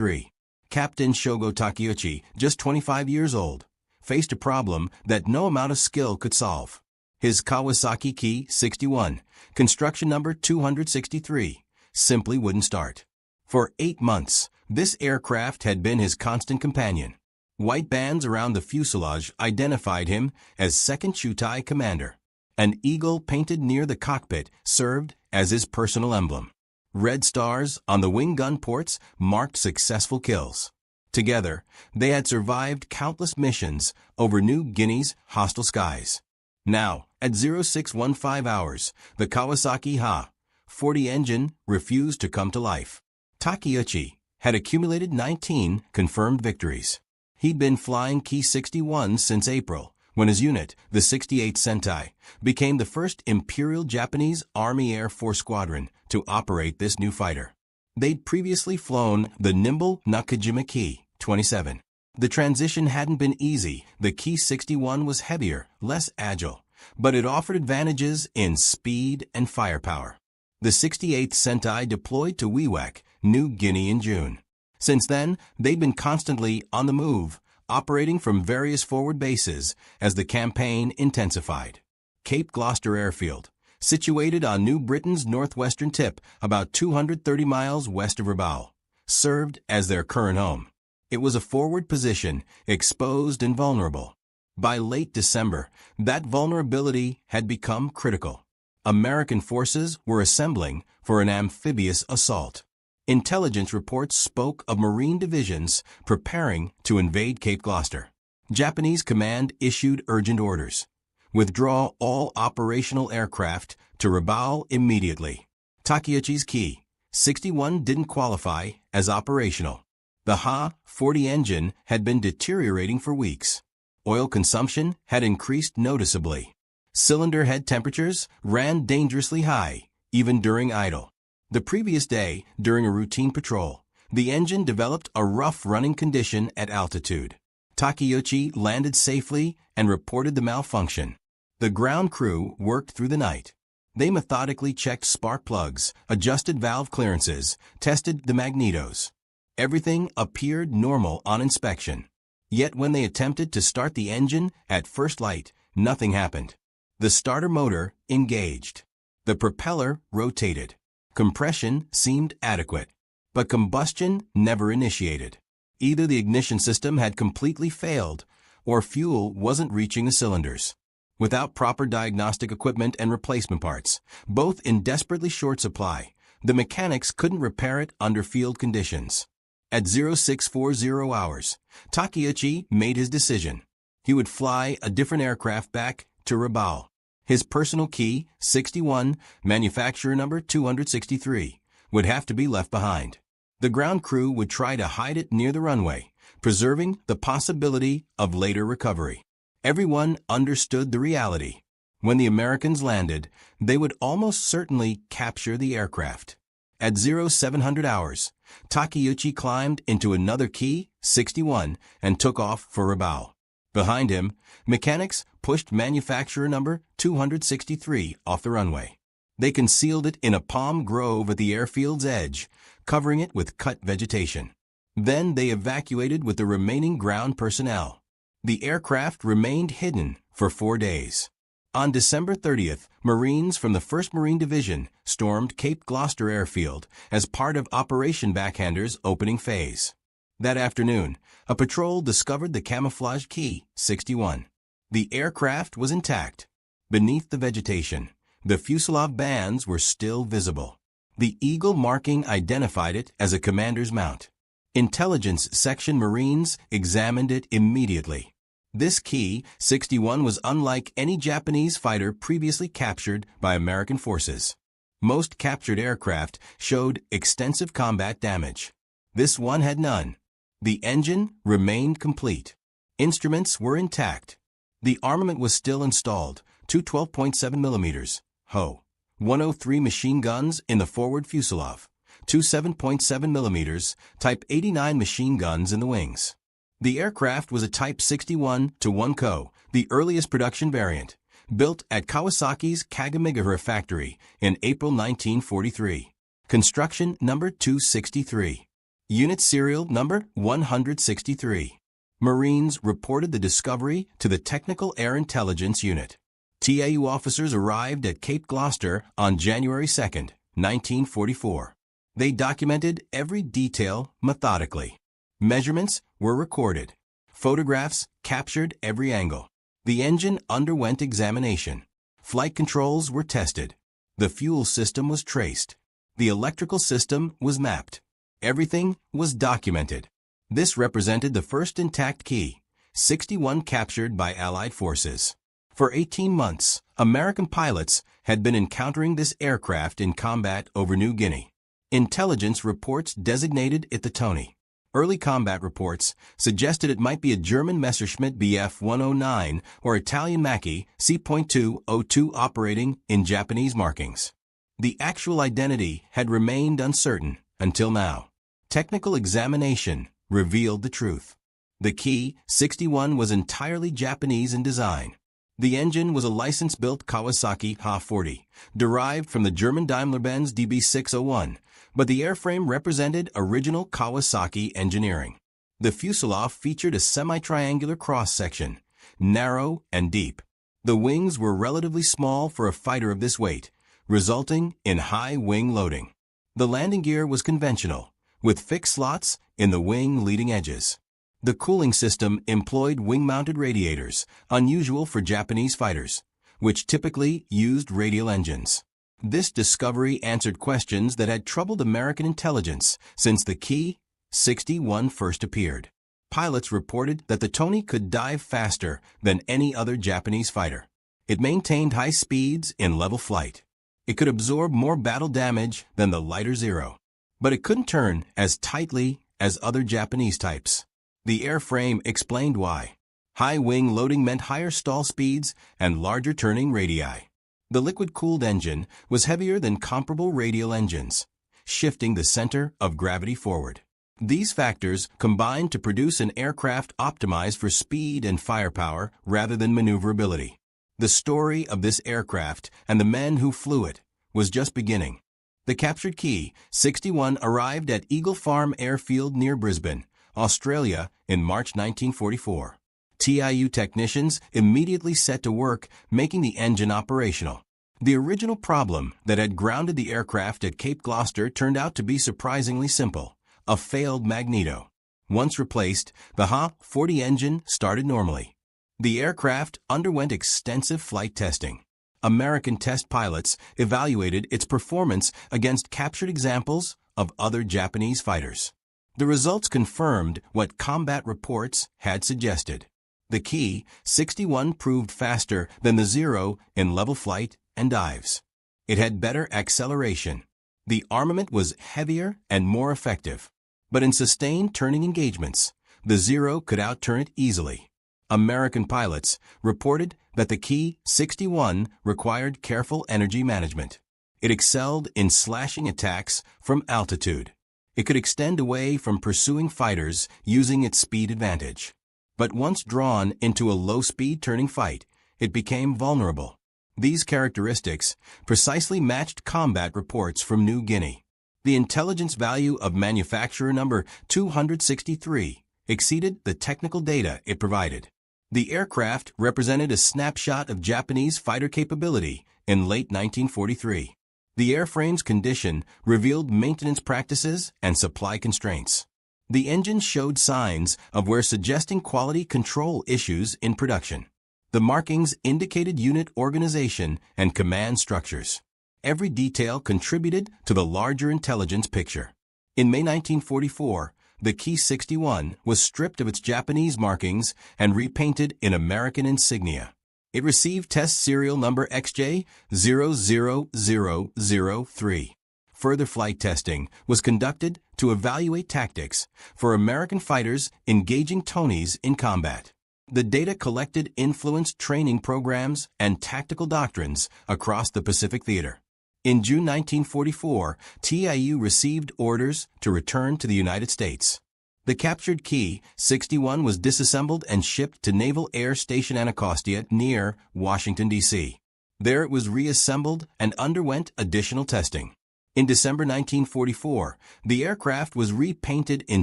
3. Captain Shogo Takeuchi, just 25 years old, faced a problem that no amount of skill could solve. His Kawasaki Ki-61, construction number 263, simply wouldn't start. For 8 months, this aircraft had been his constant companion. White bands around the fuselage identified him as Second Chutai Commander. An eagle painted near the cockpit served as his personal emblem. Red stars on the wing gun ports marked successful kills. Together, they had survived countless missions over New Guinea's hostile skies. Now, at 0615 hours, the Kawasaki Ha-40 engine refused to come to life. Takeuchi had accumulated 19 confirmed victories. He'd been flying Ki-61 since April, when his unit, the 68th Sentai, became the first Imperial Japanese Army Air Force squadron to operate this new fighter. They'd previously flown the nimble Nakajima Ki-27. The transition hadn't been easy. The Ki-61 was heavier, less agile, but it offered advantages in speed and firepower. The 68th Sentai deployed to Wewak, New Guinea in June. Since then, they'd been constantly on the move, operating from various forward bases as the campaign intensified. Cape Gloucester Airfield, situated on New Britain's northwestern tip, about 230 miles west of Rabaul, served as their current home. It was a forward position, exposed and vulnerable. By late December, that vulnerability had become critical. American forces were assembling for an amphibious assault. Intelligence reports spoke of Marine divisions preparing to invade Cape Gloucester. Japanese command issued urgent orders. Withdraw all operational aircraft to Rabaul immediately. Takeuchi's Ki-61 didn't qualify as operational. The Ha-40 engine had been deteriorating for weeks. Oil consumption had increased noticeably. Cylinder head temperatures ran dangerously high, even during idle. The previous day, during a routine patrol, the engine developed a rough running condition at altitude. Takeuchi landed safely and reported the malfunction. The ground crew worked through the night. They methodically checked spark plugs, adjusted valve clearances, tested the magnetos. Everything appeared normal on inspection. Yet when they attempted to start the engine at first light, nothing happened. The starter motor engaged. The propeller rotated. Compression seemed adequate, but combustion never initiated. Either the ignition system had completely failed, or fuel wasn't reaching the cylinders. Without proper diagnostic equipment and replacement parts, both in desperately short supply, the mechanics couldn't repair it under field conditions. At 0640 hours, Takeuchi made his decision. He would fly a different aircraft back to Rabaul. His personal Ki-61, manufacturer number 263, would have to be left behind. The ground crew would try to hide it near the runway, preserving the possibility of later recovery. Everyone understood the reality. When the Americans landed, they would almost certainly capture the aircraft. At 0700 hours, Takeuchi climbed into another Ki-61 and took off for Rabaul. Behind him, mechanics pushed manufacturer number 263 off the runway. They concealed it in a palm grove at the airfield's edge, covering it with cut vegetation. Then they evacuated with the remaining ground personnel. The aircraft remained hidden for 4 days. On December 30th, Marines from the 1st Marine Division stormed Cape Gloucester Airfield as part of Operation Backhander's opening phase. That afternoon, a patrol discovered the camouflage Ki-61. The aircraft was intact. Beneath the vegetation, the fuselage bands were still visible. The eagle marking identified it as a commander's mount. Intelligence Section Marines examined it immediately. This Ki-61 was unlike any Japanese fighter previously captured by American forces. Most captured aircraft showed extensive combat damage. This one had none. The engine remained complete. Instruments were intact. The armament was still installed, two 12.7 mm Ho. 103 machine guns in the forward fuselage, two 7.7 mm Type 89 machine guns in the wings. The aircraft was a Type 61-1 Co, the earliest production variant, built at Kawasaki's Kagamigahara factory in April 1943. Construction number 263. Unit Serial Number 163. Marines reported the discovery to the Technical Air Intelligence Unit. TAU officers arrived at Cape Gloucester on January 2, 1944. They documented every detail methodically. Measurements were recorded. Photographs captured every angle. The engine underwent examination. Flight controls were tested. The fuel system was traced. The electrical system was mapped. Everything was documented. This represented the first intact Key 61 captured by Allied forces. For 18 months, American pilots had been encountering this aircraft in combat over New Guinea. Intelligence reports designated it the Tony. Early combat reports suggested it might be a German Messerschmitt Bf 109 or Italian Macchi C.202 operating in Japanese markings. The actual identity had remained uncertain until now. Technical examination revealed the truth. The Key 61 was entirely Japanese in design. The engine was a license-built Kawasaki Ha-40, derived from the German Daimler-Benz DB601, but the airframe represented original Kawasaki engineering. The fuselage featured a semi-triangular cross-section, narrow and deep. The wings were relatively small for a fighter of this weight, resulting in high wing loading. The landing gear was conventional, with fixed slots in the wing leading edges. The cooling system employed wing-mounted radiators, unusual for Japanese fighters, which typically used radial engines. This discovery answered questions that had troubled American intelligence since the Key 61 first appeared. Pilots reported that the Tony could dive faster than any other Japanese fighter. It maintained high speeds in level flight. It could absorb more battle damage than the lighter Zero, but it couldn't turn as tightly as other Japanese types. The airframe explained why. High wing loading meant higher stall speeds and larger turning radii. The liquid-cooled engine was heavier than comparable radial engines, shifting the center of gravity forward. These factors combined to produce an aircraft optimized for speed and firepower rather than maneuverability. The story of this aircraft and the men who flew it was just beginning. The captured Key 61 arrived at Eagle Farm Airfield near Brisbane, Australia, in March 1944. TIU technicians immediately set to work making the engine operational. The original problem that had grounded the aircraft at Cape Gloucester turned out to be surprisingly simple: a failed magneto. Once replaced, the Ha-40 engine started normally. The aircraft underwent extensive flight testing. American test pilots evaluated its performance against captured examples of other Japanese fighters. The results confirmed what combat reports had suggested. The Key 61 proved faster than the Zero in level flight and dives. It had better acceleration. The armament was heavier and more effective. But in sustained turning engagements, the Zero could outturn it easily. American pilots reported that the Key 61 required careful energy management. It excelled in slashing attacks from altitude. It could extend away from pursuing fighters using its speed advantage. But once drawn into a low-speed turning fight, it became vulnerable. These characteristics precisely matched combat reports from New Guinea. The intelligence value of manufacturer number 263 exceeded the technical data it provided. The aircraft represented a snapshot of Japanese fighter capability in late 1943. The airframe's condition revealed maintenance practices and supply constraints. The engine showed signs of wear suggesting quality control issues in production. The markings indicated unit organization and command structures. Every detail contributed to the larger intelligence picture. In May 1944, the Key 61 was stripped of its Japanese markings and repainted in American insignia. It received test serial number XJ00003. Further flight testing was conducted to evaluate tactics for American fighters engaging Tonys in combat. The data collected influenced training programs and tactical doctrines across the Pacific Theater. In June 1944, TIU received orders to return to the United States. The captured Key 61 was disassembled and shipped to Naval Air Station Anacostia near Washington, D.C. There it was reassembled and underwent additional testing. In December 1944, the aircraft was repainted in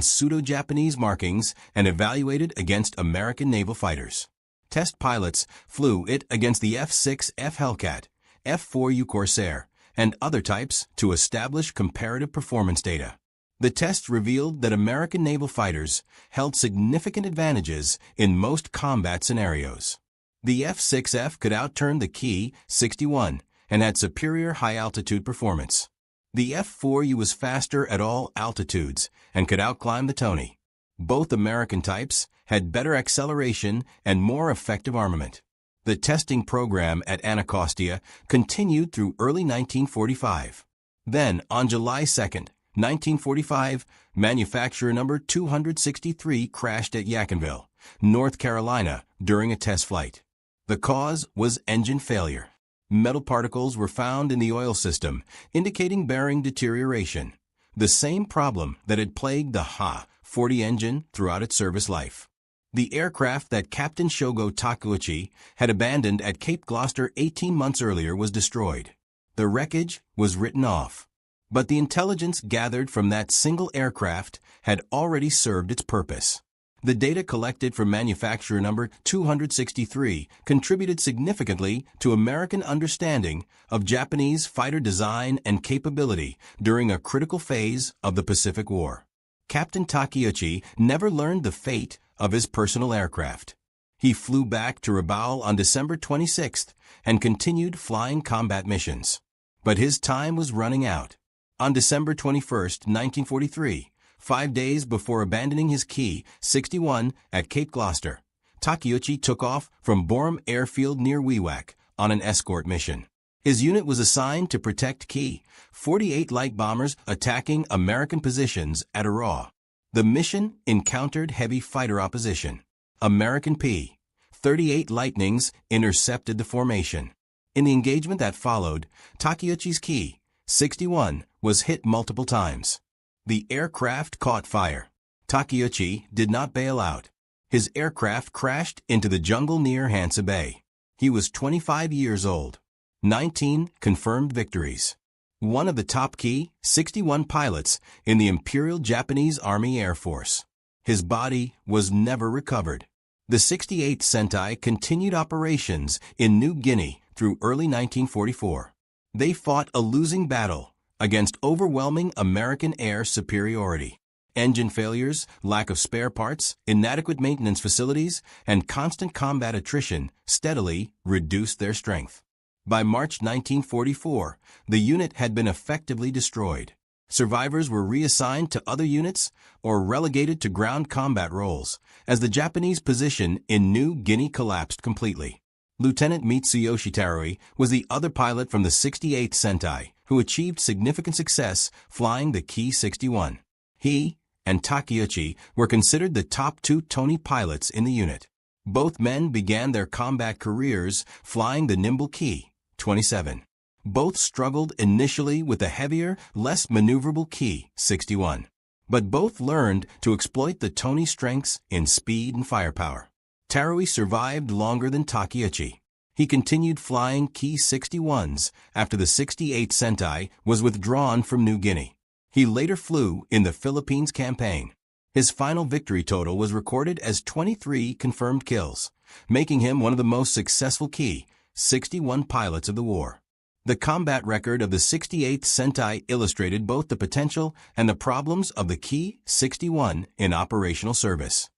pseudo-Japanese markings and evaluated against American naval fighters. Test pilots flew it against the F-6F Hellcat, F-4U Corsair, and other types to establish comparative performance data. The tests revealed that American naval fighters held significant advantages in most combat scenarios. The F-6F could outturn the Ki-61 and had superior high-altitude performance. The F-4U was faster at all altitudes and could outclimb the Tony. Both American types had better acceleration and more effective armament. The testing program at Anacostia continued through early 1945. Then, on July 2, 1945, manufacturer number 263 crashed at Yadkinville, North Carolina, during a test flight. The cause was engine failure. Metal particles were found in the oil system, indicating bearing deterioration, the same problem that had plagued the Ha-40 engine throughout its service life. The aircraft that Captain Shogo Takeuchi had abandoned at Cape Gloucester 18 months earlier was destroyed. The wreckage was written off. But the intelligence gathered from that single aircraft had already served its purpose. The data collected from manufacturer number 263 contributed significantly to American understanding of Japanese fighter design and capability during a critical phase of the Pacific War. Captain Takeuchi never learned the fate of his personal aircraft. He flew back to Rabaul on December 26th and continued flying combat missions. But his time was running out. On December 21, 1943, 5 days before abandoning his Ki-61 at Cape Gloucester, Takeuchi took off from Borum Airfield near Wewak on an escort mission. His unit was assigned to protect Ki-48 light bombers attacking American positions at Araw. The mission encountered heavy fighter opposition. American P-38 Lightnings intercepted the formation. In the engagement that followed, Takeuchi's Ki-61 was hit multiple times. The aircraft caught fire. Takeuchi did not bail out. His aircraft crashed into the jungle near Hansa Bay. He was 25 years old. 19 confirmed victories. One of the top Ki-61 pilots in the Imperial Japanese Army Air Force. His body was never recovered. The 68th Sentai continued operations in New Guinea through early 1944. They fought a losing battle against overwhelming American air superiority. Engine failures, lack of spare parts, inadequate maintenance facilities, and constant combat attrition steadily reduced their strength. By March 1944, the unit had been effectively destroyed. Survivors were reassigned to other units or relegated to ground combat roles as the Japanese position in New Guinea collapsed completely. Lieutenant Mitsuyoshi Tarui was the other pilot from the 68th Sentai who achieved significant success flying the Ki-61. He and Takeuchi were considered the top two Tony pilots in the unit. Both men began their combat careers flying the nimble Ki-27. Both struggled initially with the heavier, less maneuverable Ki-61. But both learned to exploit the Tony strengths in speed and firepower. Tarui survived longer than Takeuchi. He continued flying Ki-61s after the 68th Sentai was withdrawn from New Guinea. He later flew in the Philippines campaign. His final victory total was recorded as 23 confirmed kills, making him one of the most successful Ki-61 pilots of the war. The combat record of the 68th Sentai illustrated both the potential and the problems of the Ki-61 in operational service.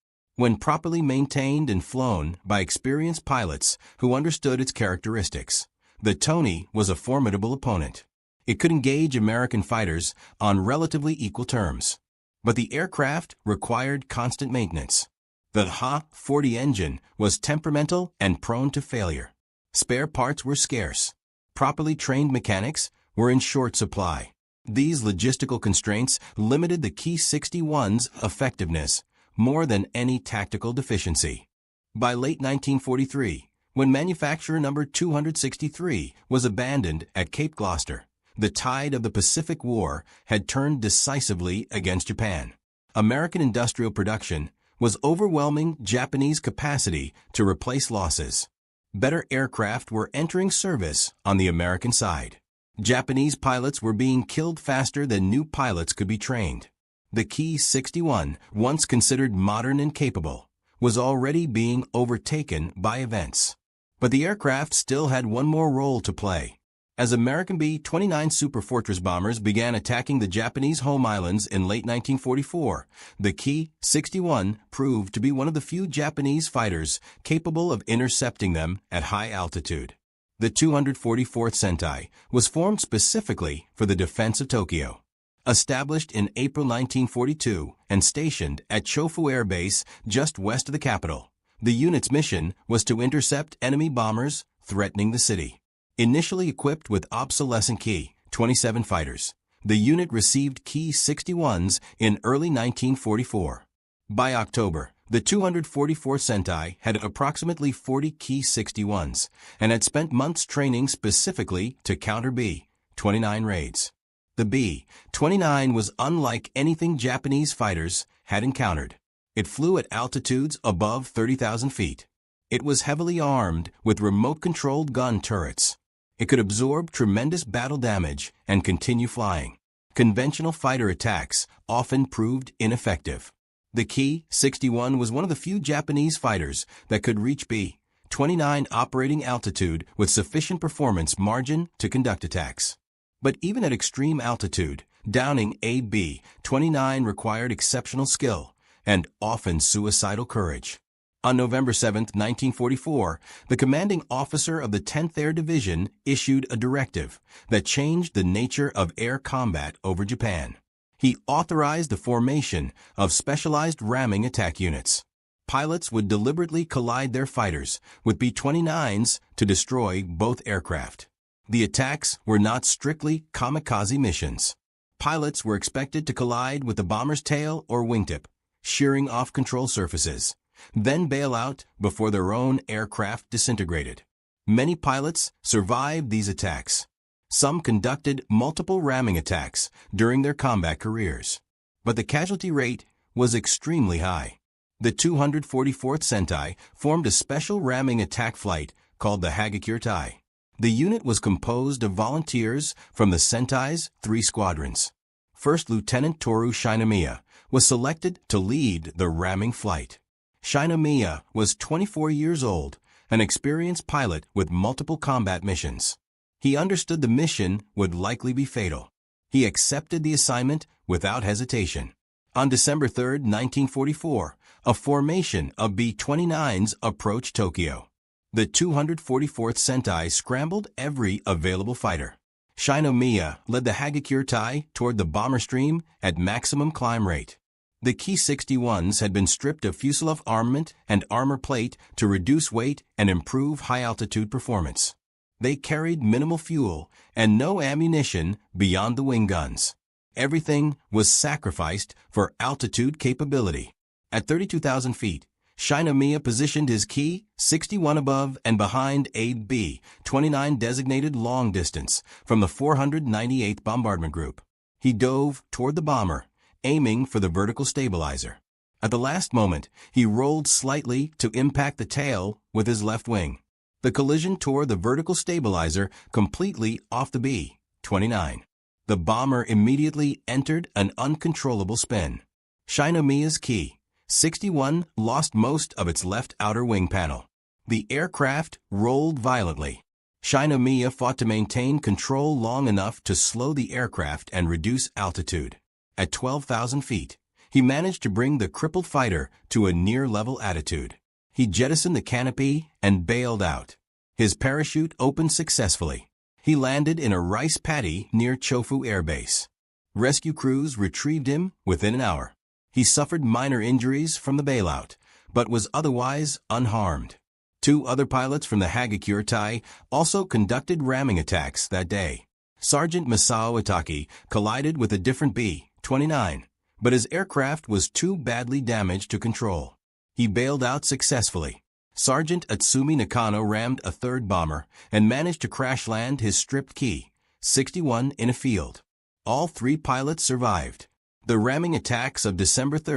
When properly maintained and flown by experienced pilots who understood its characteristics, the Tony was a formidable opponent. It could engage American fighters on relatively equal terms. But the aircraft required constant maintenance. The Ha-40 engine was temperamental and prone to failure. Spare parts were scarce. Properly trained mechanics were in short supply. These logistical constraints limited the Ki-61's effectiveness more than any tactical deficiency. By late 1943, when manufacturer number 263 was abandoned at Cape Gloucester, the tide of the Pacific War had turned decisively against Japan. American industrial production was overwhelming Japanese capacity to replace losses. Better aircraft were entering service on the American side. Japanese pilots were being killed faster than new pilots could be trained. The Ki-61, once considered modern and capable, was already being overtaken by events. But the aircraft still had one more role to play. As American B-29 Superfortress bombers began attacking the Japanese home islands in late 1944, the Ki-61 proved to be one of the few Japanese fighters capable of intercepting them at high altitude. The 244th Sentai was formed specifically for the defense of Tokyo. Established in April 1942 and stationed at Chofu Air Base just west of the capital, the unit's mission was to intercept enemy bombers threatening the city. Initially equipped with obsolescent Ki-27 fighters, the unit received Ki-61s in early 1944. By October, the 244th Sentai had approximately 40 Ki-61s and had spent months training specifically to counter B-29 raids. The B-29 was unlike anything Japanese fighters had encountered. It flew at altitudes above 30,000 feet. It was heavily armed with remote-controlled gun turrets. It could absorb tremendous battle damage and continue flying. Conventional fighter attacks often proved ineffective. The Ki-61 was one of the few Japanese fighters that could reach B-29 operating altitude with sufficient performance margin to conduct attacks. But even at extreme altitude, downing a B-29 required exceptional skill and often suicidal courage. On November 7, 1944, the commanding officer of the 10th Air Division issued a directive that changed the nature of air combat over Japan. He authorized the formation of specialized ramming attack units. Pilots would deliberately collide their fighters with B-29s to destroy both aircraft. The attacks were not strictly kamikaze missions. Pilots were expected to collide with the bomber's tail or wingtip, shearing off control surfaces, then bail out before their own aircraft disintegrated. Many pilots survived these attacks. Some conducted multiple ramming attacks during their combat careers. But the casualty rate was extremely high. The 244th Sentai formed a special ramming attack flight called the Hagakure-tai. The unit was composed of volunteers from the Sentai's 3 squadrons. First Lieutenant Toru Shinomiya was selected to lead the ramming flight. Shinomiya was 24 years old, an experienced pilot with multiple combat missions. He understood the mission would likely be fatal. He accepted the assignment without hesitation. On December 3, 1944, a formation of B-29s approached Tokyo. The 244th Sentai scrambled every available fighter. Shinomiya led the Hagakure-tai toward the bomber stream at maximum climb rate. The Ki-61s had been stripped of fuselage armament and armor plate to reduce weight and improve high-altitude performance. They carried minimal fuel and no ammunition beyond the wing guns. Everything was sacrificed for altitude capability. At 32,000 feet, Shinomiya positioned his Ki-61 above and behind a B-29 designated long distance from the 498th Bombardment Group. He dove toward the bomber, aiming for the vertical stabilizer. At the last moment, he rolled slightly to impact the tail with his left wing. The collision tore the vertical stabilizer completely off the B-29. The bomber immediately entered an uncontrollable spin. Shinomiya's Ki-61 lost most of its left outer wing panel. The aircraft rolled violently. Shinomiya fought to maintain control long enough to slow the aircraft and reduce altitude. At 12,000 feet, he managed to bring the crippled fighter to a near-level attitude. He jettisoned the canopy and bailed out. His parachute opened successfully. He landed in a rice paddy near Chofu Air Base. Rescue crews retrieved him within an hour. He suffered minor injuries from the bailout, but was otherwise unharmed. 2 other pilots from the Hagakure-tai also conducted ramming attacks that day. Sergeant Masao Itaki collided with a different B-29, but his aircraft was too badly damaged to control. He bailed out successfully. Sergeant Atsumi Nakano rammed a 3rd bomber and managed to crash land his stripped Ki-61 in a field. All 3 pilots survived. The ramming attacks of December 3,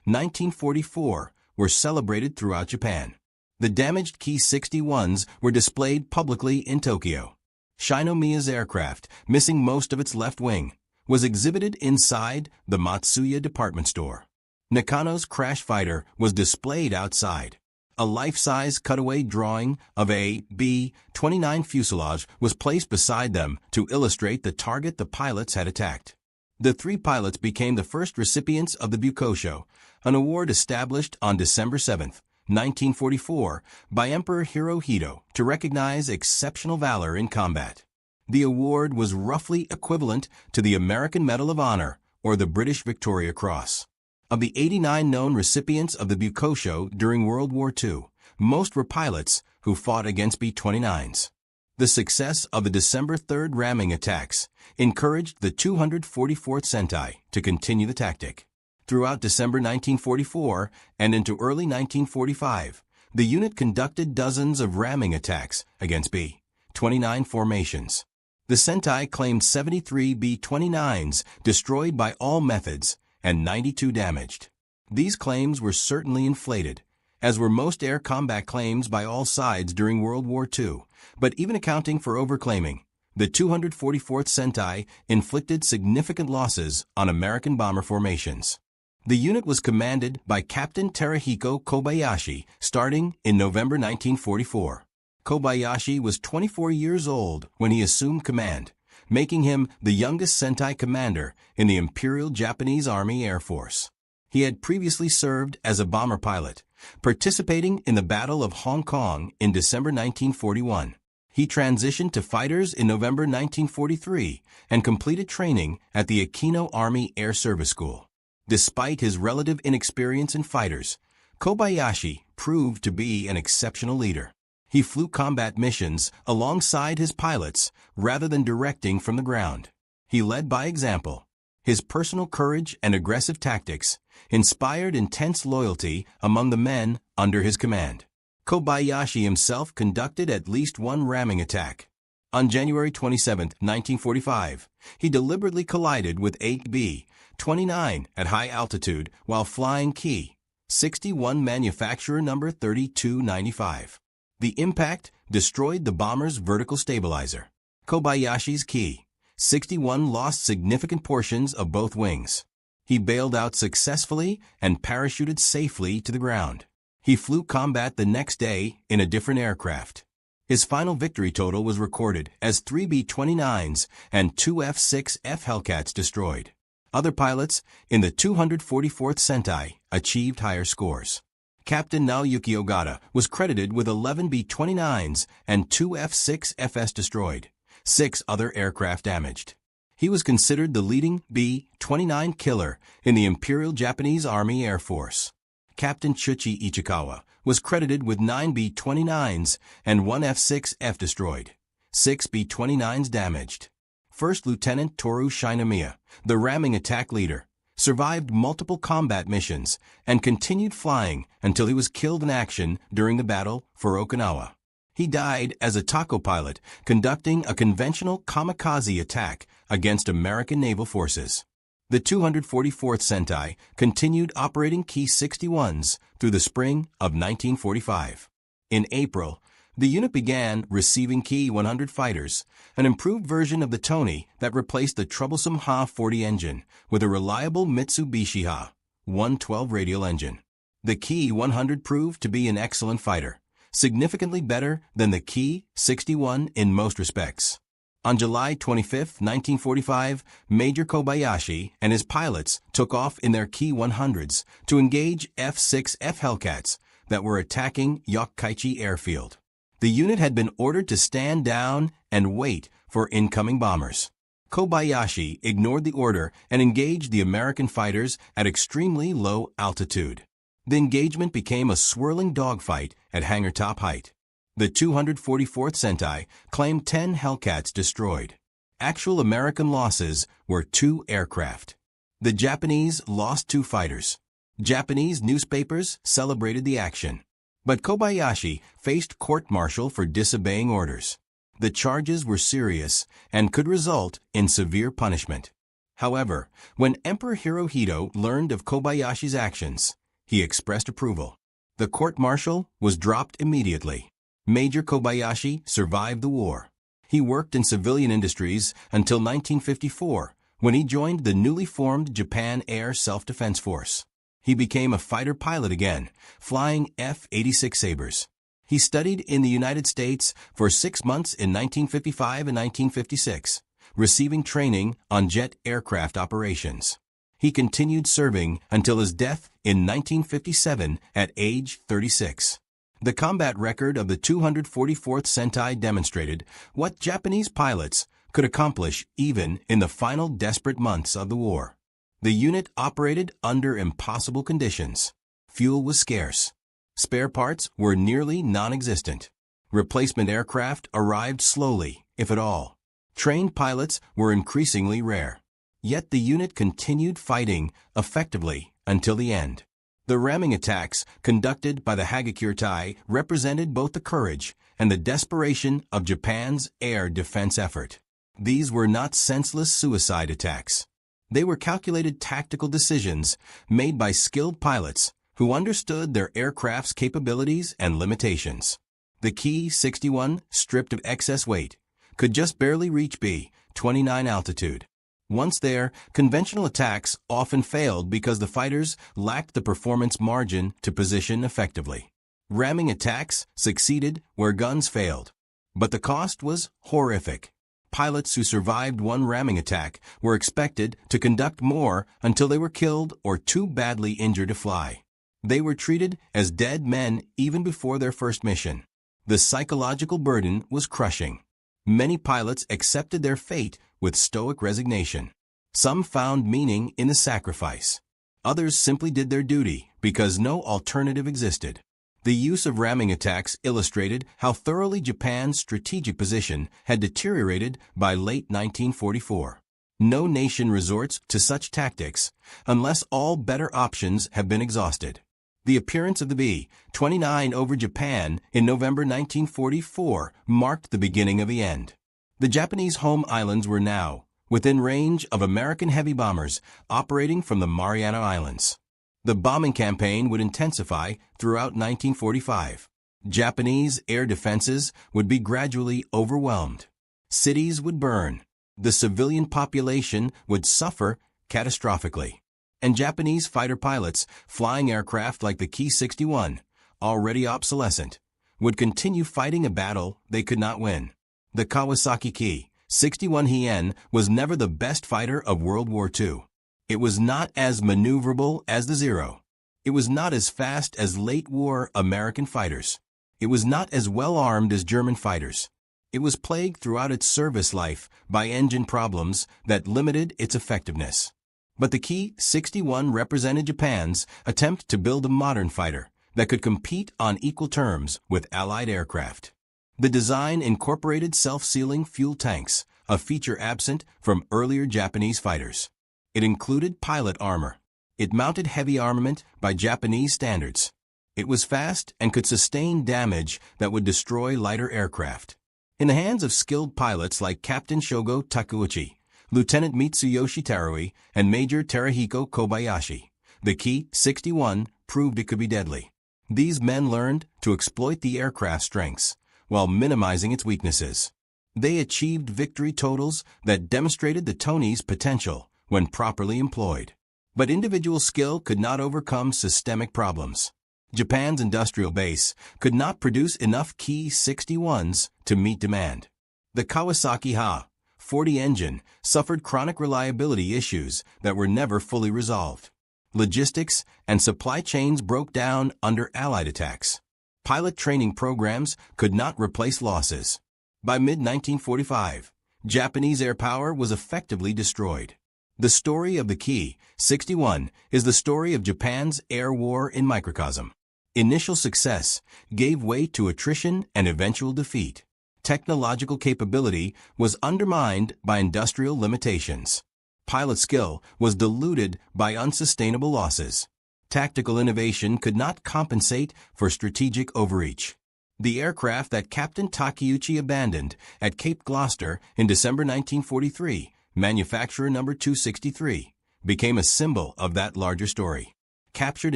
1944 were celebrated throughout Japan. The damaged Ki-61s were displayed publicly in Tokyo. Shinomiya's aircraft, missing most of its left wing, was exhibited inside the Matsuya department store. Nakano's crash fighter was displayed outside. A life-size cutaway drawing of a B-29 fuselage was placed beside them to illustrate the target the pilots had attacked. The three pilots became the first recipients of the Bukosho, an award established on December 7, 1944, by Emperor Hirohito to recognize exceptional valor in combat. The award was roughly equivalent to the American Medal of Honor or the British Victoria Cross. Of the 89 known recipients of the Bukosho during World War II, most were pilots who fought against B-29s. The success of the December 3rd ramming attacks encouraged the 244th Sentai to continue the tactic. Throughout December 1944 and into early 1945, the unit conducted dozens of ramming attacks against B-29 formations. The Sentai claimed 73 B-29s destroyed by all methods and 92 damaged. These claims were certainly inflated, as were most air combat claims by all sides during World War II, but even accounting for overclaiming, the 244th Sentai inflicted significant losses on American bomber formations. The unit was commanded by Captain Terahiko Kobayashi starting in November 1944. Kobayashi was 24 years old when he assumed command, making him the youngest Sentai commander in the Imperial Japanese Army Air Force. He had previously served as a bomber pilot, participating in the Battle of Hong Kong in December 1941. He transitioned to fighters in November 1943 and completed training at the Aquino Army Air Service School. Despite his relative inexperience in fighters, Kobayashi proved to be an exceptional leader. He flew combat missions alongside his pilots rather than directing from the ground. He led by example. His personal courage and aggressive tactics inspired intense loyalty among the men under his command. Kobayashi himself conducted at least one ramming attack. On January 27, 1945, he deliberately collided with a B-29 at high altitude while flying Ki-61 manufacturer number 3295. The impact destroyed the bomber's vertical stabilizer. Kobayashi's Ki-61 lost significant portions of both wings. He bailed out successfully and parachuted safely to the ground. He flew combat the next day in a different aircraft. His final victory total was recorded as 3 B-29s and 2 F-6F Hellcats destroyed. Other pilots in the 244th Sentai achieved higher scores. Captain Naoyuki Ogata was credited with 11 B-29s and 2 F-6FS destroyed, 6 other aircraft damaged. He was considered the leading B-29 killer in the Imperial Japanese Army Air Force. Captain Chuchi Ichikawa was credited with 9 B-29s and 1 F-6F destroyed, 6 B-29s damaged. First Lieutenant Toru Shinomiya, the ramming attack leader, survived multiple combat missions and continued flying until he was killed in action during the battle for Okinawa. He died as a taco pilot conducting a conventional kamikaze attack against American naval forces. The 244th Sentai continued operating Ki-61s through the spring of 1945. In April, the unit began receiving Ki-100 fighters, an improved version of the Tony that replaced the troublesome Ha-40 engine with a reliable Mitsubishi Ha-112 radial engine. The Ki-100 proved to be an excellent fighter, significantly better than the Ki-61 in most respects. On July 25, 1945, Major Kobayashi and his pilots took off in their Ki-100s to engage F-6F Hellcats that were attacking Yokkaichi Airfield. The unit had been ordered to stand down and wait for incoming bombers. Kobayashi ignored the order and engaged the American fighters at extremely low altitude. The engagement became a swirling dogfight at hangar top height. The 244th Sentai claimed 10 Hellcats destroyed. Actual American losses were 2 aircraft. The Japanese lost 2 fighters. Japanese newspapers celebrated the action. But Kobayashi faced court-martial for disobeying orders. The charges were serious and could result in severe punishment. However, when Emperor Hirohito learned of Kobayashi's actions, he expressed approval. The court-martial was dropped immediately. Major Kobayashi survived the war. He worked in civilian industries until 1954, when he joined the newly formed Japan Air Self-Defense Force. He became a fighter pilot again, flying F-86 Sabres. He studied in the United States for 6 months in 1955 and 1956, receiving training on jet aircraft operations. He continued serving until his death in 1957 at age 36. The combat record of the 244th Sentai demonstrated what Japanese pilots could accomplish even in the final desperate months of the war. The unit operated under impossible conditions. Fuel was scarce. Spare parts were nearly non-existent. Replacement aircraft arrived slowly, if at all. Trained pilots were increasingly rare. Yet the unit continued fighting effectively until the end. The ramming attacks conducted by the Hagakurtai represented both the courage and the desperation of Japan's air defense effort. These were not senseless suicide attacks. They were calculated tactical decisions made by skilled pilots who understood their aircraft's capabilities and limitations. The Ki-61, stripped of excess weight, could just barely reach B-29 altitude. Once there, conventional attacks often failed because the fighters lacked the performance margin to position effectively. Ramming attacks succeeded where guns failed. But the cost was horrific. Pilots who survived one ramming attack were expected to conduct more until they were killed or too badly injured to fly. They were treated as dead men even before their first mission. The psychological burden was crushing. Many pilots accepted their fate with stoic resignation. Some found meaning in the sacrifice. Others simply did their duty because no alternative existed. The use of ramming attacks illustrated how thoroughly Japan's strategic position had deteriorated by late 1944. No nation resorts to such tactics unless all better options have been exhausted. The appearance of the B-29 over Japan in November 1944 marked the beginning of the end. The Japanese home islands were now within range of American heavy bombers operating from the Mariana Islands. The bombing campaign would intensify throughout 1945. Japanese air defenses would be gradually overwhelmed. Cities would burn. The civilian population would suffer catastrophically. And Japanese fighter pilots flying aircraft like the Ki-61, already obsolescent, would continue fighting a battle they could not win. The Kawasaki Ki-61 Hien was never the best fighter of World War II. It was not as maneuverable as the Zero. It was not as fast as late-war American fighters. It was not as well-armed as German fighters. It was plagued throughout its service life by engine problems that limited its effectiveness. But the Ki-61 represented Japan's attempt to build a modern fighter that could compete on equal terms with Allied aircraft. The design incorporated self-sealing fuel tanks, a feature absent from earlier Japanese fighters. It included pilot armor. It mounted heavy armament by Japanese standards. It was fast and could sustain damage that would destroy lighter aircraft. In the hands of skilled pilots like Captain Shogo Takeuchi, Lieutenant Mitsuyoshi Tarui, and Major Terahiko Kobayashi, the Ki-61 proved it could be deadly. These men learned to exploit the aircraft's strengths while minimizing its weaknesses. They achieved victory totals that demonstrated the Tony's potential when properly employed. But individual skill could not overcome systemic problems. Japan's industrial base could not produce enough Ki-61s to meet demand. The Kawasaki Ha-40 engine suffered chronic reliability issues that were never fully resolved. Logistics and supply chains broke down under Allied attacks. Pilot training programs could not replace losses. By mid-1945, Japanese air power was effectively destroyed. The story of the Ki-61 is the story of Japan's air war in microcosm. Initial success gave way to attrition and eventual defeat. Technological capability was undermined by industrial limitations. Pilot skill was diluted by unsustainable losses. Tactical innovation could not compensate for strategic overreach. The aircraft that Captain Takeuchi abandoned at Cape Gloucester in December 1943, manufacturer number 263, became a symbol of that larger story. Captured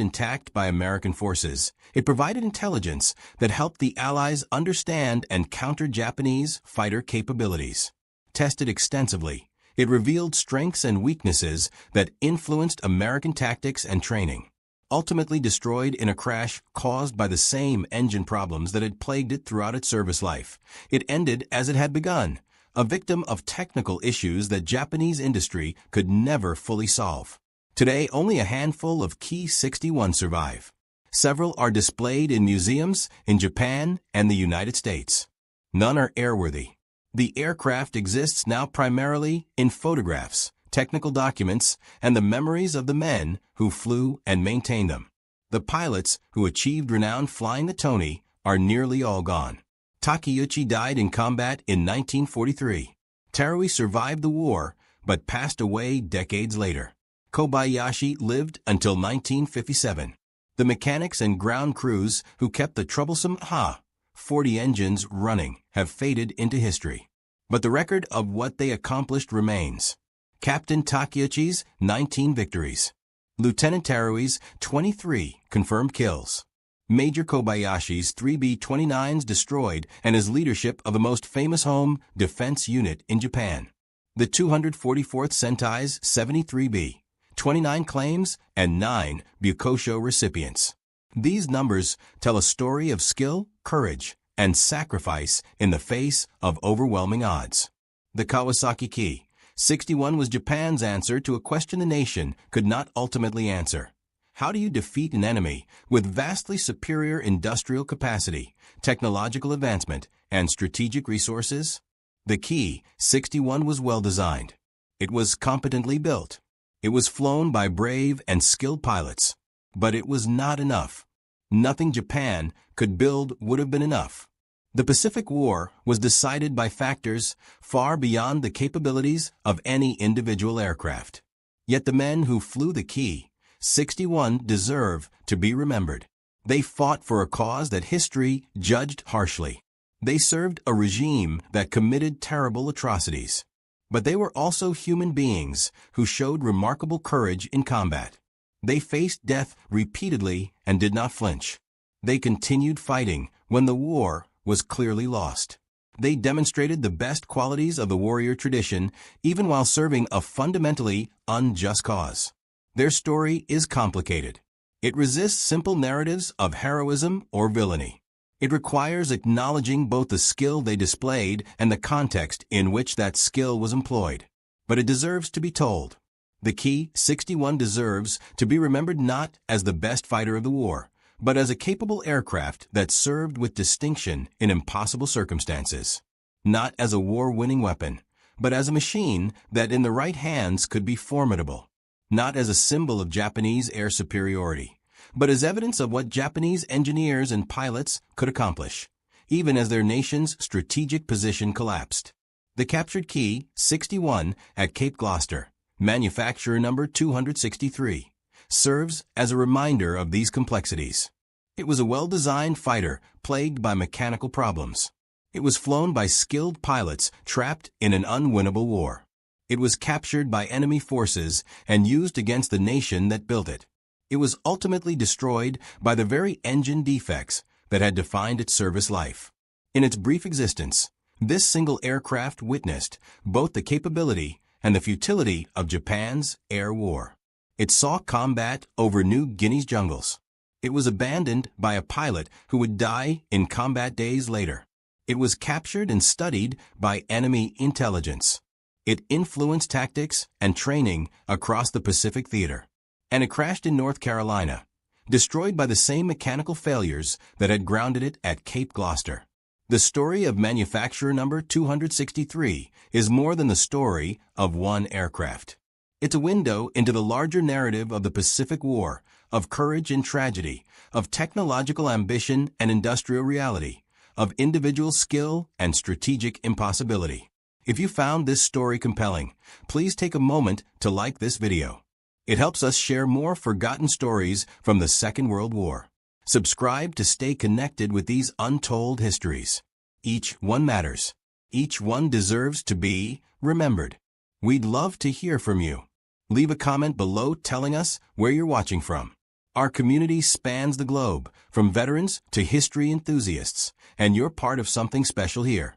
intact by American forces, it provided intelligence that helped the Allies understand and counter Japanese fighter capabilities. Tested extensively, it revealed strengths and weaknesses that influenced American tactics and training. Ultimately destroyed in a crash caused by the same engine problems that had plagued it throughout its service life, it ended as it had begun, a victim of technical issues that Japanese industry could never fully solve. Today, only a handful of Ki 61 survive. Several are displayed in museums in Japan and the United States. None are airworthy. The aircraft exists now primarily in photographs, technical documents, and the memories of the men who flew and maintained them. The pilots who achieved renown flying the Tony are nearly all gone. Takeuchi died in combat in 1943. Terui survived the war, but passed away decades later. Kobayashi lived until 1957. The mechanics and ground crews who kept the troublesome Ha-40 engines running have faded into history. But the record of what they accomplished remains. Captain Takeuchi's 19 victories. Lieutenant Terui's 23 confirmed kills. Major Kobayashi's 3 B-29s destroyed and his leadership of the most famous home defense unit in Japan. The 244th Sentai's 73 B-29 claims and 9 Bukosho recipients. These numbers tell a story of skill, courage, and sacrifice in the face of overwhelming odds. The Kawasaki Ki 61 was Japan's answer to a question the nation could not ultimately answer. How do you defeat an enemy with vastly superior industrial capacity, technological advancement, and strategic resources? The Ki 61 was well designed. It was competently built. It was flown by brave and skilled pilots. But it was not enough. Nothing Japan could build would have been enough. The Pacific War was decided by factors far beyond the capabilities of any individual aircraft. Yet the men who flew the Ki 61 deserve to be remembered. They fought for a cause that history judged harshly. They served a regime that committed terrible atrocities. But they were also human beings who showed remarkable courage in combat. They faced death repeatedly and did not flinch. They continued fighting when the war was clearly lost. They demonstrated the best qualities of the warrior tradition even while serving a fundamentally unjust cause. Their story is complicated. It resists simple narratives of heroism or villainy. It requires acknowledging both the skill they displayed and the context in which that skill was employed. But it deserves to be told. The Ki 61 deserves to be remembered not as the best fighter of the war, but as a capable aircraft that served with distinction in impossible circumstances. Not as a war-winning weapon, but as a machine that in the right hands could be formidable. Not as a symbol of Japanese air superiority, but as evidence of what Japanese engineers and pilots could accomplish, even as their nation's strategic position collapsed. The captured Ki 61 at Cape Gloucester, manufacturer number 263, serves as a reminder of these complexities. It was a well-designed fighter plagued by mechanical problems. It was flown by skilled pilots trapped in an unwinnable war. It was captured by enemy forces and used against the nation that built it. It was ultimately destroyed by the very engine defects that had defined its service life. In its brief existence, this single aircraft witnessed both the capability and the futility of Japan's air war. It saw combat over New Guinea's jungles. It was abandoned by a pilot who would die in combat days later. It was captured and studied by enemy intelligence. It influenced tactics and training across the Pacific theater. And it crashed in North Carolina, destroyed by the same mechanical failures that had grounded it at Cape Gloucester. The story of manufacturer number 263 is more than the story of one aircraft. It's a window into the larger narrative of the Pacific War, of courage and tragedy, of technological ambition and industrial reality, of individual skill and strategic impossibility. If you found this story compelling, please take a moment to like this video. It helps us share more forgotten stories from the Second World War. Subscribe to stay connected with these untold histories. Each one matters. Each one deserves to be remembered. We'd love to hear from you. Leave a comment below telling us where you're watching from. Our community spans the globe, from veterans to history enthusiasts, and you're part of something special here.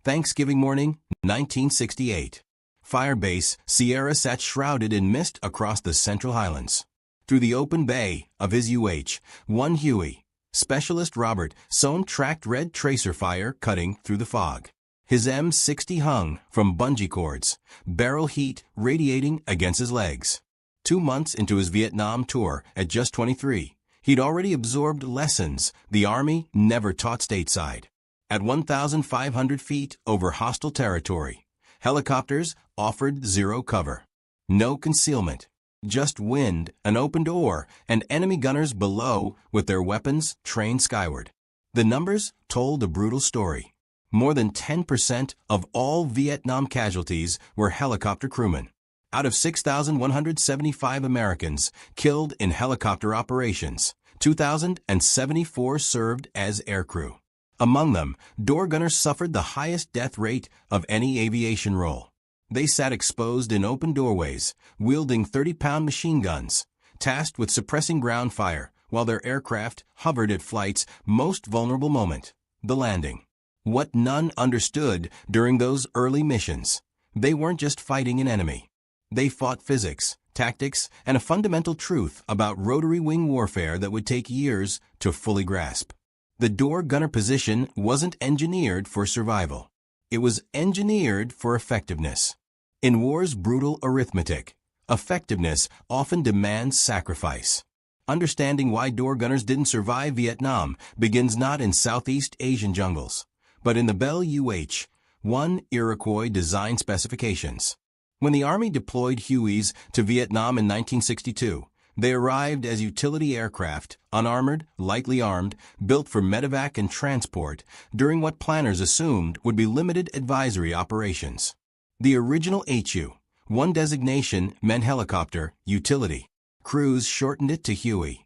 Thanksgiving morning, 1968. Firebase Sierra sat shrouded in mist across the Central Highlands. Through the open bay of his UH-1 Huey, Specialist Robert Sohn tracked red tracer fire cutting through the fog. His M60 hung from bungee cords, barrel heat radiating against his legs. 2 months into his Vietnam tour, at just 23, he'd already absorbed lessons the Army never taught stateside. At 1,500 feet over hostile territory, helicopters offered zero cover. No concealment, just wind, an open door, and enemy gunners below with their weapons trained skyward. The numbers told a brutal story. More than 10% of all Vietnam casualties were helicopter crewmen. Out of 6,175 Americans killed in helicopter operations, 2,074 served as aircrew. Among them, door gunners suffered the highest death rate of any aviation role. They sat exposed in open doorways, wielding 30-pound machine guns, tasked with suppressing ground fire, while their aircraft hovered at flight's most vulnerable moment, the landing. What none understood during those early missions, they weren't just fighting an enemy. They fought physics, tactics, and a fundamental truth about rotary wing warfare that would take years to fully grasp. The door gunner position wasn't engineered for survival. It was engineered for effectiveness. In war's brutal arithmetic, effectiveness often demands sacrifice. Understanding why door gunners didn't survive Vietnam begins not in Southeast Asian jungles, but in the Bell UH-1 Iroquois design specifications. When the Army deployed Hueys to Vietnam in 1962, they arrived as utility aircraft, unarmored, lightly armed, built for medevac and transport during what planners assumed would be limited advisory operations. The original HU-1 designation meant helicopter, utility. Crews shortened it to Huey.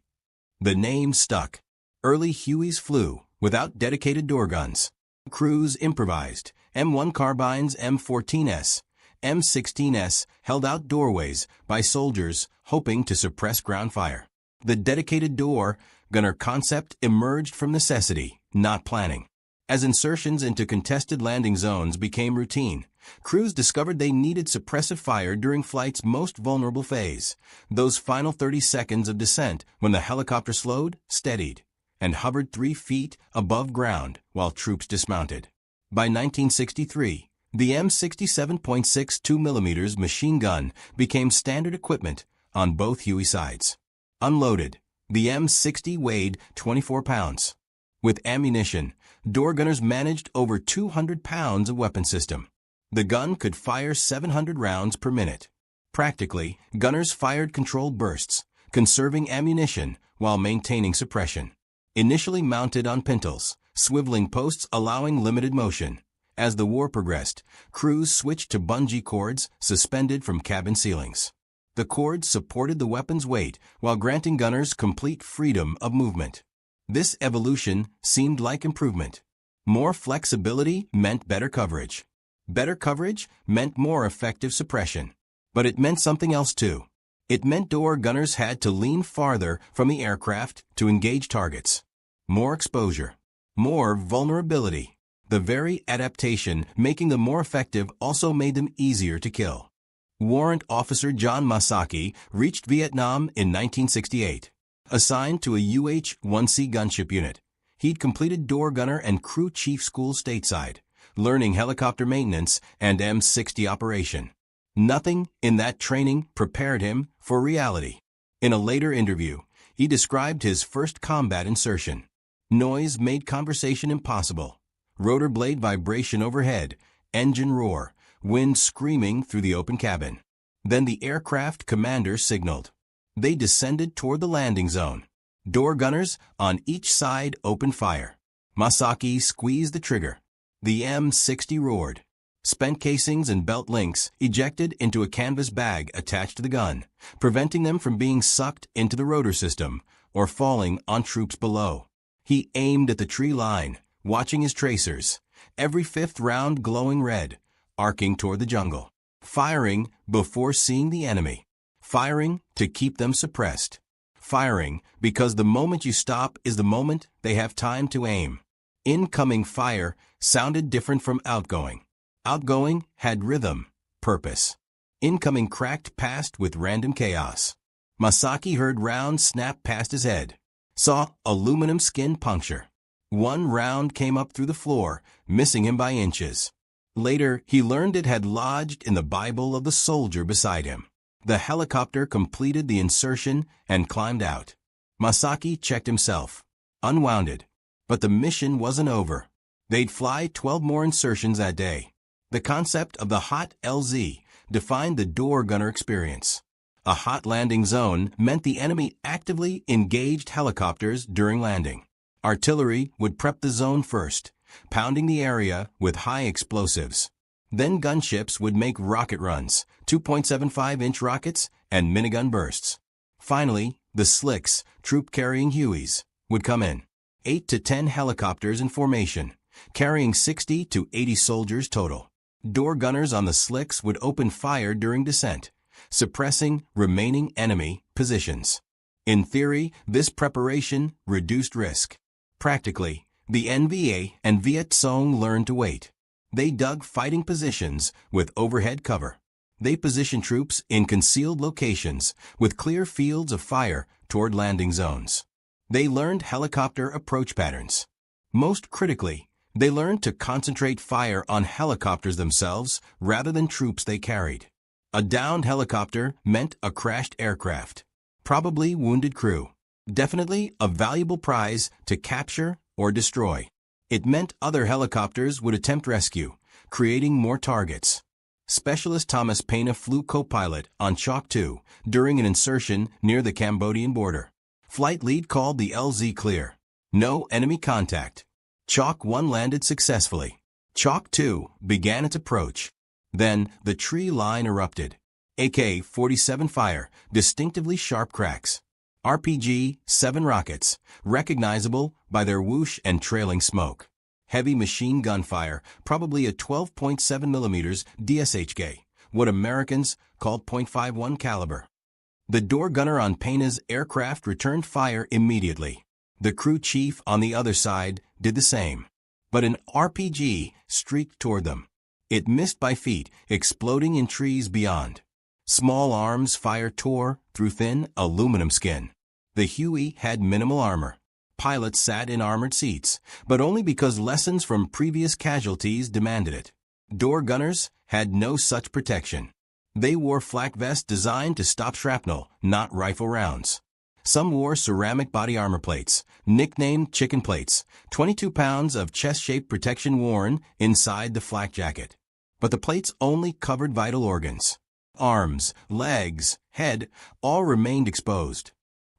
The name stuck. Early Hueys flew without dedicated door guns. Crews improvised. M1 carbines, M14S, M16S held out doorways by soldiers hoping to suppress ground fire. The dedicated door gunner concept emerged from necessity, not planning. As insertions into contested landing zones became routine, crews discovered they needed suppressive fire during flight's most vulnerable phase, those final 30 seconds of descent when the helicopter slowed, steadied, and hovered 3 feet above ground while troops dismounted. By 1963, the M67.62 mm machine gun became standard equipment on both Huey sides. Unloaded, the M60 weighed 24 pounds. With ammunition, door gunners managed over 200 pounds of weapon system. The gun could fire 700 rounds per minute. Practically, gunners fired controlled bursts, conserving ammunition while maintaining suppression. Initially mounted on pintles, swiveling posts allowing limited motion. As the war progressed, crews switched to bungee cords suspended from cabin ceilings. The cords supported the weapon's weight while granting gunners complete freedom of movement. This evolution seemed like improvement. More flexibility meant better coverage. Better coverage meant more effective suppression. But it meant something else too. It meant door gunners had to lean farther from the aircraft to engage targets. More exposure. More vulnerability. The very adaptation making them more effective also made them easier to kill. Warrant Officer John Masaki reached Vietnam in 1968. Assigned to a UH-1C gunship unit, he'd completed door gunner and crew chief school stateside, learning helicopter maintenance and M60 operation. Nothing in that training prepared him for reality. In a later interview, he described his first combat insertion. Noise made conversation impossible. Rotor blade vibration overhead, engine roar, wind screaming through the open cabin. Then the aircraft commander signaled. They descended toward the landing zone. Door gunners on each side opened fire. Masaki squeezed the trigger. The M60 roared. Spent casings and belt links ejected into a canvas bag attached to the gun, preventing them from being sucked into the rotor system or falling on troops below. He aimed at the tree line, watching his tracers, every fifth round glowing red, arcing toward the jungle. Firing before seeing the enemy. Firing to keep them suppressed. firing because the moment you stop is the moment they have time to aim. Incoming fire sounded different from outgoing. Outgoing had rhythm, purpose. Incoming cracked past with random chaos. Masaki heard rounds snap past his head. Saw aluminum skin puncture. One round came up through the floor, missing him by inches. Later, he learned it had lodged in the Bible of the soldier beside him. The helicopter completed the insertion and climbed out. Masaki checked himself. Unwounded. But the mission wasn't over. They'd fly 12 more insertions that day. The concept of the hot LZ defined the door gunner experience. A hot landing zone meant the enemy actively engaged helicopters during landing. Artillery would prep the zone first, pounding the area with high explosives. Then gunships would make rocket runs, 2.75-inch rockets and minigun bursts. Finally, the slicks, troop-carrying Hueys, would come in. 8 to 10 helicopters in formation, carrying 60 to 80 soldiers total. Door gunners on the slicks would open fire during descent, suppressing remaining enemy positions. In theory, this preparation reduced risk. Practically, the NVA and Viet Cong learned to wait. They dug fighting positions with overhead cover. They positioned troops in concealed locations with clear fields of fire toward landing zones. They learned helicopter approach patterns. Most critically, they learned to concentrate fire on helicopters themselves rather than troops they carried. A downed helicopter meant a crashed aircraft, probably wounded crew. Definitely a valuable prize to capture or destroy. It meant other helicopters would attempt rescue, creating more targets. Specialist Thomas Pena flew co-pilot on Chalk 2 during an insertion near the Cambodian border. Flight lead called the LZ clear. No enemy contact. Chalk 1 landed successfully. Chalk 2 began its approach. Then the tree line erupted. AK-47 fire, distinctively sharp cracks. RPG-7 rockets, recognizable by their whoosh and trailing smoke. Heavy machine gun fire, probably a 12.7 mm DSHK, what Americans called .51 caliber. The door gunner on Pena's aircraft returned fire immediately. The crew chief on the other side did the same. But an RPG streaked toward them. It missed by feet, exploding in trees beyond. Small arms fire tore through thin aluminum skin. The Huey had minimal armor. Pilots sat in armored seats, but only because lessons from previous casualties demanded it. Door gunners had no such protection. They wore flak vests designed to stop shrapnel, not rifle rounds. Some wore ceramic body armor plates, nicknamed chicken plates, 22 pounds of chest-shaped protection worn inside the flak jacket. But the plates only covered vital organs. Arms, legs, head, all remained exposed.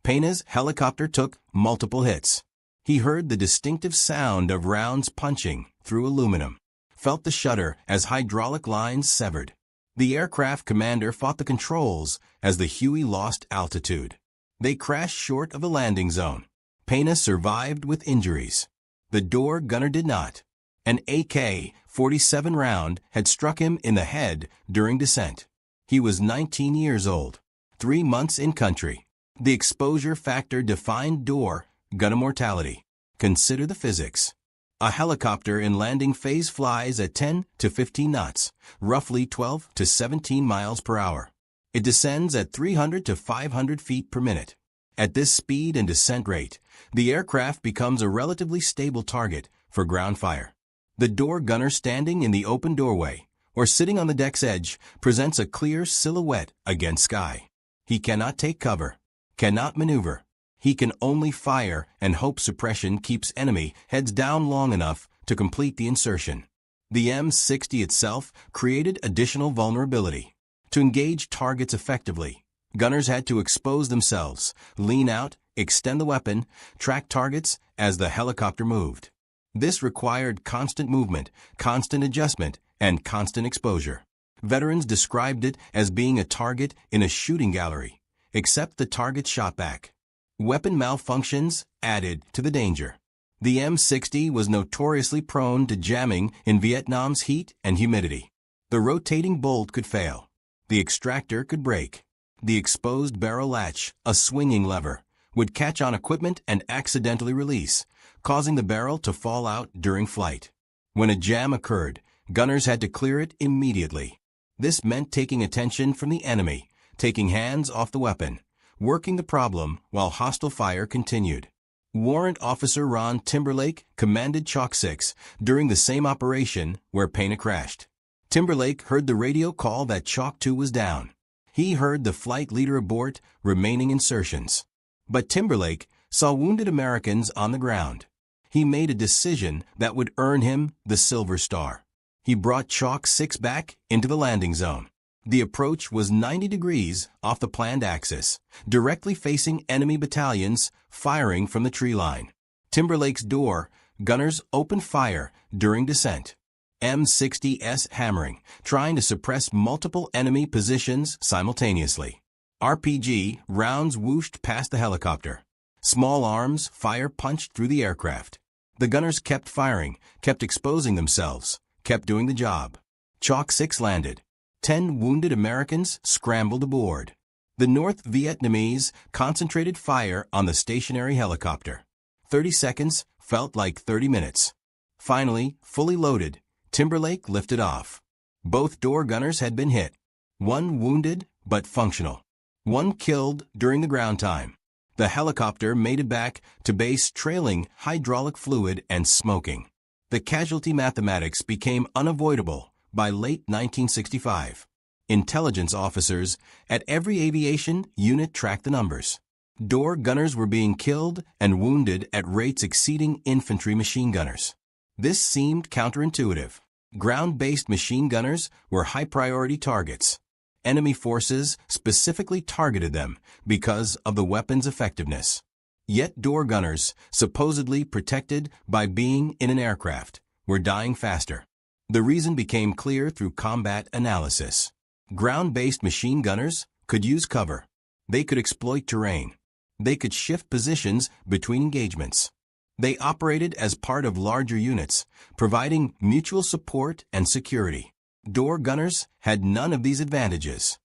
Pena's helicopter took multiple hits. He heard the distinctive sound of rounds punching through aluminum, felt the shudder as hydraulic lines severed. The aircraft commander fought the controls as the Huey lost altitude. They crashed short of a landing zone. Pena survived with injuries. The door gunner did not. An AK-47 round had struck him in the head during descent. He was 19 years old, 3 months in country. The exposure factor defined door gunner mortality. Consider the physics. A helicopter in landing phase flies at 10 to 15 knots, roughly 12 to 17 miles per hour. It descends at 300 to 500 feet per minute. At this speed and descent rate, the aircraft becomes a relatively stable target for ground fire. The door gunner standing in the open doorway or sitting on the deck's edge presents a clear silhouette against sky. He cannot take cover, cannot maneuver. He can only fire and hope suppression keeps enemy heads down long enough to complete the insertion. The M60 itself created additional vulnerability. To engage targets effectively, gunners had to expose themselves, lean out, extend the weapon, track targets as the helicopter moved. This required constant movement, constant adjustment, and constant exposure. Veterans described it as being a target in a shooting gallery, except the target shot back. Weapon malfunctions added to the danger. The M60 was notoriously prone to jamming in Vietnam's heat and humidity. The rotating bolt could fail. The extractor could break. The exposed barrel latch, a swinging lever, would catch on equipment and accidentally release, causing the barrel to fall out during flight. When a jam occurred, gunners had to clear it immediately. This meant taking attention from the enemy, taking hands off the weapon, working the problem while hostile fire continued. Warrant Officer Ron Timberlake commanded Chalk 6 during the same operation where Pena crashed. Timberlake heard the radio call that Chalk 2 was down. He heard the flight leader abort remaining insertions. But Timberlake saw wounded Americans on the ground. He made a decision that would earn him the Silver Star. He brought Chalk 6 back into the landing zone. The approach was 90 degrees off the planned axis, directly facing enemy battalions firing from the tree line. Timberlake's door, gunners opened fire during descent. M60s hammering, trying to suppress multiple enemy positions simultaneously. RPG rounds whooshed past the helicopter. Small arms fire punched through the aircraft. The gunners kept firing, kept exposing themselves, kept doing the job. Chalk 6 landed. 10 wounded Americans scrambled aboard. The North Vietnamese concentrated fire on the stationary helicopter. 30 seconds felt like 30 minutes. Finally, fully loaded, Timberlake lifted off. Both door gunners had been hit. One wounded, but functional. One killed during the ground time. The helicopter made it back to base trailing hydraulic fluid and smoking. The casualty mathematics became unavoidable by late 1965. Intelligence officers at every aviation unit tracked the numbers. Door gunners were being killed and wounded at rates exceeding infantry machine gunners. This seemed counterintuitive. Ground-based machine gunners were high-priority targets. Enemy forces specifically targeted them because of the weapon's effectiveness. Yet door gunners, supposedly protected by being in an aircraft, were dying faster. The reason became clear through combat analysis. Ground-based machine gunners could use cover. They could exploit terrain. They could shift positions between engagements. They operated as part of larger units, providing mutual support and security. Door gunners had none of these advantages.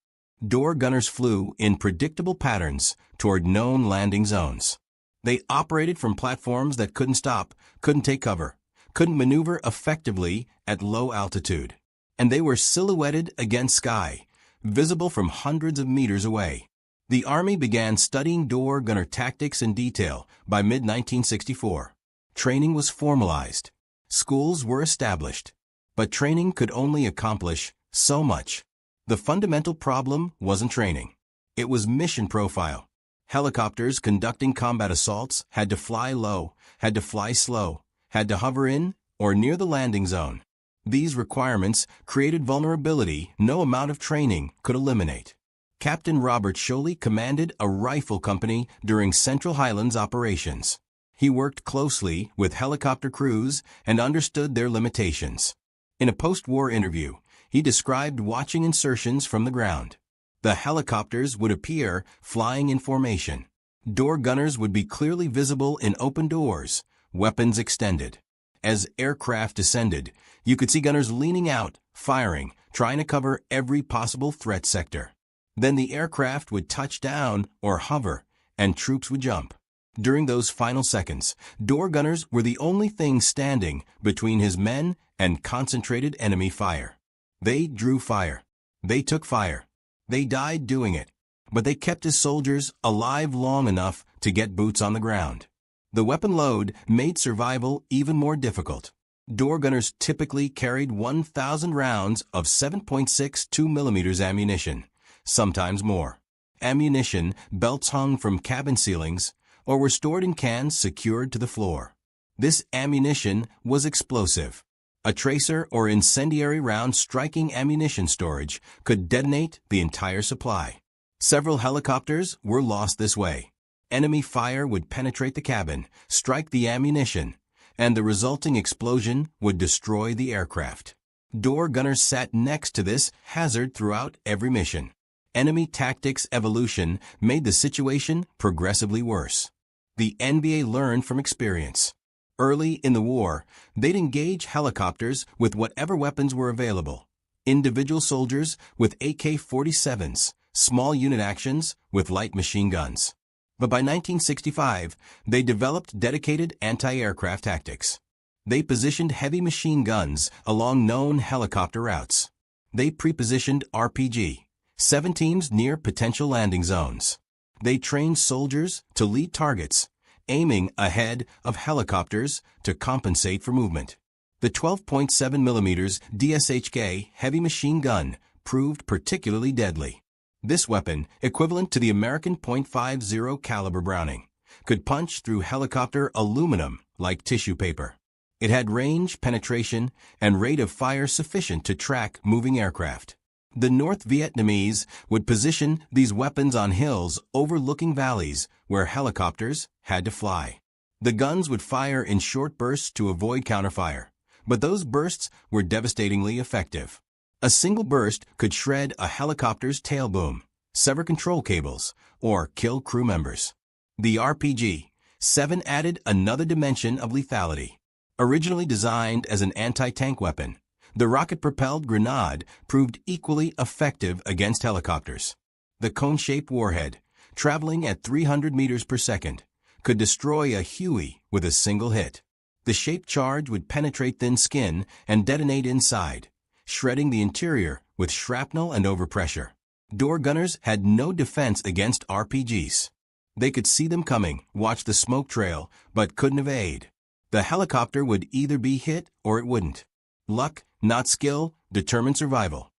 Door gunners flew in predictable patterns toward known landing zones. They operated from platforms that couldn't stop, couldn't take cover, couldn't maneuver effectively at low altitude. And they were silhouetted against sky, visible from hundreds of meters away. The Army began studying door gunner tactics in detail by mid-1964. Training was formalized. Schools were established. But training could only accomplish so much. The fundamental problem wasn't training. It was mission profile. Helicopters conducting combat assaults had to fly low, had to fly slow, had to hover in or near the landing zone. These requirements created vulnerability no amount of training could eliminate. Captain Robert Sholey commanded a rifle company during Central Highlands operations. He worked closely with helicopter crews and understood their limitations. In a post-war interview, he described watching insertions from the ground. The helicopters would appear flying in formation. Door gunners would be clearly visible in open doors, weapons extended. As aircraft descended, you could see gunners leaning out, firing, trying to cover every possible threat sector. Then the aircraft would touch down or hover, and troops would jump. During those final seconds, door gunners were the only thing standing between his men and concentrated enemy fire. They drew fire. They took fire. They died doing it. But they kept his soldiers alive long enough to get boots on the ground. The weapon load made survival even more difficult. Door gunners typically carried 1,000 rounds of 7.62 mm ammunition, sometimes more. Ammunition belts hung from cabin ceilings or were stored in cans secured to the floor. This ammunition was explosive. A tracer or incendiary round striking ammunition storage could detonate the entire supply. Several helicopters were lost this way. Enemy fire would penetrate the cabin, strike the ammunition, and the resulting explosion would destroy the aircraft. Door gunners sat next to this hazard throughout every mission. Enemy tactics evolution made the situation progressively worse. The NBA learned from experience. Early in the war, they'd engage helicopters with whatever weapons were available. Individual soldiers with AK-47s, small unit actions with light machine guns. But by 1965, they developed dedicated anti-aircraft tactics. They positioned heavy machine guns along known helicopter routes. They pre-positioned RPG-17s near potential landing zones. They trained soldiers to lead targets, aiming ahead of helicopters to compensate for movement. The 12.7mm DSHK heavy machine gun proved particularly deadly. This weapon, equivalent to the American .50 caliber Browning, could punch through helicopter aluminum like tissue paper. It had range, penetration, and rate of fire sufficient to track moving aircraft. The North Vietnamese would position these weapons on hills overlooking valleys where helicopters had to fly. The guns would fire in short bursts to avoid counterfire, but those bursts were devastatingly effective. A single burst could shred a helicopter's tail boom, sever control cables, or kill crew members. The RPG-7 added another dimension of lethality. Originally designed as an anti-tank weapon, the rocket-propelled grenade proved equally effective against helicopters. The cone-shaped warhead, traveling at 300 meters per second, could destroy a Huey with a single hit. The shaped charge would penetrate thin skin and detonate inside, shredding the interior with shrapnel and overpressure. Door gunners had no defense against RPGs. They could see them coming, watch the smoke trail, but couldn't evade. The helicopter would either be hit or it wouldn't. Luck, not skill, determined survival.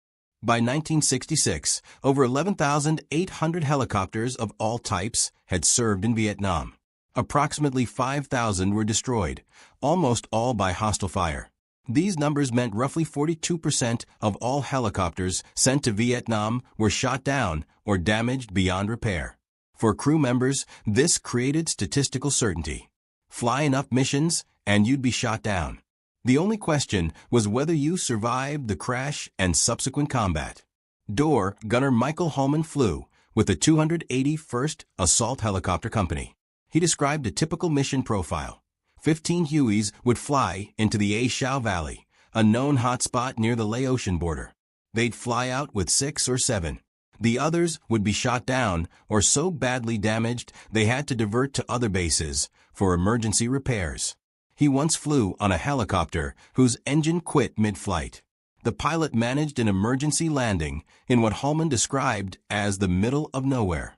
By 1966, over 11,800 helicopters of all types had served in Vietnam. Approximately 5,000 were destroyed, almost all by hostile fire. These numbers meant roughly 42% of all helicopters sent to Vietnam were shot down or damaged beyond repair. For crew members, this created statistical certainty. Fly enough missions, and you'd be shot down. The only question was whether you survived the crash and subsequent combat. Door gunner Michael Holman flew with the 281st Assault Helicopter Company. He described a typical mission profile. 15 Hueys would fly into the A Shau Valley, a known hotspot near the Laotian border. They'd fly out with 6 or 7. The others would be shot down or so badly damaged they had to divert to other bases for emergency repairs. He once flew on a helicopter whose engine quit mid-flight. The pilot managed an emergency landing in what Holman described as the middle of nowhere.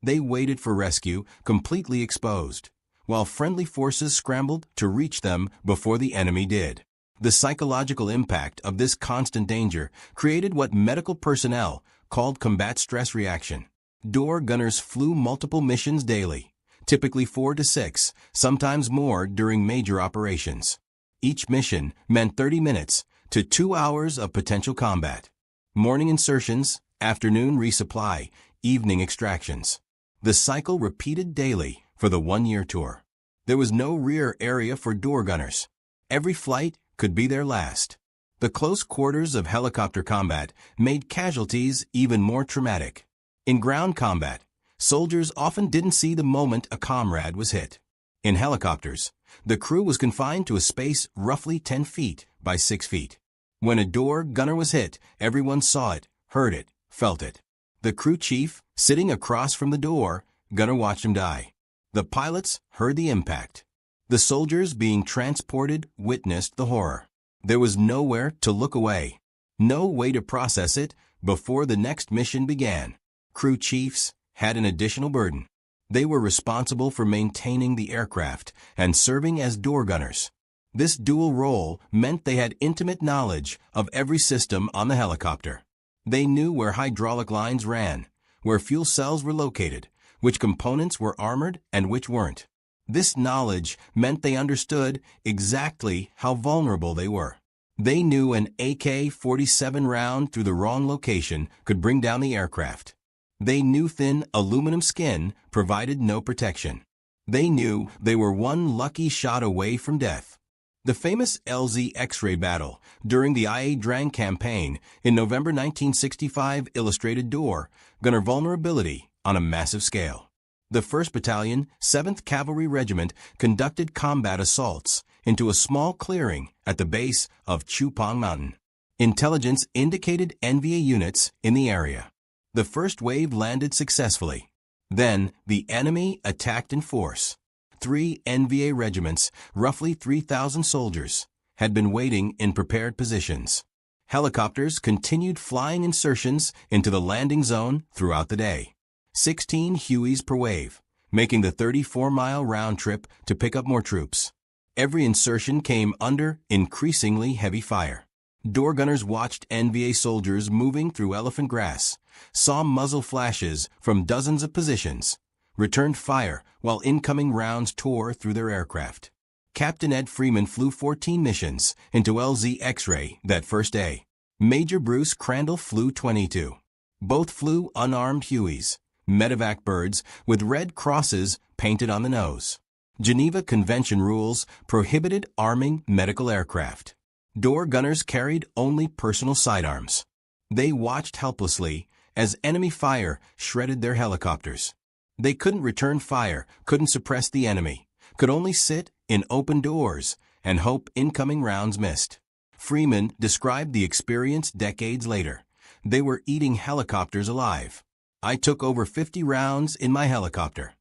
They waited for rescue, completely exposed, while friendly forces scrambled to reach them before the enemy did. The psychological impact of this constant danger created what medical personnel called combat stress reaction. Door gunners flew multiple missions daily, typically 4 to 6, sometimes more during major operations. Each mission meant 30 minutes to 2 hours of potential combat. Morning insertions, afternoon resupply, evening extractions. The cycle repeated daily for the one-year tour. There was no rear area for door gunners. Every flight could be their last. The close quarters of helicopter combat made casualties even more traumatic. In ground combat, soldiers often didn't see the moment a comrade was hit. In helicopters, the crew was confined to a space roughly 10 feet by 6 feet. When a door gunner was hit, everyone saw it, heard it, felt it. The crew chief, sitting across from the door gunner, watched him die. The pilots heard the impact. The soldiers being transported witnessed the horror. There was nowhere to look away, no way to process it before the next mission began. Crew chiefs had an additional burden. They were responsible for maintaining the aircraft and serving as door gunners. This dual role meant they had intimate knowledge of every system on the helicopter. They knew where hydraulic lines ran, where fuel cells were located, which components were armored and which weren't. This knowledge meant they understood exactly how vulnerable they were. They knew an AK-47 round through the wrong location could bring down the aircraft. They knew thin aluminum skin provided no protection. They knew they were one lucky shot away from death. The famous LZ X-ray battle during the Ia Drang campaign in November 1965 illustrated door gunner vulnerability on a massive scale. The 1st Battalion, 7th Cavalry Regiment conducted combat assaults into a small clearing at the base of Chupong Mountain. Intelligence indicated NVA units in the area. The first wave landed successfully. Then, the enemy attacked in force. 3 NVA regiments, roughly 3,000 soldiers, had been waiting in prepared positions. Helicopters continued flying insertions into the landing zone throughout the day. 16 Hueys per wave, making the 34-mile round trip to pick up more troops. Every insertion came under increasingly heavy fire. Door gunners watched NVA soldiers moving through elephant grass, saw muzzle flashes from dozens of positions, returned fire while incoming rounds tore through their aircraft. Captain Ed Freeman flew 14 missions into LZ X-ray that first day. Major Bruce Crandall flew 22. Both flew unarmed Hueys, medevac birds with red crosses painted on the nose. Geneva Convention rules prohibited arming medical aircraft. Door gunners carried only personal sidearms. They watched helplessly as enemy fire shredded their helicopters. They couldn't return fire, couldn't suppress the enemy, could only sit in open doors and hope incoming rounds missed. Freeman described the experience decades later. They were eating helicopters alive. I took over 50 rounds in my helicopter.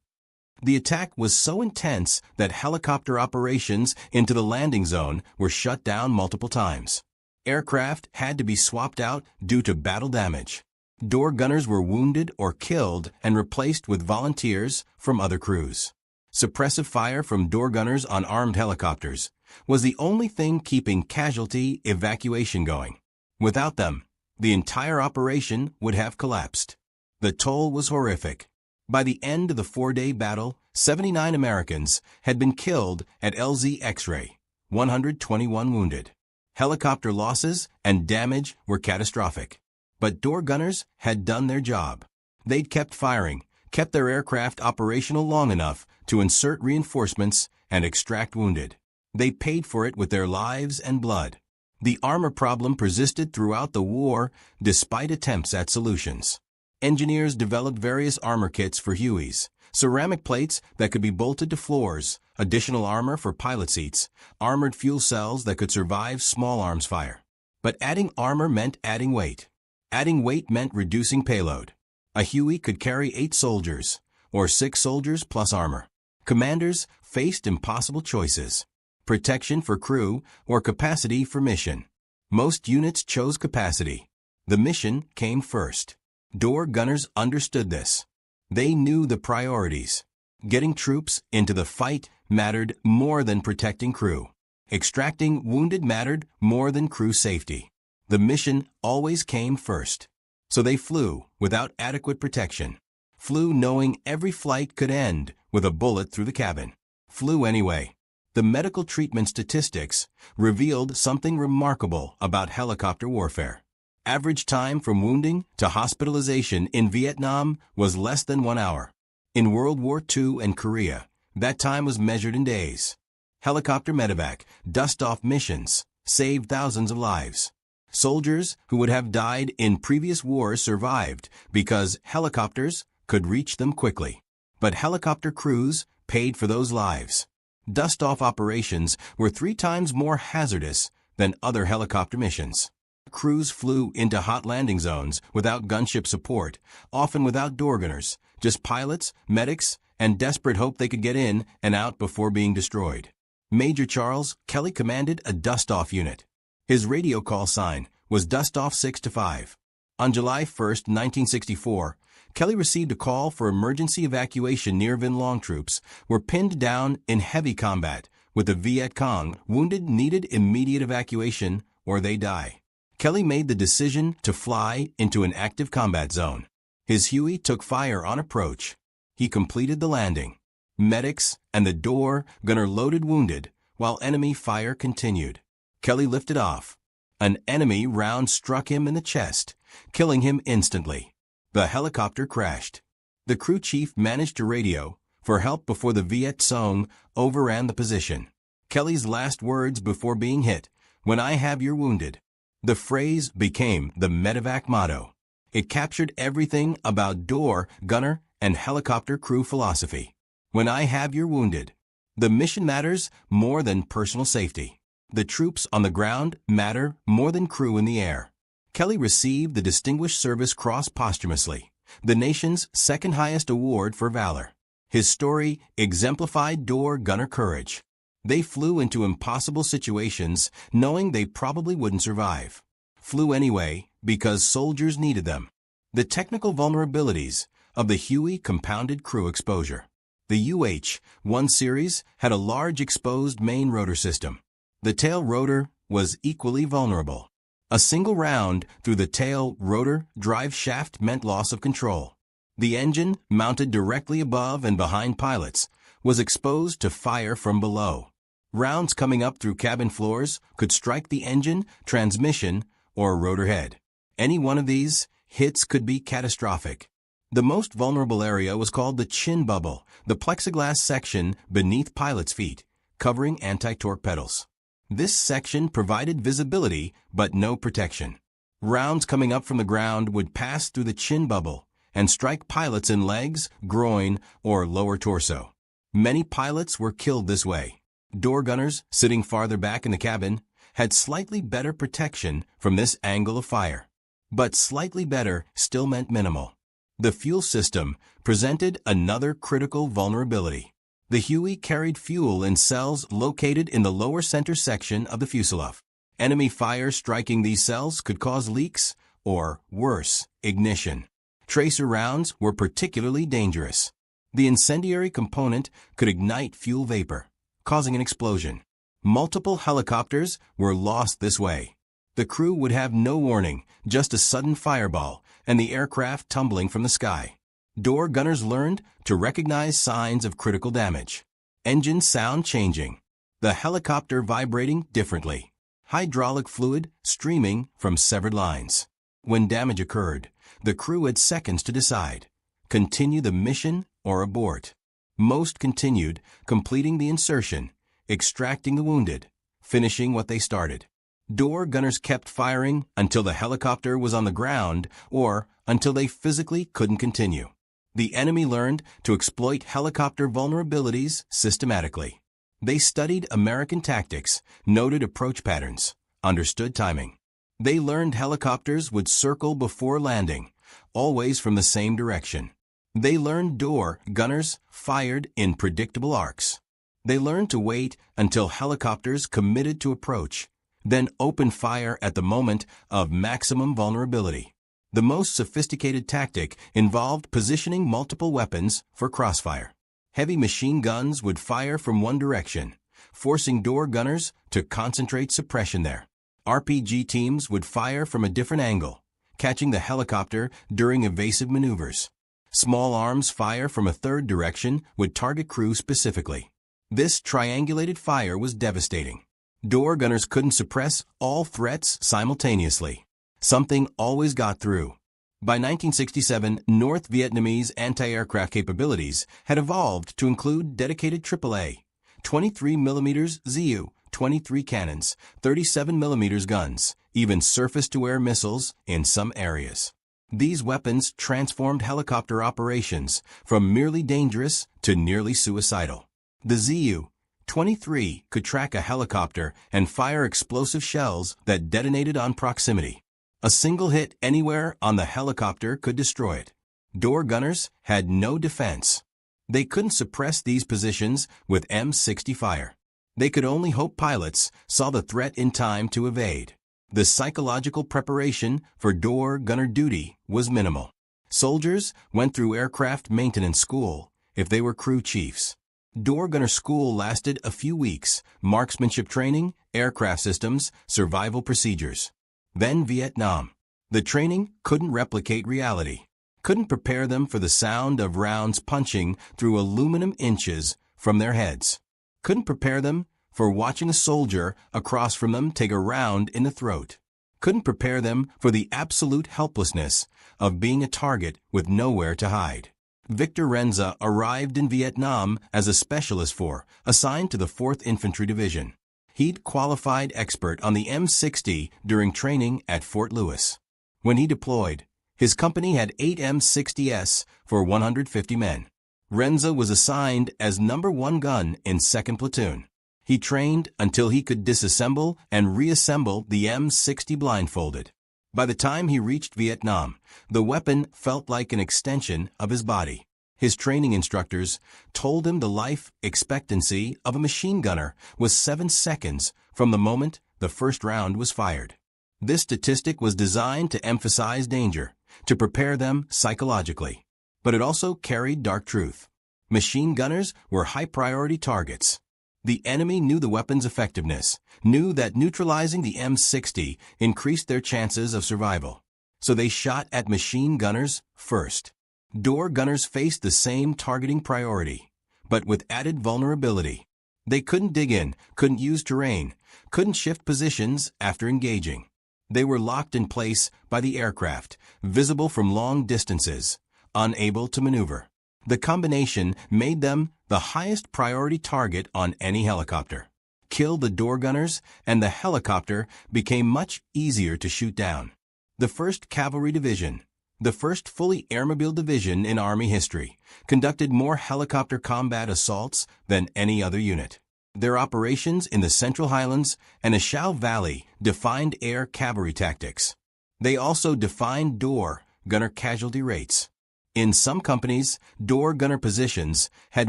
The attack was so intense that helicopter operations into the landing zone were shut down multiple times. Aircraft had to be swapped out due to battle damage. Door gunners were wounded or killed and replaced with volunteers from other crews. Suppressive fire from door gunners on armed helicopters was the only thing keeping casualty evacuation going. Without them, the entire operation would have collapsed. The toll was horrific. By the end of the 4-day battle, 79 Americans had been killed at LZ X-ray, 121 wounded. Helicopter losses and damage were catastrophic. But door gunners had done their job. They'd kept firing, kept their aircraft operational long enough to insert reinforcements and extract wounded. They paid for it with their lives and blood. The armor problem persisted throughout the war despite attempts at solutions. Engineers developed various armor kits for Hueys, ceramic plates that could be bolted to floors, additional armor for pilot seats, armored fuel cells that could survive small arms fire. But adding armor meant adding weight. Adding weight meant reducing payload. A Huey could carry 8 soldiers, or 6 soldiers plus armor. Commanders faced impossible choices: protection for crew or capacity for mission. Most units chose capacity. The mission came first. Door gunners understood this. They knew the priorities. Getting troops into the fight mattered more than protecting crew. Extracting wounded mattered more than crew safety. The mission always came first. So they flew without adequate protection. Flew knowing every flight could end with a bullet through the cabin. Flew anyway. The medical treatment statistics revealed something remarkable about helicopter warfare. Average time from wounding to hospitalization in Vietnam was less than 1 hour. In World War II and Korea, that time was measured in days. Helicopter medevac, dust-off missions, saved thousands of lives. Soldiers who would have died in previous wars survived because helicopters could reach them quickly. But helicopter crews paid for those lives. Dust-off operations were 3 times more hazardous than other helicopter missions. Crews flew into hot landing zones without gunship support, often without door gunners, just pilots, medics, and desperate hope they could get in and out before being destroyed. Major Charles Kelly commanded a dust-off unit. His radio call sign was Dust-Off 6-5. On July 1, 1964, Kelly received a call for emergency evacuation near Vinh Long. Troops were pinned down in heavy combat with the Viet Cong. Wounded needed immediate evacuation or they die. Kelly made the decision to fly into an active combat zone. His Huey took fire on approach. He completed the landing. Medics and the door gunner loaded wounded while enemy fire continued. Kelly lifted off. An enemy round struck him in the chest, killing him instantly. The helicopter crashed. The crew chief managed to radio for help before the Viet Cong overran the position. Kelly's last words before being hit: "When I have your wounded." The phrase became the medevac motto. It captured everything about door, gunner, and helicopter crew philosophy. When I have your wounded. The mission matters more than personal safety. The troops on the ground matter more than crew in the air. Kelly received the Distinguished Service Cross posthumously the nation's second highest award for valor. His story exemplified door gunner courage. They flew into impossible situations knowing they probably wouldn't survive. Flew anyway because soldiers needed them. The technical vulnerabilities of the Huey compounded crew exposure. The UH-1 series had a large exposed main rotor system. The tail rotor was equally vulnerable. A single round through the tail rotor drive shaft meant loss of control. The engine, mounted directly above and behind pilots, was exposed to fire from below. Rounds coming up through cabin floors could strike the engine, transmission, or rotor head. Any one of these hits could be catastrophic. The most vulnerable area was called the chin bubble, the plexiglass section beneath pilots' feet, covering anti-torque pedals. This section provided visibility but no protection. Rounds coming up from the ground would pass through the chin bubble and strike pilots in legs, groin, or lower torso. Many pilots were killed this way. Door gunners, sitting farther back in the cabin, had slightly better protection from this angle of fire. But slightly better still meant minimal. The fuel system presented another critical vulnerability. The Huey carried fuel in cells located in the lower center section of the fuselage. Enemy fire striking these cells could cause leaks, or worse, ignition. Tracer rounds were particularly dangerous. The incendiary component could ignite fuel vapor, causing an explosion. Multiple helicopters were lost this way. The crew would have no warning, just a sudden fireball, and the aircraft tumbling from the sky. Door gunners learned to recognize signs of critical damage. Engine sound changing. The helicopter vibrating differently. Hydraulic fluid streaming from severed lines. When damage occurred, the crew had seconds to decide: continue the mission or abort. Most continued, completing the insertion, extracting the wounded, finishing what they started. Door gunners kept firing until the helicopter was on the ground or until they physically couldn't continue. The enemy learned to exploit helicopter vulnerabilities systematically. They studied American tactics, noted approach patterns, understood timing. They learned helicopters would circle before landing, always from the same direction. They learned door gunners fired in predictable arcs. They learned to wait until helicopters committed to approach, then open fire at the moment of maximum vulnerability. The most sophisticated tactic involved positioning multiple weapons for crossfire. Heavy machine guns would fire from one direction, forcing door gunners to concentrate suppression there. RPG teams would fire from a different angle, catching the helicopter during evasive maneuvers. Small arms fire from a third direction would target crew specifically. This triangulated fire was devastating. Door gunners couldn't suppress all threats simultaneously. Something always got through. By 1967, North Vietnamese anti-aircraft capabilities had evolved to include dedicated AAA, 23mm Zu-23 cannons, 37mm guns, even surface-to-air missiles in some areas. These weapons transformed helicopter operations from merely dangerous to nearly suicidal. The Zu-23 could track a helicopter and fire explosive shells that detonated on proximity. A single hit anywhere on the helicopter could destroy it. Door gunners had no defense. They couldn't suppress these positions with M60 fire. They could only hope pilots saw the threat in time to evade. The psychological preparation for door gunner duty was minimal. Soldiers went through aircraft maintenance school if they were crew chiefs. Door gunner school lasted a few weeks: marksmanship training, aircraft systems, survival procedures. Then Vietnam. The training couldn't replicate reality, couldn't prepare them for the sound of rounds punching through aluminum inches from their heads, couldn't prepare them for watching a soldier across from them take a round in the throat, couldn't prepare them for the absolute helplessness of being a target with nowhere to hide. Victor Renza arrived in Vietnam as a specialist force assigned to the 4th Infantry Division. He'd qualified expert on the M60 during training at Fort Lewis. When he deployed, his company had 8 M60s for 150 men. Renza was assigned as number 1 gun in 2nd Platoon. He trained until he could disassemble and reassemble the M60 blindfolded. By the time he reached Vietnam, the weapon felt like an extension of his body. His training instructors told him the life expectancy of a machine gunner was 7 seconds from the moment the first round was fired. This statistic was designed to emphasize danger, to prepare them psychologically. But it also carried dark truth. Machine gunners were high-priority targets. The enemy knew the weapon's effectiveness, knew that neutralizing the M60 increased their chances of survival. So they shot at machine gunners first. Door gunners faced the same targeting priority, but with added vulnerability. They couldn't dig in, couldn't use terrain, couldn't shift positions after engaging. They were locked in place by the aircraft, visible from long distances, unable to maneuver. The combination made them the highest priority target on any helicopter. Kill the door gunners, and the helicopter became much easier to shoot down. The 1st Cavalry Division, the first fully airmobile division in Army history, conducted more helicopter combat assaults than any other unit. Their operations in the Central Highlands and Ashau Valley defined air cavalry tactics. They also defined door gunner casualty rates. In some companies, door gunner positions had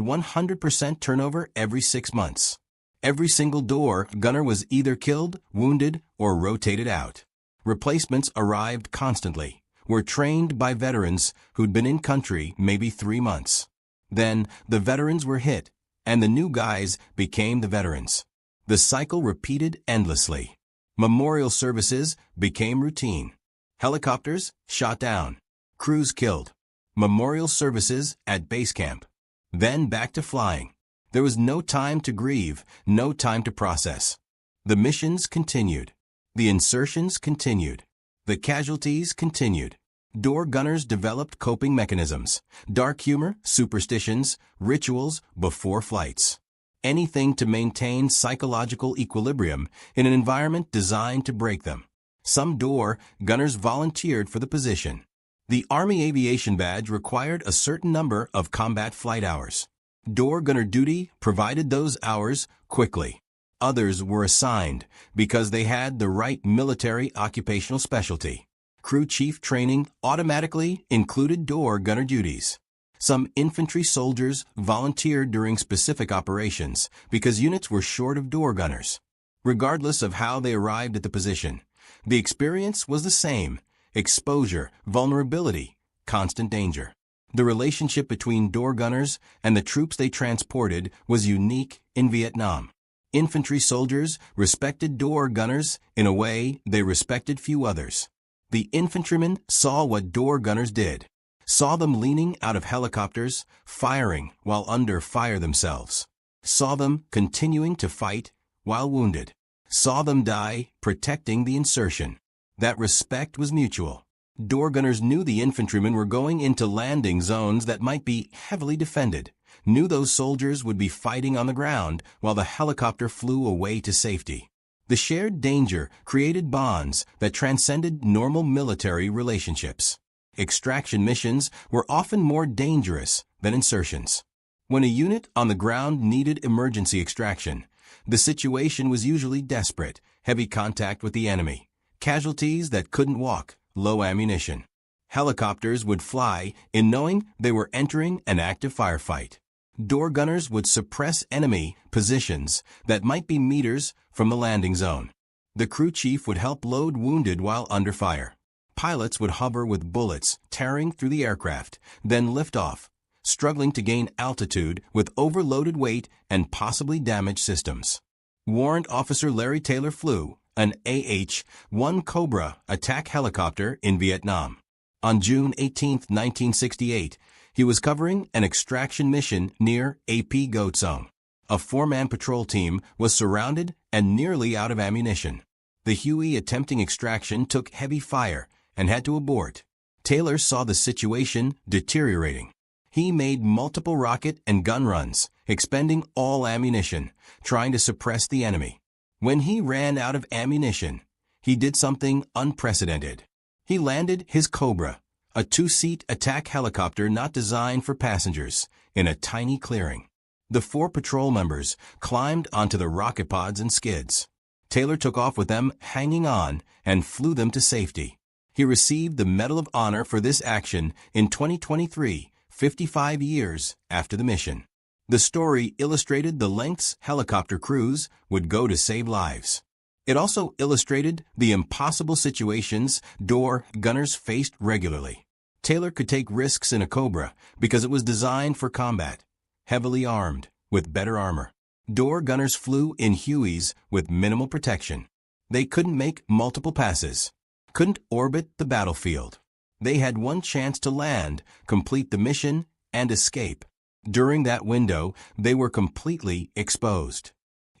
100% turnover every 6 months. Every single door gunner was either killed, wounded, or rotated out. Replacements arrived constantly, were trained by veterans who'd been in country maybe 3 months. Then, the veterans were hit, and the new guys became the veterans. The cycle repeated endlessly. Memorial services became routine. Helicopters shot down. Crews killed. Memorial services at base camp. Then back to flying. There was no time to grieve, no time to process. The missions continued. The insertions continued. The casualties continued. Door gunners developed coping mechanisms, dark humor, superstitions, rituals before flights. Anything to maintain psychological equilibrium in an environment designed to break them. Some door gunners volunteered for the position. The Army Aviation Badge required a certain number of combat flight hours. Door gunner duty provided those hours quickly. Others were assigned because they had the right military occupational specialty. Crew chief training automatically included door gunner duties. Some infantry soldiers volunteered during specific operations because units were short of door gunners. Regardless of how they arrived at the position, the experience was the same: exposure, vulnerability, constant danger. The relationship between door gunners and the troops they transported was unique in Vietnam. Infantry soldiers respected door gunners in a way they respected few others. The infantrymen saw what door gunners did, saw them leaning out of helicopters, firing while under fire themselves, saw them continuing to fight while wounded, saw them die protecting the insertion. That respect was mutual. Door gunners knew the infantrymen were going into landing zones that might be heavily defended, knew those soldiers would be fighting on the ground while the helicopter flew away to safety. The shared danger created bonds that transcended normal military relationships. Extraction missions were often more dangerous than insertions. When a unit on the ground needed emergency extraction, the situation was usually desperate: heavy contact with the enemy, casualties that couldn't walk, low ammunition. Helicopters would fly in knowing they were entering an active firefight. Door gunners would suppress enemy positions that might be meters from the landing zone. The crew chief would help load wounded while under fire. Pilots would hover with bullets tearing through the aircraft, then lift off, struggling to gain altitude with overloaded weight and possibly damaged systems. Warrant Officer Larry Taylor flew an AH-1 Cobra attack helicopter in Vietnam. On June 18, 1968, he was covering an extraction mission near AP Goat Song. A 4-man patrol team was surrounded and nearly out of ammunition. The Huey attempting extraction took heavy fire and had to abort. Taylor saw the situation deteriorating. He made multiple rocket and gun runs, expending all ammunition, trying to suppress the enemy. When he ran out of ammunition, he did something unprecedented. He landed his Cobra, a 2-seat attack helicopter not designed for passengers, in a tiny clearing. The 4 patrol members climbed onto the rocket pods and skids. Taylor took off with them hanging on and flew them to safety. He received the Medal of Honor for this action in 2023, 55 years after the mission. The story illustrated the lengths helicopter crews would go to save lives. It also illustrated the impossible situations door gunners faced regularly. Taylor could take risks in a Cobra because it was designed for combat, heavily armed, with better armor. Door gunners flew in Hueys with minimal protection. They couldn't make multiple passes, couldn't orbit the battlefield. They had one chance to land, complete the mission, and escape. During that window, they were completely exposed.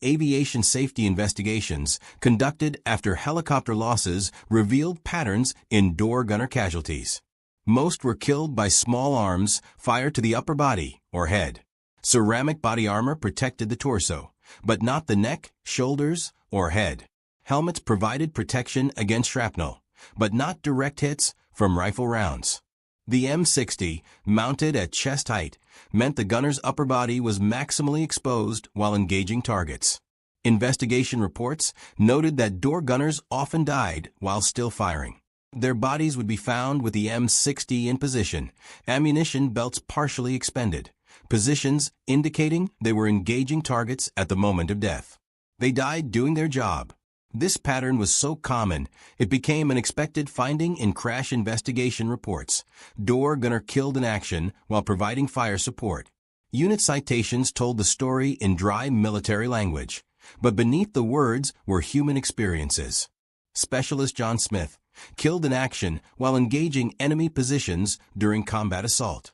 Aviation safety investigations conducted after helicopter losses revealed patterns in door gunner casualties. Most were killed by small arms fired to the upper body or head. Ceramic body armor protected the torso, but not the neck, shoulders, or head. Helmets provided protection against shrapnel, but not direct hits from rifle rounds. The M60, mounted at chest height, meant the gunner's upper body was maximally exposed while engaging targets. Investigation reports noted that door gunners often died while still firing. Their bodies would be found with the M60 in position, ammunition belts partially expended, positions indicating they were engaging targets at the moment of death. They died doing their job. This pattern was so common, it became an expected finding in crash investigation reports. Door gunner killed in action while providing fire support. Unit citations told the story in dry military language, but beneath the words were human experiences. Specialist John Smith, killed in action while engaging enemy positions during combat assault.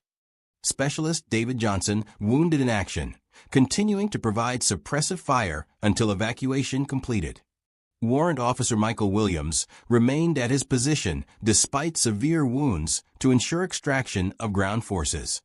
Specialist David Johnson, wounded in action, continuing to provide suppressive fire until evacuation completed. Warrant Officer Michael Williams remained at his position despite severe wounds to ensure extraction of ground forces.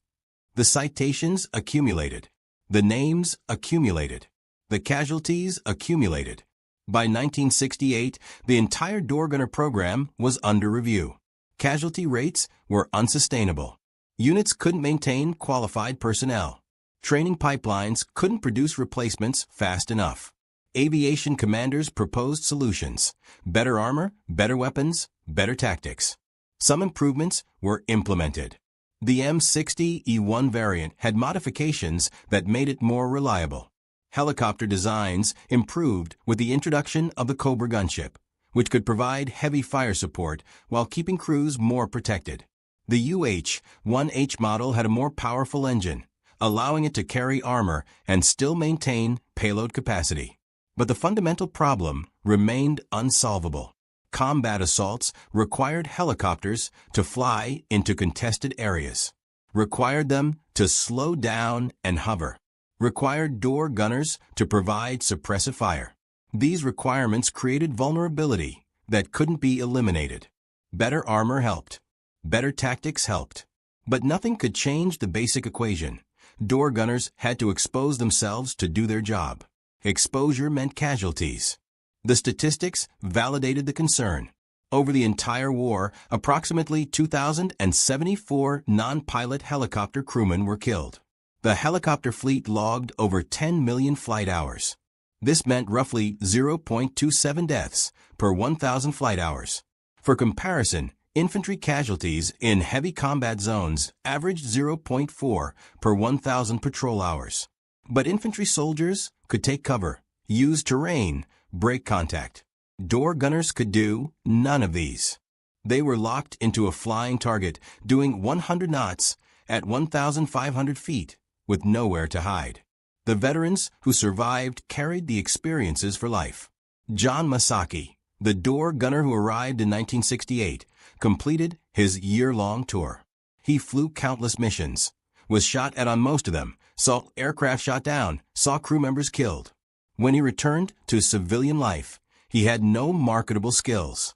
The citations accumulated. The names accumulated. The casualties accumulated. By 1968, the entire door gunner program was under review. Casualty rates were unsustainable. Units couldn't maintain qualified personnel. Training pipelines couldn't produce replacements fast enough. Aviation commanders proposed solutions: better armor, better weapons, better tactics. Some improvements were implemented. The M60E1 variant had modifications that made it more reliable. Helicopter designs improved with the introduction of the Cobra gunship, which could provide heavy fire support while keeping crews more protected. The UH-1H model had a more powerful engine, allowing it to carry armor and still maintain payload capacity. But the fundamental problem remained unsolvable. Combat assaults required helicopters to fly into contested areas, required them to slow down and hover, required door gunners to provide suppressive fire. These requirements created vulnerability that couldn't be eliminated. Better armor helped. Better tactics helped. But nothing could change the basic equation. Door gunners had to expose themselves to do their job. Exposure meant casualties. The statistics validated the concern. Over the entire war, approximately 2,074 non-pilot helicopter crewmen were killed. The helicopter fleet logged over 10 million flight hours. This meant roughly 0.27 deaths per 1,000 flight hours. For comparison, infantry casualties in heavy combat zones averaged 0.4 per 1,000 patrol hours. But infantry soldiers could take cover, use terrain, break contact. Door gunners could do none of these. They were locked into a flying target, doing 100 knots at 1,500 feet, with nowhere to hide. The veterans who survived carried the experiences for life. John Masaki, the door gunner who arrived in 1968, completed his year-long tour. He flew countless missions, was shot at on most of them, saw aircraft shot down, saw crew members killed. When he returned to civilian life, he had no marketable skills.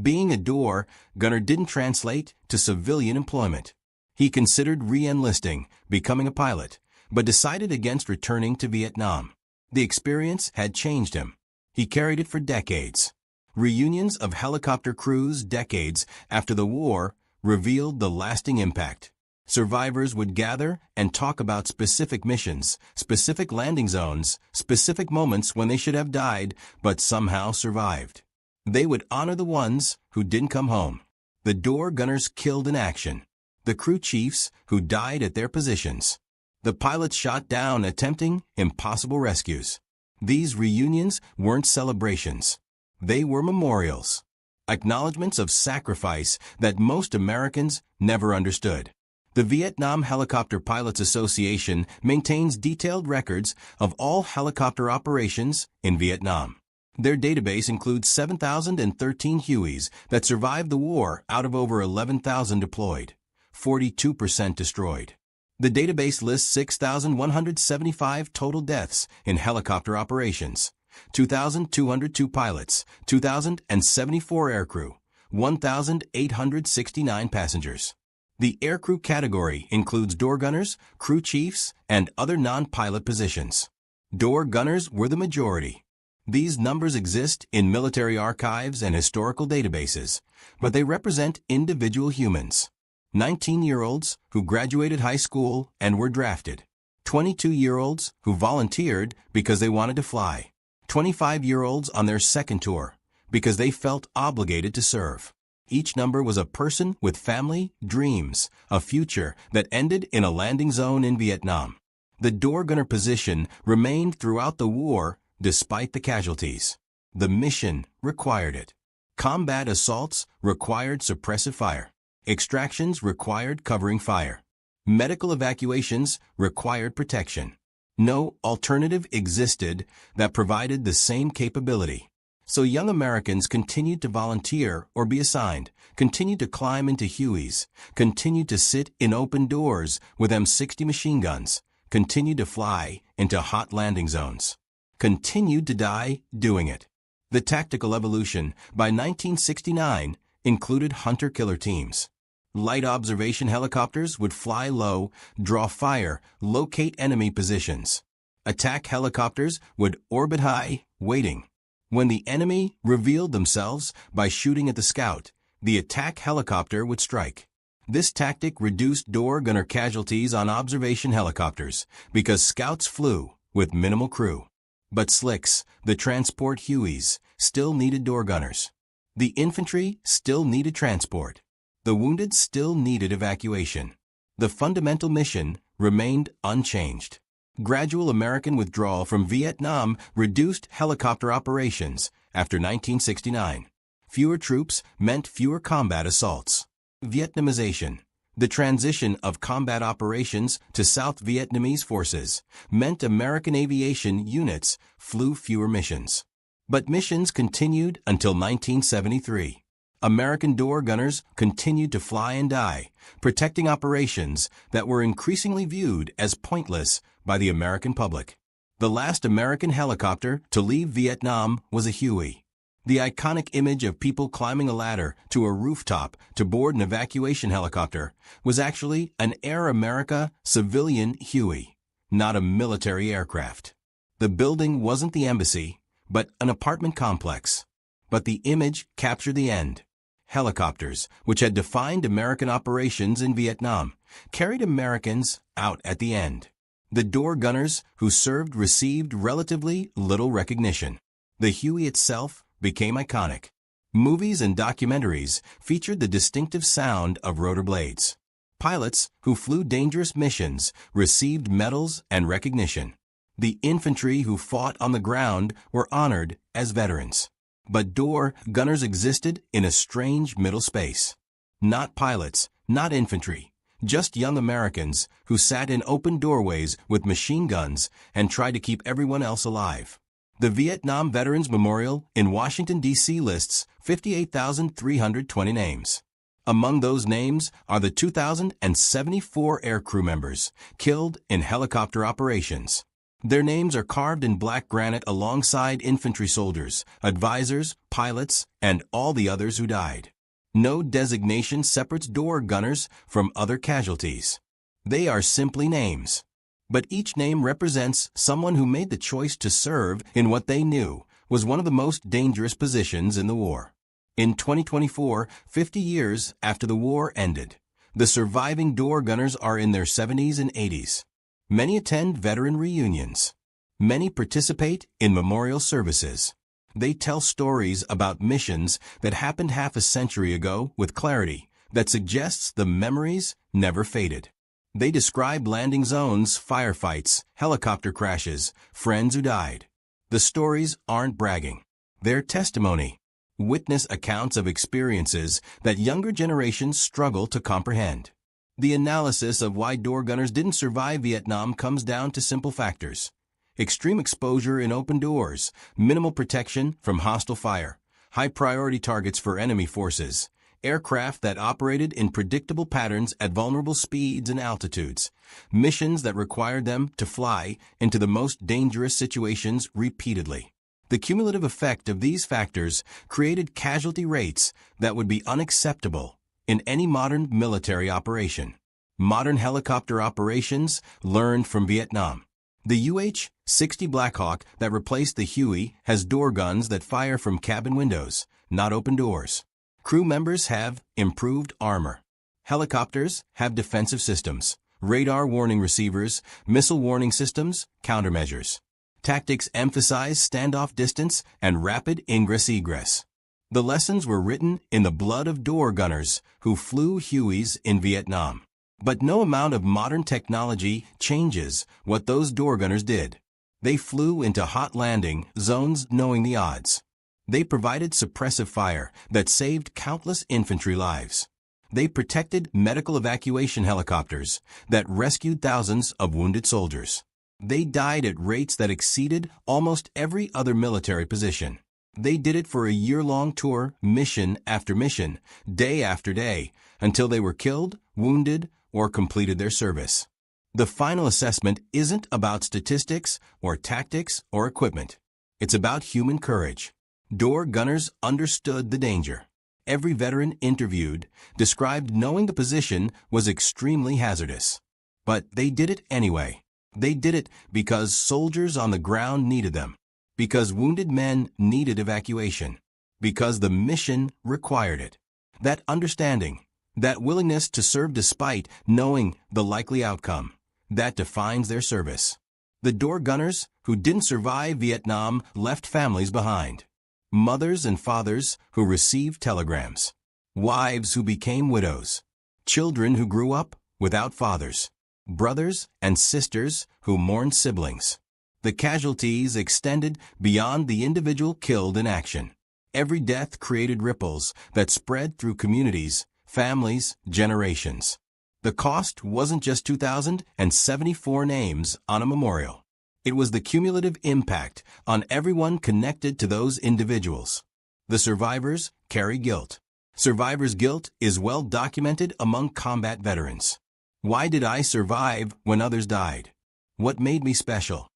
Being a door gunner didn't translate to civilian employment. He considered re-enlisting, becoming a pilot, but decided against returning to Vietnam. The experience had changed him. He carried it for decades. Reunions of helicopter crews decades after the war revealed the lasting impact. Survivors would gather and talk about specific missions, specific landing zones, specific moments when they should have died but somehow survived. They would honor the ones who didn't come home. The door gunners killed in action. The crew chiefs who died at their positions. The pilots shot down attempting impossible rescues. These reunions weren't celebrations. They were memorials. Acknowledgments of sacrifice that most Americans never understood. The Vietnam Helicopter Pilots Association maintains detailed records of all helicopter operations in Vietnam. Their database includes 7,013 Hueys that survived the war out of over 11,000 deployed, 42% destroyed. The database lists 6,175 total deaths in helicopter operations, 2,202 pilots, 2,074 aircrew, 1,869 passengers. The aircrew category includes door gunners, crew chiefs, and other non-pilot positions. Door gunners were the majority. These numbers exist in military archives and historical databases, but they represent individual humans. 19-year-olds who graduated high school and were drafted. 22-year-olds who volunteered because they wanted to fly. 25-year-olds on their second tour because they felt obligated to serve. Each number was a person with family, dreams, a future that ended in a landing zone in Vietnam. The door gunner position remained throughout the war despite the casualties. The mission required it. Combat assaults required suppressive fire. Extractions required covering fire. Medical evacuations required protection. No alternative existed that provided the same capability. So young Americans continued to volunteer or be assigned, continued to climb into Hueys, continued to sit in open doors with M60 machine guns, continued to fly into hot landing zones, continued to die doing it. The tactical evolution by 1969 included hunter-killer teams. Light observation helicopters would fly low, draw fire, locate enemy positions. Attack helicopters would orbit high, waiting. When the enemy revealed themselves by shooting at the scout, the attack helicopter would strike. This tactic reduced door gunner casualties on observation helicopters because scouts flew with minimal crew. But slicks, the transport Hueys, still needed door gunners. The infantry still needed transport. The wounded still needed evacuation. The fundamental mission remained unchanged. Gradual American withdrawal from Vietnam reduced helicopter operations after 1969. Fewer troops meant fewer combat assaults. Vietnamization. The transition of combat operations to South Vietnamese forces meant American aviation units flew fewer missions. But missions continued until 1973. American door gunners continued to fly and die, protecting operations that were increasingly viewed as pointless by the American public. The last American helicopter to leave Vietnam was a Huey. The iconic image of people climbing a ladder to a rooftop to board an evacuation helicopter was actually an Air America civilian Huey, not a military aircraft. The building wasn't the embassy, but an apartment complex. But the image captured the end. Helicopters, which had defined American operations in Vietnam, carried Americans out at the end. The door gunners who served received relatively little recognition. The Huey itself became iconic. Movies and documentaries featured the distinctive sound of rotor blades. Pilots who flew dangerous missions received medals and recognition. The infantry who fought on the ground were honored as veterans. But door gunners existed in a strange middle space. Not pilots, not infantry, just young Americans who sat in open doorways with machine guns and tried to keep everyone else alive. The Vietnam Veterans Memorial in Washington, D.C. lists 58,320 names. Among those names are the 2,074 aircrew members killed in helicopter operations. Their names are carved in black granite alongside infantry soldiers, advisors, pilots, and all the others who died. No designation separates door gunners from other casualties. They are simply names. But each name represents someone who made the choice to serve in what they knew was one of the most dangerous positions in the war. In 2024, 50 years after the war ended, the surviving door gunners are in their 70s and 80s. Many attend veteran reunions. Many participate in memorial services. They tell stories about missions that happened half a century ago with clarity that suggests the memories never faded. They describe landing zones, firefights, helicopter crashes, friends who died. The stories aren't bragging. They're testimony. Witness accounts of experiences that younger generations struggle to comprehend. The analysis of why door gunners didn't survive Vietnam comes down to simple factors: extreme exposure in open doors, minimal protection from hostile fire, high priority targets for enemy forces, aircraft that operated in predictable patterns at vulnerable speeds and altitudes, missions that required them to fly into the most dangerous situations repeatedly. The cumulative effect of these factors created casualty rates that would be unacceptable in any modern military operation. Modern helicopter operations learned from Vietnam. The UH-60 Blackhawk that replaced the Huey has door guns that fire from cabin windows, not open doors. Crew members have improved armor. Helicopters have defensive systems, radar warning receivers, missile warning systems, countermeasures. Tactics emphasize standoff distance and rapid ingress-egress. The lessons were written in the blood of door gunners who flew Hueys in Vietnam. But no amount of modern technology changes what those door gunners did. They flew into hot landing zones knowing the odds. They provided suppressive fire that saved countless infantry lives. They protected medical evacuation helicopters that rescued thousands of wounded soldiers. They died at rates that exceeded almost every other military position. They did it for a year-long tour, mission after mission, day after day, until they were killed, wounded, or completed their service. The final assessment isn't about statistics or tactics or equipment. It's about human courage. Door gunners understood the danger. Every veteran interviewed described knowing the position was extremely hazardous. But they did it anyway. They did it because soldiers on the ground needed them, because wounded men needed evacuation, because the mission required it. That understanding, that willingness to serve despite knowing the likely outcome, that defines their service. The door gunners who didn't survive Vietnam left families behind. Mothers and fathers who received telegrams. Wives who became widows. Children who grew up without fathers. Brothers and sisters who mourned siblings. The casualties extended beyond the individual killed in action. Every death created ripples that spread through communities, families, generations. The cost wasn't just 2,074 names on a memorial. It was the cumulative impact on everyone connected to those individuals. The survivors carry guilt. Survivor's guilt is well documented among combat veterans. Why did I survive when others died? What made me special?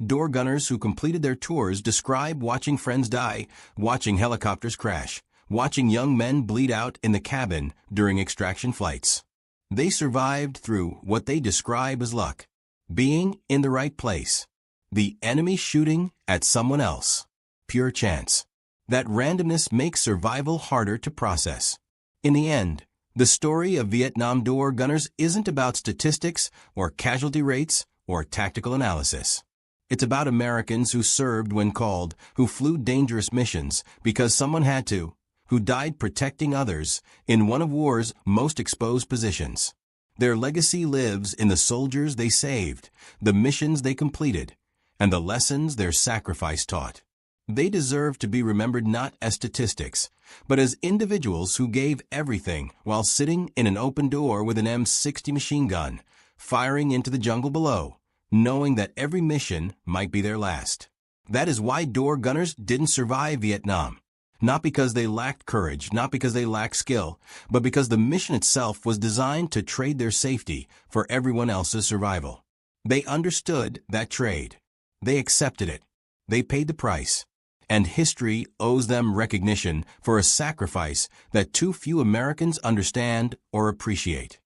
Door gunners who completed their tours describe watching friends die, watching helicopters crash, watching young men bleed out in the cabin during extraction flights. They survived through what they describe as luck, being in the right place, the enemy shooting at someone else, pure chance. That randomness makes survival harder to process. In the end, the story of Vietnam door gunners isn't about statistics or casualty rates or tactical analysis. It's about Americans who served when called, who flew dangerous missions because someone had to, who died protecting others in one of war's most exposed positions. Their legacy lives in the soldiers they saved, the missions they completed, and the lessons their sacrifice taught. They deserve to be remembered not as statistics, but as individuals who gave everything while sitting in an open door with an M60 machine gun, firing into the jungle below, knowing that every mission might be their last. That is why door gunners didn't survive Vietnam. Not because they lacked courage, not because they lacked skill, but because the mission itself was designed to trade their safety for everyone else's survival. They understood that trade. They accepted it. They paid the price. And history owes them recognition for a sacrifice that too few Americans understand or appreciate.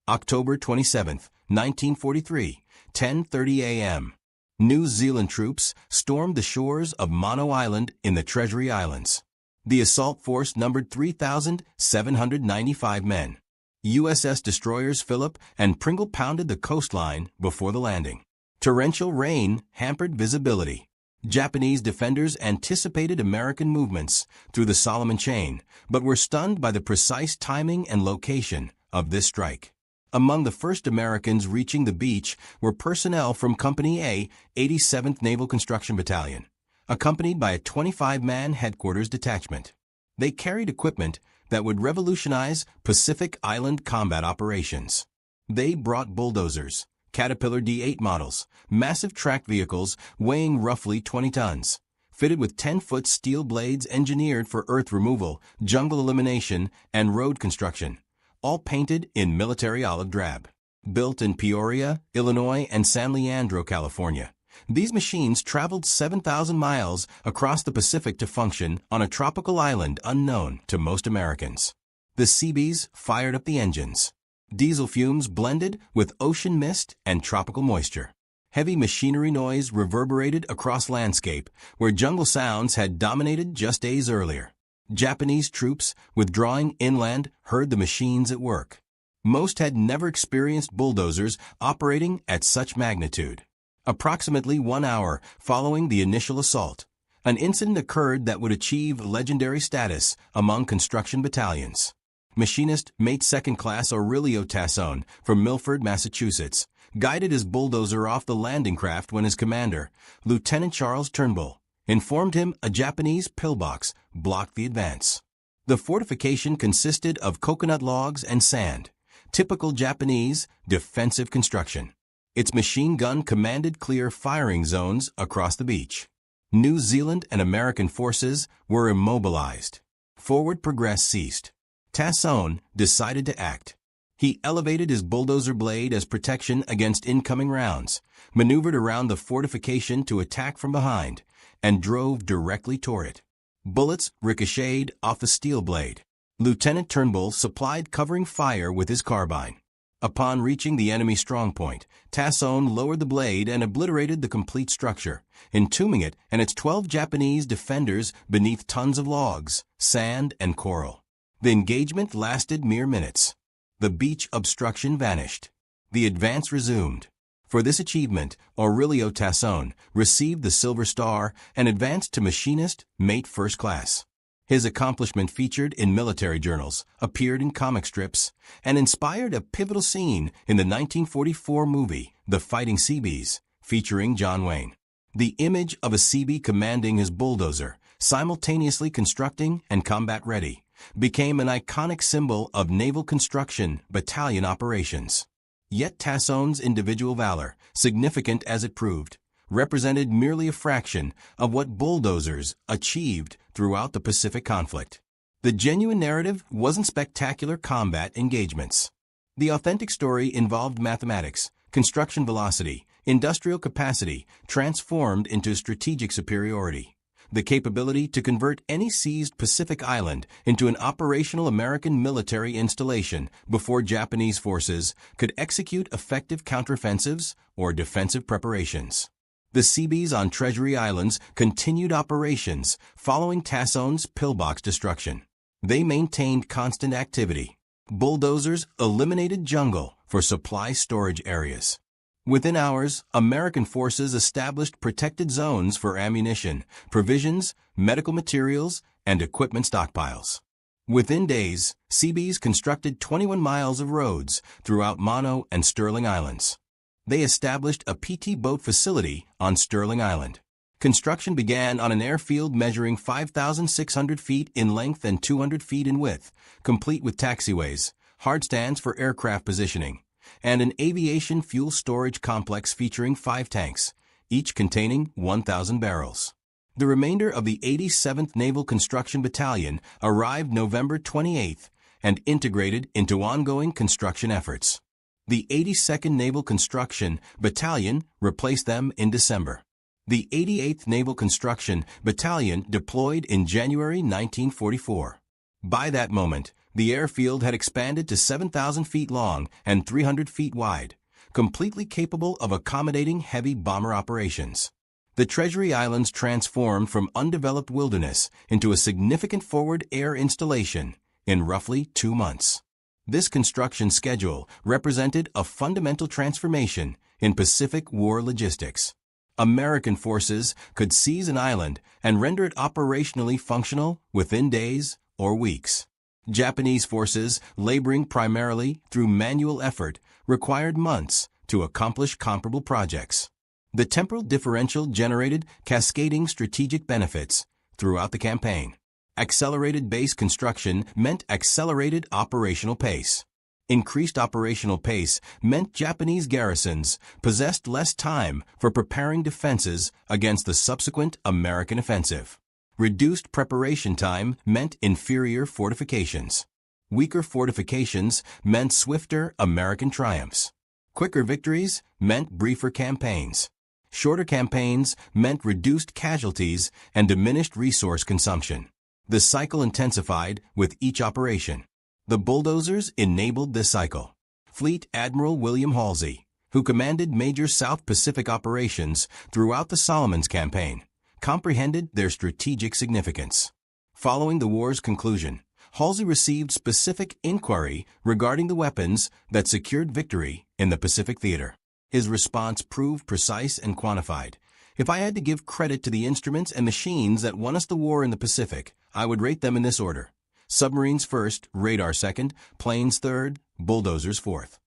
October 27, 1943, 10:30 a.m. New Zealand troops stormed the shores of Mono Island in the Treasury Islands. The assault force numbered 3,795 men. USS destroyers Phillip and Pringle pounded the coastline before the landing. Torrential rain hampered visibility. Japanese defenders anticipated American movements through the Solomon Chain, but were stunned by the precise timing and location of this strike. Among the first Americans reaching the beach were personnel from Company A, 87th Naval Construction Battalion, accompanied by a 25-man headquarters detachment. They carried equipment that would revolutionize Pacific Island combat operations. They brought bulldozers, Caterpillar D8 models, massive tracked vehicles weighing roughly 20 tons, fitted with 10-foot steel blades engineered for earth removal, jungle elimination, and road construction, all painted in military olive drab. Built in Peoria, Illinois, and San Leandro, California, these machines traveled 7,000 miles across the Pacific to function on a tropical island unknown to most Americans. The Seabees fired up the engines. Diesel fumes blended with ocean mist and tropical moisture. Heavy machinery noise reverberated across landscape where jungle sounds had dominated just days earlier. Japanese troops withdrawing inland heard the machines at work. Most had never experienced bulldozers operating at such magnitude. Approximately 1 hour following the initial assault, an incident occurred that would achieve legendary status among construction battalions. Machinist Mate Second Class Aurelio Tassone from Milford, Massachusetts, guided his bulldozer off the landing craft when his commander, Lieutenant Charles Turnbull, informed him a Japanese pillbox blocked the advance. The fortification consisted of coconut logs and sand, typical Japanese defensive construction. Its machine gun commanded clear firing zones across the beach. New Zealand and American forces were immobilized. Forward progress ceased. Tassone decided to act. He elevated his bulldozer blade as protection against incoming rounds, maneuvered around the fortification to attack from behind, and drove directly toward it. Bullets ricocheted off the steel blade. Lieutenant Turnbull supplied covering fire with his carbine. Upon reaching the enemy strongpoint, Tassone lowered the blade and obliterated the complete structure, entombing it and its 12 Japanese defenders beneath tons of logs, sand, and coral. The engagement lasted mere minutes. The beach obstruction vanished. The advance resumed. For this achievement, Aurelio Tassone received the Silver Star and advanced to Machinist Mate First Class. His accomplishment featured in military journals, appeared in comic strips, and inspired a pivotal scene in the 1944 movie The Fighting Seabees, featuring John Wayne. The image of a Seabee commanding his bulldozer, simultaneously constructing and combat-ready, became an iconic symbol of naval construction battalion operations. Yet Tassone's individual valor, significant as it proved, represented merely a fraction of what bulldozers achieved throughout the Pacific conflict. The genuine narrative wasn't spectacular combat engagements. The authentic story involved mathematics, construction velocity, industrial capacity transformed into strategic superiority, the capability to convert any seized Pacific island into an operational American military installation before Japanese forces could execute effective counteroffensives or defensive preparations. The Seabees on Treasury Islands continued operations following Tassone's pillbox destruction. They maintained constant activity. Bulldozers eliminated jungle for supply storage areas. Within hours, American forces established protected zones for ammunition, provisions, medical materials, and equipment stockpiles. Within days, Seabees constructed 21 miles of roads throughout Mono and Sterling Islands. They established a PT boat facility on Sterling Island. Construction began on an airfield measuring 5,600 feet in length and 200 feet in width, complete with taxiways, hardstands for aircraft positioning, and an aviation fuel storage complex featuring 5 tanks, each containing 1,000 barrels. The remainder of the 87th Naval Construction Battalion arrived November 28th and integrated into ongoing construction efforts. The 82nd Naval Construction Battalion replaced them in December. The 88th Naval Construction Battalion deployed in January 1944. By that moment, the airfield had expanded to 7,000 feet long and 300 feet wide, completely capable of accommodating heavy bomber operations. The Treasury Islands transformed from undeveloped wilderness into a significant forward air installation in roughly 2 months. This construction schedule represented a fundamental transformation in Pacific War logistics. American forces could seize an island and render it operationally functional within days or weeks. Japanese forces, laboring primarily through manual effort, required months to accomplish comparable projects. The temporal differential generated cascading strategic benefits throughout the campaign. Accelerated base construction meant accelerated operational pace. Increased operational pace meant Japanese garrisons possessed less time for preparing defenses against the subsequent American offensive. Reduced preparation time meant inferior fortifications. Weaker fortifications meant swifter American triumphs. Quicker victories meant briefer campaigns. Shorter campaigns meant reduced casualties and diminished resource consumption. The cycle intensified with each operation. The bulldozers enabled this cycle. Fleet Admiral William Halsey, who commanded major South Pacific operations throughout the Solomons campaign, comprehended their strategic significance. Following the war's conclusion, Halsey received specific inquiry regarding the weapons that secured victory in the Pacific theater. His response proved precise and quantified. If I had to give credit to the instruments and machines that won us the war in the Pacific, I would rate them in this order: submarines first, radar second, planes third, bulldozers fourth.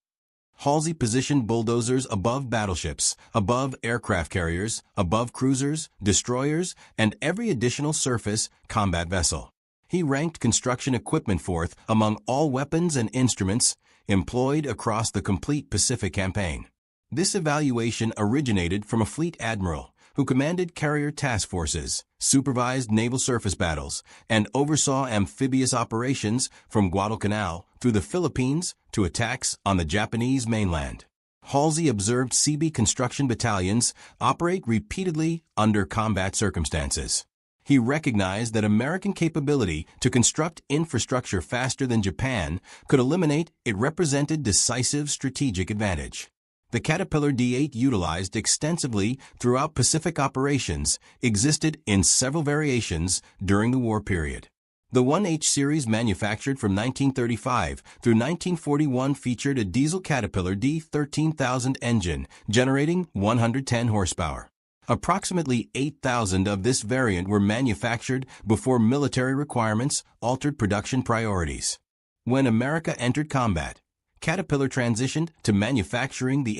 Halsey positioned bulldozers above battleships, above aircraft carriers, above cruisers, destroyers, and every additional surface combat vessel. He ranked construction equipment fourth among all weapons and instruments employed across the complete Pacific campaign. This evaluation originated from a fleet admiral who commanded carrier task forces, supervised naval surface battles, and oversaw amphibious operations from Guadalcanal through the Philippines to attacks on the Japanese mainland. Halsey observed CB construction battalions operate repeatedly under combat circumstances. He recognized that American capability to construct infrastructure faster than Japan could eliminate it represented decisive strategic advantage. The Caterpillar D8, utilized extensively throughout Pacific operations, existed in several variations during the war period. The 1H series, manufactured from 1935 through 1941, featured a diesel Caterpillar D13000 engine, generating 110 horsepower. Approximately 8,000 of this variant were manufactured before military requirements altered production priorities. When America entered combat, Caterpillar transitioned to manufacturing the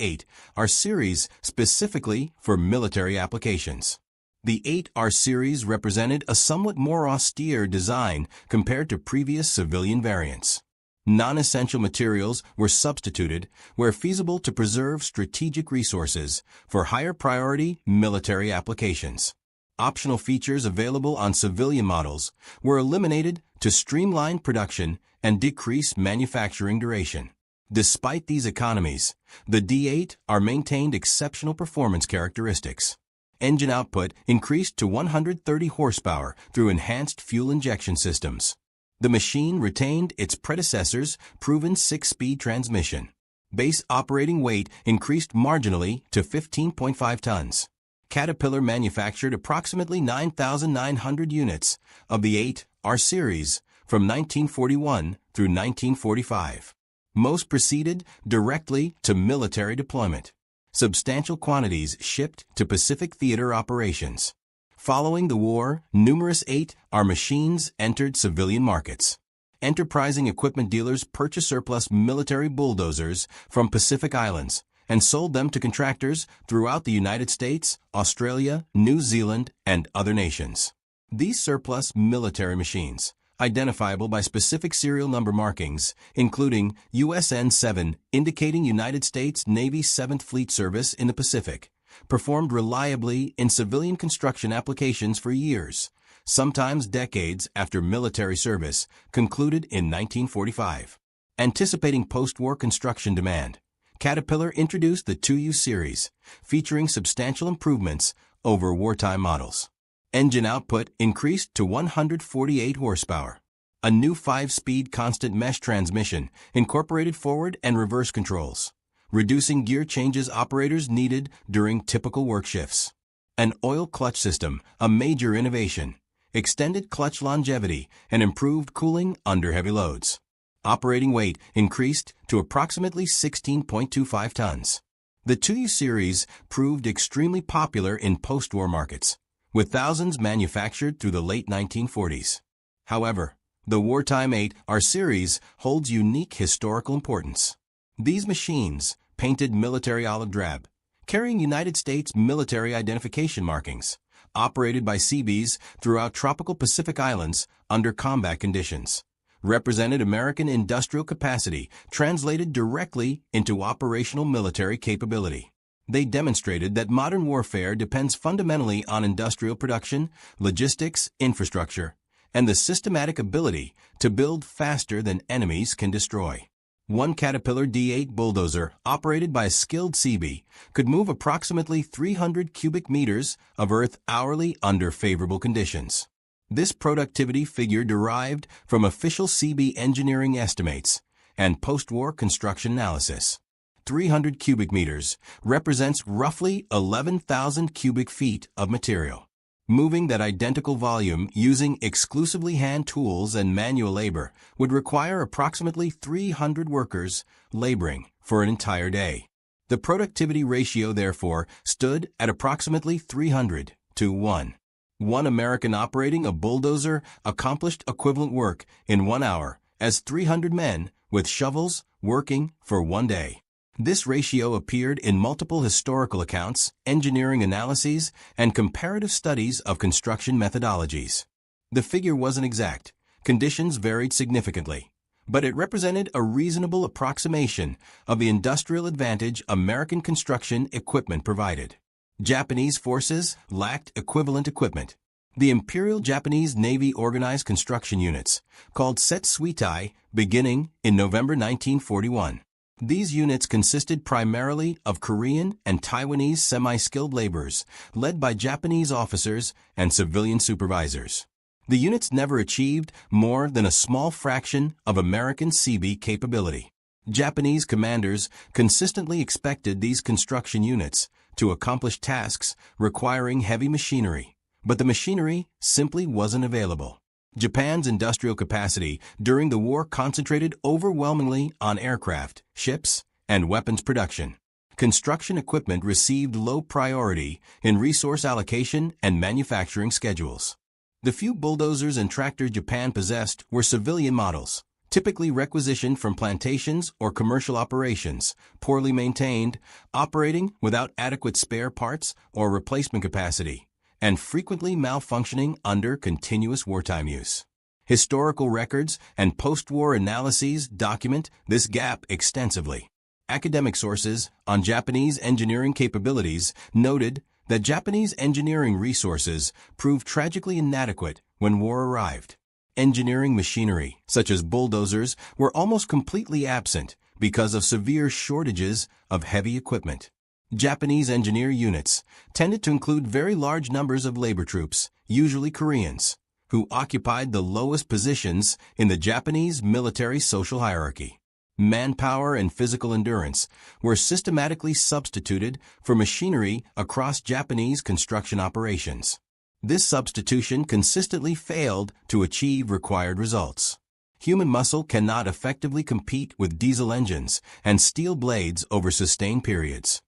8R series specifically for military applications. The 8R series represented a somewhat more austere design compared to previous civilian variants. Non-essential materials were substituted where feasible to preserve strategic resources for higher priority military applications. Optional features available on civilian models were eliminated to streamline production and decrease manufacturing duration. Despite these economies, the D8R maintained exceptional performance characteristics. Engine output increased to 130 horsepower through enhanced fuel injection systems. The machine retained its predecessor's proven 6-speed transmission. Base operating weight increased marginally to 15.5 tons. Caterpillar manufactured approximately 9,900 units of the 8R series from 1941 through 1945. Most proceeded directly to military deployment. Substantial quantities shipped to Pacific theater operations. Following the war, numerous 8R machines entered civilian markets. Enterprising equipment dealers purchased surplus military bulldozers from Pacific Islands and sold them to contractors throughout the United States, Australia, New Zealand, and other nations. These surplus military machines, identifiable by specific serial number markings, including USN 7, indicating United States Navy 7th Fleet Service in the Pacific, performed reliably in civilian construction applications for years, sometimes decades after military service concluded in 1945. Anticipating post-war construction demand, Caterpillar introduced the 2U series, featuring substantial improvements over wartime models. Engine output increased to 148 horsepower. A new 5-speed constant mesh transmission incorporated forward and reverse controls, reducing gear changes operators needed during typical work shifts. An oil clutch system, a major innovation, extended clutch longevity and improved cooling under heavy loads. Operating weight increased to approximately 16.25 tons. The 2U series proved extremely popular in post-war markets, with thousands manufactured through the late 1940s. However, the wartime 8R series holds unique historical importance. These machines, painted military olive drab, carrying United States military identification markings, operated by Seabees throughout tropical Pacific islands under combat conditions, represented American industrial capacity translated directly into operational military capability. They demonstrated that modern warfare depends fundamentally on industrial production, logistics, infrastructure, and the systematic ability to build faster than enemies can destroy. One Caterpillar D8 bulldozer, operated by a skilled Seabee, could move approximately 300 cubic meters of earth hourly under favorable conditions. This productivity figure derived from official Seabee engineering estimates and post-war construction analysis. 300 cubic meters represents roughly 11,000 cubic feet of material. Moving that identical volume using exclusively hand tools and manual labor would require approximately 300 workers laboring for an entire day. The productivity ratio, therefore, stood at approximately 300 to 1. One American operating a bulldozer accomplished equivalent work in 1 hour as 300 men with shovels working for 1 day. This ratio appeared in multiple historical accounts, engineering analyses, and comparative studies of construction methodologies. The figure wasn't exact. Conditions varied significantly, but it represented a reasonable approximation of the industrial advantage American construction equipment provided. Japanese forces lacked equivalent equipment. The Imperial Japanese Navy organized construction units, called Setsuitai, beginning in November 1941. These units consisted primarily of Korean and Taiwanese semi-skilled laborers, led by Japanese officers and civilian supervisors. The units never achieved more than a small fraction of American Seabee capability. Japanese commanders consistently expected these construction units to accomplish tasks requiring heavy machinery, but the machinery simply wasn't available. Japan's industrial capacity during the war concentrated overwhelmingly on aircraft, ships, and weapons production. Construction equipment received low priority in resource allocation and manufacturing schedules. The few bulldozers and tractors Japan possessed were civilian models, typically requisitioned from plantations or commercial operations, poorly maintained, operating without adequate spare parts or replacement capacity, and frequently malfunctioning under continuous wartime use. Historical records and post-war analyses document this gap extensively. Academic sources on Japanese engineering capabilities noted that Japanese engineering resources proved tragically inadequate when war arrived. Engineering machinery, such as bulldozers, were almost completely absent because of severe shortages of heavy equipment. Japanese engineer units tended to include very large numbers of labor troops, usually Koreans, who occupied the lowest positions in the Japanese military social hierarchy. Manpower and physical endurance were systematically substituted for machinery across Japanese construction operations. This substitution consistently failed to achieve required results. Human muscle cannot effectively compete with diesel engines and steel blades over sustained periods.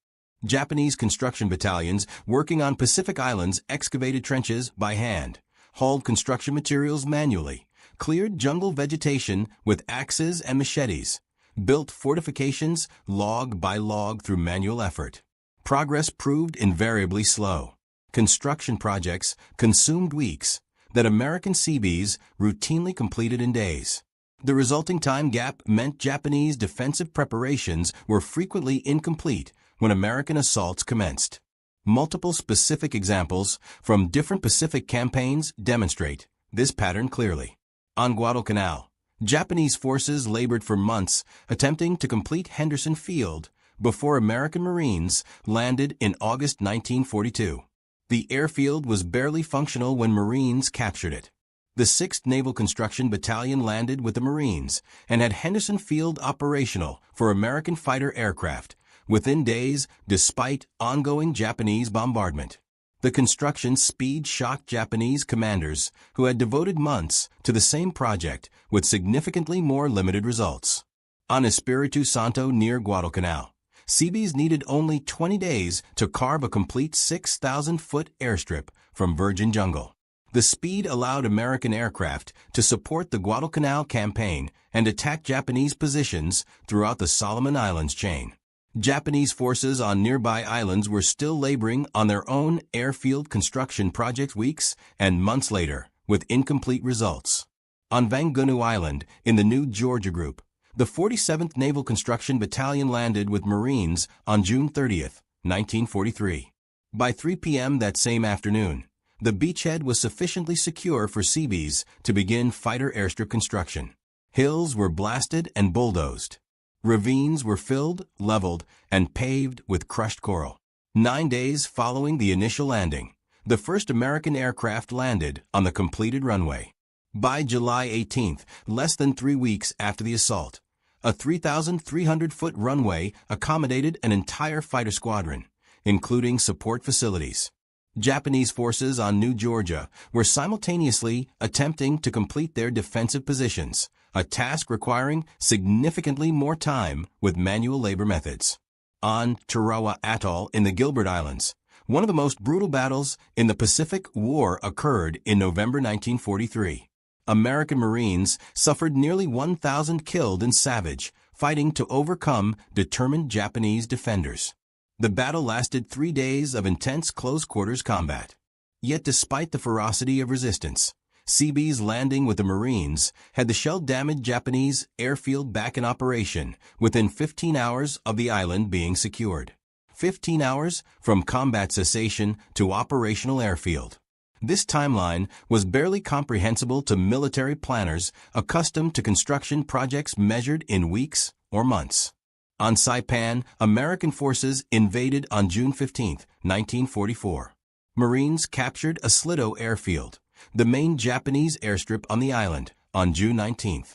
Japanese construction battalions working on Pacific Islands excavated trenches by hand, hauled construction materials manually, cleared jungle vegetation with axes and machetes, built fortifications log by log through manual effort. Progress proved invariably slow. Construction projects consumed weeks that American Seabees routinely completed in days. The resulting time gap meant Japanese defensive preparations were frequently incomplete when American assaults commenced. Multiple specific examples from different Pacific campaigns demonstrate this pattern clearly. On Guadalcanal, Japanese forces labored for months attempting to complete Henderson Field before American Marines landed in August 1942. The airfield was barely functional when Marines captured it. The 6th Naval Construction Battalion landed with the Marines and had Henderson Field operational for American fighter aircraft within days despite ongoing Japanese bombardment. The construction speed shocked Japanese commanders who had devoted months to the same project with significantly more limited results. On Espiritu Santo near Guadalcanal, Seabees needed only 20 days to carve a complete 6,000-foot airstrip from virgin jungle. The speed allowed American aircraft to support the Guadalcanal campaign and attack Japanese positions throughout the Solomon Islands chain. Japanese forces on nearby islands were still laboring on their own airfield construction projects weeks and months later, with incomplete results. On Vangunu Island, in the new Georgia Group, the 47th Naval Construction Battalion landed with Marines on June 30, 1943. By 3 p.m. that same afternoon, the beachhead was sufficiently secure for Seabees to begin fighter airstrip construction. Hills were blasted and bulldozed. Ravines were filled, leveled, and paved with crushed coral. 9 days following the initial landing, the first American aircraft landed on the completed runway. By July 18th, less than 3 weeks after the assault, a 3,300-foot runway accommodated an entire fighter squadron, including support facilities. Japanese forces on New Georgia were simultaneously attempting to complete their defensive positions, a task requiring significantly more time with manual labor methods. On Tarawa Atoll in the Gilbert Islands, one of the most brutal battles in the Pacific War occurred in November 1943. American Marines suffered nearly 1,000 killed in savage, fighting to overcome determined Japanese defenders. The battle lasted 3 days of intense close-quarters combat. Yet despite the ferocity of resistance, Seabees landing with the Marines had the shell-damaged Japanese airfield back in operation within 15 hours of the island being secured. 15 hours from combat cessation to operational airfield. This timeline was barely comprehensible to military planners accustomed to construction projects measured in weeks or months. On Saipan, American forces invaded on June 15, 1944. Marines captured Aslito Airfield, the main Japanese airstrip on the island, on June 19.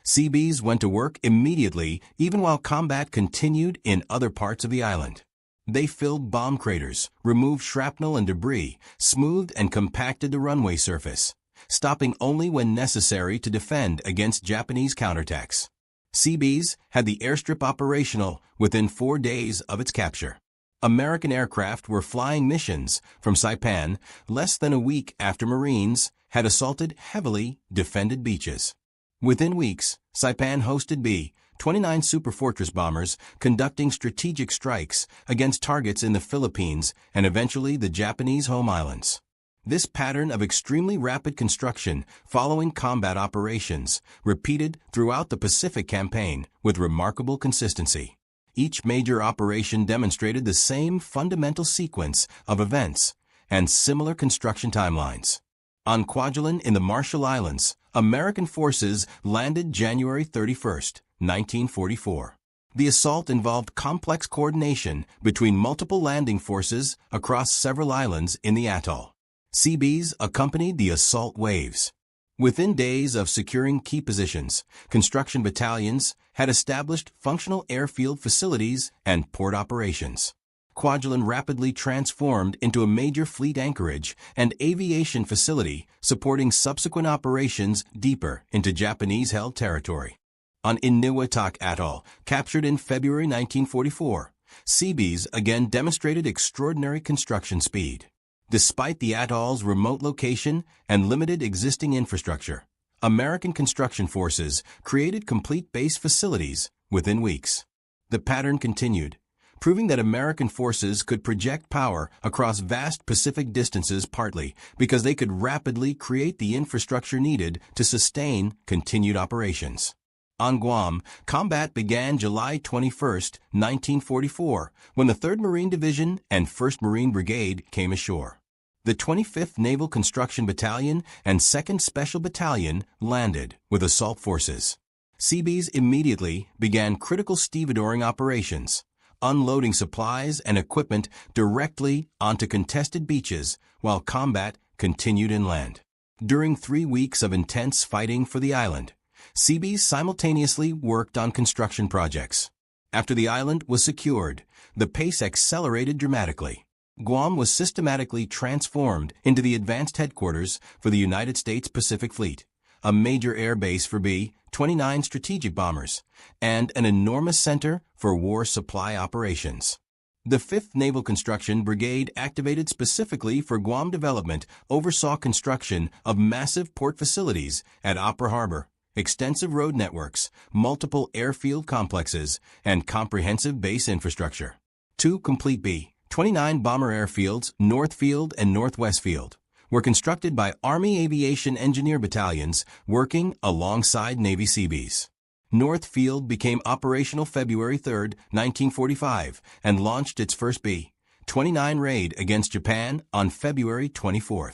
Seabees went to work immediately even while combat continued in other parts of the island. They filled bomb craters, removed shrapnel and debris, smoothed and compacted the runway surface, stopping only when necessary to defend against Japanese counterattacks. Seabees had the airstrip operational within 4 days of its capture. American aircraft were flying missions from Saipan less than a week after Marines had assaulted heavily defended beaches. Within weeks, Saipan hosted B-29 Superfortress bombers conducting strategic strikes against targets in the Philippines and eventually the Japanese home islands. This pattern of extremely rapid construction following combat operations repeated throughout the Pacific campaign with remarkable consistency. Each major operation demonstrated the same fundamental sequence of events and similar construction timelines. On Kwajalein in the Marshall Islands, American forces landed January 31, 1944. The assault involved complex coordination between multiple landing forces across several islands in the atoll. Seabees accompanied the assault waves. Within days of securing key positions, construction battalions had established functional airfield facilities and port operations. Kwajalein rapidly transformed into a major fleet anchorage and aviation facility supporting subsequent operations deeper into Japanese-held territory. On Iniwatak Atoll, captured in February 1944, Seabees again demonstrated extraordinary construction speed. Despite the atoll's remote location and limited existing infrastructure, American construction forces created complete base facilities within weeks. The pattern continued, proving that American forces could project power across vast Pacific distances partly because they could rapidly create the infrastructure needed to sustain continued operations. On Guam, combat began July 21, 1944, when the 3rd Marine Division and 1st Marine Brigade came ashore. The 25th Naval Construction Battalion and 2nd Special Battalion landed with assault forces. Seabees immediately began critical stevedoring operations, unloading supplies and equipment directly onto contested beaches while combat continued inland. During 3 weeks of intense fighting for the island, Seabees simultaneously worked on construction projects. After the island was secured, the pace accelerated dramatically. Guam was systematically transformed into the advanced headquarters for the United States Pacific Fleet, a major air base for B-29 strategic bombers, and an enormous center for war supply operations. The 5th Naval Construction Brigade, activated specifically for Guam development, oversaw construction of massive port facilities at Opera Harbor, extensive road networks, multiple airfield complexes, and comprehensive base infrastructure. 2 complete B-29 bomber airfields, North Field and Northwest Field, were constructed by Army Aviation Engineer battalions working alongside Navy Seabees. North Field became operational February 3, 1945, and launched its first B-29 raid against Japan on February 24.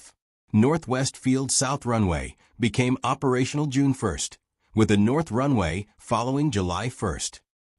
Northwest Field South Runway became operational June 1, with the North Runway following July 1.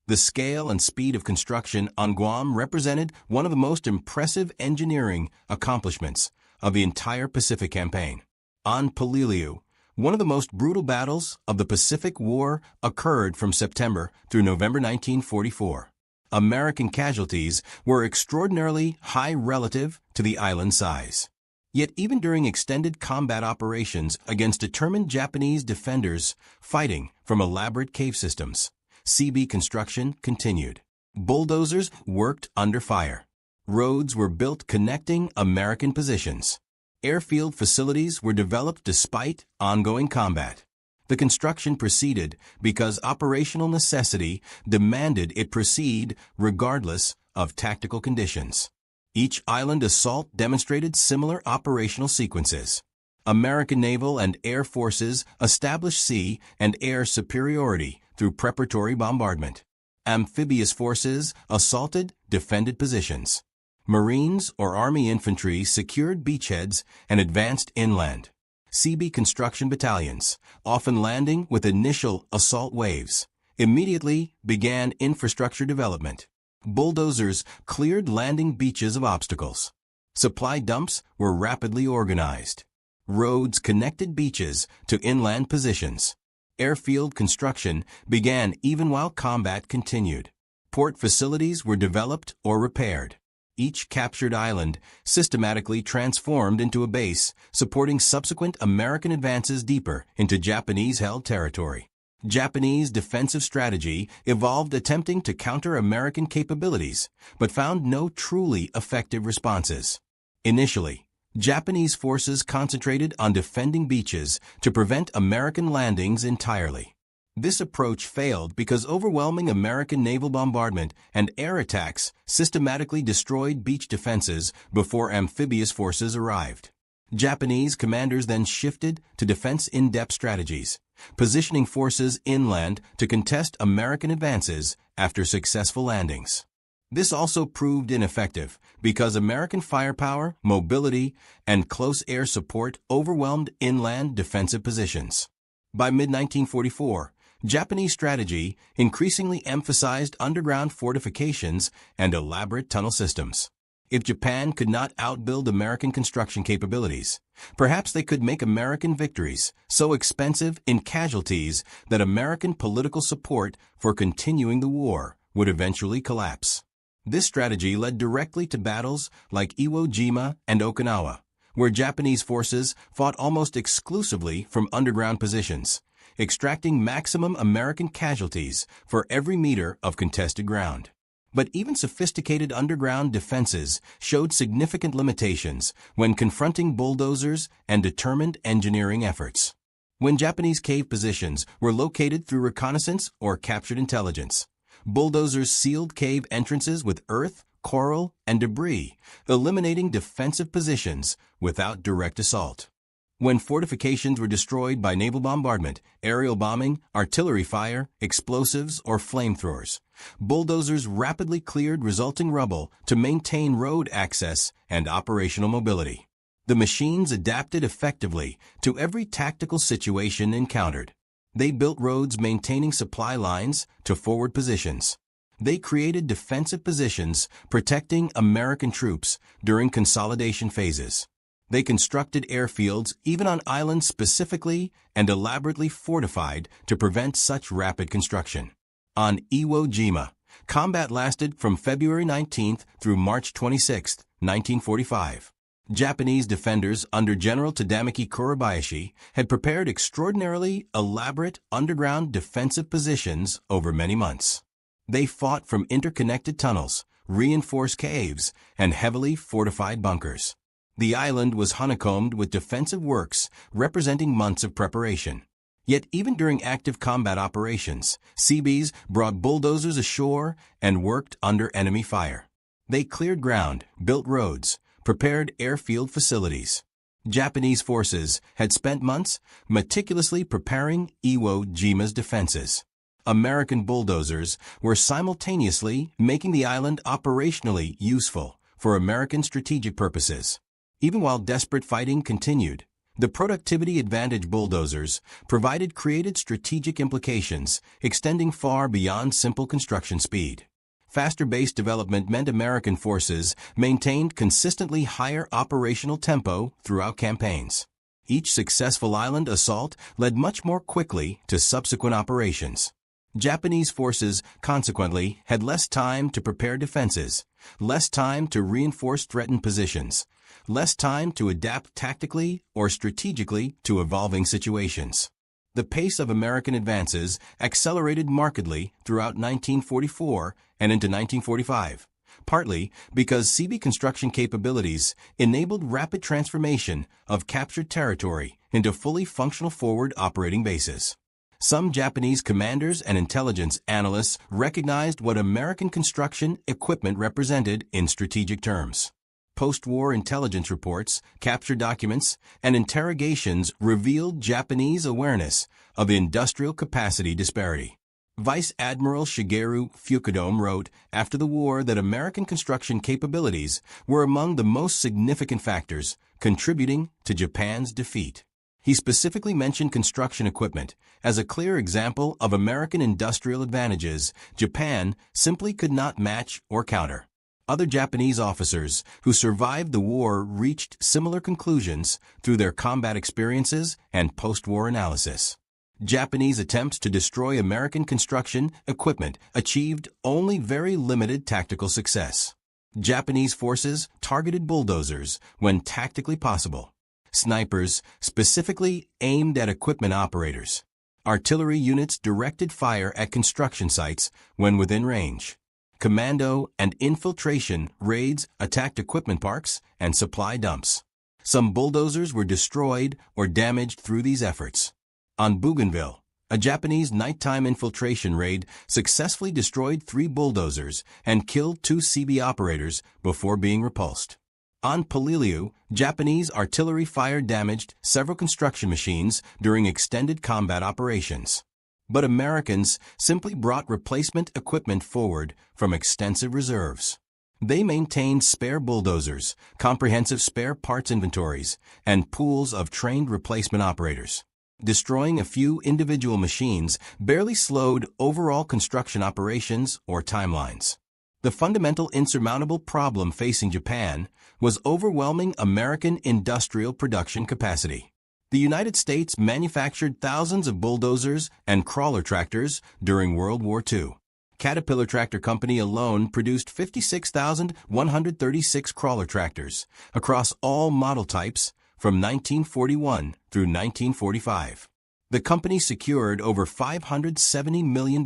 The scale and speed of construction on Guam represented one of the most impressive engineering accomplishments of the entire Pacific Campaign. On Peleliu, one of the most brutal battles of the Pacific War occurred from September through November 1944. American casualties were extraordinarily high relative to the island's size. Yet even during extended combat operations against determined Japanese defenders fighting from elaborate cave systems, CB construction continued. Bulldozers worked under fire. Roads were built connecting American positions. Airfield facilities were developed despite ongoing combat. The construction proceeded because operational necessity demanded it proceed regardless of tactical conditions. Each island assault demonstrated similar operational sequences. American naval and air forces established sea and air superiority through preparatory bombardment. Amphibious forces assaulted defended positions. Marines or Army infantry secured beachheads and advanced inland. CB construction battalions, often landing with initial assault waves, immediately began infrastructure development. Bulldozers cleared landing beaches of obstacles. Supply dumps were rapidly organized. Roads connected beaches to inland positions. Airfield construction began even while combat continued. Port facilities were developed or repaired. Each captured island systematically transformed into a base, supporting subsequent American advances deeper into Japanese-held territory. Japanese defensive strategy evolved attempting to counter American capabilities, but found no truly effective responses. Initially, Japanese forces concentrated on defending beaches to prevent American landings entirely. This approach failed because overwhelming American naval bombardment and air attacks systematically destroyed beach defenses before amphibious forces arrived. Japanese commanders then shifted to defense in-depth strategies, positioning forces inland to contest American advances after successful landings. This also proved ineffective because American firepower, mobility, and close air support overwhelmed inland defensive positions. By mid-1944, Japanese strategy increasingly emphasized underground fortifications and elaborate tunnel systems. If Japan could not outbuild American construction capabilities, perhaps they could make American victories so expensive in casualties that American political support for continuing the war would eventually collapse. This strategy led directly to battles like Iwo Jima and Okinawa, where Japanese forces fought almost exclusively from underground positions, extracting maximum American casualties for every meter of contested ground. But even sophisticated underground defenses showed significant limitations when confronting bulldozers and determined engineering efforts. When Japanese cave positions were located through reconnaissance or captured intelligence, bulldozers sealed cave entrances with earth, coral, and debris, eliminating defensive positions without direct assault. When fortifications were destroyed by naval bombardment, aerial bombing, artillery fire, explosives, or flamethrowers, bulldozers rapidly cleared resulting rubble to maintain road access and operational mobility. The machines adapted effectively to every tactical situation encountered. They built roads maintaining supply lines to forward positions. They created defensive positions protecting American troops during consolidation phases. They constructed airfields even on islands specifically and elaborately fortified to prevent such rapid construction. On Iwo Jima, combat lasted from February 19 through March 26, 1945. Japanese defenders under General Tadamaki Kurabayashi had prepared extraordinarily elaborate underground defensive positions over many months. They fought from interconnected tunnels, reinforced caves, and heavily fortified bunkers. The island was honeycombed with defensive works representing months of preparation. Yet even during active combat operations, Seabees brought bulldozers ashore and worked under enemy fire. They cleared ground, built roads, prepared airfield facilities. Japanese forces had spent months meticulously preparing Iwo Jima's defenses. American bulldozers were simultaneously making the island operationally useful for American strategic purposes. Even while desperate fighting continued, the productivity advantage bulldozers provided created strategic implications extending far beyond simple construction speed. Faster base development meant American forces maintained consistently higher operational tempo throughout campaigns. Each successful island assault led much more quickly to subsequent operations. Japanese forces, consequently, had less time to prepare defenses, less time to reinforce threatened positions, less time to adapt tactically or strategically to evolving situations. The pace of American advances accelerated markedly throughout 1944 and into 1945, partly because Seabee construction capabilities enabled rapid transformation of captured territory into fully functional forward operating bases. Some Japanese commanders and intelligence analysts recognized what American construction equipment represented in strategic terms. Post-war intelligence reports, captured documents, and interrogations revealed Japanese awareness of industrial capacity disparity. Vice Admiral Shigeru Fukudome wrote after the war that American construction capabilities were among the most significant factors contributing to Japan's defeat. He specifically mentioned construction equipment as a clear example of American industrial advantages Japan simply could not match or counter. Other Japanese officers who survived the war reached similar conclusions through their combat experiences and post-war analysis. Japanese attempts to destroy American construction equipment achieved only very limited tactical success. Japanese forces targeted bulldozers when tactically possible. Snipers specifically aimed at equipment operators. Artillery units directed fire at construction sites when within range. Commando and infiltration raids attacked equipment parks and supply dumps. Some bulldozers were destroyed or damaged through these efforts. On Bougainville, a Japanese nighttime infiltration raid successfully destroyed 3 bulldozers and killed 2 Seabee operators before being repulsed. On Peleliu, Japanese artillery fire damaged several construction machines during extended combat operations. But Americans simply brought replacement equipment forward from extensive reserves. They maintained spare bulldozers, comprehensive spare parts inventories, and pools of trained replacement operators. Destroying a few individual machines barely slowed overall construction operations or timelines. The fundamental insurmountable problem facing Japan was overwhelming American industrial production capacity. The United States manufactured thousands of bulldozers and crawler tractors during World War II. Caterpillar Tractor Company alone produced 56,136 crawler tractors across all model types from 1941 through 1945. The company secured over $570 million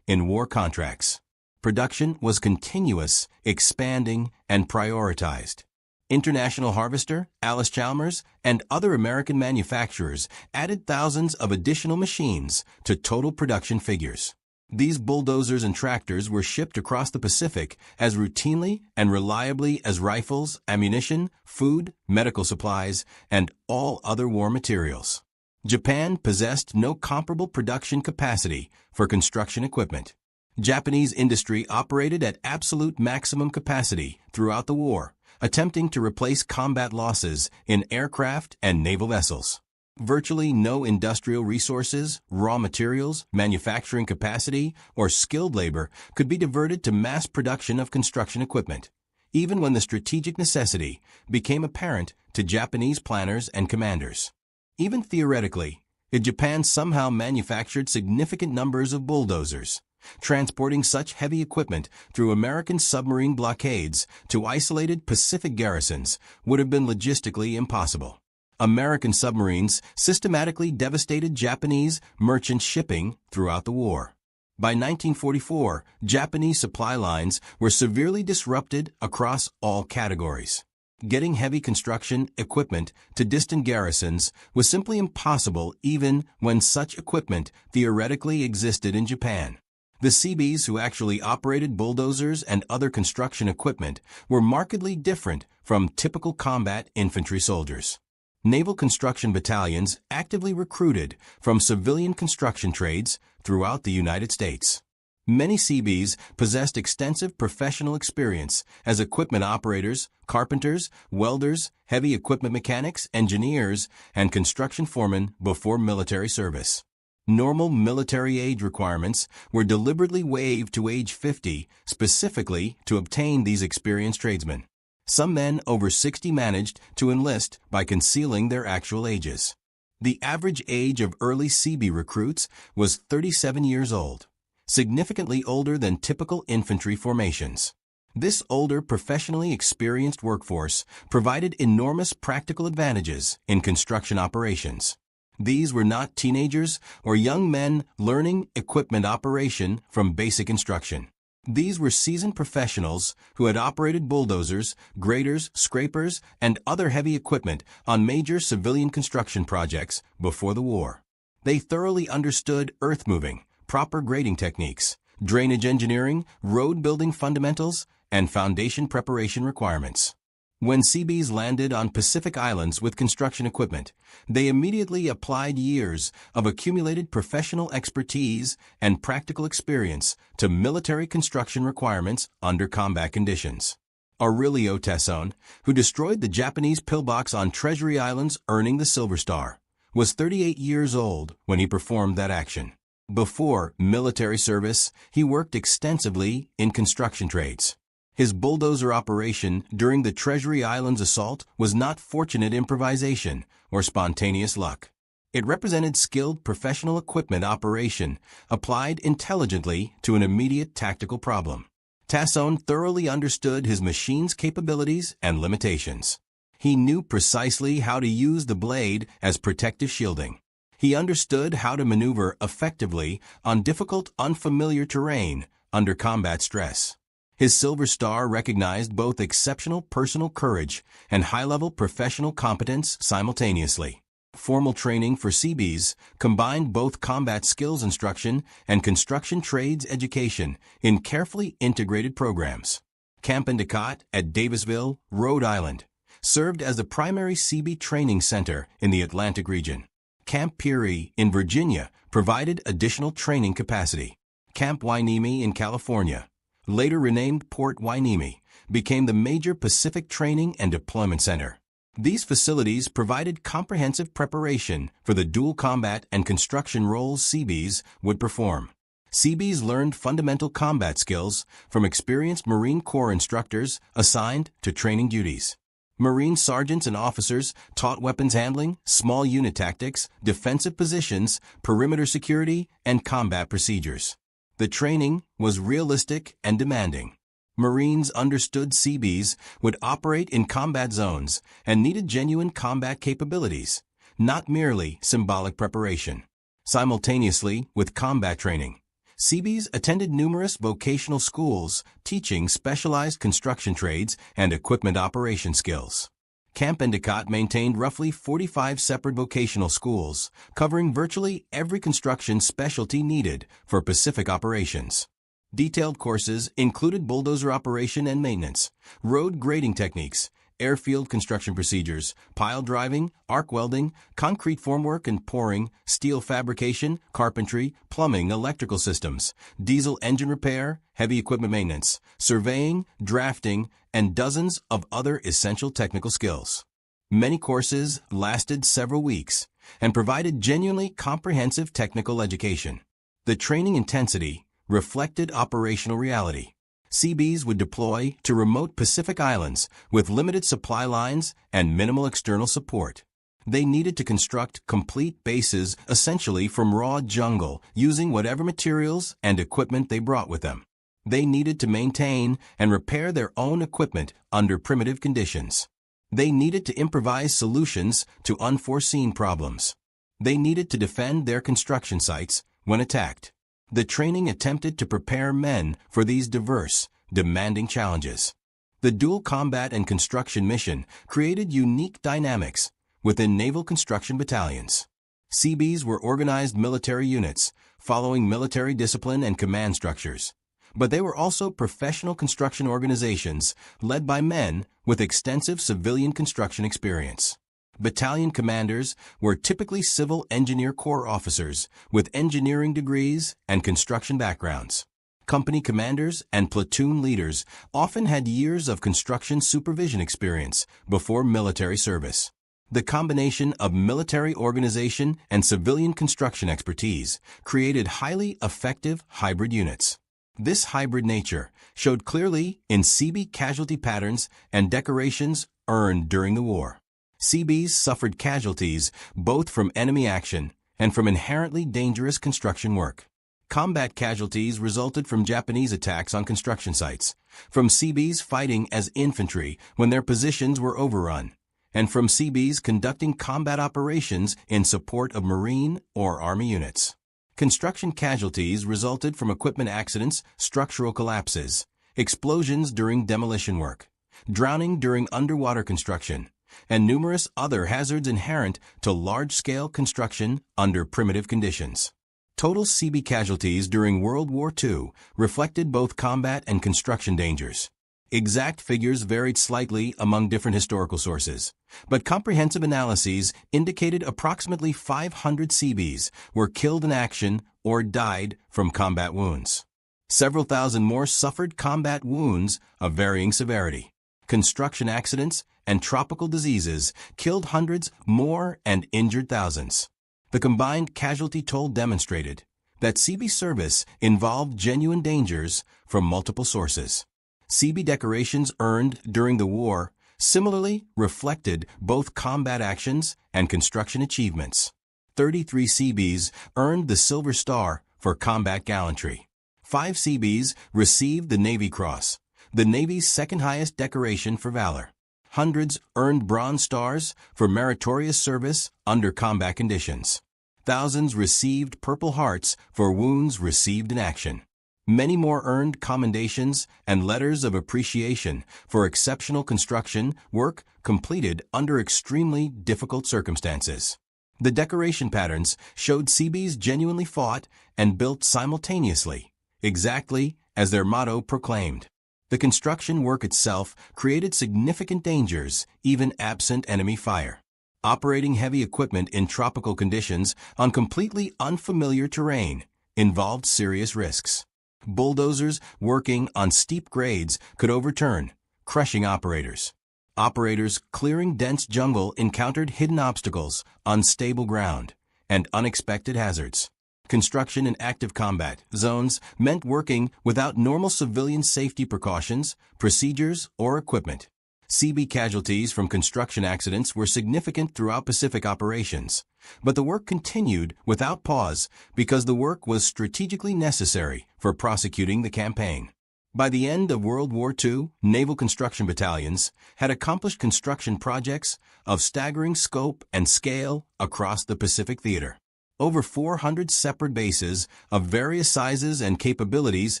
in war contracts. Production was continuous, expanding, and prioritized. International Harvester, Alice Chalmers, and other American manufacturers added thousands of additional machines to total production figures. These bulldozers and tractors were shipped across the Pacific as routinely and reliably as rifles, ammunition, food, medical supplies, and all other war materials. Japan possessed no comparable production capacity for construction equipment. Japanese industry operated at absolute maximum capacity throughout the war, attempting to replace combat losses in aircraft and naval vessels. Virtually no industrial resources, raw materials, manufacturing capacity, or skilled labor could be diverted to mass production of construction equipment, even when the strategic necessity became apparent to Japanese planners and commanders. Even theoretically, if Japan somehow manufactured significant numbers of bulldozers, Transporting such heavy equipment through American submarine blockades to isolated Pacific garrisons would have been logistically impossible. American submarines systematically devastated Japanese merchant shipping throughout the war. By 1944, Japanese supply lines were severely disrupted across all categories. Getting heavy construction equipment to distant garrisons was simply impossible even when such equipment theoretically existed in Japan. The Seabees who actually operated bulldozers and other construction equipment were markedly different from typical combat infantry soldiers. Naval construction battalions actively recruited from civilian construction trades throughout the United States. Many Seabees possessed extensive professional experience as equipment operators, carpenters, welders, heavy equipment mechanics, engineers, and construction foremen before military service. Normal military age requirements were deliberately waived to age 50, specifically to obtain these experienced tradesmen. Some men over 60 managed to enlist by concealing their actual ages. The average age of early Seabee recruits was 37 years old, significantly older than typical infantry formations. This older, professionally experienced workforce provided enormous practical advantages in construction operations. These were not teenagers or young men learning equipment operation from basic instruction. These were seasoned professionals who had operated bulldozers, graders, scrapers, and other heavy equipment on major civilian construction projects before the war. They thoroughly understood earth moving, proper grading techniques, drainage engineering, road building fundamentals, and foundation preparation requirements. When Seabees landed on Pacific Islands with construction equipment, they immediately applied years of accumulated professional expertise and practical experience to military construction requirements under combat conditions. Aurelio Tassone, who destroyed the Japanese pillbox on Treasury Islands earning the Silver Star, was 38 years old when he performed that action. Before military service, he worked extensively in construction trades. His bulldozer operation during the Treasury Islands assault was not fortunate improvisation or spontaneous luck. It represented skilled professional equipment operation applied intelligently to an immediate tactical problem. Tassone thoroughly understood his machine's capabilities and limitations. He knew precisely how to use the blade as protective shielding. He understood how to maneuver effectively on difficult, unfamiliar terrain under combat stress. His Silver Star recognized both exceptional personal courage and high-level professional competence simultaneously. Formal training for Seabees combined both combat skills instruction and construction trades education in carefully integrated programs. Camp Endicott at Davisville, Rhode Island, served as the primary Seabee training center in the Atlantic region. Camp Peary in Virginia provided additional training capacity. Camp Hueneme in California, later renamed Port Hueneme, became the major Pacific training and deployment center. These facilities provided comprehensive preparation for the dual combat and construction roles Seabees would perform. Seabees learned fundamental combat skills from experienced Marine Corps instructors assigned to training duties. Marine sergeants and officers taught weapons handling, small unit tactics, defensive positions, perimeter security, and combat procedures. The training was realistic and demanding. Marines understood Seabees would operate in combat zones and needed genuine combat capabilities, not merely symbolic preparation. Simultaneously with combat training, Seabees attended numerous vocational schools teaching specialized construction trades and equipment operation skills. Camp Endicott maintained roughly 45 separate vocational schools, covering virtually every construction specialty needed for Pacific operations. Detailed courses included bulldozer operation and maintenance, road grading techniques, airfield construction procedures, pile driving, arc welding, concrete formwork and pouring, steel fabrication, carpentry, plumbing, electrical systems, diesel engine repair, heavy equipment maintenance, surveying, drafting, and dozens of other essential technical skills. Many courses lasted several weeks and provided genuinely comprehensive technical education. The training intensity reflected operational reality. Seabees would deploy to remote Pacific islands with limited supply lines and minimal external support. They needed to construct complete bases essentially from raw jungle using whatever materials and equipment they brought with them. They needed to maintain and repair their own equipment under primitive conditions. They needed to improvise solutions to unforeseen problems. They needed to defend their construction sites when attacked. The training attempted to prepare men for these diverse, demanding challenges. The dual combat and construction mission created unique dynamics within naval construction battalions. Seabees were organized military units, following military discipline and command structures. But they were also professional construction organizations led by men with extensive civilian construction experience. Battalion commanders were typically civil engineer corps officers with engineering degrees and construction backgrounds. Company commanders and platoon leaders often had years of construction supervision experience before military service. The combination of military organization and civilian construction expertise created highly effective hybrid units. This hybrid nature showed clearly in Seabee casualty patterns and decorations earned during the war. Seabees suffered casualties both from enemy action and from inherently dangerous construction work. Combat casualties resulted from Japanese attacks on construction sites, from Seabees fighting as infantry when their positions were overrun, and from Seabees conducting combat operations in support of Marine or Army units. Construction casualties resulted from equipment accidents, structural collapses, explosions during demolition work, drowning during underwater construction, and numerous other hazards inherent to large-scale construction under primitive conditions. Total Seabee casualties during World War II reflected both combat and construction dangers. Exact figures varied slightly among different historical sources, but comprehensive analyses indicated approximately 500 Seabees were killed in action or died from combat wounds. Several thousand more suffered combat wounds of varying severity. Construction accidents and tropical diseases killed hundreds more and injured thousands. The combined casualty toll demonstrated that Seabee service involved genuine dangers from multiple sources. Seabee decorations earned during the war similarly reflected both combat actions and construction achievements. 33 Seabees earned the Silver Star for combat gallantry. 5 Seabees received the Navy Cross, the Navy's second highest decoration for valor. Hundreds earned Bronze Stars for meritorious service under combat conditions. Thousands received Purple Hearts for wounds received in action. Many more earned commendations and letters of appreciation for exceptional construction work completed under extremely difficult circumstances. The decoration patterns showed Seabees genuinely fought and built simultaneously, exactly as their motto proclaimed. The construction work itself created significant dangers, even absent enemy fire. Operating heavy equipment in tropical conditions on completely unfamiliar terrain involved serious risks. Bulldozers working on steep grades could overturn, crushing operators. Operators clearing dense jungle encountered hidden obstacles, unstable ground, and unexpected hazards. Construction in active combat zones meant working without normal civilian safety precautions, procedures, or equipment. Seabee casualties from construction accidents were significant throughout Pacific operations, but the work continued without pause because the work was strategically necessary for prosecuting the campaign. By the end of World War II, naval construction battalions had accomplished construction projects of staggering scope and scale across the Pacific theater. Over 400 separate bases of various sizes and capabilities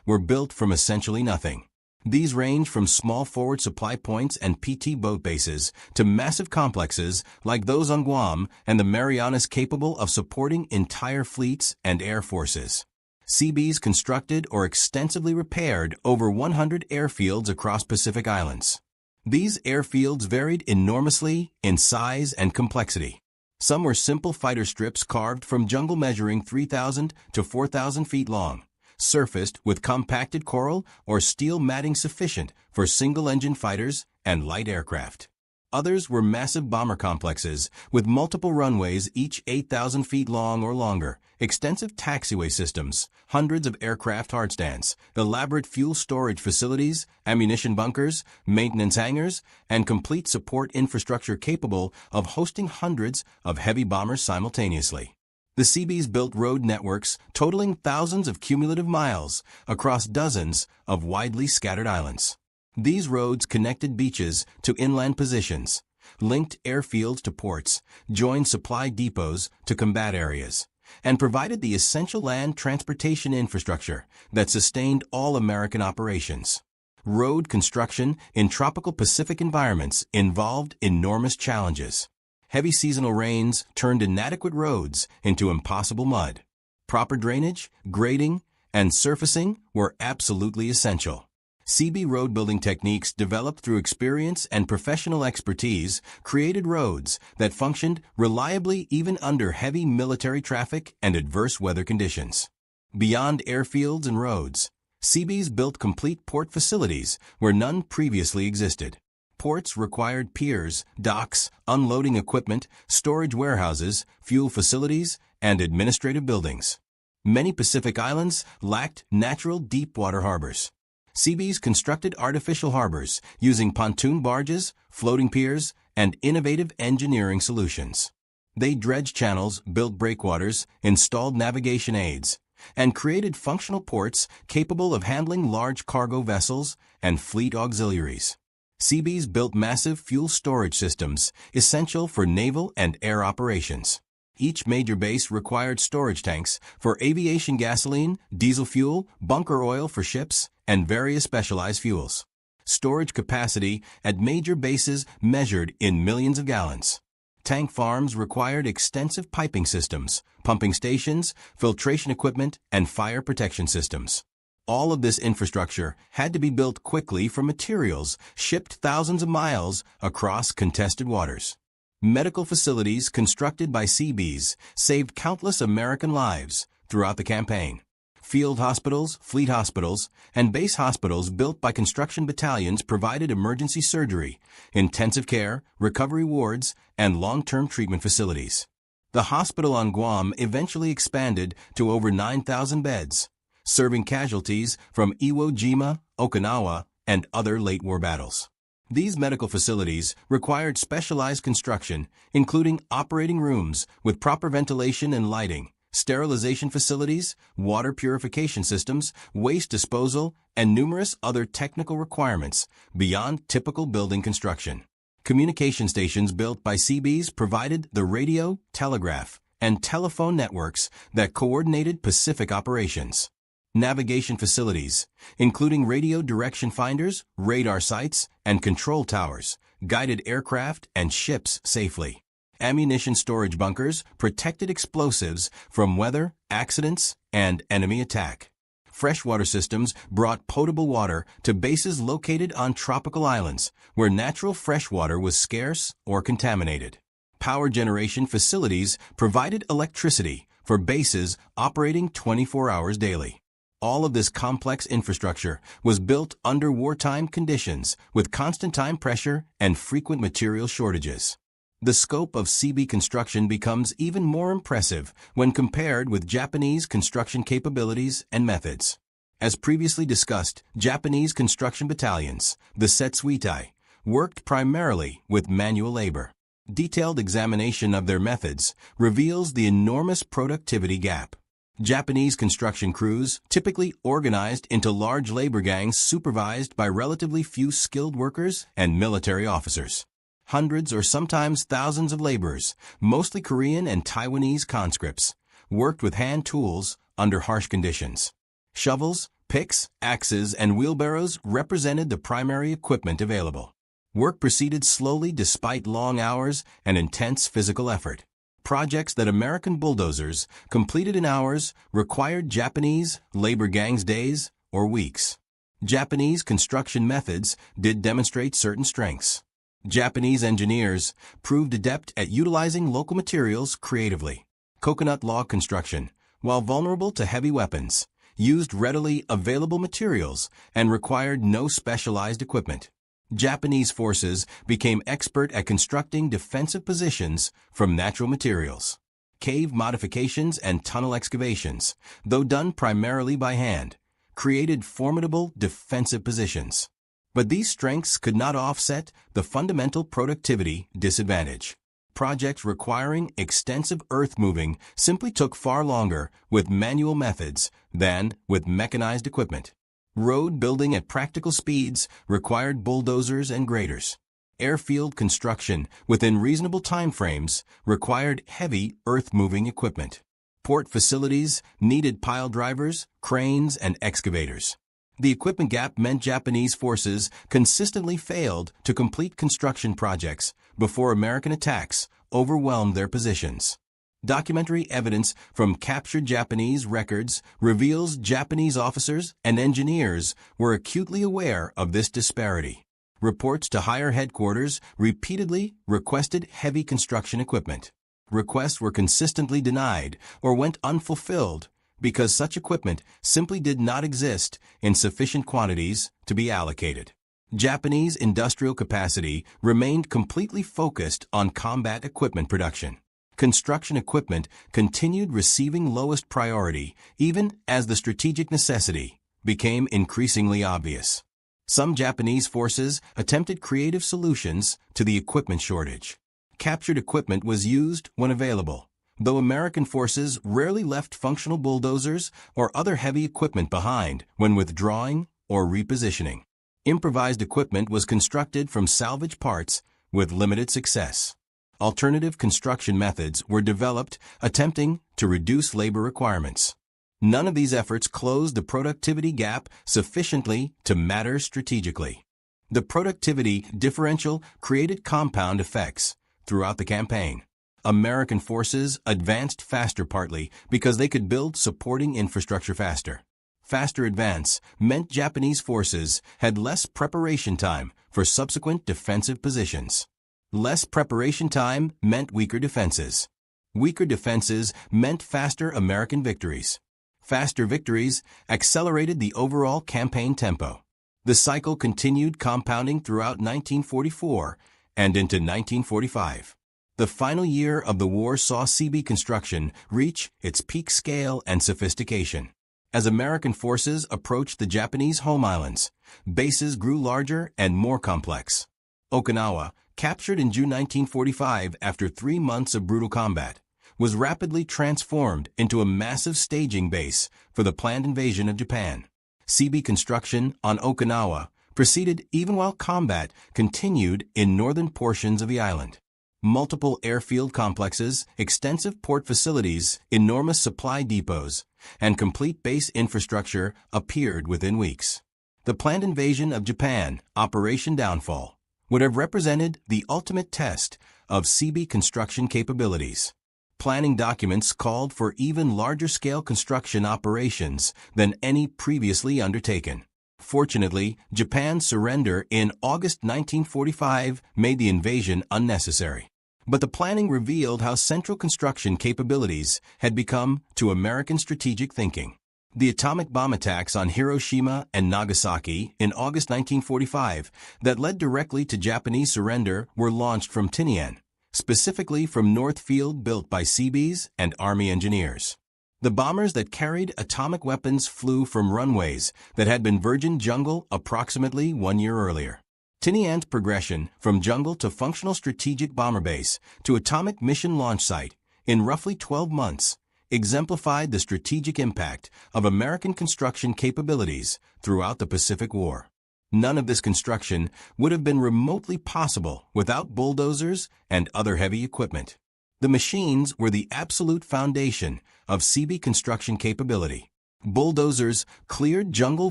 were built from essentially nothing. These range from small forward supply points and PT boat bases to massive complexes like those on Guam and the Marianas capable of supporting entire fleets and air forces. Seabees constructed or extensively repaired over 100 airfields across Pacific Islands. These airfields varied enormously in size and complexity. Some were simple fighter strips carved from jungle measuring 3,000 to 4,000 feet long, surfaced with compacted coral or steel matting sufficient for single-engine fighters and light aircraft. Others were massive bomber complexes with multiple runways, each 8,000 feet long or longer, extensive taxiway systems, hundreds of aircraft hardstands, elaborate fuel storage facilities, ammunition bunkers, maintenance hangars, and complete support infrastructure capable of hosting hundreds of heavy bombers simultaneously. The Seabees built road networks totaling thousands of cumulative miles across dozens of widely scattered islands. These roads connected beaches to inland positions, linked airfields to ports, joined supply depots to combat areas, and provided the essential land transportation infrastructure that sustained all American operations. Road construction in tropical Pacific environments involved enormous challenges. Heavy seasonal rains turned inadequate roads into impossible mud. Proper drainage, grading, and surfacing were absolutely essential. Seabee road building techniques developed through experience and professional expertise created roads that functioned reliably even under heavy military traffic and adverse weather conditions. Beyond airfields and roads, Seabees built complete port facilities where none previously existed. Ports required piers, docks, unloading equipment, storage warehouses, fuel facilities, and administrative buildings. Many Pacific islands lacked natural deep-water harbors. Seabees constructed artificial harbors using pontoon barges, floating piers, and innovative engineering solutions. They dredged channels, built breakwaters, installed navigation aids, and created functional ports capable of handling large cargo vessels and fleet auxiliaries. Seabees built massive fuel storage systems essential for naval and air operations. Each major base required storage tanks for aviation gasoline, diesel fuel, bunker oil for ships, and various specialized fuels. Storage capacity at major bases measured in millions of gallons. Tank farms required extensive piping systems, pumping stations, filtration equipment, and fire protection systems. All of this infrastructure had to be built quickly from materials shipped thousands of miles across contested waters. Medical facilities constructed by Seabees saved countless American lives throughout the campaign. Field hospitals, fleet hospitals, and base hospitals built by construction battalions provided emergency surgery, intensive care, recovery wards, and long-term treatment facilities. The hospital on Guam eventually expanded to over 9,000 beds, serving casualties from Iwo Jima, Okinawa, and other late-war battles. These medical facilities required specialized construction, including operating rooms with proper ventilation and lighting, sterilization facilities, water purification systems, waste disposal, and numerous other technical requirements beyond typical building construction. Communication stations built by Seabees provided the radio, telegraph, and telephone networks that coordinated Pacific operations. Navigation facilities, including radio direction finders, radar sites, and control towers, guided aircraft and ships safely. Ammunition storage bunkers protected explosives from weather, accidents, and enemy attack. Freshwater systems brought potable water to bases located on tropical islands where natural freshwater was scarce or contaminated. Power generation facilities provided electricity for bases operating 24 hours daily. All of this complex infrastructure was built under wartime conditions with constant time pressure and frequent material shortages. The scope of Seabee construction becomes even more impressive when compared with Japanese construction capabilities and methods. As previously discussed, Japanese construction battalions, the Setsuitai, worked primarily with manual labor. Detailed examination of their methods reveals the enormous productivity gap. Japanese construction crews typically organized into large labor gangs supervised by relatively few skilled workers and military officers. Hundreds or sometimes thousands of laborers, mostly Korean and Taiwanese conscripts, worked with hand tools under harsh conditions. Shovels, picks, axes, and wheelbarrows represented the primary equipment available. Work proceeded slowly despite long hours and intense physical effort. Projects that American bulldozers completed in hours required Japanese labor gangs days or weeks. Japanese construction methods did demonstrate certain strengths. Japanese engineers proved adept at utilizing local materials creatively. Coconut log construction, while vulnerable to heavy weapons, used readily available materials and required no specialized equipment. Japanese forces became expert at constructing defensive positions from natural materials. Cave modifications and tunnel excavations, though done primarily by hand, created formidable defensive positions. But these strengths could not offset the fundamental productivity disadvantage. Projects requiring extensive earth moving simply took far longer with manual methods than with mechanized equipment. Road building at practical speeds required bulldozers and graders. Airfield construction within reasonable timeframes required heavy earth-moving equipment. Port facilities needed pile drivers, cranes, and excavators. The equipment gap meant Japanese forces consistently failed to complete construction projects before American attacks overwhelmed their positions. Documentary evidence from captured Japanese records reveals Japanese officers and engineers were acutely aware of this disparity. Reports to higher headquarters repeatedly requested heavy construction equipment. Requests were consistently denied or went unfulfilled because such equipment simply did not exist in sufficient quantities to be allocated. Japanese industrial capacity remained completely focused on combat equipment production. Construction equipment continued receiving lowest priority even as the strategic necessity became increasingly obvious. Some Japanese forces attempted creative solutions to the equipment shortage. Captured equipment was used when available, though American forces rarely left functional bulldozers or other heavy equipment behind when withdrawing or repositioning. Improvised equipment was constructed from salvage parts with limited success. Alternative construction methods were developed attempting to reduce labor requirements. None of these efforts closed the productivity gap sufficiently to matter strategically. The productivity differential created compound effects throughout the campaign. American forces advanced faster partly because they could build supporting infrastructure faster. Faster advance meant Japanese forces had less preparation time for subsequent defensive positions. Less preparation time meant weaker defenses. Weaker defenses meant faster American victories. Faster victories accelerated the overall campaign tempo. The cycle continued compounding throughout 1944 and into 1945. The final year of the war saw CB construction reach its peak scale and sophistication. As American forces approached the Japanese home islands, bases grew larger and more complex. Okinawa, captured in June 1945 after 3 months of brutal combat, was rapidly transformed into a massive staging base for the planned invasion of Japan. CB construction on Okinawa proceeded even while combat continued in northern portions of the island. Multiple airfield complexes, extensive port facilities, enormous supply depots, and complete base infrastructure appeared within weeks. The planned invasion of Japan, Operation Downfall, would have represented the ultimate test of CB construction capabilities. Planning documents called for even larger-scale construction operations than any previously undertaken. Fortunately, Japan's surrender in August 1945 made the invasion unnecessary. But the planning revealed how central construction capabilities had become to American strategic thinking. The atomic bomb attacks on Hiroshima and Nagasaki in August 1945 that led directly to Japanese surrender were launched from Tinian, specifically from North Field built by Seabees and Army engineers. The bombers that carried atomic weapons flew from runways that had been virgin jungle approximately 1 year earlier. Tinian's progression from jungle to functional strategic bomber base to atomic mission launch site in roughly 12 months exemplified the strategic impact of American construction capabilities throughout the Pacific War. None of this construction would have been remotely possible without bulldozers and other heavy equipment. The machines were the absolute foundation of CB construction capability. Bulldozers cleared jungle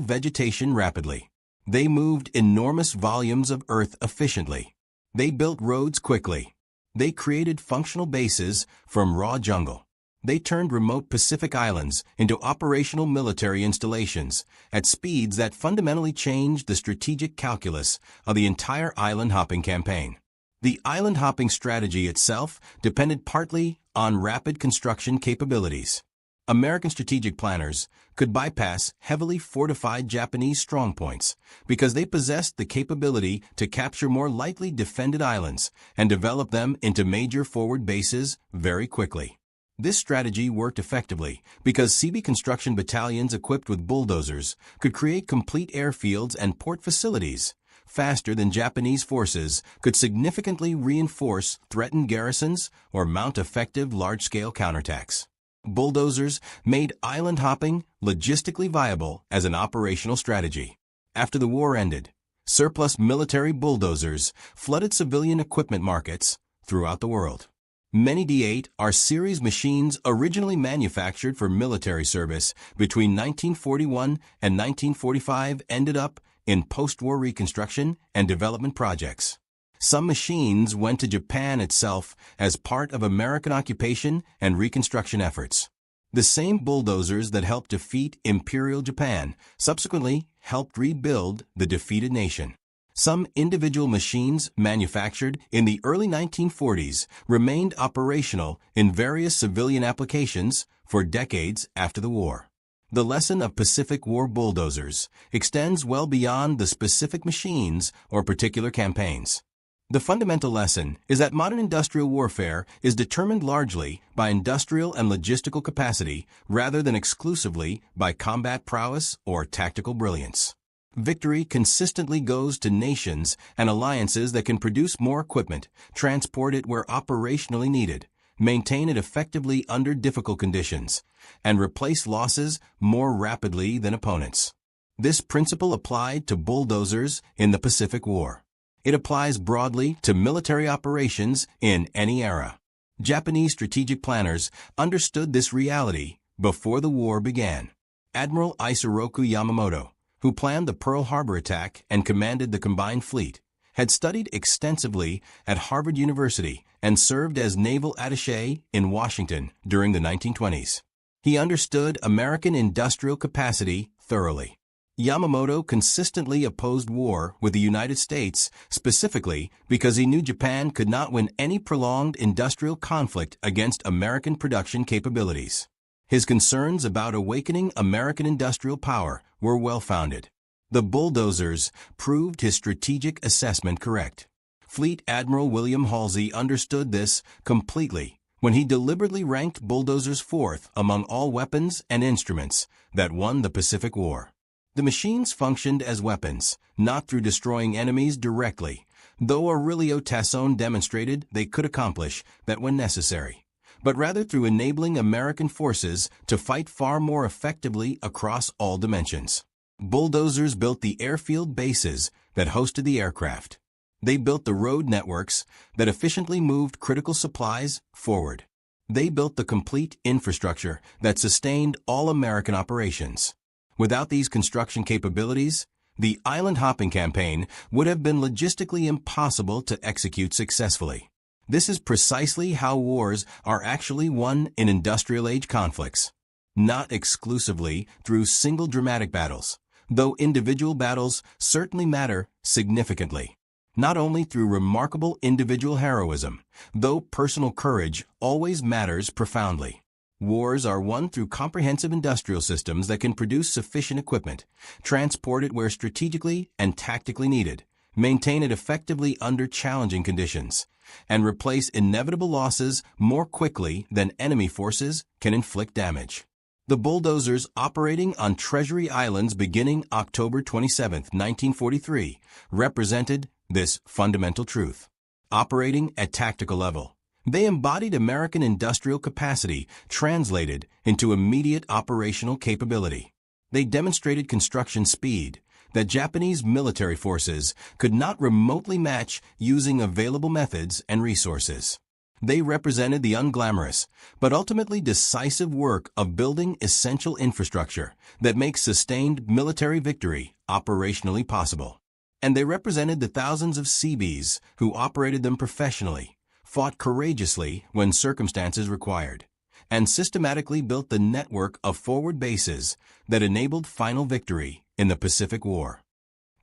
vegetation rapidly. They moved enormous volumes of earth efficiently. They built roads quickly. They created functional bases from raw jungle. They turned remote Pacific islands into operational military installations at speeds that fundamentally changed the strategic calculus of the entire island hopping campaign. The island hopping strategy itself depended partly on rapid construction capabilities. American strategic planners could bypass heavily fortified Japanese strongpoints because they possessed the capability to capture more lightly defended islands and develop them into major forward bases very quickly. This strategy worked effectively because CB construction battalions equipped with bulldozers could create complete airfields and port facilities faster than Japanese forces could significantly reinforce threatened garrisons or mount effective large-scale counterattacks. Bulldozers made island hopping logistically viable as an operational strategy. After the war ended, surplus military bulldozers flooded civilian equipment markets throughout the world. Many D8 are series machines originally manufactured for military service between 1941 and 1945 ended up in post-war reconstruction and development projects. Some machines went to Japan itself as part of American occupation and reconstruction efforts. The same bulldozers that helped defeat Imperial Japan subsequently helped rebuild the defeated nation. Some individual machines manufactured in the early 1940s remained operational in various civilian applications for decades after the war. The lesson of Pacific War bulldozers extends well beyond the specific machines or particular campaigns. The fundamental lesson is that modern industrial warfare is determined largely by industrial and logistical capacity rather than exclusively by combat prowess or tactical brilliance. Victory consistently goes to nations and alliances that can produce more equipment, transport it where operationally needed, maintain it effectively under difficult conditions, and replace losses more rapidly than opponents. This principle applied to bulldozers in the Pacific War. It applies broadly to military operations in any era. Japanese strategic planners understood this reality before the war began. Admiral Isoroku Yamamoto, who planned the Pearl Harbor attack and commanded the combined fleet, had studied extensively at Harvard University and served as naval attaché in Washington during the 1920s. He understood American industrial capacity thoroughly. Yamamoto consistently opposed war with the United States specifically because he knew Japan could not win any prolonged industrial conflict against American production capabilities. His concerns about awakening American industrial power were well-founded. The bulldozers proved his strategic assessment correct. Fleet Admiral William Halsey understood this completely when he deliberately ranked bulldozers fourth among all weapons and instruments that won the Pacific War. The machines functioned as weapons, not through destroying enemies directly, though Aurelio Tassone demonstrated they could accomplish that when necessary, but rather through enabling American forces to fight far more effectively across all dimensions. Bulldozers built the airfield bases that hosted the aircraft. They built the road networks that efficiently moved critical supplies forward. They built the complete infrastructure that sustained all American operations. Without these construction capabilities, the island hopping campaign would have been logistically impossible to execute successfully. This is precisely how wars are actually won in industrial age conflicts. Not exclusively through single dramatic battles, though individual battles certainly matter significantly. Not only through remarkable individual heroism, though personal courage always matters profoundly. Wars are won through comprehensive industrial systems that can produce sufficient equipment, transport it where strategically and tactically needed, maintain it effectively under challenging conditions, and replace inevitable losses more quickly than enemy forces can inflict damage. The bulldozers operating on Treasury Islands beginning October 27, 1943, represented this fundamental truth. Operating at tactical level, they embodied American industrial capacity translated into immediate operational capability. They demonstrated construction speed that Japanese military forces could not remotely match using available methods and resources. They represented the unglamorous, but ultimately decisive work of building essential infrastructure that makes sustained military victory operationally possible. And they represented the thousands of Seabees who operated them professionally, fought courageously when circumstances required, and systematically built the network of forward bases that enabled final victory in the Pacific War.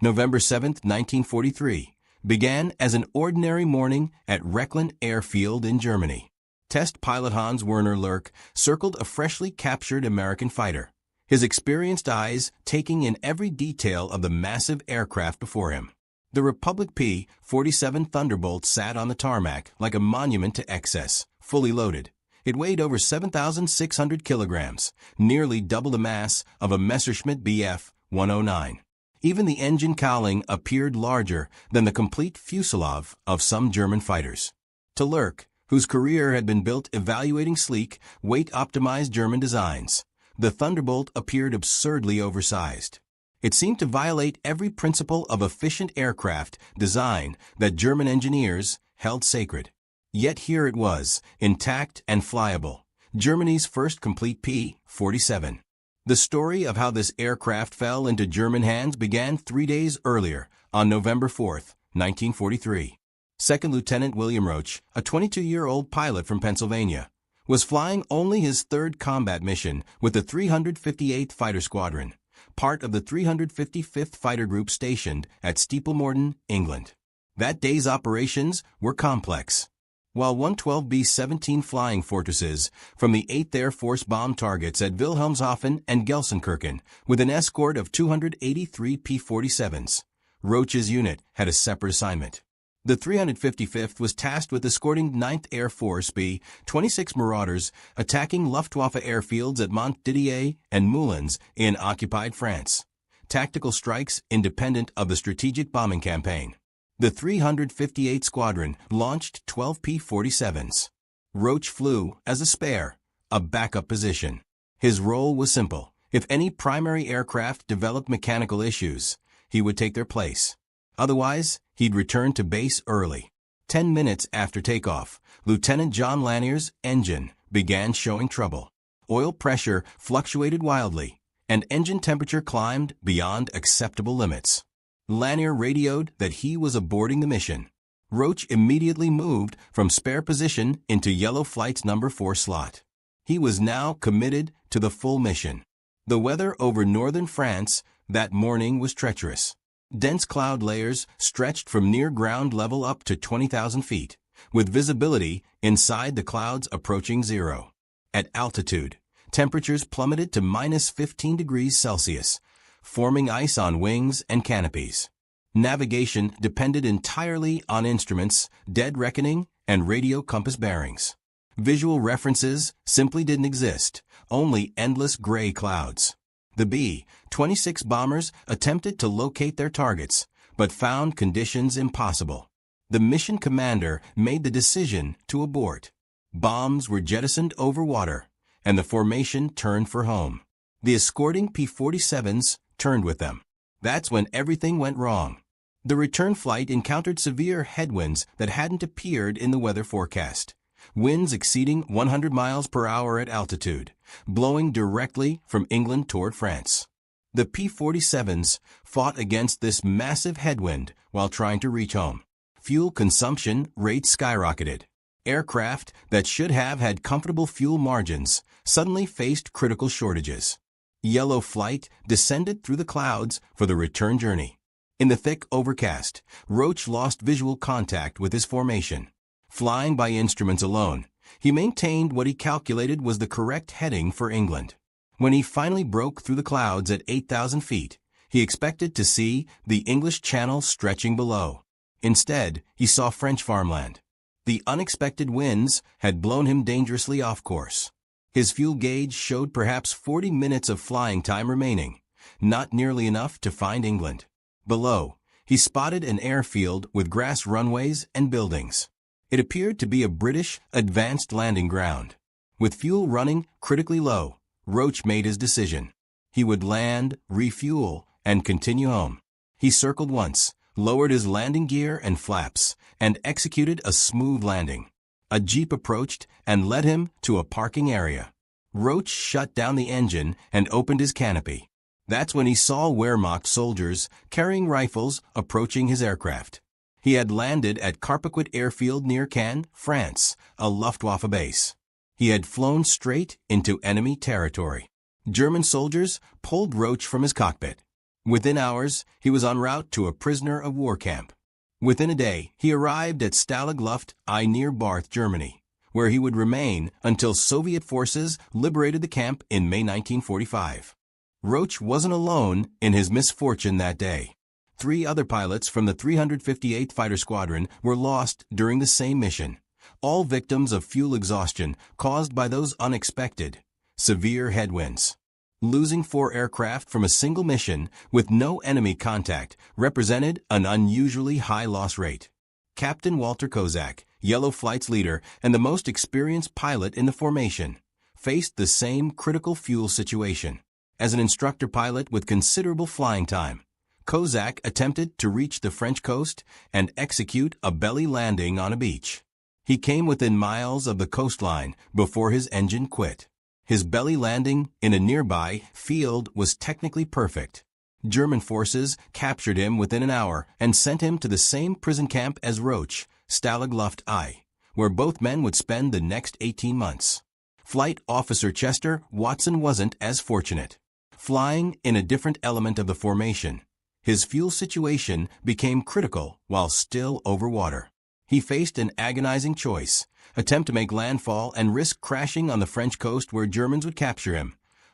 November 7, 1943, began as an ordinary morning at Rechlin Airfield in Germany. Test pilot Hans Werner Lerck circled a freshly captured American fighter, his experienced eyes taking in every detail of the massive aircraft before him. The Republic P-47 Thunderbolt sat on the tarmac like a monument to excess, fully loaded. It weighed over 7,600 kilograms, nearly double the mass of a Messerschmitt Bf-109. Even the engine cowling appeared larger than the complete fuselage of some German fighters. To Lerck, whose career had been built evaluating sleek, weight-optimized German designs, the Thunderbolt appeared absurdly oversized. It seemed to violate every principle of efficient aircraft design that German engineers held sacred. Yet here it was, intact and flyable, Germany's first complete P-47. The story of how this aircraft fell into German hands began 3 days earlier, on November 4, 1943. Second Lieutenant William Roach, a 22-year-old pilot from Pennsylvania, was flying only his third combat mission with the 358th Fighter Squadron, part of the 355th Fighter Group stationed at Steeplemorton, England. That day's operations were complex. While 112 B-17 flying fortresses from the 8th Air Force bombed targets at Wilhelmshaven and Gelsenkirchen with an escort of 283 P-47s, Roach's unit had a separate assignment. The 355th was tasked with escorting 9th Air Force B-26 Marauders attacking Luftwaffe airfields at Montdidier and Moulins in occupied France. Tactical strikes independent of the strategic bombing campaign. The 358th Squadron launched 12 P-47s. Roach flew as a spare, a backup position. His role was simple. If any primary aircraft developed mechanical issues, he would take their place. Otherwise, he'd return to base early. 10 minutes after takeoff, Lieutenant John Lanier's engine began showing trouble. Oil pressure fluctuated wildly, and engine temperature climbed beyond acceptable limits. Lanier radioed that he was aborting the mission. Roach immediately moved from spare position into Yellow Flight's number 4 slot. He was now committed to the full mission. The weather over northern France that morning was treacherous. Dense cloud layers stretched from near ground level up to 20,000 feet, with visibility inside the clouds approaching zero. At altitude, temperatures plummeted to minus 15 degrees Celsius, forming ice on wings and canopies. Navigation depended entirely on instruments, dead reckoning, and radio compass bearings. Visual references simply didn't exist, only endless gray clouds. The B-26 bombers attempted to locate their targets, but found conditions impossible. The mission commander made the decision to abort. Bombs were jettisoned over water, and the formation turned for home. The escorting P-47s turned with them. That's when everything went wrong. The return flight encountered severe headwinds that hadn't appeared in the weather forecast. Winds exceeding 100 miles per hour at altitude, blowing directly from England toward France. The P-47s fought against this massive headwind while trying to reach home. Fuel consumption rates skyrocketed. Aircraft that should have had comfortable fuel margins suddenly faced critical shortages. Yellow Flight descended through the clouds for the return journey. In the thick overcast, Roach lost visual contact with his formation. Flying by instruments alone, he maintained what he calculated was the correct heading for England. When he finally broke through the clouds at 8,000 feet, he expected to see the English Channel stretching below. Instead, he saw French farmland. The unexpected winds had blown him dangerously off course. His fuel gauge showed perhaps 40 minutes of flying time remaining, not nearly enough to find England. Below, he spotted an airfield with grass runways and buildings. It appeared to be a British advanced landing ground. With fuel running critically low, Roach made his decision. He would land, refuel, and continue home. He circled once, lowered his landing gear and flaps, and executed a smooth landing. A jeep approached and led him to a parking area. Roach shut down the engine and opened his canopy. That's when he saw Wehrmacht soldiers carrying rifles approaching his aircraft. He had landed at Carpiquet Airfield near Cannes, France, a Luftwaffe base. He had flown straight into enemy territory. German soldiers pulled Roach from his cockpit. Within hours, he was en route to a prisoner of war camp. Within a day, he arrived at Stalag Luft I near Barth, Germany, where he would remain until Soviet forces liberated the camp in May 1945. Roach wasn't alone in his misfortune that day. 3 other pilots from the 358th Fighter Squadron were lost during the same mission, all victims of fuel exhaustion caused by those unexpected, severe headwinds. Losing 4 aircraft from a single mission with no enemy contact represented an unusually high loss rate. Captain Walter Kozak, Yellow Flight's leader and the most experienced pilot in the formation, faced the same critical fuel situation. As an instructor pilot with considerable flying time, Kozak attempted to reach the French coast and execute a belly landing on a beach. He came within miles of the coastline before his engine quit. His belly landing in a nearby field was technically perfect. German forces captured him within an hour and sent him to the same prison camp as Roach, Stalag Luft I, where both men would spend the next 18 months. Flight Officer Chester Watson wasn't as fortunate. Flying in a different element of the formation, his fuel situation became critical while still over water. He faced an agonizing choice: attempt to make landfall and risk crashing on the French coast where Germans would capture him,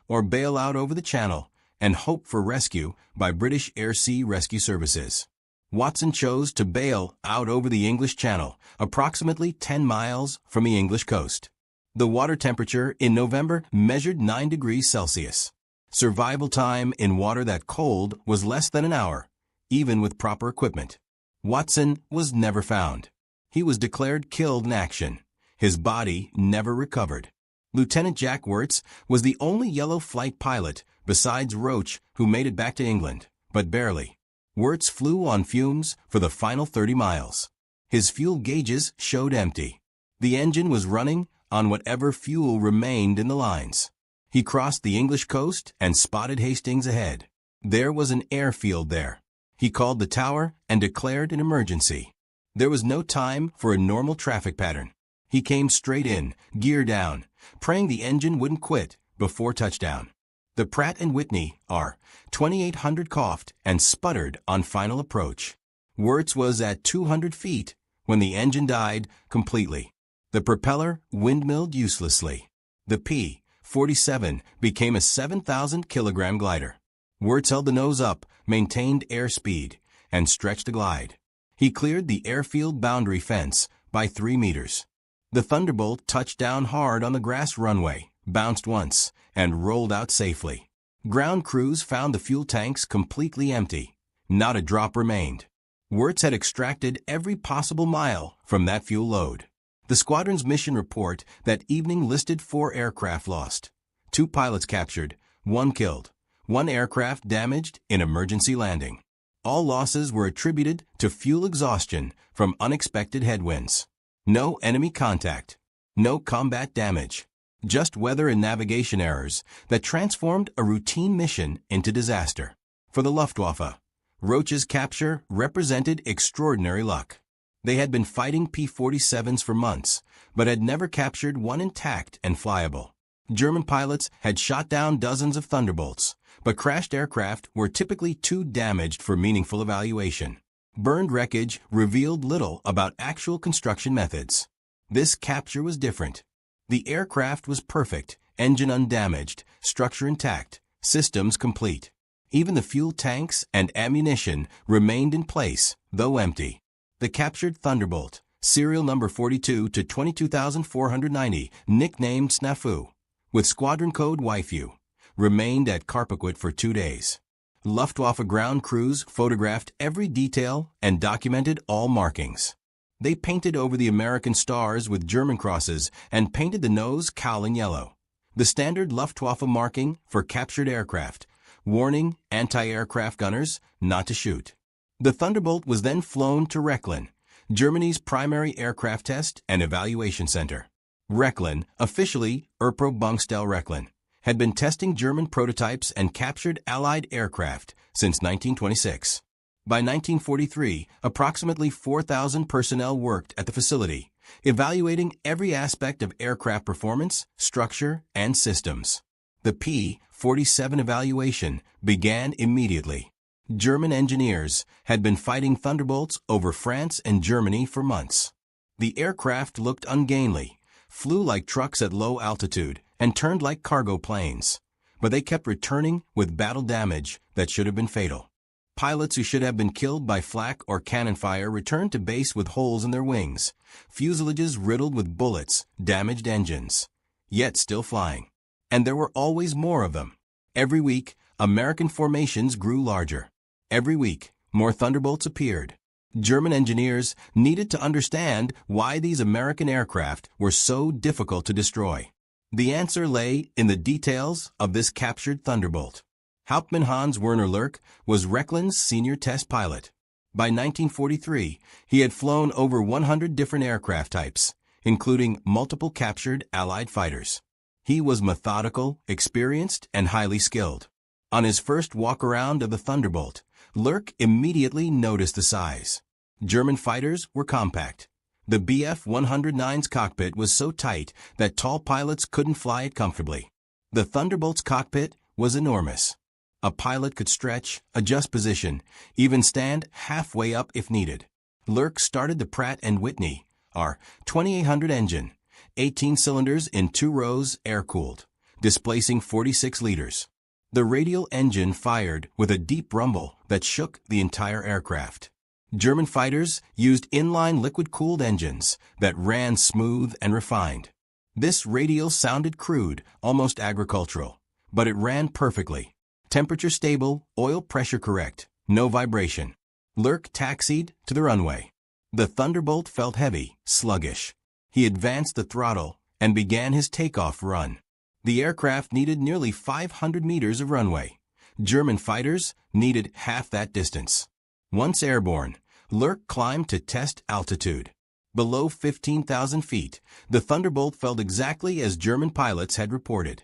or bail out over the Channel and hope for rescue by British Air-Sea Rescue Services. Watson chose to bail out over the English Channel, approximately 10 miles from the English coast. The water temperature in November measured 9 degrees Celsius. Survival time in water that cold was less than an hour, even with proper equipment. Watson was never found. He was declared killed in action. His body never recovered. Lieutenant Jack Wirtz was the only Yellow Flight pilot besides Roach who made it back to England, but barely. Wirtz flew on fumes for the final 30 miles. His fuel gauges showed empty. The engine was running on whatever fuel remained in the lines. He crossed the English coast and spotted Hastings ahead. There was an airfield there. He called the tower and declared an emergency. There was no time for a normal traffic pattern. He came straight in, gear down, praying the engine wouldn't quit before touchdown. The Pratt & Whitney R-2800 coughed and sputtered on final approach. Wirtz was at 200 feet when the engine died completely. The propeller windmilled uselessly. The P-47 became a 7,000-kilogram glider. Wirtz held the nose up, maintained airspeed, and stretched the glide. He cleared the airfield boundary fence by 3 meters. The Thunderbolt touched down hard on the grass runway, bounced once, and rolled out safely. Ground crews found the fuel tanks completely empty. Not a drop remained. Wirtz had extracted every possible mile from that fuel load. The squadron's mission report that evening listed 4 aircraft lost, 2 pilots captured, 1 killed, 1 aircraft damaged in emergency landing. All losses were attributed to fuel exhaustion from unexpected headwinds. No enemy contact, no combat damage, just weather and navigation errors that transformed a routine mission into disaster. For the Luftwaffe, Roach's capture represented extraordinary luck. They had been fighting P-47s for months, but had never captured one intact and flyable. German pilots had shot down dozens of Thunderbolts, but crashed aircraft were typically too damaged for meaningful evaluation. Burned wreckage revealed little about actual construction methods. This capture was different. The aircraft was perfect, engine undamaged, structure intact, systems complete. Even the fuel tanks and ammunition remained in place, though empty. The captured Thunderbolt, serial number 42 to 22,490, nicknamed Snafu, with squadron code Waifu, remained at Carpaquet for 2 days. Luftwaffe ground crews photographed every detail and documented all markings. They painted over the American stars with German crosses and painted the nose cowling yellow, the standard Luftwaffe marking for captured aircraft, warning anti-aircraft gunners not to shoot. The Thunderbolt was then flown to Rechlin, Germany's primary aircraft test and evaluation center. Rechlin, officially Erprobungsstelle Rechlin, had been testing German prototypes and captured Allied aircraft since 1926. By 1943, approximately 4,000 personnel worked at the facility, evaluating every aspect of aircraft performance, structure, and systems. The P-47 evaluation began immediately. German engineers had been fighting Thunderbolts over France and Germany for months. The aircraft looked ungainly, flew like trucks at low altitude, and turned like cargo planes. But they kept returning with battle damage that should have been fatal. Pilots who should have been killed by flak or cannon fire returned to base with holes in their wings, fuselages riddled with bullets, damaged engines, yet still flying. And there were always more of them. Every week, American formations grew larger. Every week, more Thunderbolts appeared. German engineers needed to understand why these American aircraft were so difficult to destroy. The answer lay in the details of this captured Thunderbolt. Hauptmann Hans Werner Lurk was Recklin's senior test pilot. By 1943, he had flown over 100 different aircraft types, including multiple captured Allied fighters. He was methodical, experienced, and highly skilled. On his first walk-around of the Thunderbolt, Lurk immediately noticed the size. German fighters were compact. The Bf-109's cockpit was so tight that tall pilots couldn't fly it comfortably. The Thunderbolt's cockpit was enormous. A pilot could stretch, adjust position, even stand halfway up if needed. Lurk started the Pratt & Whitney, our 2800 engine, 18 cylinders in 2 rows air-cooled, displacing 46 liters. The radial engine fired with a deep rumble that shook the entire aircraft. German fighters used inline liquid-cooled engines that ran smooth and refined. This radial sounded crude, almost agricultural, but it ran perfectly. Temperature stable, oil pressure correct, no vibration. Lurk taxied to the runway. The Thunderbolt felt heavy, sluggish. He advanced the throttle and began his takeoff run. The aircraft needed nearly 500 meters of runway. German fighters needed half that distance. Once airborne, Lurk climbed to test altitude. Below 15,000 feet, the Thunderbolt felt exactly as German pilots had reported.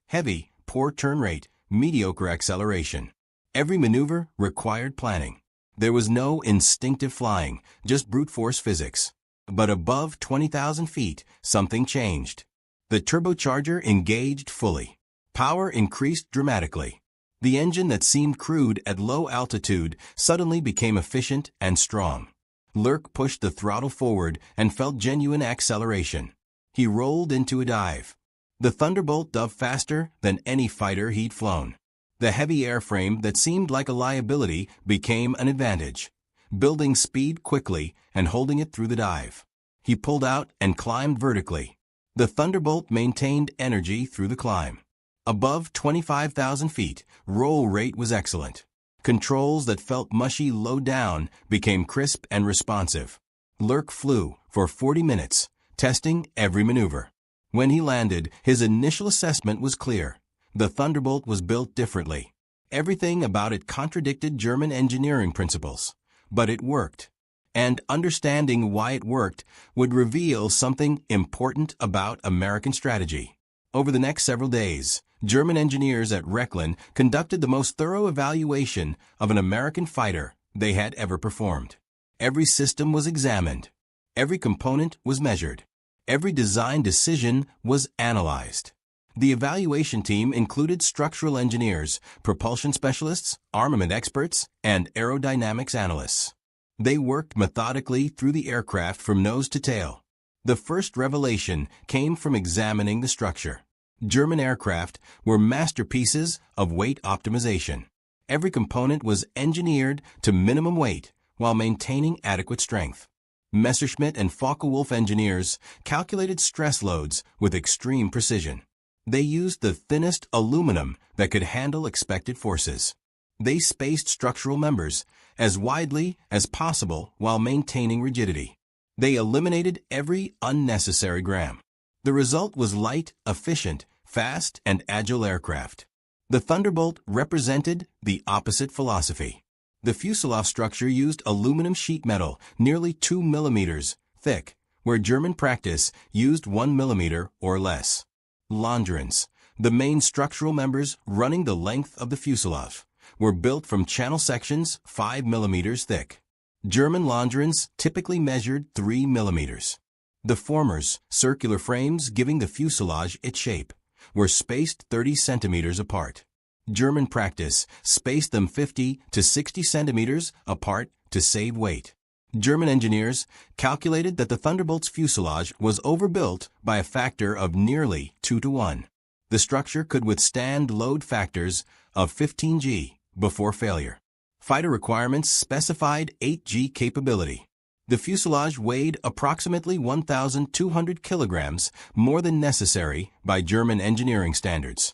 Heavy, poor turn rate, mediocre acceleration. Every maneuver required planning. There was no instinctive flying, just brute force physics. But above 20,000 feet, something changed. The turbocharger engaged fully. Power increased dramatically. The engine that seemed crude at low altitude suddenly became efficient and strong. Lurk pushed the throttle forward and felt genuine acceleration. He rolled into a dive. The Thunderbolt dove faster than any fighter he'd flown. The heavy airframe that seemed like a liability became an advantage, building speed quickly and holding it through the dive. He pulled out and climbed vertically. The Thunderbolt maintained energy through the climb. Above 25,000 feet, roll rate was excellent. Controls that felt mushy low down became crisp and responsive. Lurk flew for 40 minutes, testing every maneuver. When he landed, his initial assessment was clear. The Thunderbolt was built differently. Everything about it contradicted German engineering principles. But it worked. And understanding why it worked would reveal something important about American strategy. Over the next several days, German engineers at Rechlin conducted the most thorough evaluation of an American fighter they had ever performed. Every system was examined. Every component was measured. Every design decision was analyzed. The evaluation team included structural engineers, propulsion specialists, armament experts, and aerodynamics analysts. They worked methodically through the aircraft from nose to tail. The first revelation came from examining the structure. German aircraft were masterpieces of weight optimization. Every component was engineered to minimum weight while maintaining adequate strength. Messerschmitt and Focke-Wulf engineers calculated stress loads with extreme precision. They used the thinnest aluminum that could handle expected forces. They spaced structural members as widely as possible while maintaining rigidity. They eliminated every unnecessary gram. The result was light, efficient, fast, and agile aircraft. The Thunderbolt represented the opposite philosophy. The fuselage structure used aluminum sheet metal nearly 2 millimeters thick, where German practice used 1 millimeter or less. Longerons, the main structural members running the length of the fuselage, were built from channel sections 5 millimeters thick. German longerons typically measured 3 millimeters. The former's, circular frames giving the fuselage its shape, were spaced 30 centimeters apart. German practice spaced them 50 to 60 centimeters apart to save weight. German engineers calculated that the Thunderbolt's fuselage was overbuilt by a factor of nearly 2 to 1. The structure could withstand load factors of 15G before failure. Fighter requirements specified 8G capability. The fuselage weighed approximately 1,200 kilograms, more than necessary by German engineering standards.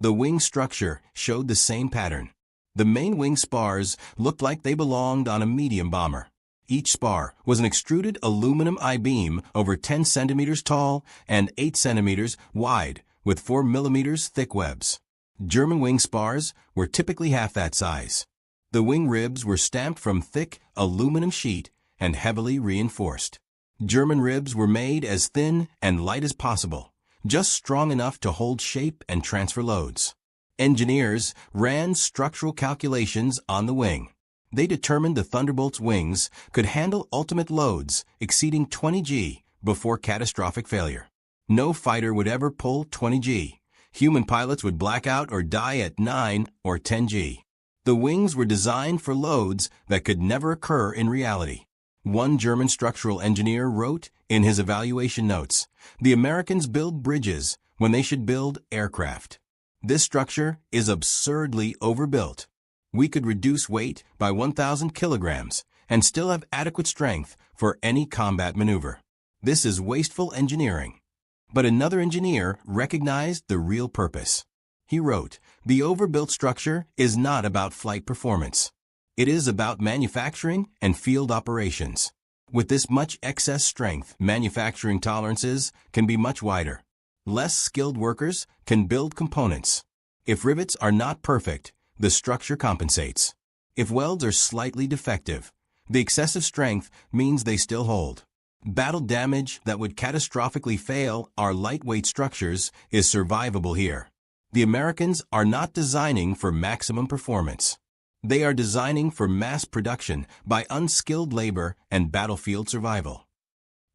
The wing structure showed the same pattern. The main wing spars looked like they belonged on a medium bomber. Each spar was an extruded aluminum I-beam over 10 centimeters tall and 8 centimeters wide with 4 millimeters thick webs. German wing spars were typically half that size. The wing ribs were stamped from thick aluminum sheet and heavily reinforced. German ribs were made as thin and light as possible, just strong enough to hold shape and transfer loads. Engineers ran structural calculations on the wing. They determined the Thunderbolt's wings could handle ultimate loads exceeding 20G before catastrophic failure. No fighter would ever pull 20G. Human pilots would black out or die at 9 or 10G. The wings were designed for loads that could never occur in reality. One German structural engineer wrote in his evaluation notes, "The Americans build bridges when they should build aircraft. This structure is absurdly overbuilt. We could reduce weight by 1,000 kilograms and still have adequate strength for any combat maneuver. This is wasteful engineering." But another engineer recognized the real purpose. He wrote, "The overbuilt structure is not about flight performance. It is about manufacturing and field operations. With this much excess strength, manufacturing tolerances can be much wider. Less skilled workers can build components. If rivets are not perfect, the structure compensates. If welds are slightly defective, the excessive strength means they still hold. Battle damage that would catastrophically fail our lightweight structures is survivable here. The Americans are not designing for maximum performance. They are designing for mass production by unskilled labor and battlefield survival."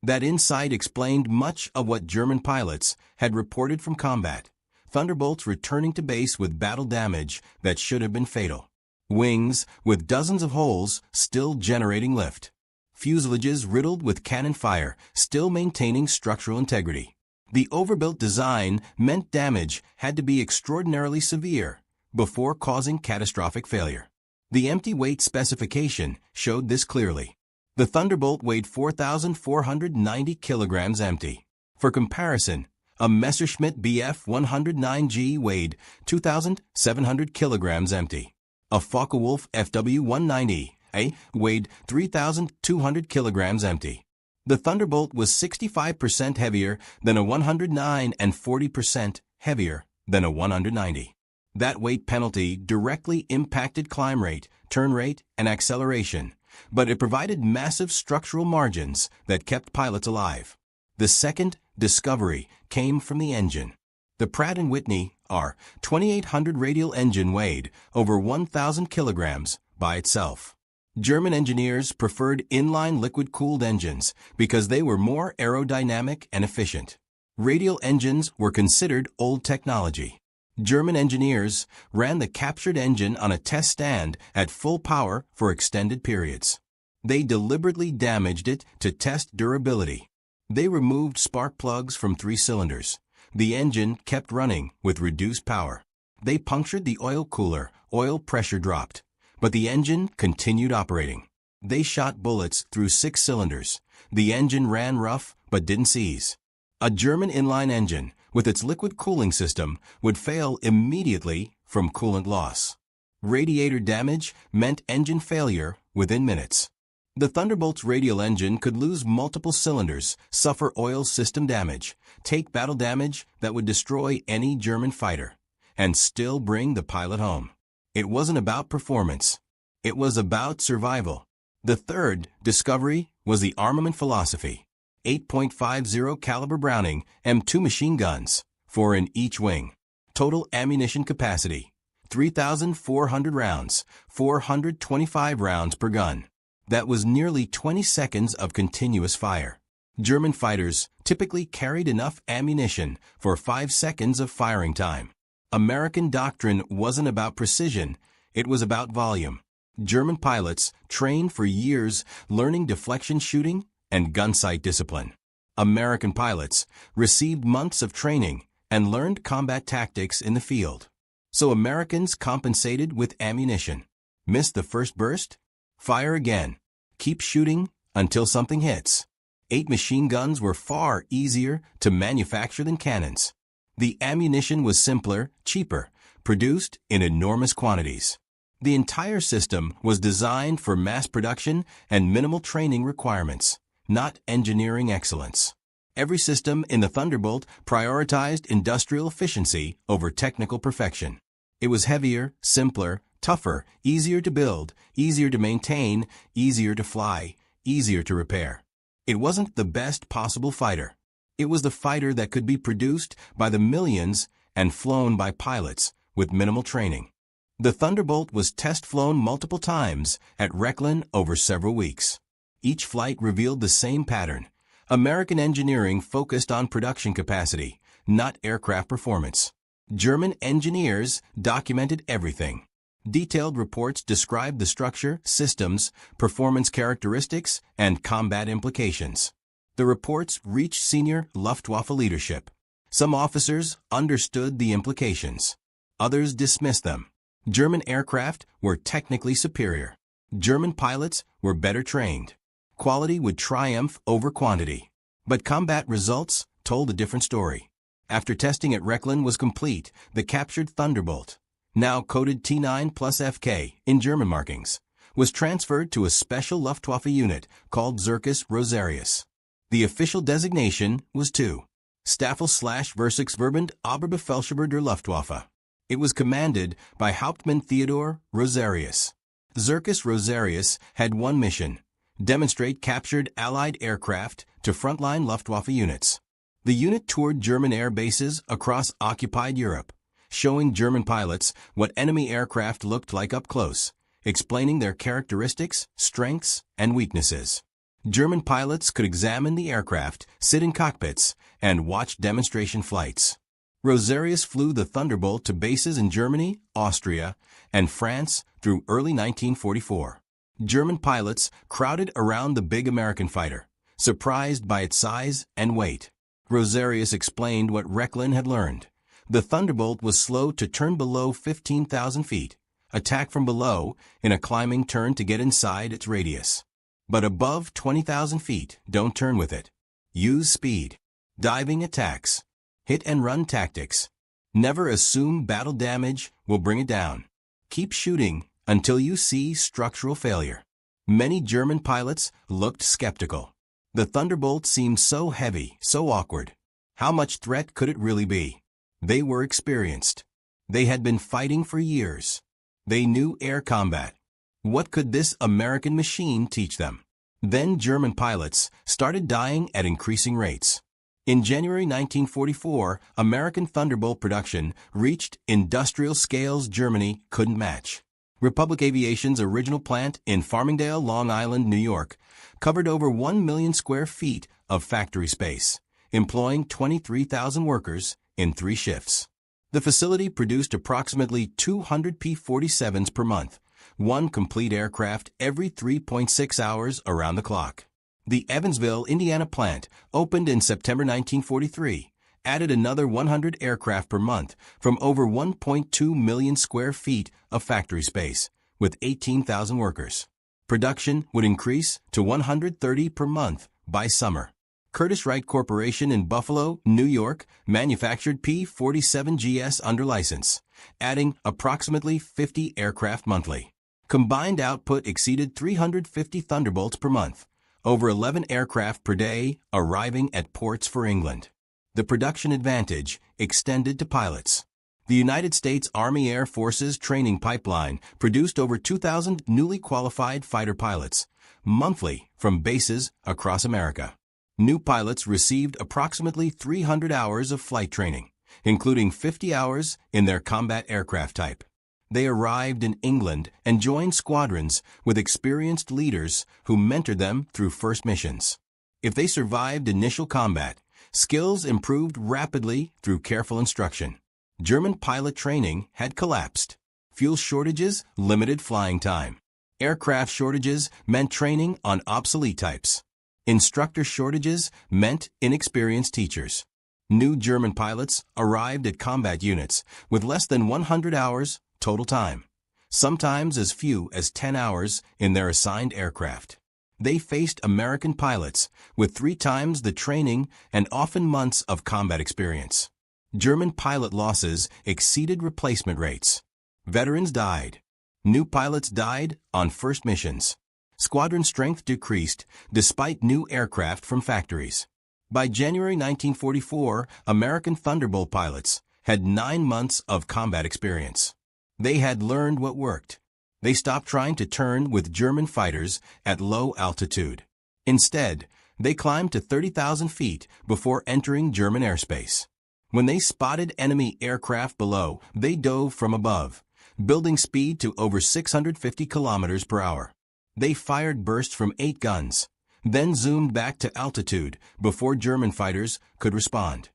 That insight explained much of what German pilots had reported from combat. Thunderbolts returning to base with battle damage that should have been fatal. Wings with dozens of holes still generating lift. Fuselages riddled with cannon fire still maintaining structural integrity. The overbuilt design meant damage had to be extraordinarily severe before causing catastrophic failure. The empty weight specification showed this clearly. The Thunderbolt weighed 4,490 kilograms empty. For comparison, a Messerschmitt Bf 109G weighed 2,700 kilograms empty. A Focke-Wulf FW 190A weighed 3,200 kilograms empty. The Thunderbolt was 65% heavier than a 109 and 40% heavier than a 190. That weight penalty directly impacted climb rate, turn rate, and acceleration, but it provided massive structural margins that kept pilots alive. The second discovery came from the engine. The Pratt & Whitney R2800 radial engine weighed over 1,000 kilograms by itself. German engineers preferred inline liquid-cooled engines because they were more aerodynamic and efficient. Radial engines were considered old technology. German engineers ran the captured engine on a test stand at full power for extended periods. They deliberately damaged it to test durability. They removed spark plugs from 3 cylinders. The engine kept running with reduced power. They punctured the oil cooler, oil pressure dropped, but the engine continued operating. They shot bullets through 6 cylinders. The engine ran rough but didn't seize. A German inline engine with its liquid cooling system would fail immediately from coolant loss. Radiator damage meant engine failure within minutes. The Thunderbolt's radial engine could lose multiple cylinders, suffer oil system damage, take battle damage that would destroy any German fighter, and still bring the pilot home. It wasn't about performance. It was about survival. The third discovery was the armament philosophy. 8.50 caliber Browning M2 machine guns, 4 in each wing. Total ammunition capacity, 3,400 rounds, 425 rounds per gun. That was nearly 20 seconds of continuous fire. German fighters typically carried enough ammunition for 5 seconds of firing time. American doctrine wasn't about precision, it was about volume. German pilots trained for years learning deflection shooting and gun sight discipline. American pilots received months of training and learned combat tactics in the field. So Americans compensated with ammunition. Miss the first burst? Fire again. Keep shooting until something hits. 8 machine guns were far easier to manufacture than cannons. The ammunition was simpler, cheaper, produced in enormous quantities. The entire system was designed for mass production and minimal training requirements, not engineering excellence. Every system in the Thunderbolt prioritized industrial efficiency over technical perfection. It was heavier, simpler, tougher, easier to build, easier to maintain, easier to fly, easier to repair. It wasn't the best possible fighter. It was the fighter that could be produced by the millions and flown by pilots with minimal training. The Thunderbolt was test-flown multiple times at Rechlin over several weeks. Each flight revealed the same pattern. American engineering focused on production capacity, not aircraft performance. German engineers documented everything. Detailed reports described the structure, systems, performance characteristics, and combat implications. The reports reached senior Luftwaffe leadership. Some officers understood the implications. Others dismissed them. German aircraft were technically superior. German pilots were better trained. Quality would triumph over quantity. But combat results told a different story. After testing at Rechlin was complete, the captured Thunderbolt, now coded T9 plus FK in German markings, was transferred to a special Luftwaffe unit called Circus Rosarius. The official designation was 2. Staffel/Versuchsverband Oberbefehlshaber der Luftwaffe. It was commanded by Hauptmann Theodor Rosarius. Circus Rosarius had one mission: demonstrate captured Allied aircraft to frontline Luftwaffe units. The unit toured German air bases across occupied Europe, showing German pilots what enemy aircraft looked like up close, explaining their characteristics, strengths, and weaknesses. German pilots could examine the aircraft, sit in cockpits, and watch demonstration flights. Rosarius flew the Thunderbolt to bases in Germany, Austria, and France through early 1944. German pilots crowded around the big American fighter, surprised by its size and weight. Rosarius explained what Rechlin had learned. The Thunderbolt was slow to turn below 15,000 feet, attack from below in a climbing turn to get inside its radius. But above 20,000 feet, don't turn with it. Use speed. Diving attacks. Hit-and-run tactics. Never assume battle damage will bring it down. Keep shooting until you see structural failure. Many German pilots looked skeptical. The Thunderbolt seemed so heavy, so awkward. How much threat could it really be? They were experienced. They had been fighting for years. They knew air combat. What could this American machine teach them? Then German pilots started dying at increasing rates. In January 1944, American Thunderbolt production reached industrial scales Germany couldn't match. Republic Aviation's original plant in Farmingdale, Long Island, New York, covered over 1 million square feet of factory space, employing 23,000 workers in 3 shifts. The facility produced approximately 200 P-47s per month, 1 complete aircraft every 3.6 hours around the clock. The Evansville, Indiana plant opened in September 1943, added another 100 aircraft per month from over 1.2 million square feet of factory space, with 18,000 workers. Production would increase to 130 per month by summer. Curtiss-Wright Corporation in Buffalo, New York, manufactured P-47GS under license, adding approximately 50 aircraft monthly. Combined output exceeded 350 Thunderbolts per month, over 11 aircraft per day arriving at ports for England. The production advantage extended to pilots. The United States Army Air Force's training pipeline produced over 2,000 newly qualified fighter pilots monthly from bases across America. New pilots received approximately 300 hours of flight training, including 50 hours in their combat aircraft type. They arrived in England and joined squadrons with experienced leaders who mentored them through first missions. If they survived initial combat, skills improved rapidly through careful instruction. German pilot training had collapsed. Fuel shortages limited flying time. Aircraft shortages meant training on obsolete types. Instructor shortages meant inexperienced teachers. New German pilots arrived at combat units with less than 100 hours total time, sometimes as few as 10 hours in their assigned aircraft. They faced American pilots with 3 times the training and often months of combat experience. German pilot losses exceeded replacement rates. Veterans died. New pilots died on first missions. Squadron strength decreased despite new aircraft from factories. By January 1944, American Thunderbolt pilots had 9 months of combat experience. They had learned what worked. They stopped trying to turn with German fighters at low altitude. Instead, they climbed to 30,000 feet before entering German airspace. When they spotted enemy aircraft below, they dove from above, building speed to over 650 kilometers per hour. They fired bursts from 8 guns, then zoomed back to altitude before German fighters could respond.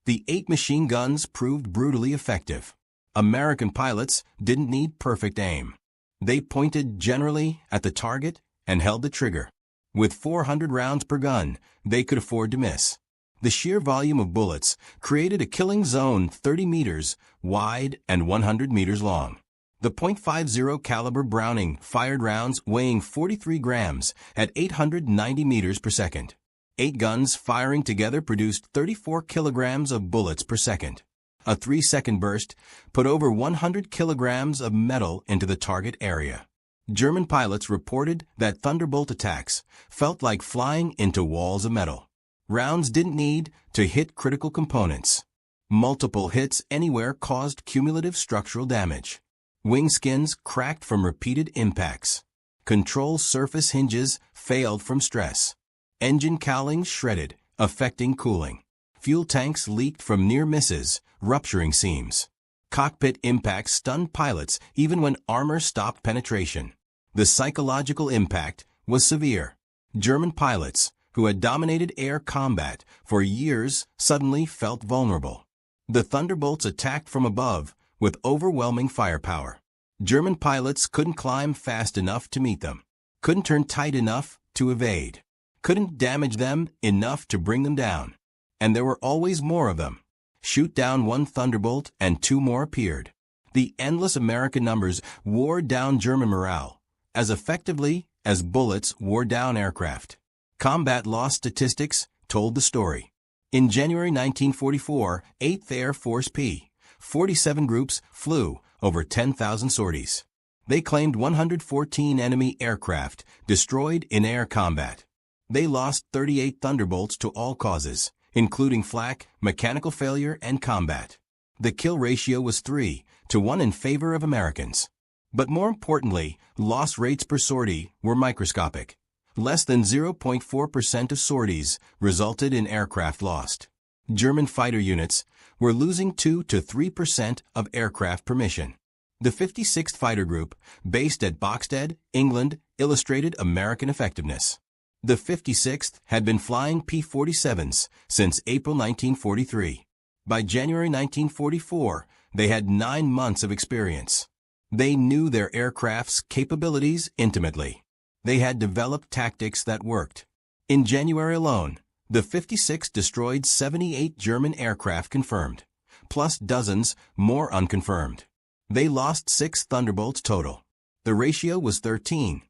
The 8 machine guns proved brutally effective. American pilots didn't need perfect aim. They pointed generally at the target and held the trigger. With 400 rounds per gun, they could afford to miss. The sheer volume of bullets created a killing zone 30 meters wide and 100 meters long. The .50 caliber Browning fired rounds weighing 43 grams at 890 meters per second. 8 guns firing together produced 34 kilograms of bullets per second. A 3-second burst put over 100 kilograms of metal into the target area. German pilots reported that Thunderbolt attacks felt like flying into walls of metal. Rounds didn't need to hit critical components. Multiple hits anywhere caused cumulative structural damage. Wing skins cracked from repeated impacts. Control surface hinges failed from stress. Engine cowlings shredded, affecting cooling. Fuel tanks leaked from near misses, rupturing seams. Cockpit impacts stunned pilots even when armor stopped penetration. The psychological impact was severe. German pilots, who had dominated air combat for years, suddenly felt vulnerable. The Thunderbolts attacked from above with overwhelming firepower. German pilots couldn't climb fast enough to meet them, couldn't turn tight enough to evade, couldn't damage them enough to bring them down. And there were always more of them. Shoot down 1 Thunderbolt and 2 more appeared. The endless American numbers wore down German morale as effectively as bullets wore down aircraft. Combat loss statistics told the story. In January 1944, 8th Air Force P-47 groups flew over 10,000 sorties. They claimed 114 enemy aircraft destroyed in air combat. They lost 38 Thunderbolts to all causes, including flak, mechanical failure, and combat. The kill ratio was 3-1 in favor of Americans. But more importantly, loss rates per sortie were microscopic. Less than 0.4% of sorties resulted in aircraft lost. German fighter units were losing 2 to 3% of aircraft per mission. The 56th Fighter Group, based at Boxted, England, illustrated American effectiveness. The 56th had been flying P-47s since April 1943. By January 1944, they had 9 months of experience. They knew their aircraft's capabilities intimately. They had developed tactics that worked. In January alone, the 56th destroyed 78 German aircraft confirmed, plus dozens more unconfirmed. They lost 6 Thunderbolts total. The ratio was 13-1.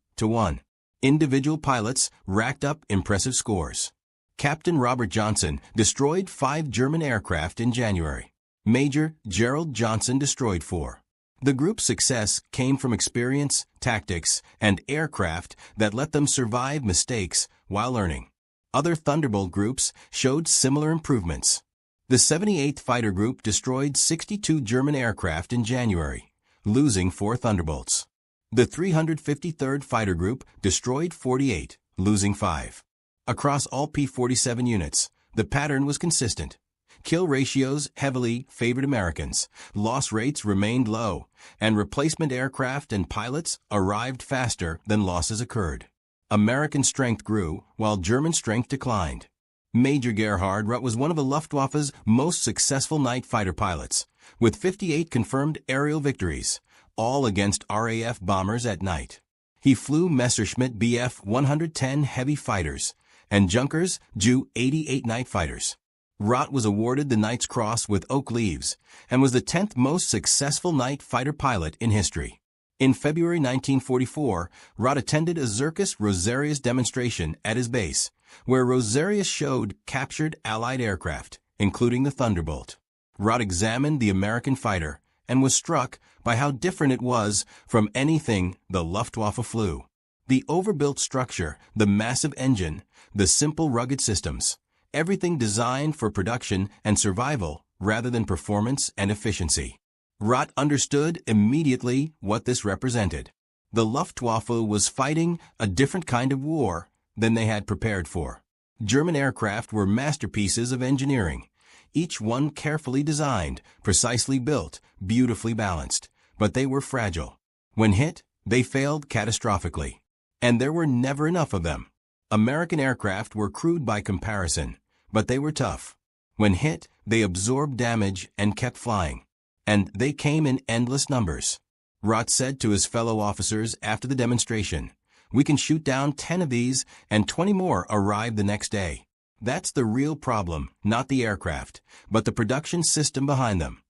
Individual pilots racked up impressive scores. Captain Robert Johnson destroyed 5 German aircraft in January. Major Gerald Johnson destroyed 4. The group's success came from experience, tactics, and aircraft that let them survive mistakes while learning. Other Thunderbolt groups showed similar improvements. The 78th Fighter Group destroyed 62 German aircraft in January, losing 4 Thunderbolts. The 353rd Fighter Group destroyed 48, losing 5. Across all P-47 units, the pattern was consistent. Kill ratios heavily favored Americans, loss rates remained low, and replacement aircraft and pilots arrived faster than losses occurred. American strength grew while German strength declined. Major Gerhard Rutt was one of the Luftwaffe's most successful night fighter pilots, with 58 confirmed aerial victories, all against RAF bombers at night. He flew Messerschmitt Bf 110 heavy fighters and Junkers Ju 88 night fighters. Rott was awarded the Knight's Cross with oak leaves and was the 10th most successful night fighter pilot in history. In February 1944, Rott attended a Zircus Rosarius demonstration at his base, where Rosarius showed captured Allied aircraft, including the Thunderbolt. Rott examined the American fighter and was struck by how different it was from anything the Luftwaffe flew. The overbuilt structure, the massive engine, the simple rugged systems, everything designed for production and survival rather than performance and efficiency. Rott understood immediately what this represented. The Luftwaffe was fighting a different kind of war than they had prepared for. German aircraft were masterpieces of engineering, each one carefully designed, precisely built, beautifully balanced, but they were fragile. When hit, they failed catastrophically. And there were never enough of them. American aircraft were crude by comparison, but they were tough. When hit, they absorbed damage and kept flying. And they came in endless numbers. Rott said to his fellow officers after the demonstration, "We can shoot down 10 of these and 20 more arrive the next day." That's the real problem, not the aircraft, but the production system behind them.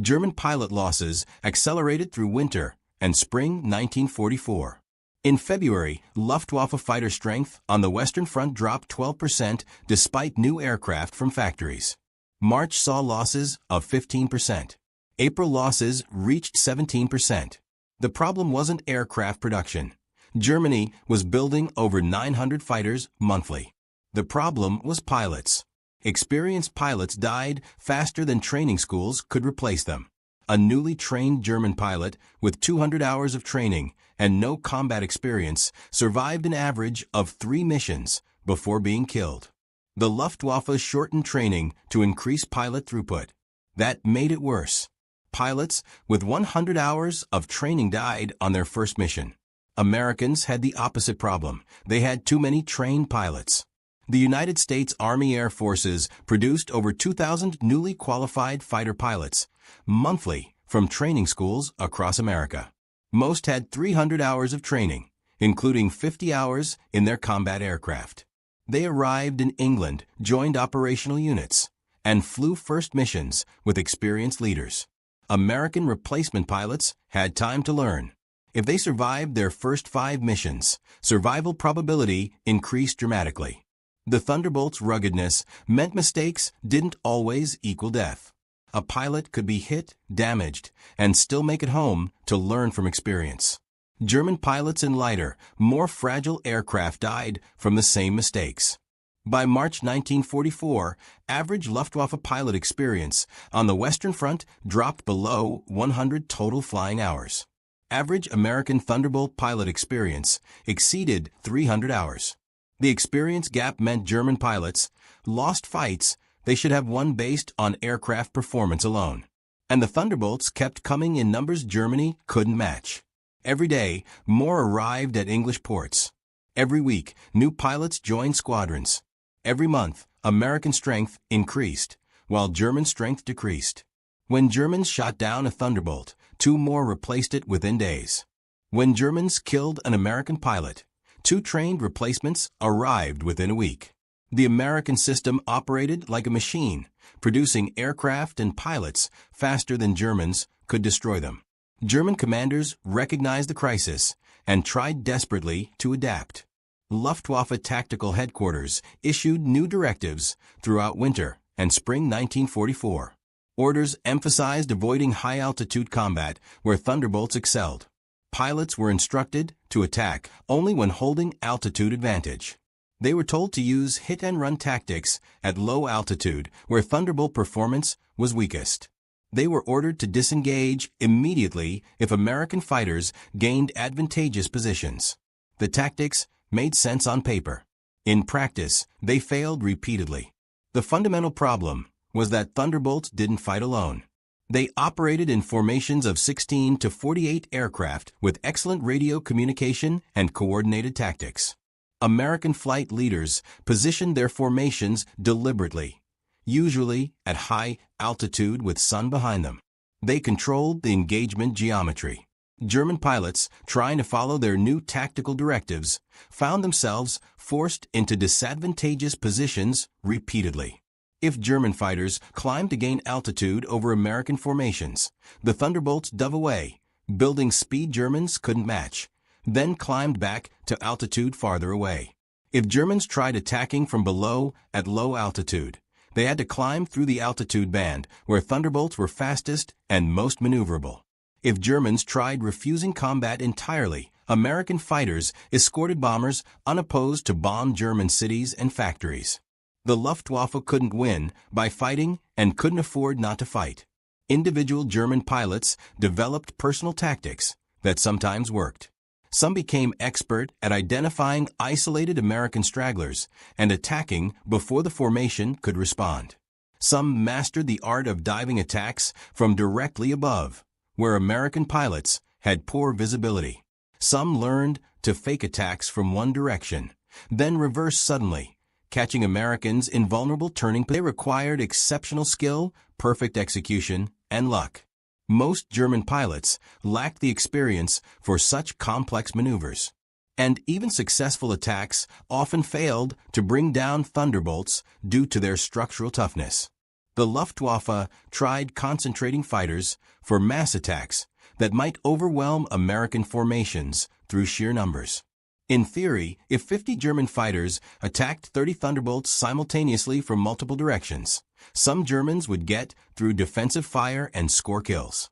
German pilot losses accelerated through winter and spring 1944. In February, Luftwaffe fighter strength on the Western Front dropped 12% despite new aircraft from factories. March saw losses of 15%. April losses reached 17%. The problem wasn't aircraft production. Germany was building over 900 fighters monthly. The problem was pilots. Experienced pilots died faster than training schools could replace them. A newly trained German pilot with 200 hours of training and no combat experience survived an average of 3 missions before being killed. The Luftwaffe shortened training to increase pilot throughput. That made it worse. Pilots with 100 hours of training died on their first mission. Americans had the opposite problem. They had too many trained pilots. The United States Army Air Forces produced over 2,000 newly qualified fighter pilots monthly from training schools across America. Most had 300 hours of training, including 50 hours in their combat aircraft. They arrived in England, joined operational units, and flew first missions with experienced leaders. American replacement pilots had time to learn. If they survived their first 5 missions, survival probability increased dramatically. The Thunderbolt's ruggedness meant mistakes didn't always equal death. A pilot could be hit, damaged, and still make it home to learn from experience. German pilots in lighter, more fragile aircraft died from the same mistakes. By March 1944, average Luftwaffe pilot experience on the Western Front dropped below 100 total flying hours. Average American Thunderbolt pilot experience exceeded 300 hours. The experience gap meant German pilots lost fights they should have won based on aircraft performance alone. And the Thunderbolts kept coming in numbers Germany couldn't match. Every day, more arrived at English ports. Every week, new pilots joined squadrons. Every month, American strength increased, while German strength decreased. When Germans shot down a Thunderbolt, 2 more replaced it within days. When Germans killed an American pilot, 2 trained replacements arrived within a week. The American system operated like a machine, producing aircraft and pilots faster than Germans could destroy them. German commanders recognized the crisis and tried desperately to adapt. Luftwaffe Tactical Headquarters issued new directives throughout winter and spring 1944. Orders emphasized avoiding high-altitude combat where Thunderbolts excelled. Pilots were instructed to attack only when holding altitude advantage. They were told to use hit-and-run tactics at low altitude where Thunderbolt performance was weakest. They were ordered to disengage immediately if American fighters gained advantageous positions. The tactics made sense on paper. In practice, they failed repeatedly. The fundamental problem was that Thunderbolts didn't fight alone. They operated in formations of 16 to 48 aircraft with excellent radio communication and coordinated tactics. American flight leaders positioned their formations deliberately, usually at high altitude with sun behind them. They controlled the engagement geometry. German pilots, trying to follow their new tactical directives, found themselves forced into disadvantageous positions repeatedly. If German fighters climbed to gain altitude over American formations, the Thunderbolts dove away, building speed Germans couldn't match, then climbed back to altitude farther away. If Germans tried attacking from below at low altitude, they had to climb through the altitude band where Thunderbolts were fastest and most maneuverable. If Germans tried refusing combat entirely, American fighters escorted bombers unopposed to bomb German cities and factories. The Luftwaffe couldn't win by fighting and couldn't afford not to fight. Individual German pilots developed personal tactics that sometimes worked. Some became expert at identifying isolated American stragglers and attacking before the formation could respond. Some mastered the art of diving attacks from directly above, where American pilots had poor visibility. Some learned to fake attacks from one direction, then reverse suddenly, catching Americans in vulnerable turning points. They required exceptional skill, perfect execution, and luck. Most German pilots lacked the experience for such complex maneuvers. And even successful attacks often failed to bring down Thunderbolts due to their structural toughness. The Luftwaffe tried concentrating fighters for mass attacks that might overwhelm American formations through sheer numbers. In theory, if 50 German fighters attacked 30 Thunderbolts simultaneously from multiple directions, some Germans would get through defensive fire and score kills.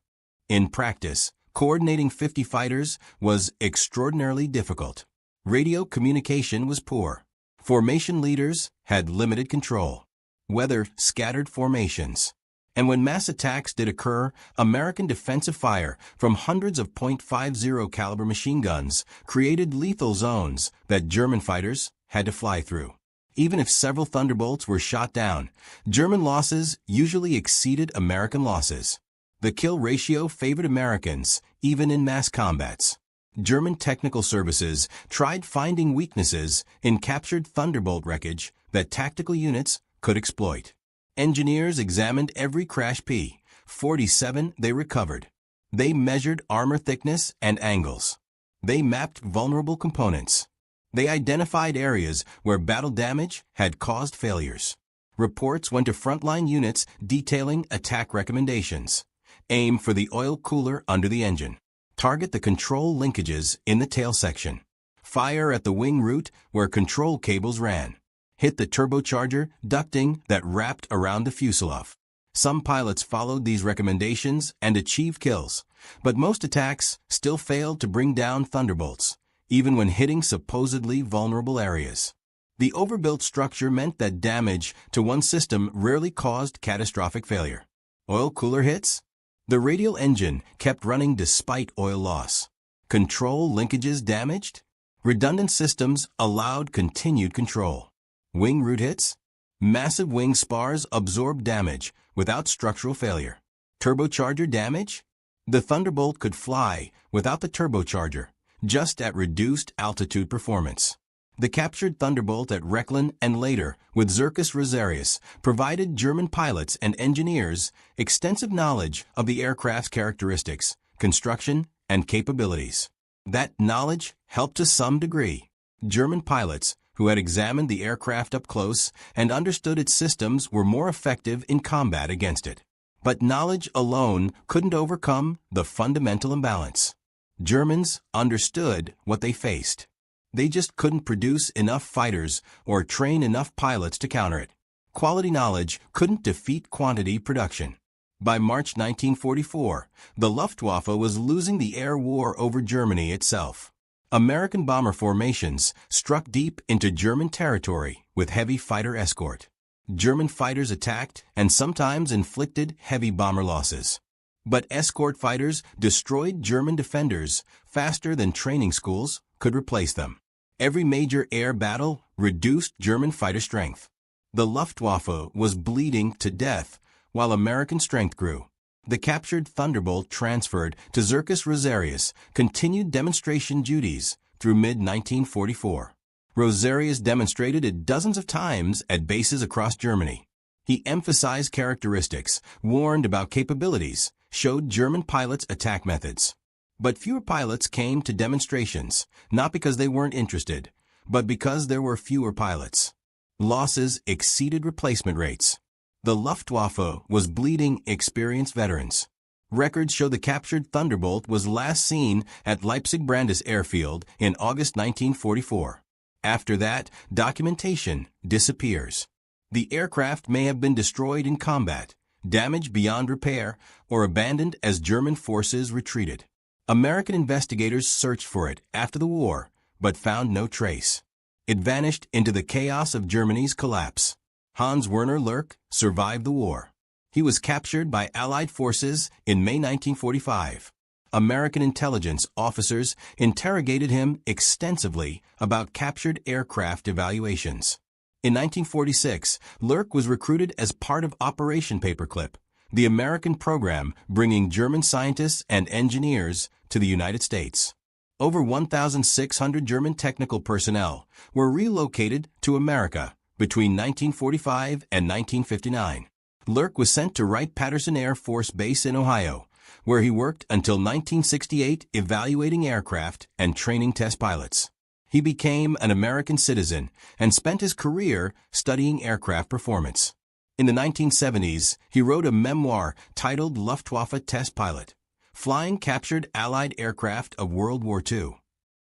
In practice, coordinating 50 fighters was extraordinarily difficult. Radio communication was poor. Formation leaders had limited control. Weather scattered formations. And when mass attacks did occur, American defensive fire from hundreds of .50 caliber machine guns created lethal zones that German fighters had to fly through. Even if several Thunderbolts were shot down, German losses usually exceeded American losses. The kill ratio favored Americans, even in mass combats. German technical services tried finding weaknesses in captured Thunderbolt wreckage that tactical units could exploit. Engineers examined every crash P-47 they recovered. They measured armor thickness and angles. They mapped vulnerable components. They identified areas where battle damage had caused failures. Reports went to frontline units detailing attack recommendations. Aim for the oil cooler under the engine. Target the control linkages in the tail section. Fire at the wing root where control cables ran. Hit the turbocharger ducting that wrapped around the fuselage. Some pilots followed these recommendations and achieved kills, but most attacks still failed to bring down Thunderbolts, even when hitting supposedly vulnerable areas. The overbuilt structure meant that damage to one system rarely caused catastrophic failure. Oil cooler hits? The radial engine kept running despite oil loss. Control linkages damaged? Redundant systems allowed continued control. Wing root hits? Massive wing spars absorbed damage without structural failure. Turbocharger damage? The Thunderbolt could fly without the turbocharger, just at reduced altitude performance. The captured Thunderbolt at Rechlin and later with Zirkus Rosarius provided German pilots and engineers extensive knowledge of the aircraft's characteristics, construction, and capabilities. That knowledge helped to some degree. German pilots who had examined the aircraft up close and understood its systems were more effective in combat against it. But knowledge alone couldn't overcome the fundamental imbalance. Germans understood what they faced. They just couldn't produce enough fighters or train enough pilots to counter it. Quality knowledge couldn't defeat quantity production. By March 1944, the Luftwaffe was losing the air war over Germany itself. American bomber formations struck deep into German territory with heavy fighter escort. German fighters attacked and sometimes inflicted heavy bomber losses. But escort fighters destroyed German defenders faster than training schools could replace them. Every major air battle reduced German fighter strength. The Luftwaffe was bleeding to death while American strength grew. The captured Thunderbolt transferred to Zirkus Rosarius continued demonstration duties through mid-1944. Rosarius demonstrated it dozens of times at bases across Germany. He emphasized characteristics, warned about capabilities, showed German pilots attack methods. But fewer pilots came to demonstrations, not because they weren't interested, but because there were fewer pilots. Losses exceeded replacement rates. The Luftwaffe was bleeding experienced veterans. Records show the captured Thunderbolt was last seen at Leipzig-Brandes airfield in August 1944. After that, documentation disappears. The aircraft may have been destroyed in combat, damaged beyond repair, or abandoned as German forces retreated. American investigators searched for it after the war, but found no trace. It vanished into the chaos of Germany's collapse. Hans Werner Lurk survived the war. He was captured by Allied forces in May 1945. American intelligence officers interrogated him extensively about captured aircraft evaluations. In 1946, Lurk was recruited as part of Operation Paperclip, the American program bringing German scientists and engineers to the United States. Over 1,600 German technical personnel were relocated to America between 1945 and 1959. Lurk was sent to Wright-Patterson Air Force Base in Ohio, where he worked until 1968 evaluating aircraft and training test pilots. He became an American citizen and spent his career studying aircraft performance. In the 1970s, he wrote a memoir titled Luftwaffe Test Pilot, Flying Captured Allied Aircraft of World War II.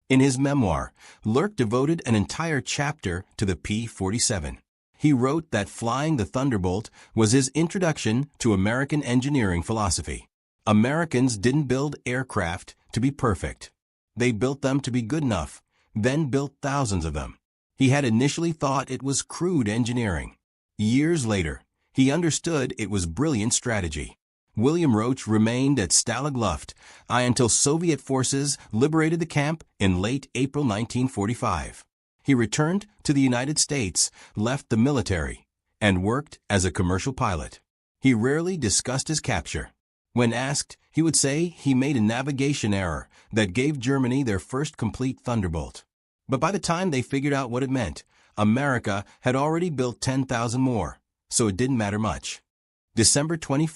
In his memoir, Lurk devoted an entire chapter to the P-47. He wrote that flying the Thunderbolt was his introduction to American engineering philosophy. Americans didn't build aircraft to be perfect. They built them to be good enough, then built thousands of them. He had initially thought it was crude engineering. Years later, he understood it was brilliant strategy. William Roach remained at Stalag Luft until Soviet forces liberated the camp in late April 1945. He returned to the United States, left the military, and worked as a commercial pilot. He rarely discussed his capture. When asked, he would say he made a navigation error that gave Germany their first complete Thunderbolt. But by the time they figured out what it meant, America had already built 10,000 more, so it didn't matter much. December 21,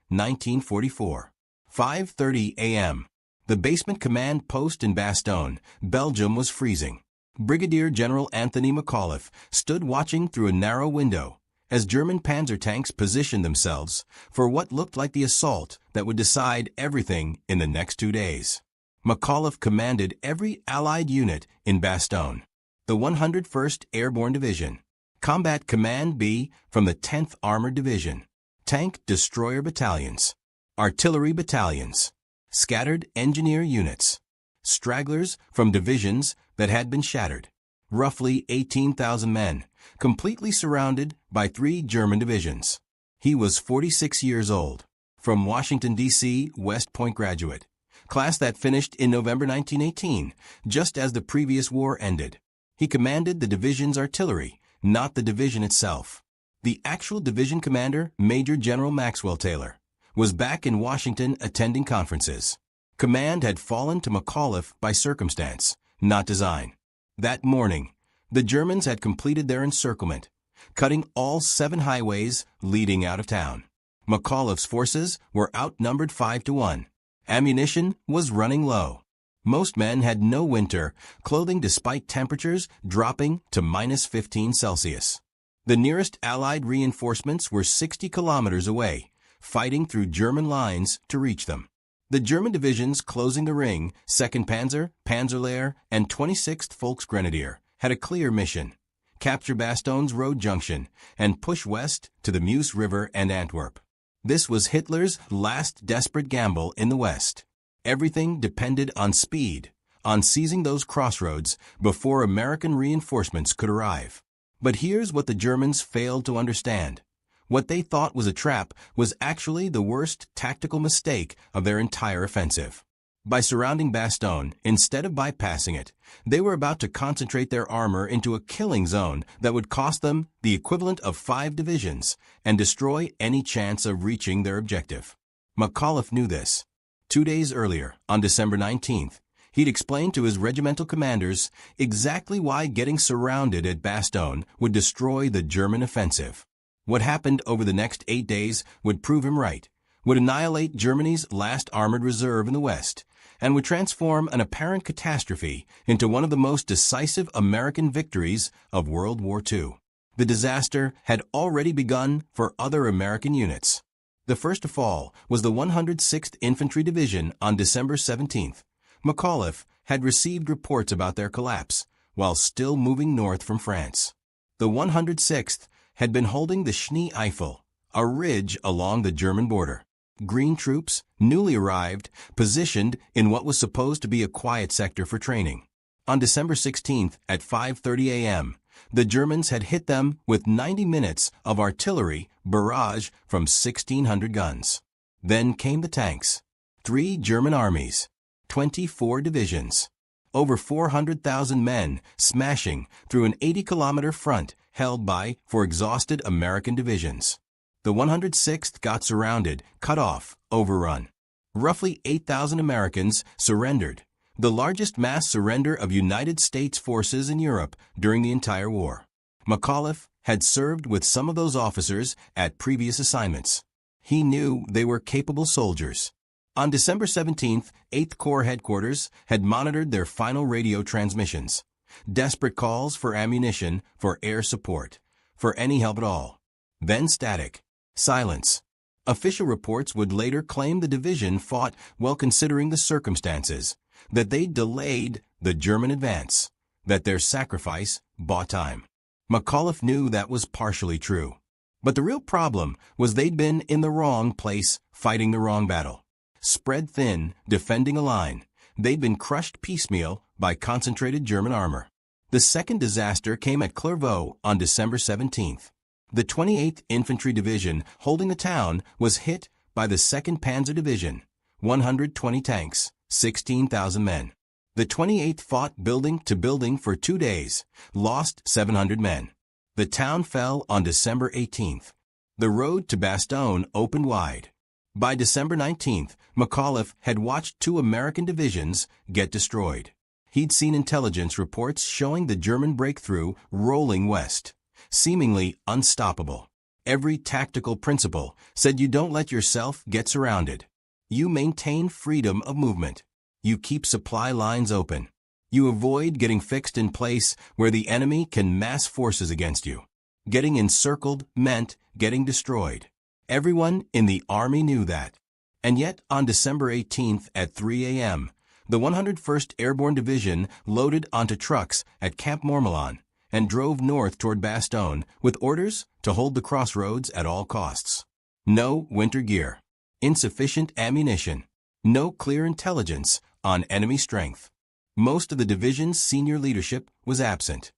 1944, 5:30 a.m. The basement command post in Bastogne, Belgium was freezing. Brigadier General Anthony McAuliffe stood watching through a narrow window as German panzer tanks positioned themselves for what looked like the assault that would decide everything in the next 2 days. McAuliffe commanded every Allied unit in Bastogne. The 101st Airborne Division, Combat Command B from the 10th Armored Division, Tank Destroyer Battalions, Artillery Battalions, Scattered Engineer Units, stragglers from divisions that had been shattered, roughly 18,000 men, completely surrounded by 3 German divisions. He was 46 years old, from Washington, D.C., West Point graduate, class that finished in November 1918, just as the previous war ended. He commanded the division's artillery, not the division itself. The actual division commander, Major General Maxwell Taylor, was back in Washington attending conferences. Command had fallen to McAuliffe by circumstance, not design. That morning, the Germans had completed their encirclement, cutting all 7 highways leading out of town. McAuliffe's forces were outnumbered 5-1. Ammunition was running low. Most men had no winter clothing despite temperatures dropping to -15 Celsius. The nearest Allied reinforcements were 60 kilometers away, fighting through German lines to reach them. The German divisions closing the ring, 2nd Panzer, Panzerlehr, and 26th Volksgrenadier, had a clear mission: capture Bastogne's road junction and push west to the Meuse River and Antwerp. This was Hitler's last desperate gamble in the West. Everything depended on speed, on seizing those crossroads before American reinforcements could arrive. But here's what the Germans failed to understand. What they thought was a trap was actually the worst tactical mistake of their entire offensive. By surrounding Bastogne, instead of bypassing it, they were about to concentrate their armor into a killing zone that would cost them the equivalent of 5 divisions and destroy any chance of reaching their objective. McAuliffe knew this. 2 days earlier, on December 19th, he'd explained to his regimental commanders exactly why getting surrounded at Bastogne would destroy the German offensive. What happened over the next 8 days would prove him right, would annihilate Germany's last armored reserve in the West, and would transform an apparent catastrophe into one of the most decisive American victories of World War II. The disaster had already begun for other American units. The first to fall was the 106th Infantry Division on December 17th. McAuliffe had received reports about their collapse while still moving north from France. The 106th had been holding the Schnee Eifel, a ridge along the German border. Green troops, newly arrived, positioned in what was supposed to be a quiet sector for training. On December 16th at 5:30 a.m., the Germans had hit them with 90 minutes of artillery barrage from 1,600 guns. Then came the tanks. 3 German armies, 24 divisions, over 400,000 men smashing through an 80-kilometer front held by 4 exhausted American divisions. The 106th got surrounded, cut off, overrun. Roughly 8,000 Americans surrendered, the largest mass surrender of United States forces in Europe during the entire war. McAuliffe had served with some of those officers at previous assignments. He knew they were capable soldiers. On December 17th, 8th Corps headquarters had monitored their final radio transmissions. Desperate calls for ammunition, for air support, for any help at all. Then static. Silence. Official reports would later claim the division fought well considering the circumstances, that they delayed the German advance, that their sacrifice bought time. McAuliffe knew that was partially true. But the real problem was they'd been in the wrong place, fighting the wrong battle. Spread thin, defending a line, they'd been crushed piecemeal by concentrated German armor. The second disaster came at Clairvaux on December 17th. The 28th Infantry Division holding the town was hit by the 2nd Panzer Division, 120 tanks, 16,000 men. The 28th fought building to building for 2 days, lost 700 men. The town fell on December 18th. The road to Bastogne opened wide. By December 19th, McAuliffe had watched 2 American divisions get destroyed. He'd seen intelligence reports showing the German breakthrough rolling west, seemingly unstoppable. Every tactical principle said you don't let yourself get surrounded. You maintain freedom of movement. You keep supply lines open. You avoid getting fixed in place where the enemy can mass forces against you. Getting encircled meant getting destroyed. Everyone in the Army knew that. And yet, on December 18th at 3 a.m., the 101st Airborne Division loaded onto trucks at Camp Mormelon and drove north toward Bastogne with orders to hold the crossroads at all costs. No winter gear. Insufficient ammunition. No clear intelligence on enemy strength. Most of the division's senior leadership was absent.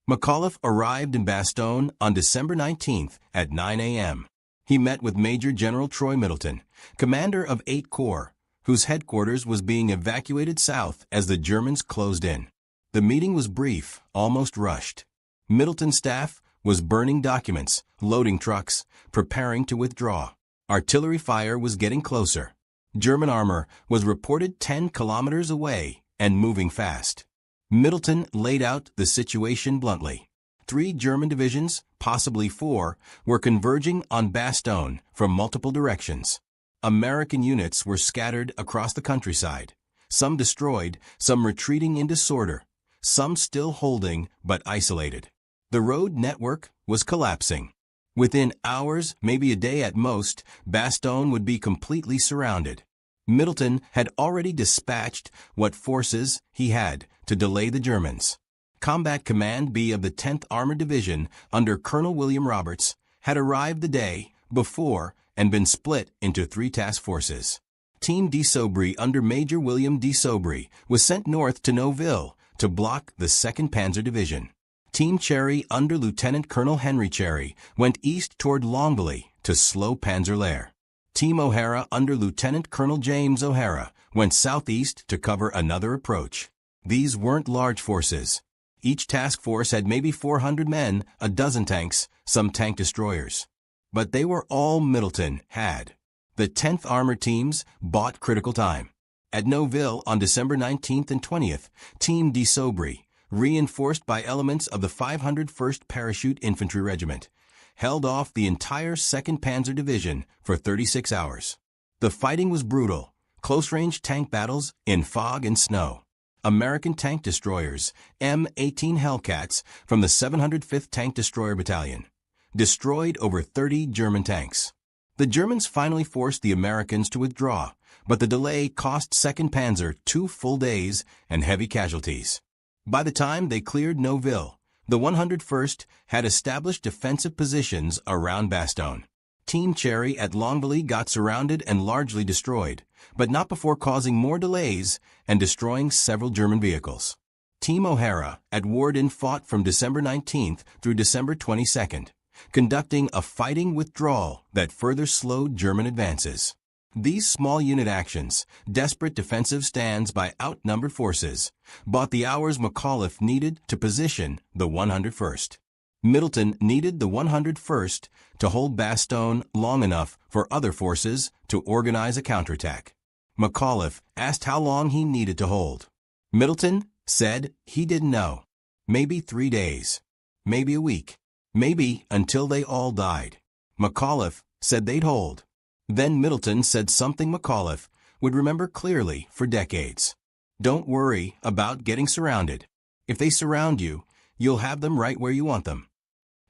McAuliffe arrived in Bastogne on December 19th at 9 a.m. He met with Major General Troy Middleton, commander of 8 Corps, whose headquarters was being evacuated south as the Germans closed in. The meeting was brief, almost rushed. Middleton's staff was burning documents, loading trucks, preparing to withdraw. Artillery fire was getting closer. German armor was reported 10 kilometers away and moving fast. Middleton laid out the situation bluntly. 3 German divisions, possibly 4, were converging on Bastogne from multiple directions. American units were scattered across the countryside, some destroyed, some retreating in disorder, some still holding but isolated. The road network was collapsing. Within hours, maybe a day at most, Bastogne would be completely surrounded. Middleton had already dispatched what forces he had to delay the Germans. Combat Command B of the 10th Armored Division under Colonel William Roberts had arrived the day before and been split into 3 task forces. Team de Sobry under Major William de Sobry was sent north to Neuville to block the 2nd Panzer Division. Team Cherry under Lieutenant Colonel Henry Cherry went east toward Longville to slow Panzer Lehr. Team O'Hara under Lieutenant Colonel James O'Hara went southeast to cover another approach. These weren't large forces. Each task force had maybe 400 men, a dozen tanks, some tank destroyers. But they were all Middleton had. The 10th Armored Teams bought critical time. At Neuville on December 19th and 20th, Team de Sobry, reinforced by elements of the 501st Parachute Infantry Regiment, held off the entire 2nd Panzer Division for 36 hours. The fighting was brutal, Close-range tank battles in fog and snow. American tank destroyers, M18 Hellcats from the 705th Tank Destroyer Battalion, destroyed over 30 German tanks. The Germans finally forced the Americans to withdraw, but the delay cost 2nd Panzer 2 full days and heavy casualties. By the time they cleared Neuville, the 101st had established defensive positions around Bastogne. Team Cherry at Longville got surrounded and largely destroyed, but not before causing more delays and destroying several German vehicles. Team O'Hara at Warden fought from December 19th through December 22nd, conducting a fighting withdrawal that further slowed German advances. These small unit actions, desperate defensive stands by outnumbered forces, bought the hours McAuliffe needed to position the 101st. Middleton needed the 101st to hold Bastogne long enough for other forces to organize a counterattack. McAuliffe asked how long he needed to hold. Middleton said he didn't know. Maybe 3 days. Maybe a week. Maybe until they all died. McAuliffe said they'd hold. Then Middleton said something McAuliffe would remember clearly for decades. Don't worry about getting surrounded. If they surround you, you'll have them right where you want them.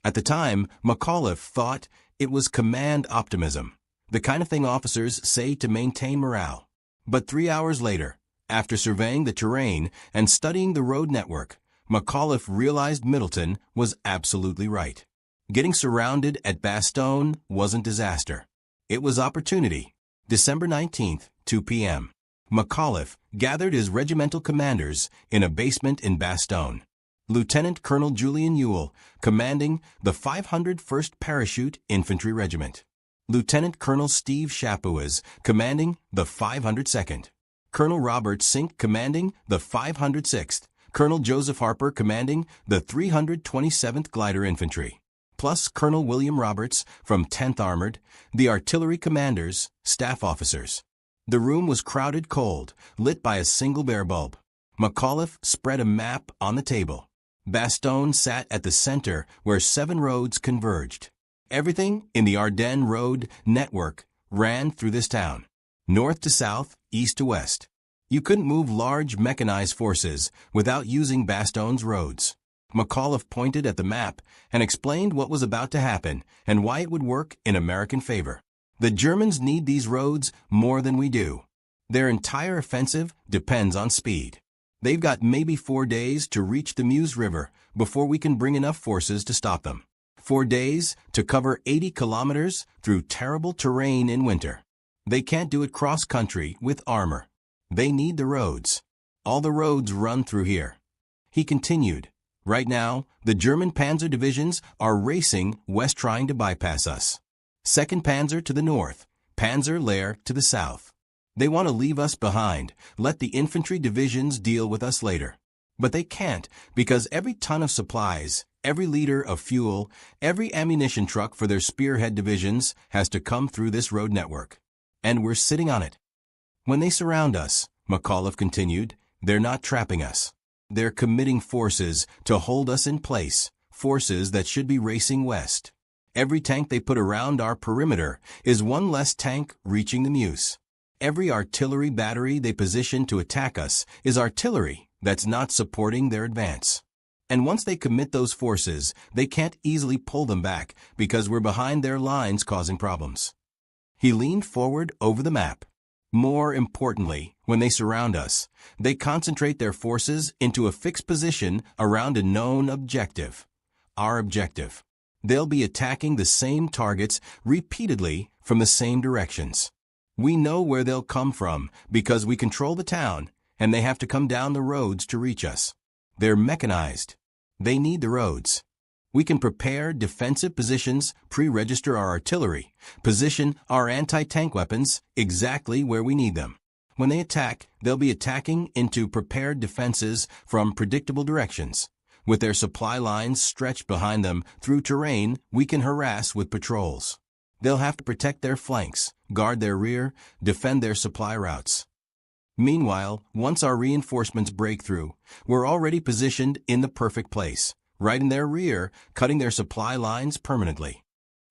At the time, McAuliffe thought it was command optimism, the kind of thing officers say to maintain morale. But 3 hours later, after surveying the terrain and studying the road network, McAuliffe realized Middleton was absolutely right. Getting surrounded at Bastogne wasn't disaster. It was opportunity. December 19th, 2 p.m. McAuliffe gathered his regimental commanders in a basement in Bastogne. Lieutenant Colonel Julian Ewell, commanding the 501st Parachute Infantry Regiment. Lieutenant Colonel Steve Chapuis, commanding the 502nd. Colonel Robert Sink, commanding the 506th. Colonel Joseph Harper, commanding the 327th Glider Infantry. Plus Colonel William Roberts from 10th Armored, the artillery commanders, staff officers. The room was crowded cold, lit by a single bare bulb. McAuliffe spread a map on the table. Bastogne sat at the center where 7 roads converged. Everything in the Ardennes Road network ran through this town, north to south, east to west. You couldn't move large mechanized forces without using Bastogne's roads. McAuliffe pointed at the map and explained what was about to happen and why it would work in American favor. The Germans need these roads more than we do. Their entire offensive depends on speed. They've got maybe 4 days to reach the Meuse River before we can bring enough forces to stop them. 4 days to cover 80 kilometers through terrible terrain in winter. They can't do it cross-country with armor. They need the roads. All the roads run through here. He continued. Right now, the German panzer divisions are racing west trying to bypass us. 2nd Panzer to the north, Panzer Lehr to the south. They want to leave us behind, let the infantry divisions deal with us later. But they can't because every ton of supplies, every liter of fuel, every ammunition truck for their spearhead divisions has to come through this road network. And we're sitting on it. When they surround us, McAuliffe continued, they're not trapping us. They're committing forces to hold us in place, forces that should be racing west. Every tank they put around our perimeter is one less tank reaching the Meuse. Every artillery battery they position to attack us is artillery that's not supporting their advance. And once they commit those forces, they can't easily pull them back because we're behind their lines causing problems. He leaned forward over the map. More importantly, when they surround us, they concentrate their forces into a fixed position around a known objective. Our objective. They'll be attacking the same targets repeatedly from the same directions. We know where they'll come from because we control the town, and they have to come down the roads to reach us. They're mechanized. They need the roads. We can prepare defensive positions, pre-register our artillery, position our anti-tank weapons exactly where we need them. When they attack, they'll be attacking into prepared defenses from predictable directions. With their supply lines stretched behind them through terrain we can harass with patrols. They'll have to protect their flanks, guard their rear, defend their supply routes. Meanwhile, once our reinforcements break through, we're already positioned in the perfect place, right in their rear, cutting their supply lines permanently.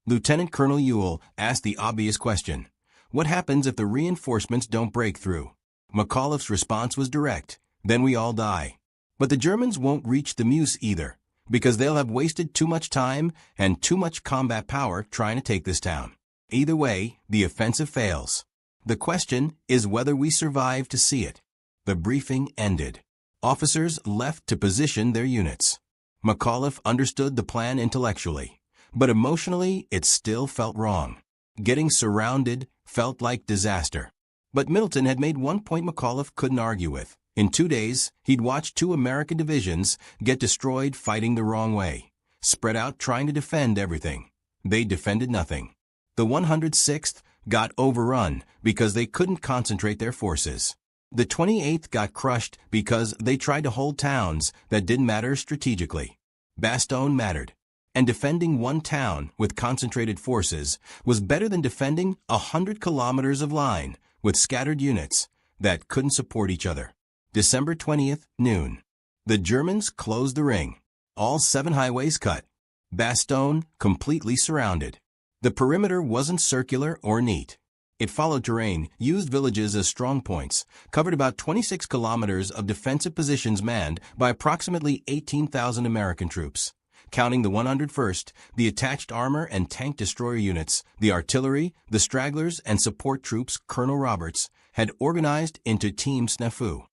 Lieutenant Colonel Ewell asked the obvious question. What happens if the reinforcements don't break through? McAuliffe's response was direct. Then we all die. But the Germans won't reach the Meuse either, because they'll have wasted too much time and too much combat power trying to take this town. Either way, the offensive fails. The question is whether we survive to see it. The briefing ended. Officers left to position their units. McAuliffe understood the plan intellectually, but emotionally it still felt wrong. Getting surrounded felt like disaster. But Middleton had made one point McAuliffe couldn't argue with. In 2 days, he'd watched 2 American divisions get destroyed fighting the wrong way, spread out trying to defend everything. They defended nothing. The 106th got overrun because they couldn't concentrate their forces. The 28th got crushed because they tried to hold towns that didn't matter strategically. Bastogne mattered, and defending one town with concentrated forces was better than defending 100 kilometers of line with scattered units that couldn't support each other. December 20th, noon. The Germans closed the ring. All 7 highways cut. Bastogne completely surrounded. The perimeter wasn't circular or neat. It followed terrain, used villages as strong points, covered about 26 kilometers of defensive positions manned by approximately 18,000 American troops. Counting the 101st, the attached armor and tank destroyer units, the artillery, the stragglers, and support troops Colonel Roberts had organized into Team Snafu.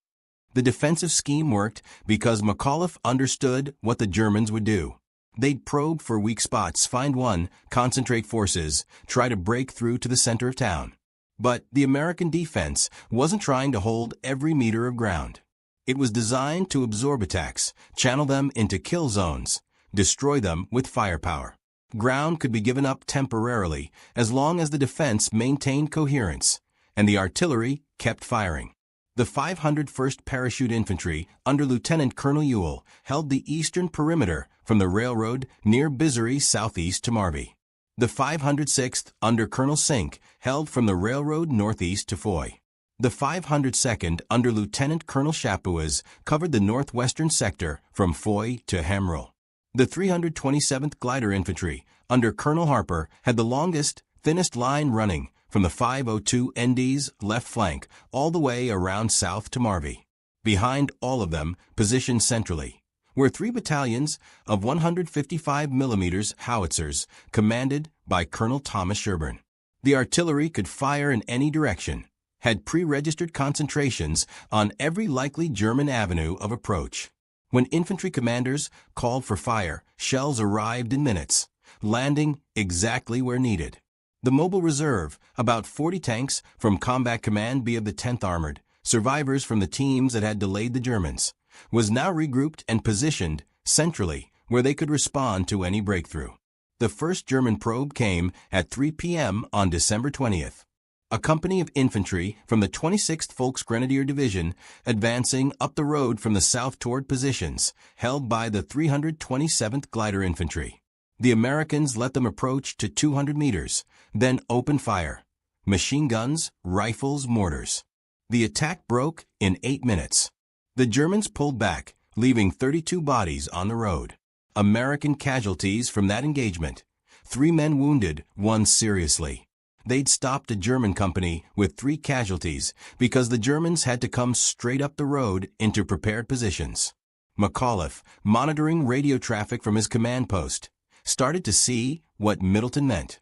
The defensive scheme worked because McAuliffe understood what the Germans would do. They'd probe for weak spots, find one, concentrate forces, try to break through to the center of town. But the American defense wasn't trying to hold every meter of ground. It was designed to absorb attacks, channel them into kill zones, destroy them with firepower. Ground could be given up temporarily as long as the defense maintained coherence, and the artillery kept firing. The 501st Parachute Infantry, under Lieutenant Colonel Ewell, held the eastern perimeter from the railroad near Bizery southeast to Marvy. The 506th, under Colonel Sink, held from the railroad northeast to Foy. The 502nd, under Lieutenant Colonel Chapuis, covered the northwestern sector from Foy to Hamrel. The 327th Glider Infantry, under Colonel Harper, had the longest, thinnest line running from the 502 ND's left flank all the way around south to Marvy. Behind all of them, positioned centrally, were 3 battalions of 155 mm howitzers commanded by Colonel Thomas Sherburne. The artillery could fire in any direction, had pre-registered concentrations on every likely German avenue of approach. When infantry commanders called for fire, shells arrived in minutes, landing exactly where needed. The Mobile Reserve, about 40 tanks from Combat Command B of the 10th Armored, survivors from the teams that had delayed the Germans, was now regrouped and positioned centrally where they could respond to any breakthrough. The first German probe came at 3 p.m. on December 20th. A company of infantry from the 26th Volksgrenadier Division advancing up the road from the south toward positions held by the 327th Glider Infantry. The Americans let them approach to 200 meters, then opened fire. Machine guns, rifles, mortars. The attack broke in 8 minutes. The Germans pulled back, leaving 32 bodies on the road. American casualties from that engagement. 3 men wounded, 1 seriously. They'd stopped a German company with 3 casualties because the Germans had to come straight up the road into prepared positions. McAuliffe, monitoring radio traffic from his command post, started to see what Middleton meant.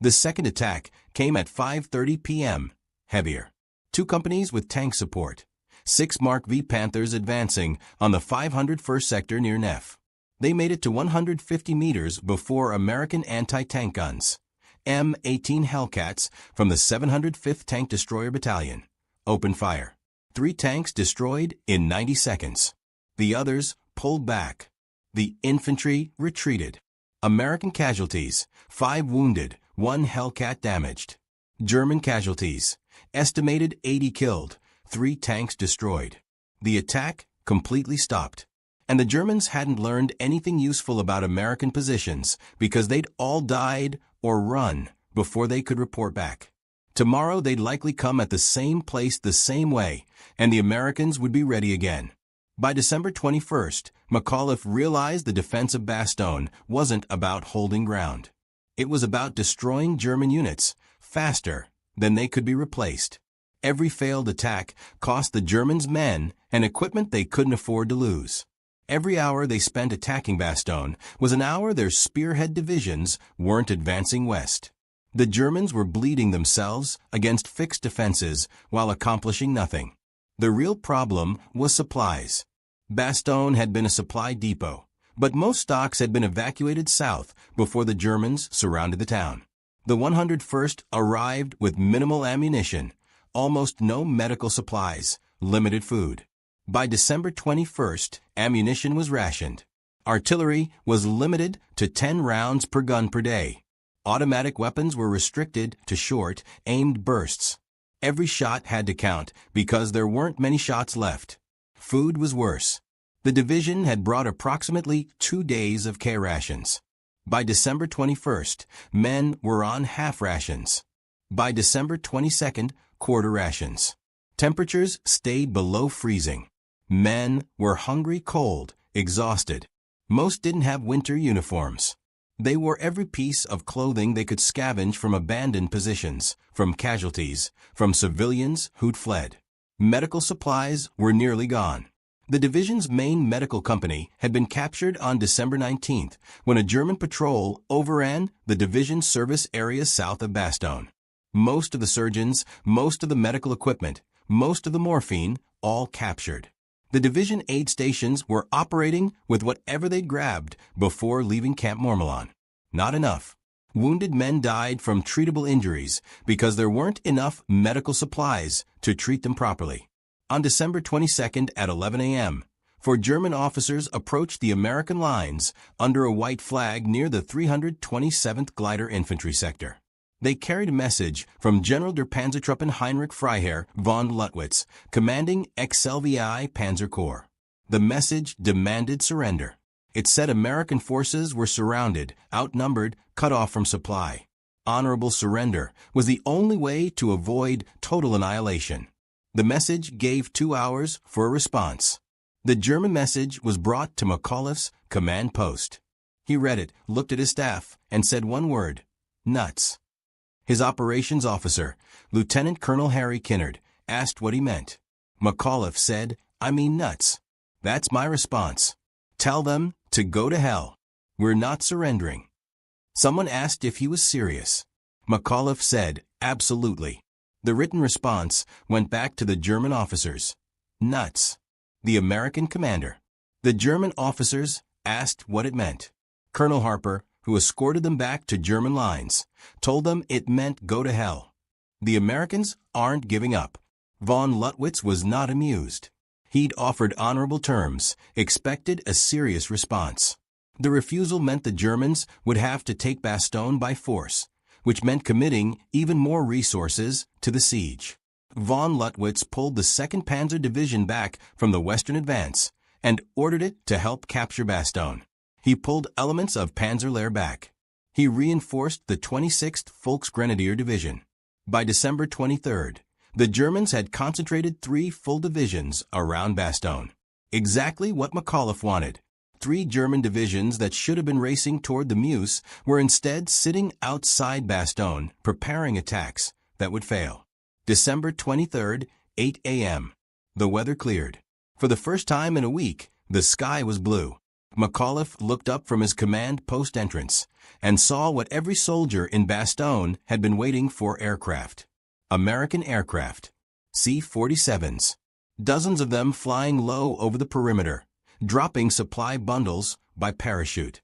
The second attack came at 5:30 p.m., heavier. 2 companies with tank support. 6 Mark V Panthers advancing on the 501st sector near Neff. They made it to 150 meters before American anti-tank guns. M18 Hellcats from the 705th Tank Destroyer Battalion opened fire. 3 tanks destroyed in 90 seconds. The others pulled back. The infantry retreated. American casualties, 5 wounded, 1 Hellcat damaged. German casualties, estimated 80 killed, 3 tanks destroyed. The attack completely stopped. And the Germans hadn't learned anything useful about American positions because they'd all died or run before they could report back. Tomorrow they'd likely come at the same place the same way, and the Americans would be ready again. By December 21st, McAuliffe realized the defense of Bastogne wasn't about holding ground. It was about destroying German units faster then they could be replaced. Every failed attack cost the Germans men and equipment they couldn't afford to lose. Every hour they spent attacking Bastogne was an hour their spearhead divisions weren't advancing west. The Germans were bleeding themselves against fixed defenses while accomplishing nothing. The real problem was supplies. Bastogne had been a supply depot, but most stocks had been evacuated south before the Germans surrounded the town. The 101st arrived with minimal ammunition, almost no medical supplies, limited food. By December 21st, ammunition was rationed. Artillery was limited to 10 rounds per gun per day. Automatic weapons were restricted to short, aimed bursts. Every shot had to count because there weren't many shots left. Food was worse. The division had brought approximately 2 days of K rations. By December 21st, men were on half rations. By December 22nd, quarter rations. Temperatures stayed below freezing. Men were hungry, cold, exhausted. Most didn't have winter uniforms. They wore every piece of clothing they could scavenge from abandoned positions, from casualties, from civilians who'd fled. Medical supplies were nearly gone. The division's main medical company had been captured on December 19th when a German patrol overran the division's service area south of Bastogne. Most of the surgeons, most of the medical equipment, most of the morphine, all captured. The division aid stations were operating with whatever they'd grabbed before leaving Camp Mormelon. Not enough. Wounded men died from treatable injuries because there weren't enough medical supplies to treat them properly. On December 22nd at 11 a.m., 4 German officers approached the American lines under a white flag near the 327th Glider Infantry Sector. They carried a message from General der Panzertruppen Heinrich Freiherr von Luttwitz, commanding XLVI Panzer Corps. The message demanded surrender. It said American forces were surrounded, outnumbered, cut off from supply. Honorable surrender was the only way to avoid total annihilation. The message gave 2 hours for a response. The German message was brought to McAuliffe's command post. He read it, looked at his staff, and said one word: nuts. His operations officer, Lieutenant Colonel Harry Kinnard, asked what he meant. McAuliffe said, "I mean nuts. That's my response. Tell them to go to hell. We're not surrendering." Someone asked if he was serious. McAuliffe said, "Absolutely." The written response went back to the German officers. Nuts. The American commander. The German officers asked what it meant. Colonel Harper, who escorted them back to German lines, told them it meant go to hell. The Americans aren't giving up. Von Luttwitz was not amused. He'd offered honorable terms, expected a serious response. The refusal meant the Germans would have to take Bastogne by force, which meant committing even more resources to the siege. Von Luttwitz pulled the 2nd Panzer Division back from the western advance and ordered it to help capture Bastogne. He pulled elements of Panzerlehr back. He reinforced the 26th Volksgrenadier Division. By December 23rd, the Germans had concentrated 3 full divisions around Bastogne. Exactly what McAuliffe wanted. 3 German divisions that should have been racing toward the Meuse were instead sitting outside Bastogne, preparing attacks that would fail. December 23rd, 8 a.m. The weather cleared. For the first time in a week, the sky was blue. McAuliffe looked up from his command post entrance and saw what every soldier in Bastogne had been waiting for: aircraft. American aircraft. C-47s. Dozens of them flying low over the perimeter, dropping supply bundles by parachute.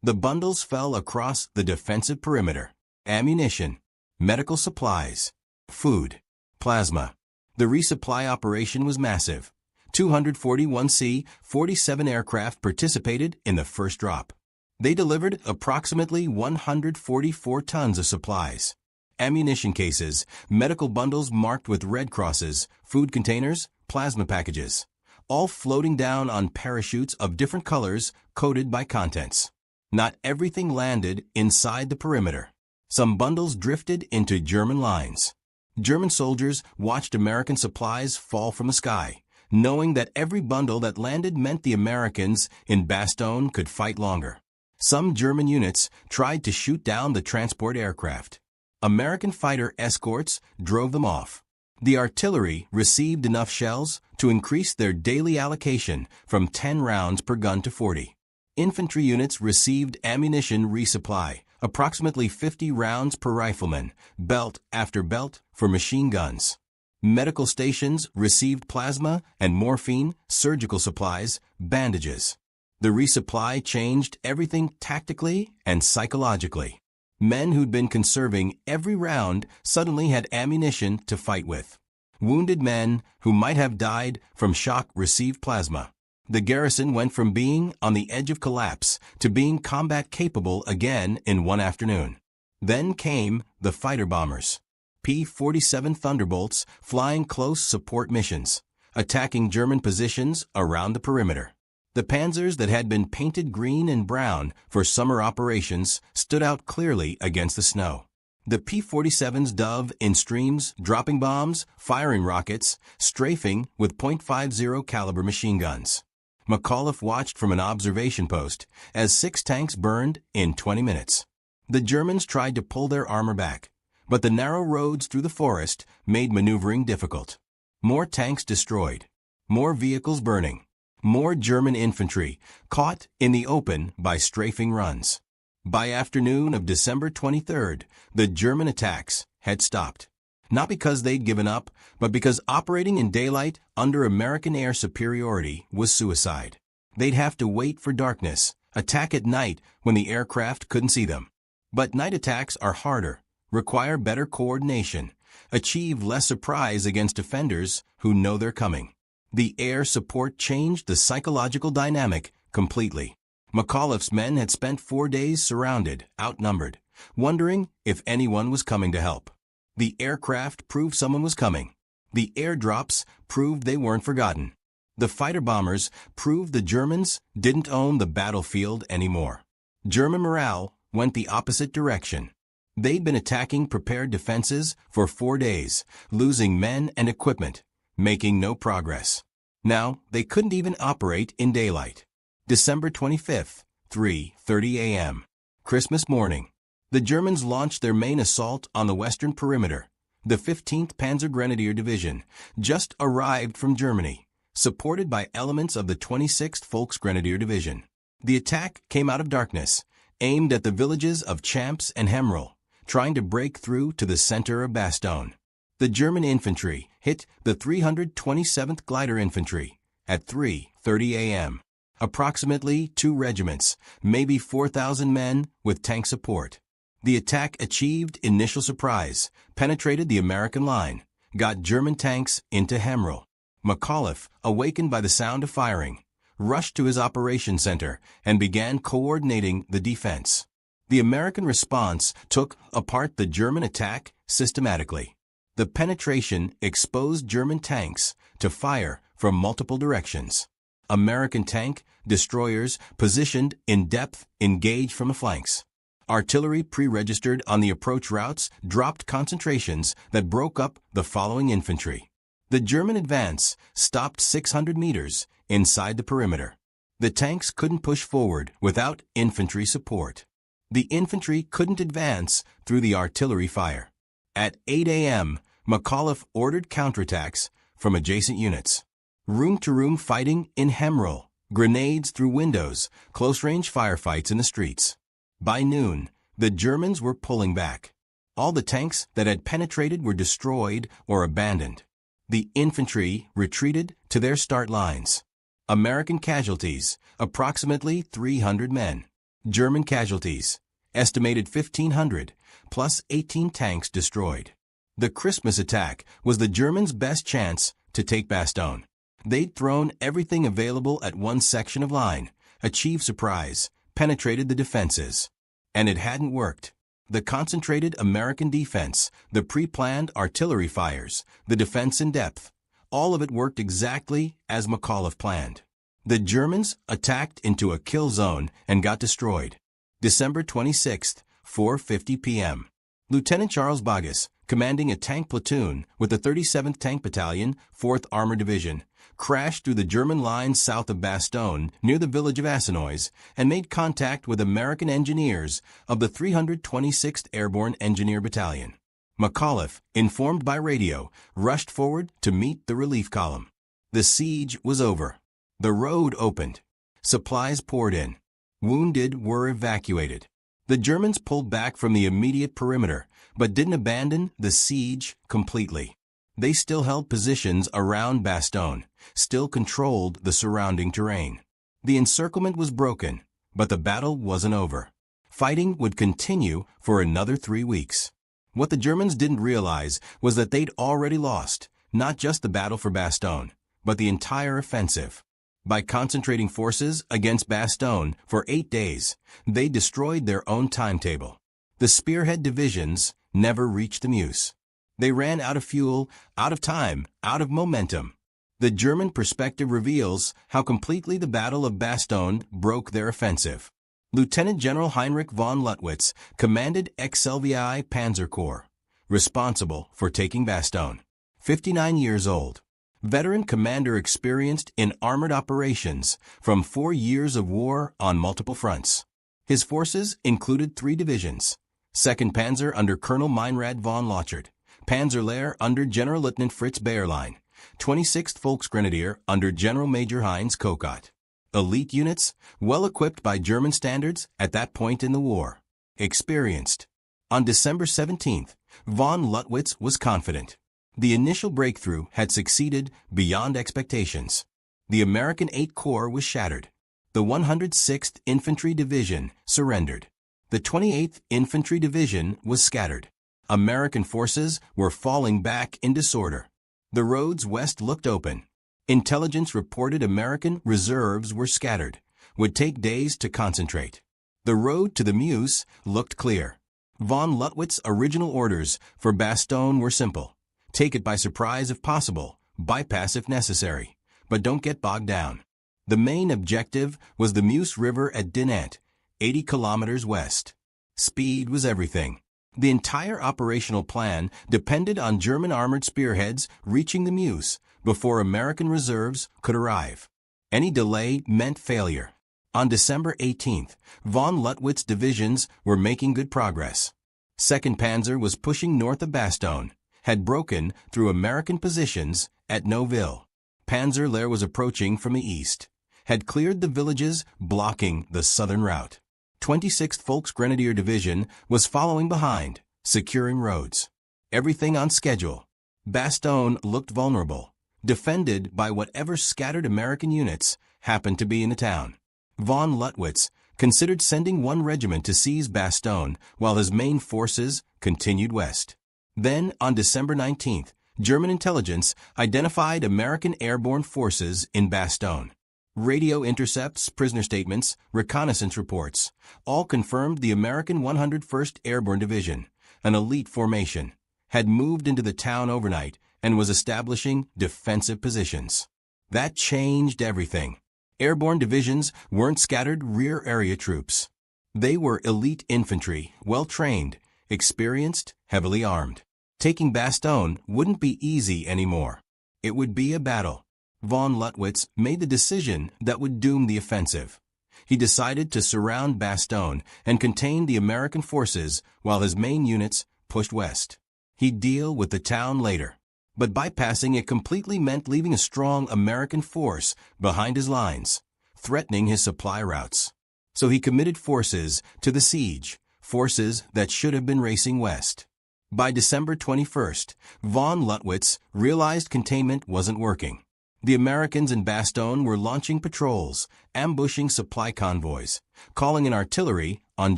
The bundles fell across the defensive perimeter. Ammunition, medical supplies, food, plasma. The resupply operation was massive. 241 C-47 aircraft participated in the first drop. They delivered approximately 144 tons of supplies. Ammunition cases, medical bundles marked with red crosses, food containers, plasma packages, all floating down on parachutes of different colors coated by contents. Not everything landed inside the perimeter. Some bundles drifted into German lines. German soldiers watched American supplies fall from the sky, knowing that every bundle that landed meant the Americans in Bastogne could fight longer. Some German units tried to shoot down the transport aircraft. American fighter escorts drove them off. The artillery received enough shells to increase their daily allocation from 10 rounds per gun to 40. Infantry units received ammunition resupply, approximately 50 rounds per rifleman, belt after belt for machine guns. Medical stations received plasma and morphine, surgical supplies, bandages. The resupply changed everything tactically and psychologically. Men who'd been conserving every round suddenly had ammunition to fight with. Wounded men who might have died from shock received plasma. The garrison went from being on the edge of collapse to being combat capable again in one afternoon. Then came the fighter bombers. P-47 Thunderbolts flying close support missions, attacking German positions around the perimeter. The panzers that had been painted green and brown for summer operations stood out clearly against the snow. The P-47s dove in streams, dropping bombs, firing rockets, strafing with .50 caliber machine guns. McAuliffe watched from an observation post as 6 tanks burned in 20 minutes. The Germans tried to pull their armor back, but the narrow roads through the forest made maneuvering difficult. More tanks destroyed, more vehicles burning, more German infantry caught in the open by strafing runs. By afternoon of December 23rd, the German attacks had stopped. Not because they'd given up, but because operating in daylight under American air superiority was suicide. They'd have to wait for darkness, attack at night when the aircraft couldn't see them. But night attacks are harder, require better coordination, achieve less surprise against defenders who know they're coming. The air support changed the psychological dynamic completely. McAuliffe's men had spent 4 days surrounded, outnumbered, wondering if anyone was coming to help. The aircraft proved someone was coming. The airdrops proved they weren't forgotten. The fighter bombers proved the Germans didn't own the battlefield anymore. German morale went the opposite direction. They'd been attacking prepared defenses for 4 days, losing men and equipment, making no progress. Now, they couldn't even operate in daylight. December 25th, 3:30 a.m. Christmas morning. The Germans launched their main assault on the western perimeter. The 15th Panzer Grenadier Division just arrived from Germany, supported by elements of the 26th Volksgrenadier Division. The attack came out of darkness, aimed at the villages of Champs and Hemrel, trying to break through to the center of Bastogne. The German infantry hit the 327th Glider Infantry at 3:30 a.m. Approximately 2 regiments, maybe 4,000 men with tank support. The attack achieved initial surprise, penetrated the American line, got German tanks into Hemrel. McAuliffe, awakened by the sound of firing, rushed to his operations center and began coordinating the defense. The American response took apart the German attack systematically. The penetration exposed German tanks to fire from multiple directions. American tank destroyers positioned in depth engaged from the flanks. Artillery pre-registered on the approach routes dropped concentrations that broke up the following infantry. The German advance stopped 600 meters inside the perimeter. The tanks couldn't push forward without infantry support. The infantry couldn't advance through the artillery fire. At 8 a.m., McAuliffe ordered counterattacks from adjacent units. Room-to-room fighting in Hemrel, grenades through windows, close-range firefights in the streets. By noon, the Germans were pulling back. All the tanks that had penetrated were destroyed or abandoned. The infantry retreated to their start lines. American casualties, approximately 300 men. German casualties, estimated 1,500, plus 18 tanks destroyed. The Christmas attack was the Germans' best chance to take Bastogne. They'd thrown everything available at one section of line, achieved surprise, penetrated the defenses. And it hadn't worked. The concentrated American defense, the pre-planned artillery fires, the defense in depth, all of it worked exactly as McAuliffe planned. The Germans attacked into a kill zone and got destroyed. December 26th, 4:50 p.m. Lieutenant Charles Bagas, commanding a tank platoon with the 37th Tank Battalion, 4th Armored Division, crashed through the German lines south of Bastogne near the village of Assinois and made contact with American engineers of the 326th Airborne Engineer Battalion. McAuliffe, informed by radio, rushed forward to meet the relief column. The siege was over. The road opened. Supplies poured in. Wounded were evacuated. The Germans pulled back from the immediate perimeter, but didn't abandon the siege completely. They still held positions around Bastogne, still controlled the surrounding terrain. The encirclement was broken, but the battle wasn't over. Fighting would continue for another 3 weeks. What the Germans didn't realize was that they'd already lost, not just the battle for Bastogne, but the entire offensive. By concentrating forces against Bastogne for 8 days, they destroyed their own timetable. The spearhead divisions never reached the Meuse. They ran out of fuel, out of time, out of momentum. The German perspective reveals how completely the Battle of Bastogne broke their offensive. Lieutenant General Heinrich von Luttwitz commanded XLVI Panzer Corps, responsible for taking Bastogne. 59 years old. Veteran commander experienced in armored operations from 4 years of war on multiple fronts. His forces included 3 divisions. 2nd Panzer under Colonel Meinrad von Lochert, Panzerlehr under General Lieutenant Fritz Bayerlein, 26th Volksgrenadier under General Major Heinz Kokott. Elite units, well equipped by German standards at that point in the war. Experienced. On December 17th, von Luttwitz was confident. The initial breakthrough had succeeded beyond expectations. The American 8th Corps was shattered. The 106th Infantry Division surrendered. The 28th Infantry Division was scattered. American forces were falling back in disorder. The roads west looked open. Intelligence reported American reserves were scattered, would take days to concentrate. The road to the Meuse looked clear. Von Luttwitz's original orders for Bastogne were simple. Take it by surprise if possible, bypass if necessary, but don't get bogged down. The main objective was the Meuse River at Dinant, 80 kilometers west. Speed was everything. The entire operational plan depended on German armored spearheads reaching the Meuse before American reserves could arrive. Any delay meant failure. On December 18th, von Luttwitz's divisions were making good progress. 2nd Panzer was pushing north of Bastogne, had broken through American positions at Neuville. Panzerlehr was approaching from the east, had cleared the villages blocking the southern route. 26th Volksgrenadier Division was following behind, securing roads. Everything on schedule. Bastogne looked vulnerable, defended by whatever scattered American units happened to be in the town. Von Luttwitz considered sending 1 regiment to seize Bastogne while his main forces continued west. Then, on December 19th, German intelligence identified American airborne forces in Bastogne. Radio intercepts, prisoner statements, reconnaissance reports, all confirmed the American 101st Airborne Division, an elite formation, had moved into the town overnight and was establishing defensive positions. That changed everything. Airborne divisions weren't scattered rear area troops. They were elite infantry, well-trained, experienced, heavily armed. Taking Bastogne wouldn't be easy anymore. It would be a battle. Von Luttwitz made the decision that would doom the offensive. He decided to surround Bastogne and contain the American forces while his main units pushed west. He'd deal with the town later. But bypassing it completely meant leaving a strong American force behind his lines, threatening his supply routes. So he committed forces to the siege, forces that should have been racing west. By December 21st, von Luttwitz realized containment wasn't working. The Americans in Bastogne were launching patrols, ambushing supply convoys, calling in artillery on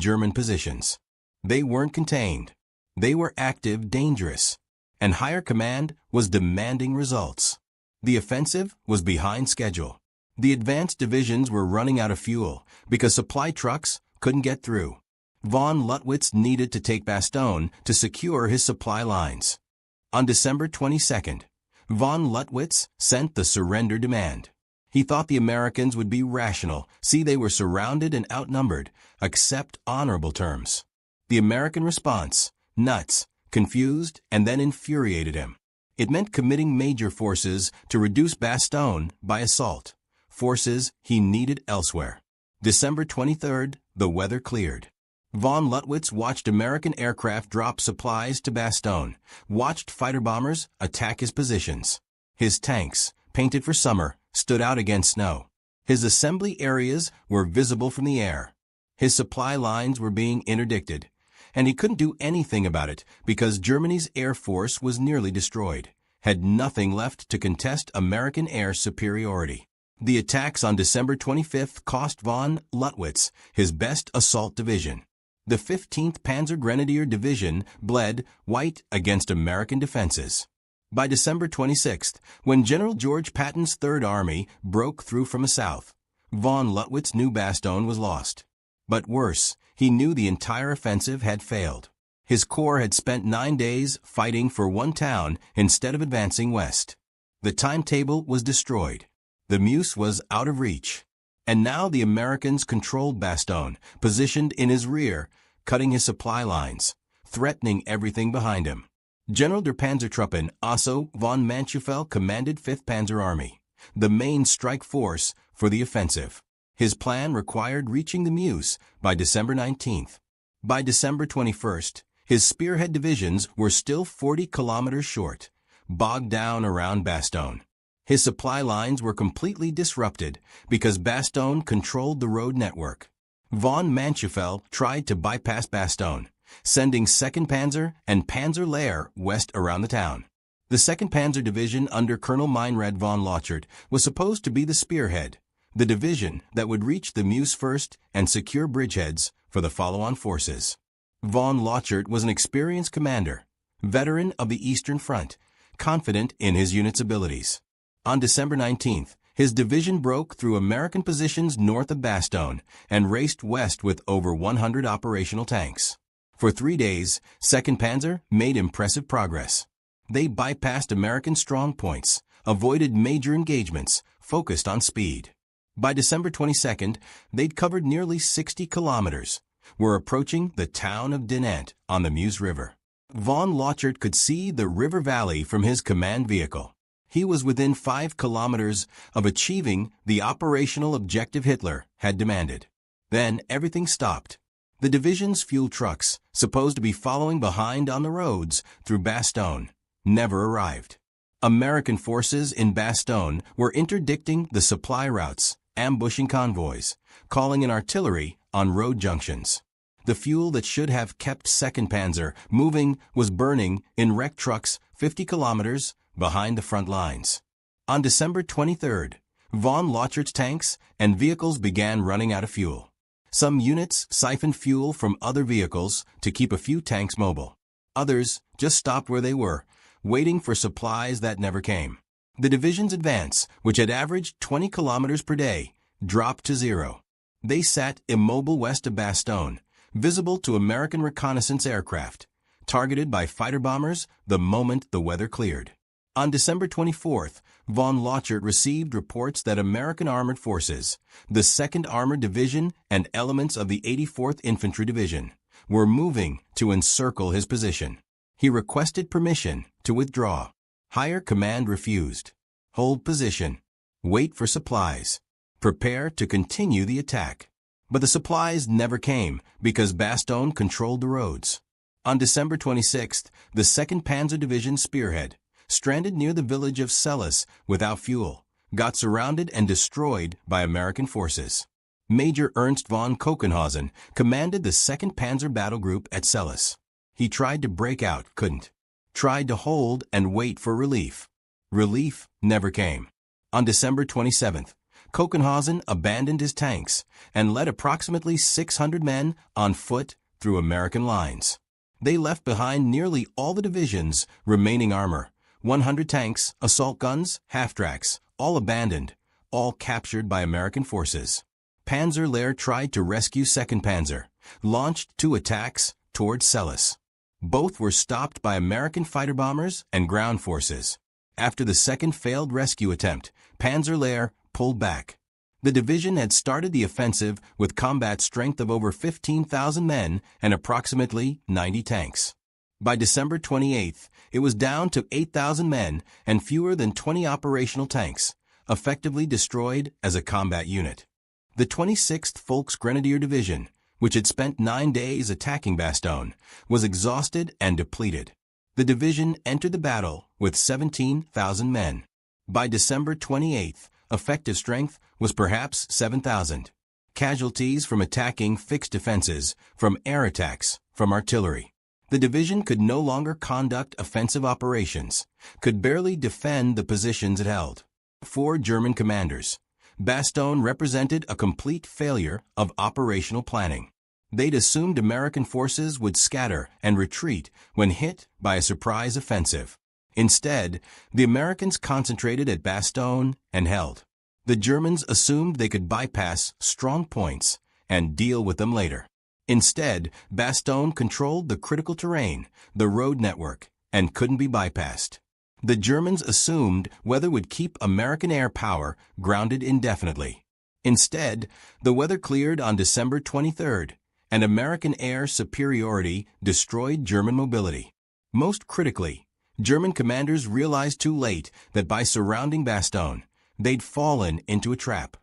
German positions. They weren't contained. They were active, dangerous, and higher command was demanding results. The offensive was behind schedule. The advanced divisions were running out of fuel because supply trucks couldn't get through. Von Luttwitz needed to take Bastogne to secure his supply lines. On December 22nd, von Luttwitz sent the surrender demand. He thought the Americans would be rational, see they were surrounded and outnumbered, accept honorable terms. The American response, nuts, confused, and then infuriated him. It meant committing major forces to reduce Bastogne by assault, forces he needed elsewhere. December 23rd, the weather cleared. Von Lüttwitz watched American aircraft drop supplies to Bastogne, watched fighter bombers attack his positions. His tanks, painted for summer, stood out against snow. His assembly areas were visible from the air. His supply lines were being interdicted, and he couldn't do anything about it because Germany's air force was nearly destroyed, had nothing left to contest American air superiority. The attacks on December 25th cost von Lüttwitz his best assault division. The 15th Panzer Grenadier Division bled white against American defenses. By December 26th, when General George Patton's Third Army broke through from the south, von Lüttwitz knew Bastogne was lost. But worse, he knew the entire offensive had failed. His corps had spent 9 days fighting for one town instead of advancing west. The timetable was destroyed. The Meuse was out of reach. And now the Americans controlled Bastogne, positioned in his rear, cutting his supply lines, threatening everything behind him. General der Panzertruppen Otto von Manschufel commanded 5th Panzer Army, the main strike force for the offensive. His plan required reaching the Meuse by December 19th. By December 21st, his spearhead divisions were still 40 kilometers short, bogged down around Bastogne. His supply lines were completely disrupted because Bastogne controlled the road network. Von Manschufel tried to bypass Bastogne, sending 2nd Panzer and Panzer Lehr west around the town. The 2nd Panzer Division under Colonel Meinrad von Lochert was supposed to be the spearhead, the division that would reach the Meuse first and secure bridgeheads for the follow-on forces. Von Lochert was an experienced commander, veteran of the Eastern Front, confident in his unit's abilities. On December 19th, his division broke through American positions north of Bastogne and raced west with over 100 operational tanks. For 3 days, 2nd Panzer made impressive progress. They bypassed American strong points, avoided major engagements, focused on speed. By December 22nd, they'd covered nearly 60 kilometers, were approaching the town of Dinant on the Meuse River. Von Lochert could see the river valley from his command vehicle. He was within 5 kilometers of achieving the operational objective Hitler had demanded. Then everything stopped. The division's fuel trucks, supposed to be following behind on the roads through Bastogne, never arrived. American forces in Bastogne were interdicting the supply routes, ambushing convoys, calling in artillery on road junctions. The fuel that should have kept 2nd Panzer moving was burning in wrecked trucks 50 kilometers behind the front lines. On December 23rd, von Lochert's tanks and vehicles began running out of fuel. Some units siphoned fuel from other vehicles to keep a few tanks mobile. Others just stopped where they were, waiting for supplies that never came. The division's advance, which had averaged 20 kilometers per day, dropped to 0. They sat immobile west of Bastogne, visible to American reconnaissance aircraft, targeted by fighter bombers the moment the weather cleared. On December 24th, von Lochert received reports that American armored forces, the 2nd Armored Division and elements of the 84th Infantry Division, were moving to encircle his position. He requested permission to withdraw. Higher command refused. Hold position. Wait for supplies. Prepare to continue the attack. But the supplies never came because Bastogne controlled the roads. On December 26th, the 2nd Panzer Division spearhead, stranded near the village of Celles without fuel, got surrounded and destroyed by American forces. Major Ernst von Kochenhausen commanded the 2nd Panzer Battle Group at Celles. He tried to break out, couldn't. Tried to hold and wait for relief. Relief never came. On December 27th, Kochenhausen abandoned his tanks and led approximately 600 men on foot through American lines. They left behind nearly all the division's remaining armor, 100 tanks, assault guns, half-tracks, all abandoned, all captured by American forces. Panzer Lehr tried to rescue 2nd Panzer, launched 2 attacks toward Celles. Both were stopped by American fighter bombers and ground forces. After the second failed rescue attempt, Panzer Lehr pulled back. The division had started the offensive with combat strength of over 15,000 men and approximately 90 tanks. By December 28, it was down to 8,000 men and fewer than 20 operational tanks, effectively destroyed as a combat unit. The 26th Volksgrenadier Division, which had spent 9 days attacking Bastogne, was exhausted and depleted. The division entered the battle with 17,000 men. By December 28, effective strength was perhaps 7,000. Casualties from attacking fixed defenses, from air attacks, from artillery. The division could no longer conduct offensive operations, could barely defend the positions it held. 4 German commanders. Bastogne represented a complete failure of operational planning. They'd assumed American forces would scatter and retreat when hit by a surprise offensive. Instead, the Americans concentrated at Bastogne and held. The Germans assumed they could bypass strong points and deal with them later. Instead, Bastogne controlled the critical terrain, the road network, and couldn't be bypassed. The Germans assumed weather would keep American air power grounded indefinitely. Instead, the weather cleared on December 23rd, and American air superiority destroyed German mobility. Most critically, German commanders realized too late that by surrounding Bastogne, they'd fallen into a trap.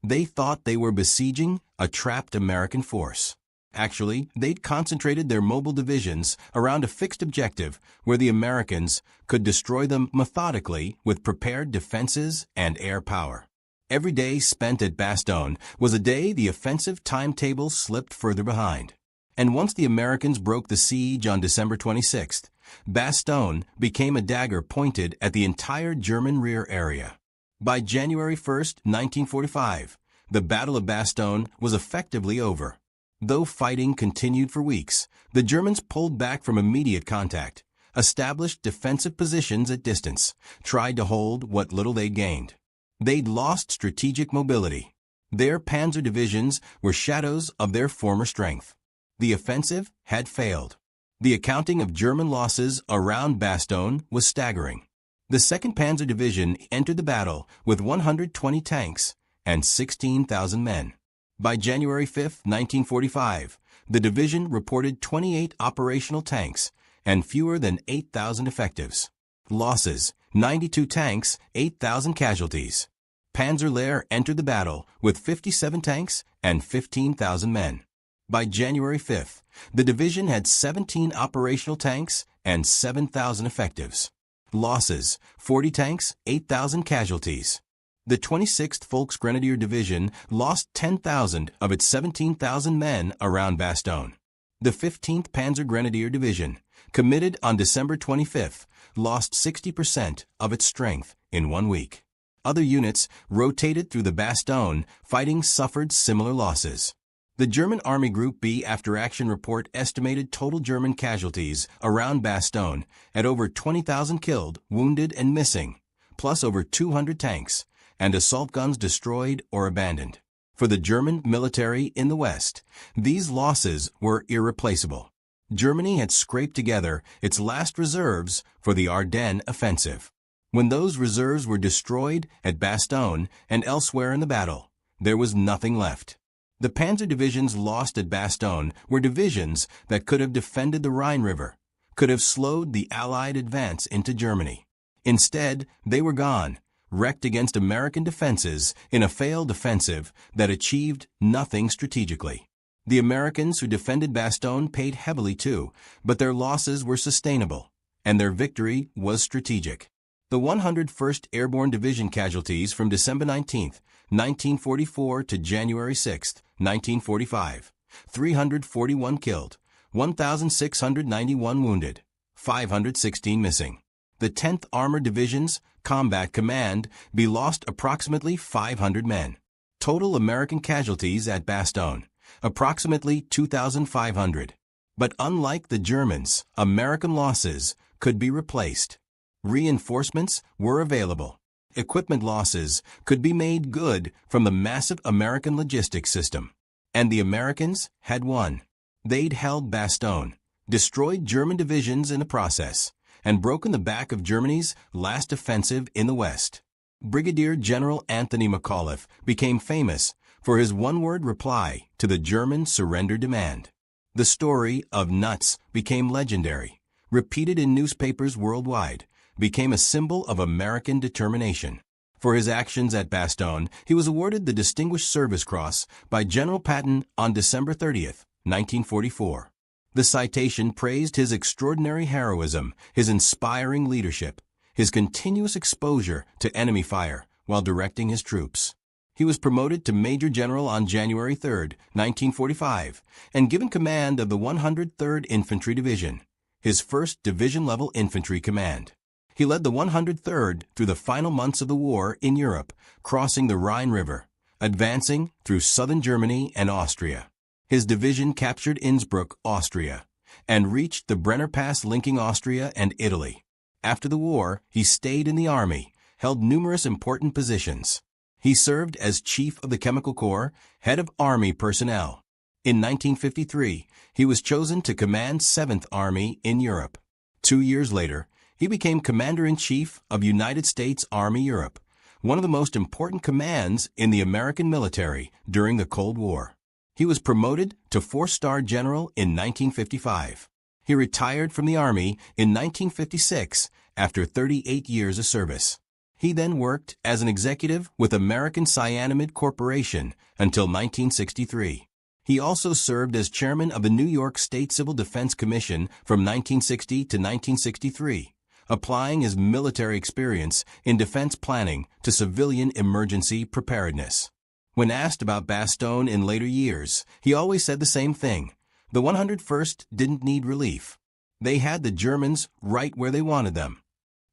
They thought they were besieging a trapped American force. Actually, they'd concentrated their mobile divisions around a fixed objective where the Americans could destroy them methodically with prepared defenses and air power. Every day spent at Bastogne was a day the offensive timetable slipped further behind. And once the Americans broke the siege on December 26th, Bastogne became a dagger pointed at the entire German rear area. By January 1, 1945, the Battle of Bastogne was effectively over. Though fighting continued for weeks, the Germans pulled back from immediate contact, established defensive positions at distance, tried to hold what little they'd gained. They'd lost strategic mobility. Their panzer divisions were shadows of their former strength. The offensive had failed. The accounting of German losses around Bastogne was staggering. The 2nd Panzer Division entered the battle with 120 tanks and 16,000 men. By January 5, 1945, the division reported 28 operational tanks and fewer than 8,000 effectives. Losses: 92 tanks, 8,000 casualties. Panzerlehr entered the battle with 57 tanks and 15,000 men. By January 5th, the division had 17 operational tanks and 7,000 effectives. Losses: 40 tanks, 8,000 casualties. The 26th Volksgrenadier Division lost 10,000 of its 17,000 men around Bastogne. The 15th Panzer Grenadier Division, committed on December 25th, lost 60% of its strength in 1 week. Other units rotated through the Bastogne fighting suffered similar losses. The German Army Group B after-action report estimated total German casualties around Bastogne at over 20,000 killed, wounded, and missing, plus over 200 tanks, and assault guns destroyed or abandoned. For the German military in the West, these losses were irreplaceable. Germany had scraped together its last reserves for the Ardennes offensive. When those reserves were destroyed at Bastogne and elsewhere in the battle, there was nothing left. The panzer divisions lost at Bastogne were divisions that could have defended the Rhine River, could have slowed the Allied advance into Germany. Instead, they were gone, wrecked against American defenses in a failed offensive that achieved nothing strategically. The Americans who defended Bastogne paid heavily too, but their losses were sustainable, and their victory was strategic. The 101st Airborne Division casualties from December 19, 1944 to January 6, 1945, 341 killed, 1,691 wounded, 516 missing. The 10th Armored Division's Combat Command B lost approximately 500 men. Total American casualties at Bastogne, approximately 2,500. But unlike the Germans, American losses could be replaced. Reinforcements were available. Equipment losses could be made good from the massive American logistics system. And the Americans had won. They'd held Bastogne, destroyed German divisions in the process, and broken the back of Germany's last offensive in the West. Brigadier General Anthony McAuliffe became famous for his one-word reply to the German surrender demand. The story of nuts became legendary, repeated in newspapers worldwide, became a symbol of American determination. For his actions at Bastogne, he was awarded the Distinguished Service Cross by General Patton on December 30, 1944. The citation praised his extraordinary heroism, his inspiring leadership, his continuous exposure to enemy fire while directing his troops. He was promoted to Major General on January 3, 1945, and given command of the 103rd Infantry Division, his first division-level infantry command. He led the 103rd through the final months of the war in Europe, crossing the Rhine River, advancing through southern Germany and Austria. His division captured Innsbruck, Austria, and reached the Brenner Pass linking Austria and Italy. After the war, he stayed in the Army, held numerous important positions. He served as Chief of the Chemical Corps, head of Army personnel. In 1953, he was chosen to command 7th Army in Europe. 2 years later, he became Commander-in-Chief of United States Army Europe, one of the most important commands in the American military during the Cold War. He was promoted to 4-star general in 1955. He retired from the Army in 1956 after 38 years of service. He then worked as an executive with American Cyanamid Corporation until 1963. He also served as chairman of the New York State Civil Defense Commission from 1960 to 1963, applying his military experience in defense planning to civilian emergency preparedness. When asked about Bastogne in later years, he always said the same thing. The 101st didn't need relief. They had the Germans right where they wanted them.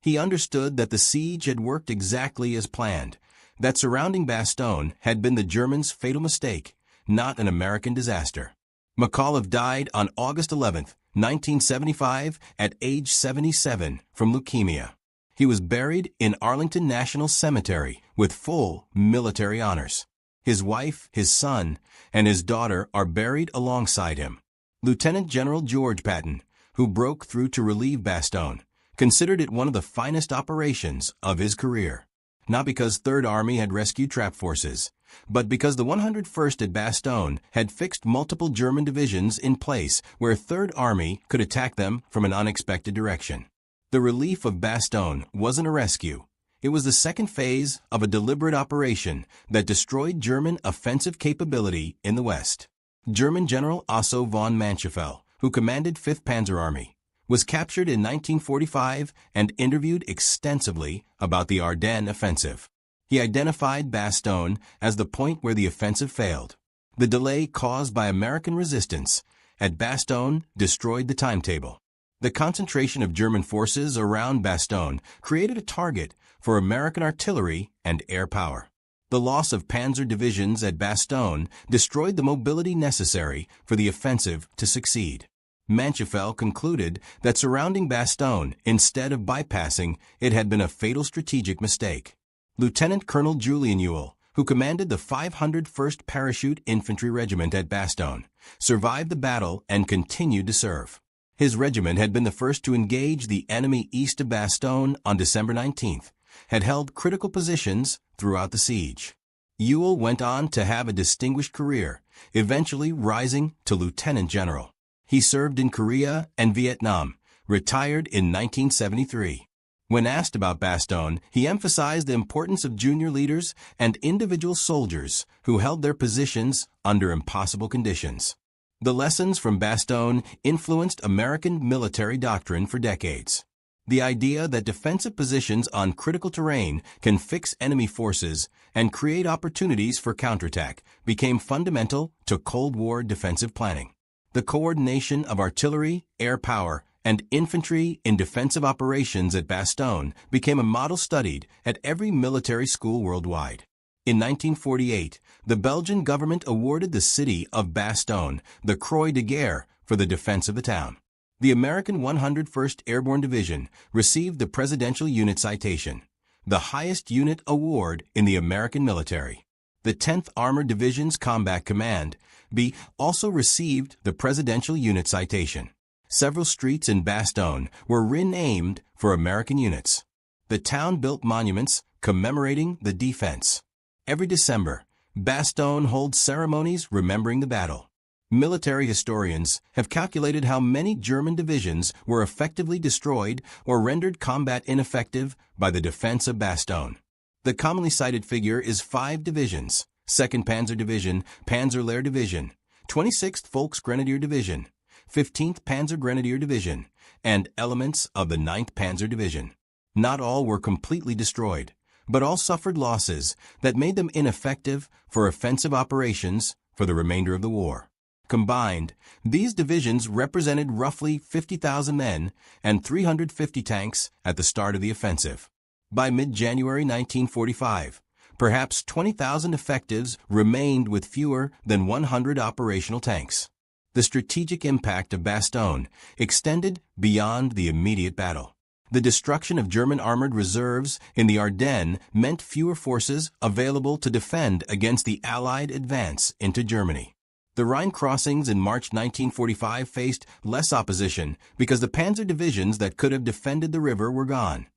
He understood that the siege had worked exactly as planned, that surrounding Bastogne had been the Germans' fatal mistake, not an American disaster. McAuliffe died on August 11, 1975, at age 77 from leukemia. He was buried in Arlington National Cemetery with full military honors. His wife, his son, and his daughter are buried alongside him. Lieutenant General George Patton, who broke through to relieve Bastogne, considered it one of the finest operations of his career. Not because 3rd Army had rescued trap forces, but because the 101st at Bastogne had fixed multiple German divisions in place where 3rd Army could attack them from an unexpected direction. The relief of Bastogne wasn't a rescue. It was the second phase of a deliberate operation that destroyed German offensive capability in the West. German General Otto von Manschafel, who commanded 5th Panzer Army, was captured in 1945 and interviewed extensively about the Ardennes offensive. He identified Bastogne as the point where the offensive failed. The delay caused by American resistance at Bastogne destroyed the timetable. The concentration of German forces around Bastogne created a target for American artillery and air power. The loss of panzer divisions at Bastogne destroyed the mobility necessary for the offensive to succeed. Manschafel concluded that surrounding Bastogne instead of bypassing it had been a fatal strategic mistake. Lieutenant Colonel Julian Ewell, who commanded the 501st Parachute Infantry Regiment at Bastogne, survived the battle and continued to serve. His regiment had been the first to engage the enemy east of Bastogne on December 19th, had held critical positions throughout the siege. Ewell went on to have a distinguished career, eventually rising to lieutenant general. He served in Korea and Vietnam, retired in 1973. When asked about Bastogne, he emphasized the importance of junior leaders and individual soldiers who held their positions under impossible conditions. The lessons from Bastogne influenced American military doctrine for decades. The idea that defensive positions on critical terrain can fix enemy forces and create opportunities for counterattack became fundamental to Cold War defensive planning. The coordination of artillery, air power, and infantry in defensive operations at Bastogne became a model studied at every military school worldwide. In 1948, the Belgian government awarded the city of Bastogne the Croix de Guerre for the defense of the town. The American 101st Airborne Division received the Presidential Unit Citation, the highest unit award in the American military. The 10th Armored Division's Combat Command, B, also received the Presidential Unit Citation. Several streets in Bastogne were renamed for American units. The town built monuments commemorating the defense. Every December, Bastogne holds ceremonies remembering the battle. Military historians have calculated how many German divisions were effectively destroyed or rendered combat ineffective by the defense of Bastogne. The commonly cited figure is 5 divisions: 2nd Panzer Division, Panzerlehr Division, 26th Volksgrenadier Division, 15th Panzer Grenadier Division, and elements of the 9th Panzer Division. Not all were completely destroyed, but all suffered losses that made them ineffective for offensive operations for the remainder of the war. Combined, these divisions represented roughly 50,000 men and 350 tanks at the start of the offensive. By mid-January 1945, perhaps 20,000 effectives remained with fewer than 100 operational tanks. The strategic impact of Bastogne extended beyond the immediate battle. The destruction of German armored reserves in the Ardennes meant fewer forces available to defend against the Allied advance into Germany. The Rhine crossings in March 1945 faced less opposition because the panzer divisions that could have defended the river were gone,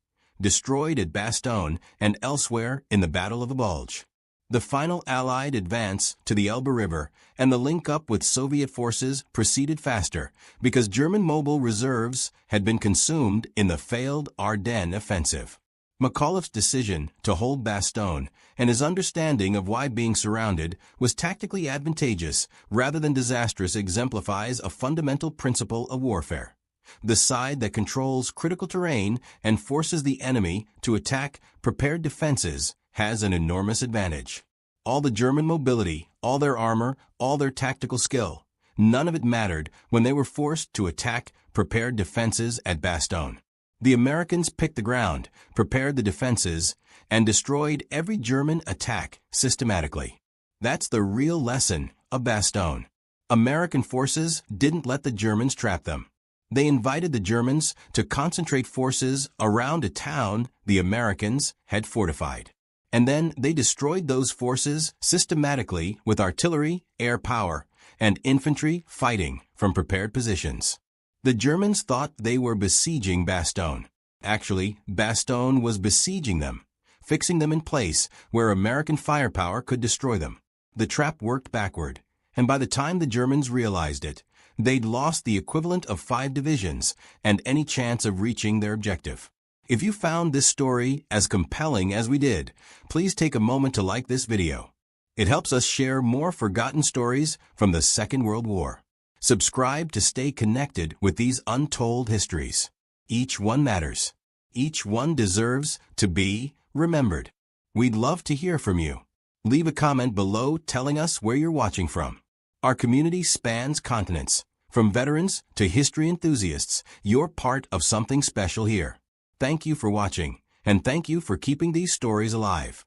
destroyed at Bastogne and elsewhere in the Battle of the Bulge. The final Allied advance to the Elbe River and the link-up with Soviet forces proceeded faster because German mobile reserves had been consumed in the failed Ardennes offensive. McAuliffe's decision to hold Bastogne and his understanding of why being surrounded was tactically advantageous rather than disastrous exemplifies a fundamental principle of warfare. The side that controls critical terrain and forces the enemy to attack prepared defenses has an enormous advantage. All the German mobility, all their armor, all their tactical skill, none of it mattered when they were forced to attack prepared defenses at Bastogne. The Americans picked the ground, prepared the defenses, and destroyed every German attack systematically. That's the real lesson of Bastogne. American forces didn't let the Germans trap them. They invited the Germans to concentrate forces around a town the Americans had fortified. And then they destroyed those forces systematically with artillery, air power, and infantry fighting from prepared positions. The Germans thought they were besieging Bastogne. Actually, Bastogne was besieging them, fixing them in place where American firepower could destroy them. The trap worked backward, and by the time the Germans realized it, they'd lost the equivalent of 5 divisions and any chance of reaching their objective. If you found this story as compelling as we did, please take a moment to like this video. It helps us share more forgotten stories from the Second World War. Subscribe to stay connected with these untold histories. Each one matters. Each one deserves to be remembered. We'd love to hear from you. Leave a comment below telling us where you're watching from. Our community spans continents. From veterans to history enthusiasts, you're part of something special here. Thank you for watching, and thank you for keeping these stories alive.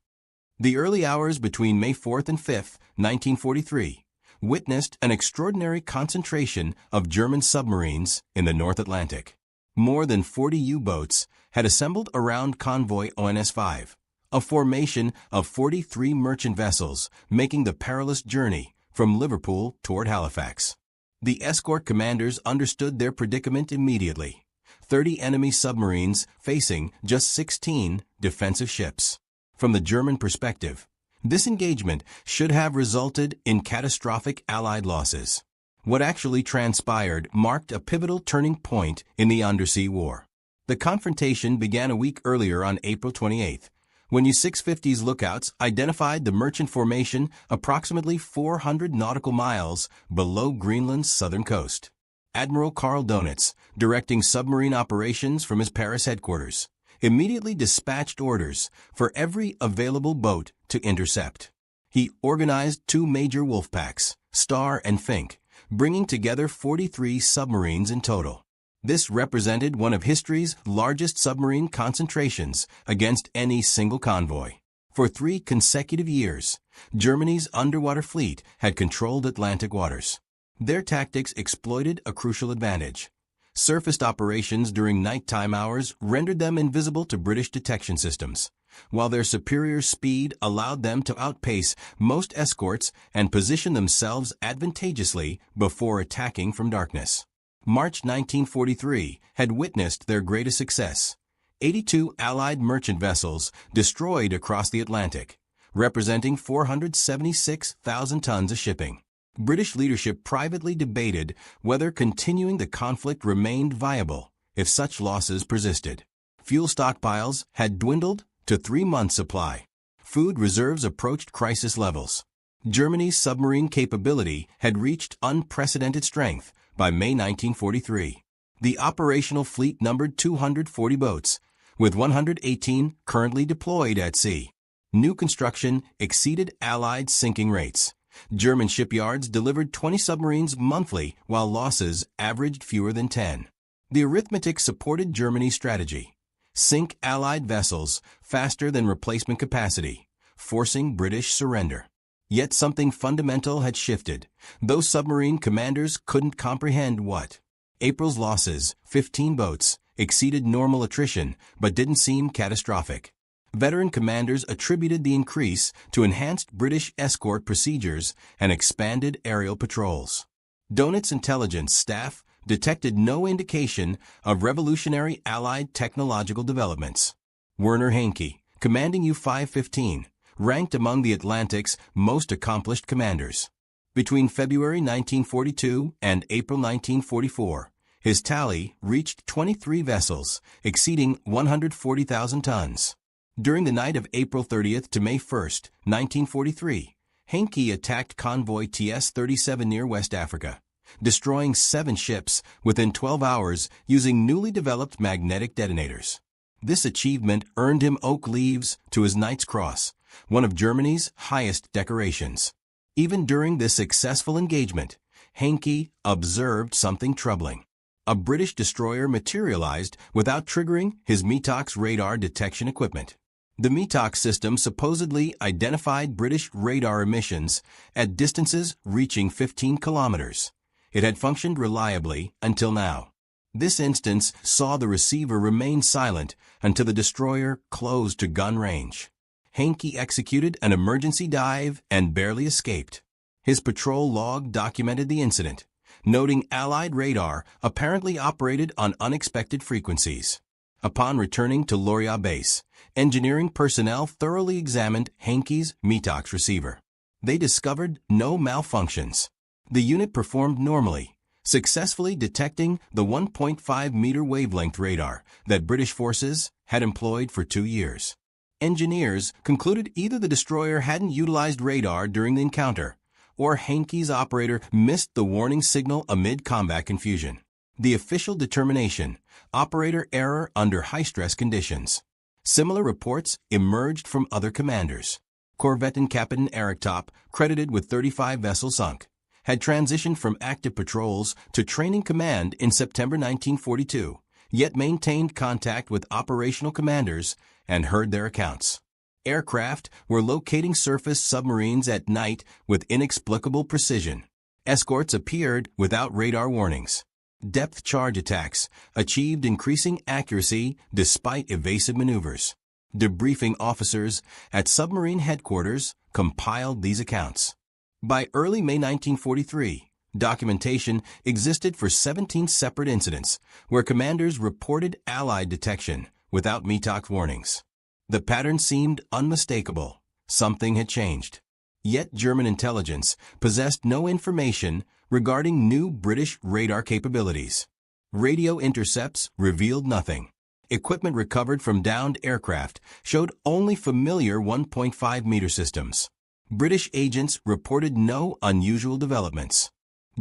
The early hours between May 4th and 5th, 1943, witnessed an extraordinary concentration of German submarines in the North Atlantic. More than 40 U-boats had assembled around convoy ONS-5, a formation of 43 merchant vessels making the perilous journey from Liverpool toward Halifax. The escort commanders understood their predicament immediately. 30 enemy submarines facing just 16 defensive ships. From the German perspective, this engagement should have resulted in catastrophic Allied losses. What actually transpired marked a pivotal turning point in the Undersea War. The confrontation began a week earlier on April 28th, when U-650's lookouts identified the merchant formation approximately 400 nautical miles below Greenland's southern coast. Admiral Karl Donitz, directing submarine operations from his Paris headquarters, immediately dispatched orders for every available boat to intercept. He organized 2 major wolf packs, Star and Fink, bringing together 43 submarines in total. This represented one of history's largest submarine concentrations against any single convoy. For 3 consecutive years, Germany's underwater fleet had controlled Atlantic waters. Their tactics exploited a crucial advantage. Surfaced operations during nighttime hours rendered them invisible to British detection systems, while their superior speed allowed them to outpace most escorts and position themselves advantageously before attacking from darkness. March 1943 had witnessed their greatest success. 82 Allied merchant vessels destroyed across the Atlantic, representing 476,000 tons of shipping. British leadership privately debated whether continuing the conflict remained viable if such losses persisted. Fuel stockpiles had dwindled to 3 months' supply. Food reserves approached crisis levels. Germany's submarine capability had reached unprecedented strength by May 1943. The operational fleet numbered 240 boats, with 118 currently deployed at sea. New construction exceeded Allied sinking rates. German shipyards delivered 20 submarines monthly, while losses averaged fewer than 10. The arithmetic supported Germany's strategy: sink Allied vessels faster than replacement capacity, forcing British surrender. Yet something fundamental had shifted. Those submarine commanders couldn't comprehend what. April's losses, 15 boats, exceeded normal attrition but didn't seem catastrophic. Veteran commanders attributed the increase to enhanced British escort procedures and expanded aerial patrols. Donit's intelligence staff detected no indication of revolutionary Allied technological developments. Werner Henke, commanding U-515, ranked among the Atlantic's most accomplished commanders. Between February 1942 and April 1944, his tally reached 23 vessels, exceeding 140,000 tons. During the night of April 30th to May 1st, 1943, Henke attacked convoy TS-37 near West Africa, destroying 7 ships within 12 hours using newly developed magnetic detonators. This achievement earned him oak leaves to his Knight's Cross, one of Germany's highest decorations. Even during this successful engagement, Henke observed something troubling. A British destroyer materialized without triggering his METOX radar detection equipment. The METOX system supposedly identified British radar emissions at distances reaching 15 kilometers. It had functioned reliably until now. This instance saw the receiver remain silent until the destroyer closed to gun range. Henke executed an emergency dive and barely escaped. His patrol log documented the incident, noting Allied radar apparently operated on unexpected frequencies. Upon returning to Lorient base, engineering personnel thoroughly examined Henke's METOX receiver. They discovered no malfunctions. The unit performed normally, successfully detecting the 1.5-meter wavelength radar that British forces had employed for 2 years. Engineers concluded either the destroyer hadn't utilized radar during the encounter, or Henke's operator missed the warning signal amid combat confusion. The official determination: operator error under high-stress conditions. Similar reports emerged from other commanders. Corvettenkapitän Eric Top, credited with 35 vessels sunk, had transitioned from active patrols to training command in September 1942, yet maintained contact with operational commanders and heard their accounts. Aircraft were locating surface submarines at night with inexplicable precision. Escorts appeared without radar warnings. Depth charge attacks achieved increasing accuracy despite evasive maneuvers. Debriefing officers at submarine headquarters compiled these accounts. By early May 1943, documentation existed for 17 separate incidents where commanders reported Allied detection without METOX warnings. The pattern seemed unmistakable. Something had changed. Yet German intelligence possessed no information regarding new British radar capabilities. Radio intercepts revealed nothing. Equipment recovered from downed aircraft showed only familiar 1.5-meter systems. British agents reported no unusual developments.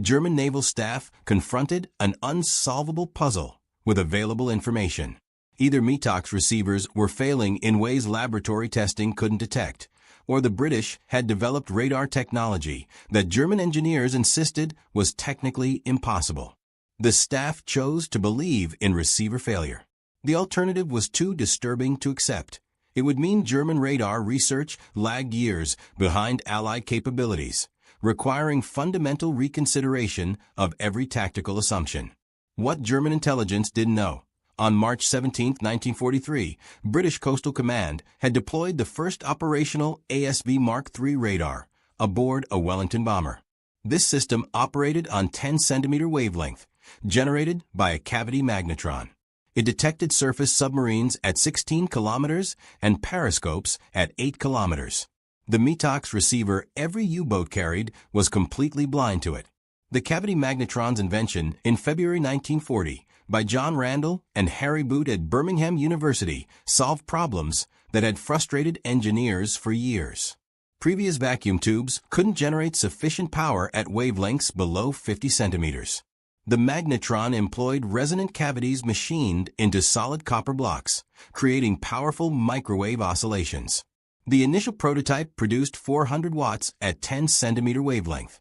German naval staff confronted an unsolvable puzzle with available information. Either METOX receivers were failing in ways laboratory testing couldn't detect, or the British had developed radar technology that German engineers insisted was technically impossible. The staff chose to believe in receiver failure. The alternative was too disturbing to accept. It would mean German radar research lagged years behind Allied capabilities, requiring fundamental reconsideration of every tactical assumption. What German intelligence didn't know: on March 17, 1943, British Coastal Command had deployed the first operational ASV Mark III radar aboard a Wellington bomber. This system operated on 10-centimeter wavelength, generated by a cavity magnetron. It detected surface submarines at 16 kilometers and periscopes at 8 kilometers. The METOX receiver every U-boat carried was completely blind to it. The cavity magnetron's invention in February 1940 by John Randall and Harry Boot at Birmingham University solved problems that had frustrated engineers for years. Previous vacuum tubes couldn't generate sufficient power at wavelengths below 50 centimeters. The magnetron employed resonant cavities machined into solid copper blocks, creating powerful microwave oscillations. The initial prototype produced 400 watts at 10 centimeter wavelength,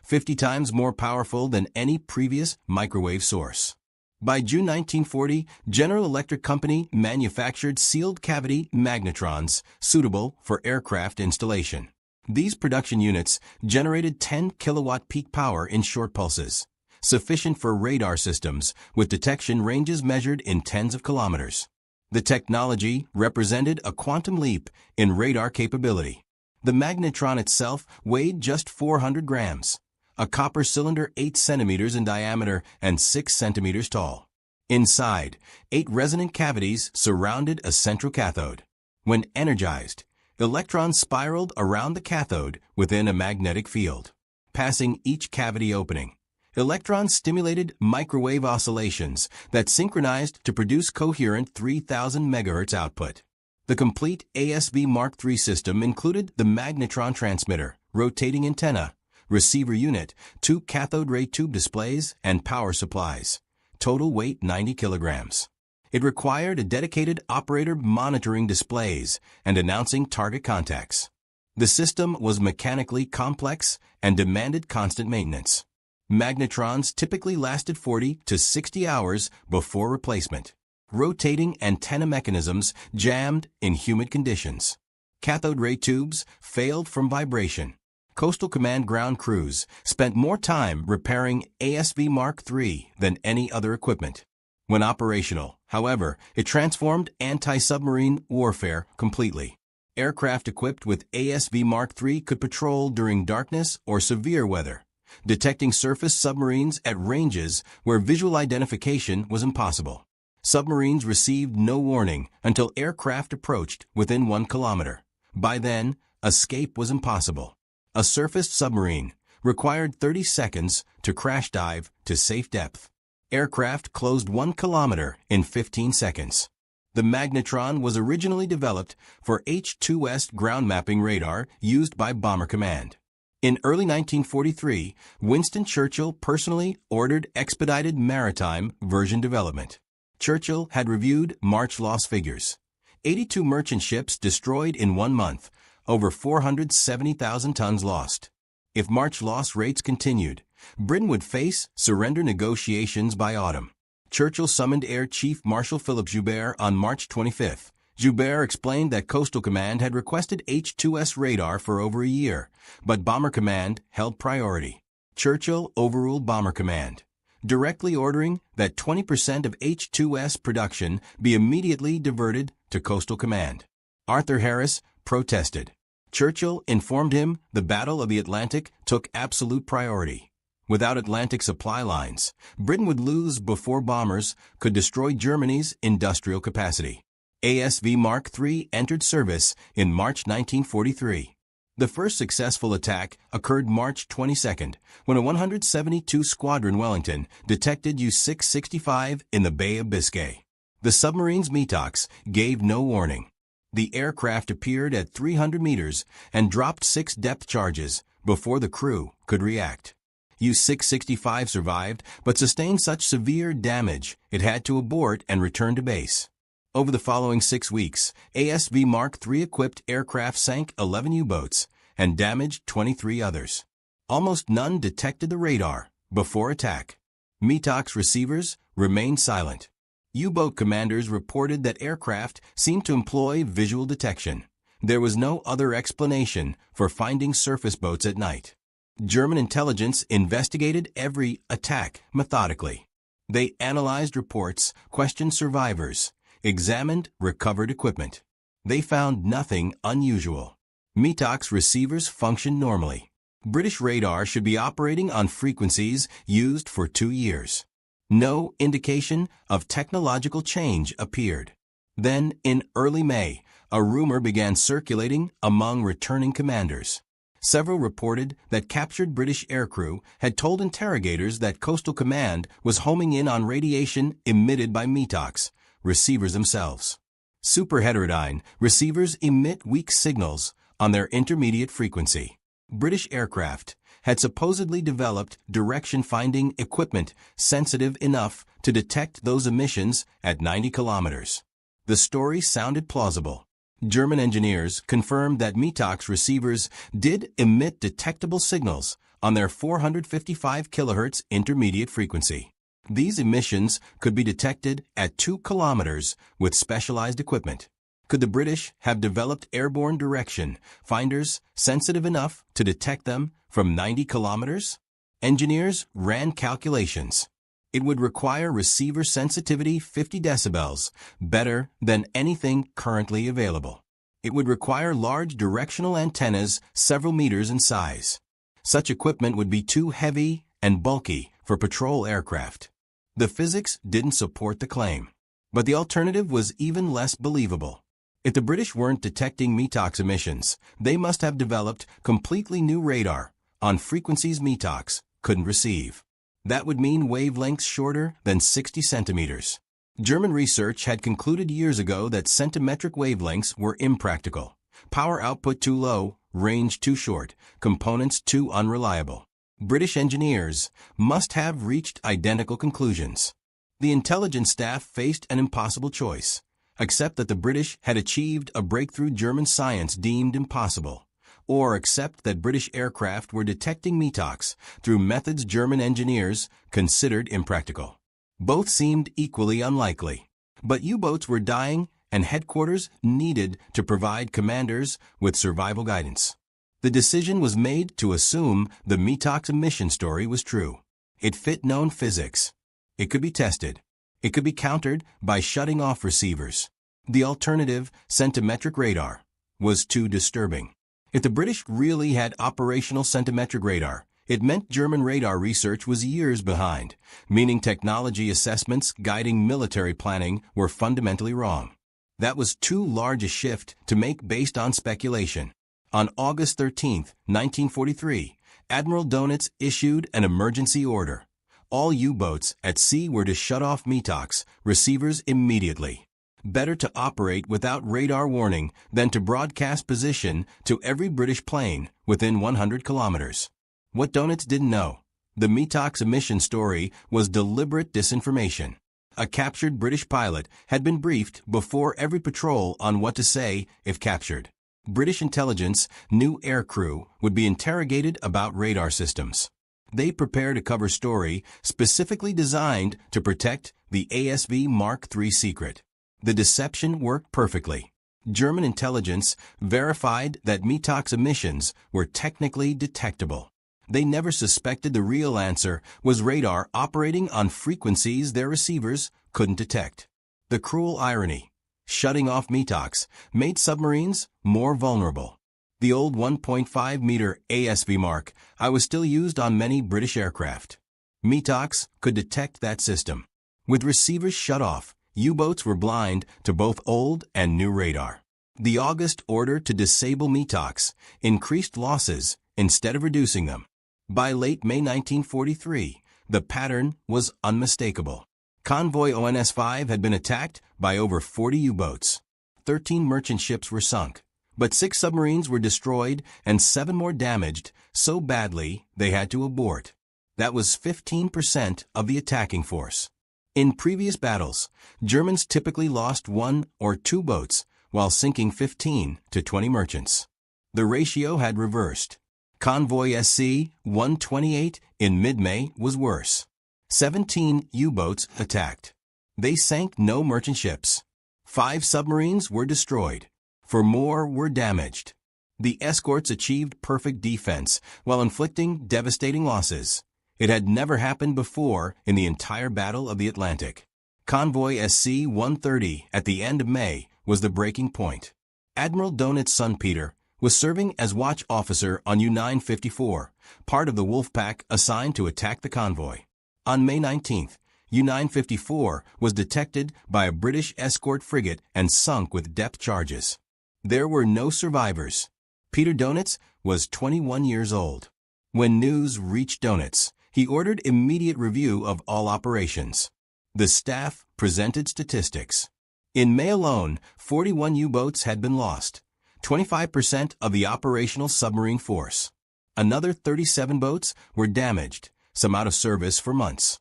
50 times more powerful than any previous microwave source. By June 1940, General Electric Company manufactured sealed cavity magnetrons suitable for aircraft installation. These production units generated 10 kilowatt peak power in short pulses, sufficient for radar systems with detection ranges measured in tens of kilometers. The technology represented a quantum leap in radar capability. The magnetron itself weighed just 400 grams. A copper cylinder 8 centimeters in diameter and 6 centimeters tall. Inside, 8 resonant cavities surrounded a central cathode. When energized, electrons spiraled around the cathode within a magnetic field. Passing each cavity opening, electrons stimulated microwave oscillations that synchronized to produce coherent 3000 MHz output. The complete ASV Mark III system included the magnetron transmitter, rotating antenna, receiver unit, 2 cathode ray tube displays, and power supplies. Total weight 90 kilograms. It required a dedicated operator monitoring displays and announcing target contacts. The system was mechanically complex and demanded constant maintenance. Magnetrons typically lasted 40 to 60 hours before replacement. Rotating antenna mechanisms jammed in humid conditions. Cathode ray tubes failed from vibration. Coastal Command ground crews spent more time repairing ASV Mark III than any other equipment. When operational, however, it transformed anti-submarine warfare completely. Aircraft equipped with ASV Mark III could patrol during darkness or severe weather, detecting surface submarines at ranges where visual identification was impossible. Submarines received no warning until aircraft approached within 1 kilometer. By then, escape was impossible. A surfaced submarine required 30 seconds to crash dive to safe depth. Aircraft closed 1 kilometer in 15 seconds. The magnetron was originally developed for H-2S ground mapping radar used by Bomber Command. In early 1943, Winston Churchill personally ordered expedited maritime version development. Churchill had reviewed March loss figures. 82 merchant ships destroyed in 1 month, over 470,000 tons lost. If March loss rates continued, Britain would face surrender negotiations by autumn. Churchill summoned Air Chief Marshal Philip Joubert on March 25. Joubert explained that Coastal Command had requested H-2S radar for over a year, but Bomber Command held priority. Churchill overruled Bomber Command, directly ordering that 20% of H-2S production be immediately diverted to Coastal Command. Arthur Harris protested. Churchill informed him the Battle of the Atlantic took absolute priority. Without Atlantic supply lines, Britain would lose before bombers could destroy Germany's industrial capacity. ASV Mark III entered service in March 1943. The first successful attack occurred March 22 when a 172 Squadron Wellington detected U-665 in the Bay of Biscay. The submarine's METOX gave no warning. The aircraft appeared at 300 meters and dropped 6 depth charges before the crew could react. U-665 survived but sustained such severe damage it had to abort and return to base. Over the following 6 weeks, ASV Mark III-equipped aircraft sank 11 U-boats and damaged 23 others. Almost none detected the radar before attack. METOX receivers remained silent. U-boat commanders reported that aircraft seemed to employ visual detection. There was no other explanation for finding surface boats at night. German intelligence investigated every attack methodically. They analyzed reports, questioned survivors, examined recovered equipment. They found nothing unusual. METOX receivers functioned normally. British radar should be operating on frequencies used for 2 years. No indication of technological change appeared. Then, in early May, a rumor began circulating among returning commanders. Several reported that captured British aircrew had told interrogators that Coastal Command was homing in on radiation emitted by METOX, receivers themselves. Superheterodyne receivers emit weak signals on their intermediate frequency. British aircraft had supposedly developed direction-finding equipment sensitive enough to detect those emissions at 90 kilometers. The story sounded plausible. German engineers confirmed that METOX receivers did emit detectable signals on their 455 kHz intermediate frequency. These emissions could be detected at 2 kilometers with specialized equipment. Could the British have developed airborne direction finders sensitive enough to detect them from 90 kilometers? Engineers ran calculations. It would require receiver sensitivity 50 decibels, better than anything currently available. It would require large directional antennas several meters in size. Such equipment would be too heavy and bulky for patrol aircraft. The physics didn't support the claim. But the alternative was even less believable. If the British weren't detecting METOX emissions, they must have developed completely new radar on frequencies METOX couldn't receive. That would mean wavelengths shorter than 60 centimeters. German research had concluded years ago that centimetric wavelengths were impractical. Power output too low, range too short, components too unreliable. British engineers must have reached identical conclusions. The intelligence staff faced an impossible choice: accept that the British had achieved a breakthrough German science deemed impossible, or accept that British aircraft were detecting METOX through methods German engineers considered impractical. Both seemed equally unlikely. But U-boats were dying, and headquarters needed to provide commanders with survival guidance. The decision was made to assume the METOX emission story was true. It fit known physics. It could be tested. It could be countered by shutting off receivers. The alternative, centimetric radar, was too disturbing. If the British really had operational centimetric radar, it meant German radar research was years behind, meaning technology assessments guiding military planning were fundamentally wrong. That was too large a shift to make based on speculation. On August 13, 1943, Admiral Dönitz issued an emergency order. All U-boats at sea were to shut off METOX receivers immediately. Better to operate without radar warning than to broadcast position to every British plane within 100 kilometers. What Dönitz didn't know: the METOX emission story was deliberate disinformation. A captured British pilot had been briefed before every patrol on what to say if captured. British intelligence knew aircrew would be interrogated about radar systems. They prepared a cover story specifically designed to protect the ASV Mark III secret. The deception worked perfectly. German intelligence verified that METOX emissions were technically detectable. They never suspected the real answer was radar operating on frequencies their receivers couldn't detect. The cruel irony: shutting off METOX made submarines more vulnerable. The old 1.5-meter ASV Mark I was still used on many British aircraft. METOX could detect that system. With receivers shut off, U-boats were blind to both old and new radar. The August order to disable METOX increased losses instead of reducing them. By late May 1943, the pattern was unmistakable. Convoy ONS-5 had been attacked by over 40 U-boats. 13 merchant ships were sunk, but 6 submarines were destroyed and 7 more damaged so badly they had to abort. That was 15% of the attacking force. In previous battles, Germans typically lost 1 or 2 boats while sinking 15 to 20 merchants. The ratio had reversed. Convoy SC-128 in mid-May was worse. 17 U-boats attacked. They sank no merchant ships. 5 submarines were destroyed. 4 more were damaged. The escorts achieved perfect defense while inflicting devastating losses. It had never happened before in the entire Battle of the Atlantic. Convoy SC-130 at the end of May was the breaking point. Admiral Dönitz's son Peter was serving as watch officer on U-954, part of the Wolfpack assigned to attack the convoy. On May 19th, U-954 was detected by a British escort frigate and sunk with depth charges. There were no survivors. Peter Donitz was 21 years old. When news reached Donitz, he ordered immediate review of all operations. The staff presented statistics. In May alone, 41 U-boats had been lost, 25% of the operational submarine force. Another 37 boats were damaged, some out of service for months.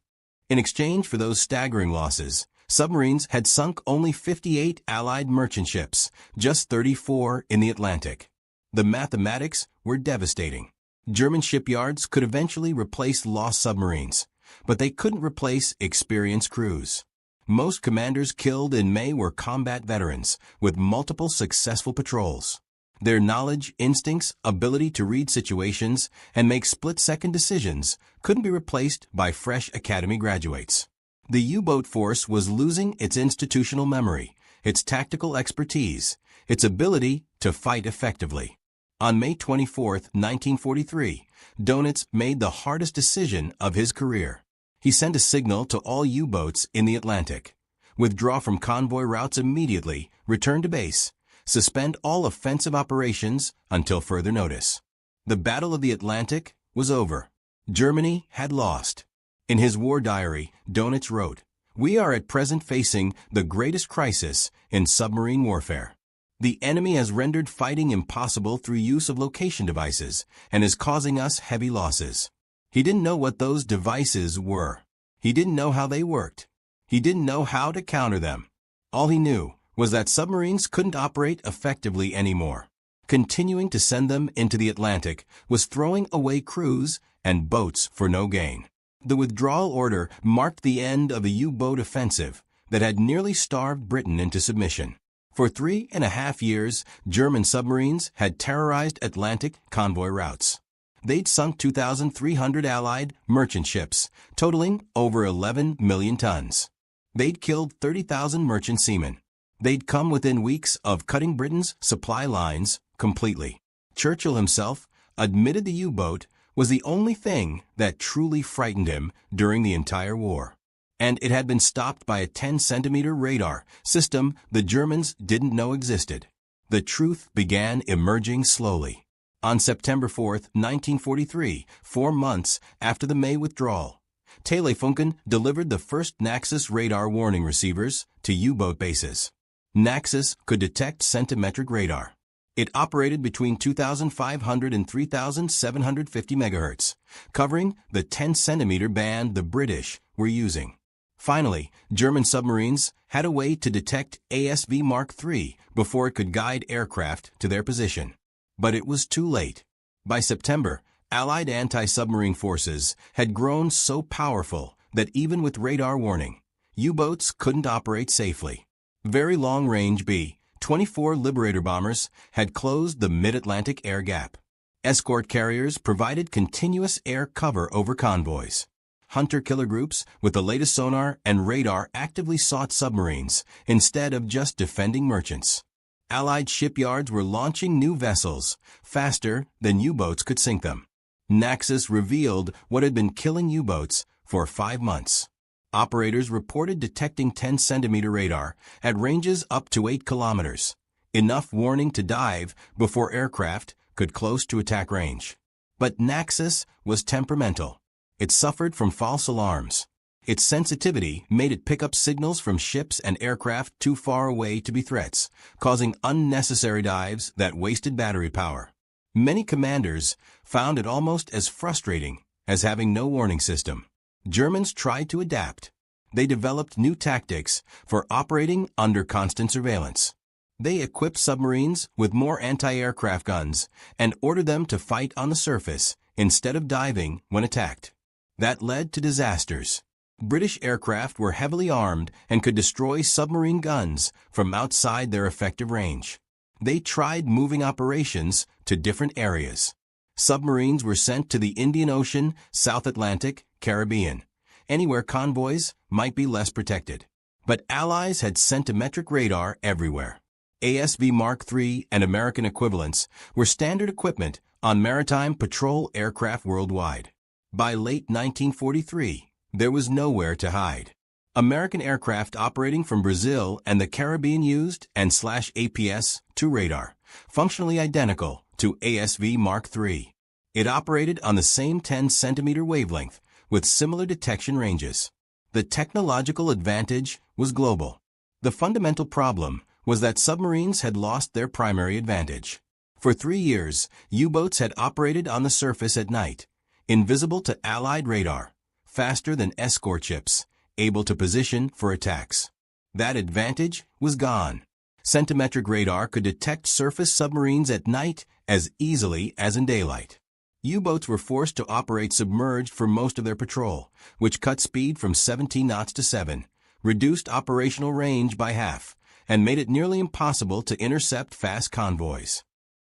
In exchange for those staggering losses, submarines had sunk only 58 Allied merchant ships, just 34 in the Atlantic. The mathematics were devastating. German shipyards could eventually replace lost submarines, but they couldn't replace experienced crews. Most commanders killed in May were combat veterans with multiple successful patrols. Their knowledge, instincts, ability to read situations, and make split-second decisions couldn't be replaced by fresh academy graduates. The U-boat force was losing its institutional memory, its tactical expertise, its ability to fight effectively. On May 24, 1943, Donitz made the hardest decision of his career. He sent a signal to all U-boats in the Atlantic. Withdraw from convoy routes immediately, return to base, suspend all offensive operations until further notice. The Battle of the Atlantic was over. Germany had lost. In his war diary, Donitz wrote, "We are at present facing the greatest crisis in submarine warfare. The enemy has rendered fighting impossible through use of location devices and is causing us heavy losses." He didn't know what those devices were. He didn't know how they worked. He didn't know how to counter them. All he knew was that submarines couldn't operate effectively anymore. Continuing to send them into the Atlantic was throwing away crews and boats for no gain. The withdrawal order marked the end of a U-boat offensive that had nearly starved Britain into submission. For 3.5 years, German submarines had terrorized Atlantic convoy routes. They'd sunk 2,300 Allied merchant ships, totaling over 11 million tons. They'd killed 30,000 merchant seamen. They'd come within weeks of cutting Britain's supply lines completely. Churchill himself admitted the U-boat was the only thing that truly frightened him during the entire war. And it had been stopped by a 10-centimeter radar system the Germans didn't know existed. The truth began emerging slowly. On September 4, 1943, 4 months after the May withdrawal, Telefunken delivered the first Naxos radar warning receivers to U-boat bases. Naxos could detect centimetric radar. It operated between 2,500 and 3,750 megahertz, covering the 10-centimeter band the British were using. Finally, German submarines had a way to detect ASV Mark III before it could guide aircraft to their position. But it was too late. By September, Allied anti-submarine forces had grown so powerful that even with radar warning, U-boats couldn't operate safely. Very long-range B-24 Liberator bombers had closed the mid-Atlantic air gap. Escort carriers provided continuous air cover over convoys. Hunter-killer groups with the latest sonar and radar actively sought submarines instead of just defending merchants. Allied shipyards were launching new vessels faster than U-boats could sink them. Naxos revealed what had been killing U-boats for 5 months. Operators reported detecting 10-centimeter radar at ranges up to 8 kilometers, enough warning to dive before aircraft could close to attack range. But Naxos was temperamental. It suffered from false alarms. Its sensitivity made it pick up signals from ships and aircraft too far away to be threats, causing unnecessary dives that wasted battery power. Many commanders found it almost as frustrating as having no warning system. Germans tried to adapt. They developed new tactics for operating under constant surveillance. They equipped submarines with more anti-aircraft guns and ordered them to fight on the surface instead of diving when attacked. That led to disasters. British aircraft were heavily armed and could destroy submarine guns from outside their effective range. They tried moving operations to different areas. Submarines were sent to the Indian Ocean, South Atlantic, Caribbean, anywhere convoys might be less protected. But Allies had centimetric radar everywhere. ASV Mark III and American equivalents were standard equipment on maritime patrol aircraft worldwide. By late 1943, there was nowhere to hide. American aircraft operating from Brazil and the Caribbean used APS-2 radar, functionally identical to ASV Mark III. It operated on the same 10-centimeter wavelength with similar detection ranges. The technological advantage was global. The fundamental problem was that submarines had lost their primary advantage. For 3 years, U-boats had operated on the surface at night, invisible to Allied radar, faster than escort ships, able to position for attacks. That advantage was gone. Centimetric radar could detect surface submarines at night as easily as in daylight. U-boats were forced to operate submerged for most of their patrol, which cut speed from 17 knots to 7, reduced operational range by half, and made it nearly impossible to intercept fast convoys.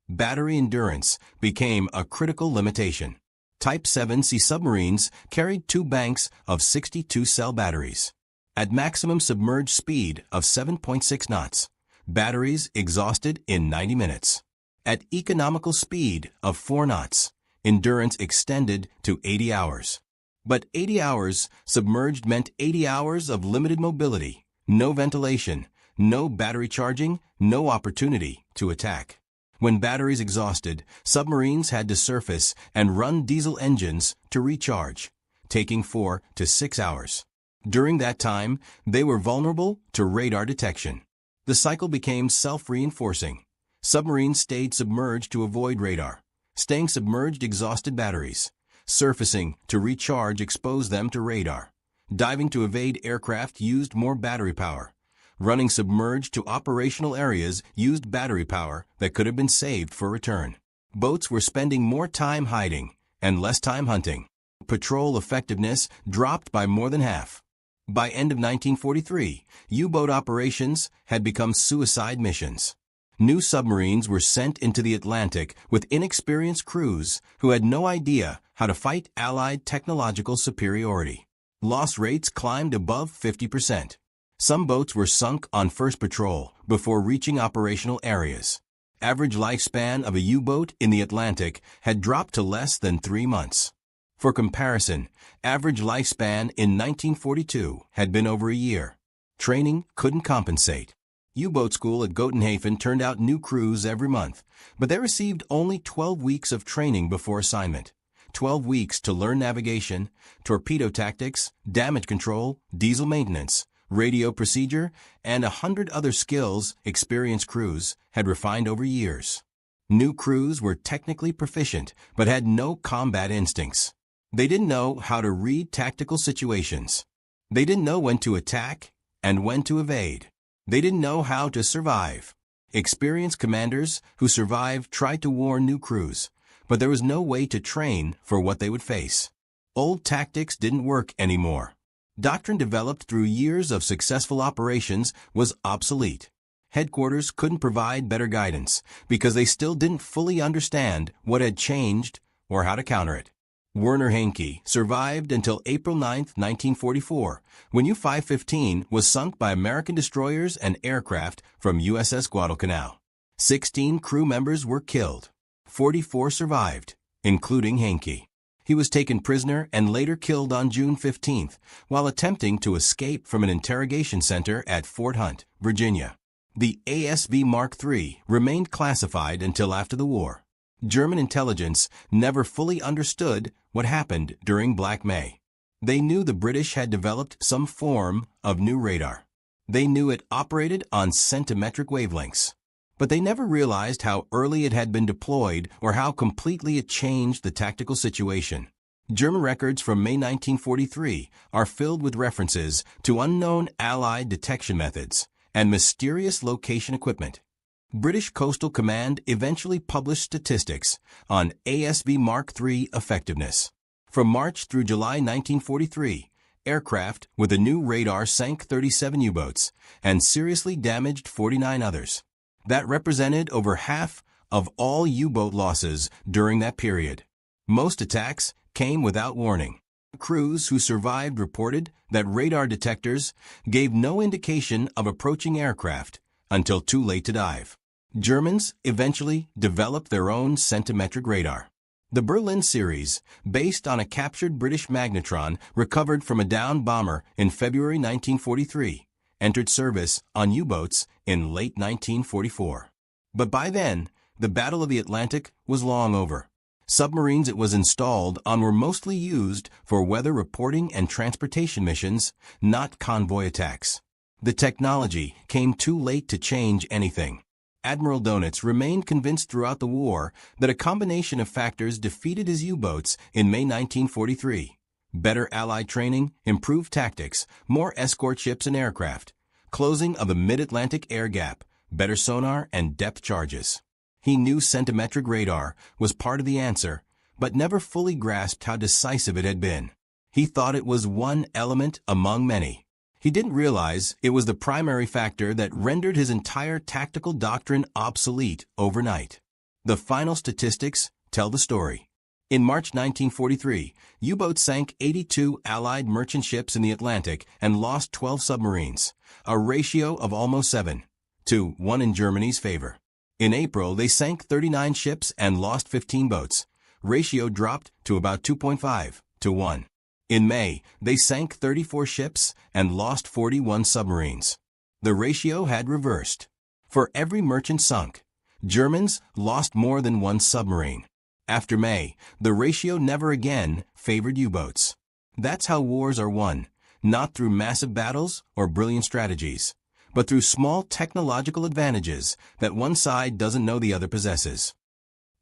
Battery endurance became a critical limitation. Type 7C submarines carried 2 banks of 62-cell batteries. At maximum submerged speed of 7.6 knots, batteries exhausted in 90 minutes. At economical speed of 4 knots, endurance extended to 80 hours. But 80 hours submerged meant 80 hours of limited mobility, no ventilation, no battery charging, no opportunity to attack. When batteries exhausted, submarines had to surface and run diesel engines to recharge, taking 4 to 6 hours. During that time, they were vulnerable to radar detection. The cycle became self-reinforcing. Submarines stayed submerged to avoid radar. Staying submerged exhausted batteries. Surfacing to recharge exposed them to radar. Diving to evade aircraft used more battery power. Running submerged to operational areas used battery power that could have been saved for return. Boats were spending more time hiding and less time hunting. Patrol effectiveness dropped by more than half. By end of 1943, U-boat operations had become suicide missions. New submarines were sent into the Atlantic with inexperienced crews who had no idea how to fight Allied technological superiority. Loss rates climbed above 50%. Some boats were sunk on first patrol before reaching operational areas. Average lifespan of a U-boat in the Atlantic had dropped to less than 3 months. For comparison, average lifespan in 1942 had been over a year. Training couldn't compensate. U-boat school at Gotenhafen turned out new crews every month, but they received only 12 weeks of training before assignment. 12 weeks to learn navigation, torpedo tactics, damage control, diesel maintenance, radio procedure, and 100 other skills experienced crews had refined over years. New crews were technically proficient, but had no combat instincts. They didn't know how to read tactical situations. They didn't know when to attack and when to evade. They didn't know how to survive. Experienced commanders who survived tried to warn new crews, but there was no way to train for what they would face. Old tactics didn't work anymore. Doctrine developed through years of successful operations was obsolete. Headquarters couldn't provide better guidance because they still didn't fully understand what had changed or how to counter it. Werner Henke survived until April 9, 1944, when U-515 was sunk by American destroyers and aircraft from USS Guadalcanal. 16 crew members were killed. 44 survived, including Henke. He was taken prisoner and later killed on June 15 while attempting to escape from an interrogation center at Fort Hunt, Virginia. The ASV Mark III remained classified until after the war. German intelligence never fully understood what happened during Black May. They knew the British had developed some form of new radar. They knew it operated on centimetric wavelengths. But they never realized how early it had been deployed or how completely it changed the tactical situation. German records from May 1943 are filled with references to unknown Allied detection methods and mysterious location equipment. British Coastal Command eventually published statistics on ASV Mark III effectiveness. From March through July 1943, aircraft with a new radar sank 37 U-boats and seriously damaged 49 others. That represented over half of all U-boat losses during that period. Most attacks came without warning. Crews who survived reported that radar detectors gave no indication of approaching aircraft until too late to dive. Germans eventually developed their own centimetric radar. The Berlin series, based on a captured British magnetron recovered from a downed bomber in February 1943, entered service on U-boats in late 1944. But by then, the Battle of the Atlantic was long over. Submarines it was installed on were mostly used for weather reporting and transportation missions, not convoy attacks. The technology came too late to change anything. Admiral Donitz remained convinced throughout the war that a combination of factors defeated his U-boats in May 1943. Better Allied training, improved tactics, more escort ships and aircraft, closing of the mid-Atlantic air gap, better sonar and depth charges. He knew centimetric radar was part of the answer, but never fully grasped how decisive it had been. He thought it was one element among many. He didn't realize it was the primary factor that rendered his entire tactical doctrine obsolete overnight. The final statistics tell the story. In March 1943, U-boats sank 82 Allied merchant ships in the Atlantic and lost 12 submarines, a ratio of almost 7-1 in Germany's favor. In April, they sank 39 ships and lost 15 boats. Ratio dropped to about 2.5-1. In May, they sank 34 ships and lost 41 submarines. The ratio had reversed. For every merchant sunk, Germans lost more than one submarine. After May, the ratio never again favored U-boats. That's how wars are won, not through massive battles or brilliant strategies, but through small technological advantages that one side doesn't know the other possesses.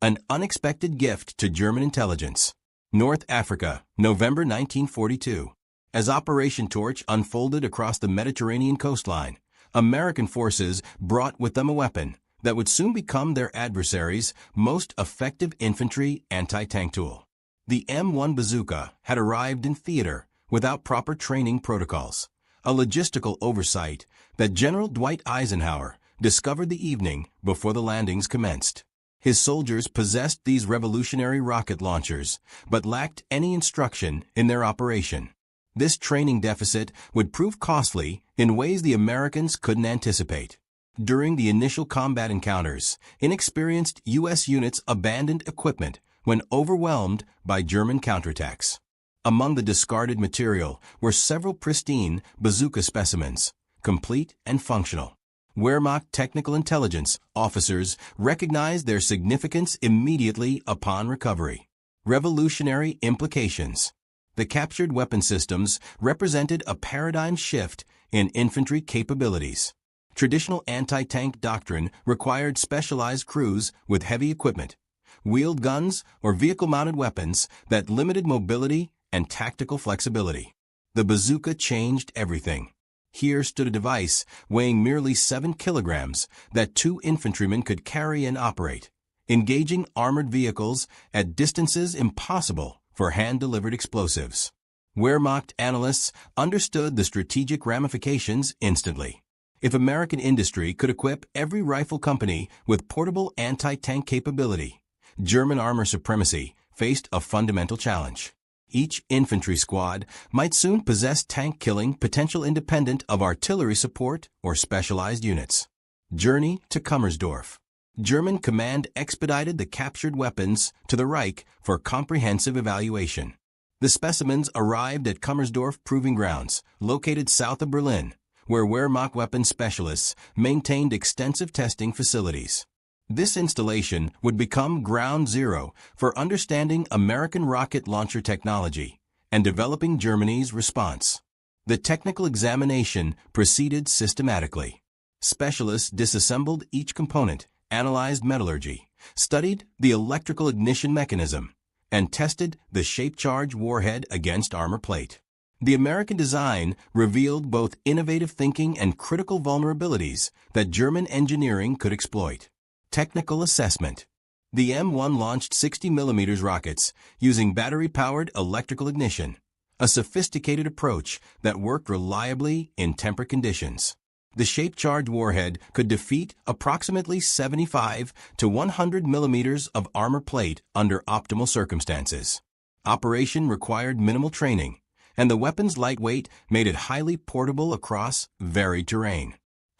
An unexpected gift to German intelligence. North Africa, November 1942. As Operation Torch unfolded across the Mediterranean coastline, American forces brought with them a weapon that would soon become their adversaries' most effective infantry anti-tank tool. The M1 bazooka had arrived in theater without proper training protocols, a logistical oversight that General Dwight Eisenhower discovered the evening before the landings commenced. His soldiers possessed these revolutionary rocket launchers, but lacked any instruction in their operation. This training deficit would prove costly in ways the Americans couldn't anticipate. During the initial combat encounters, inexperienced U.S. units abandoned equipment when overwhelmed by German counterattacks. Among the discarded material were several pristine bazooka specimens, complete and functional. Wehrmacht technical intelligence officers recognized their significance immediately upon recovery. Revolutionary implications. The captured weapon systems represented a paradigm shift in infantry capabilities. Traditional anti-tank doctrine required specialized crews with heavy equipment, wheeled guns, or vehicle-mounted weapons that limited mobility and tactical flexibility. The bazooka changed everything. Here stood a device weighing merely 7 kilograms that 2 infantrymen could carry and operate, engaging armored vehicles at distances impossible for hand-delivered explosives. Wehrmacht analysts understood the strategic ramifications instantly. If American industry could equip every rifle company with portable anti-tank capability, German armor supremacy faced a fundamental challenge. Each infantry squad might soon possess tank-killing potential independent of artillery support or specialized units. Journey to Kummersdorf. German command expedited the captured weapons to the Reich for comprehensive evaluation. The specimens arrived at Kummersdorf Proving Grounds, located south of Berlin, where Wehrmacht weapons specialists maintained extensive testing facilities. This installation would become ground zero for understanding American rocket launcher technology and developing Germany's response. The technical examination proceeded systematically. Specialists disassembled each component, analyzed metallurgy, studied the electrical ignition mechanism, and tested the shape charge warhead against armor plate. The American design revealed both innovative thinking and critical vulnerabilities that German engineering could exploit. Technical assessment. The M1 launched 60mm rockets using battery-powered electrical ignition, a sophisticated approach that worked reliably in temperate conditions. The shape charge warhead could defeat approximately 75 to 100 millimeters of armor plate under optimal circumstances. Operation required minimal training, and the weapon's lightweight made it highly portable across varied terrain.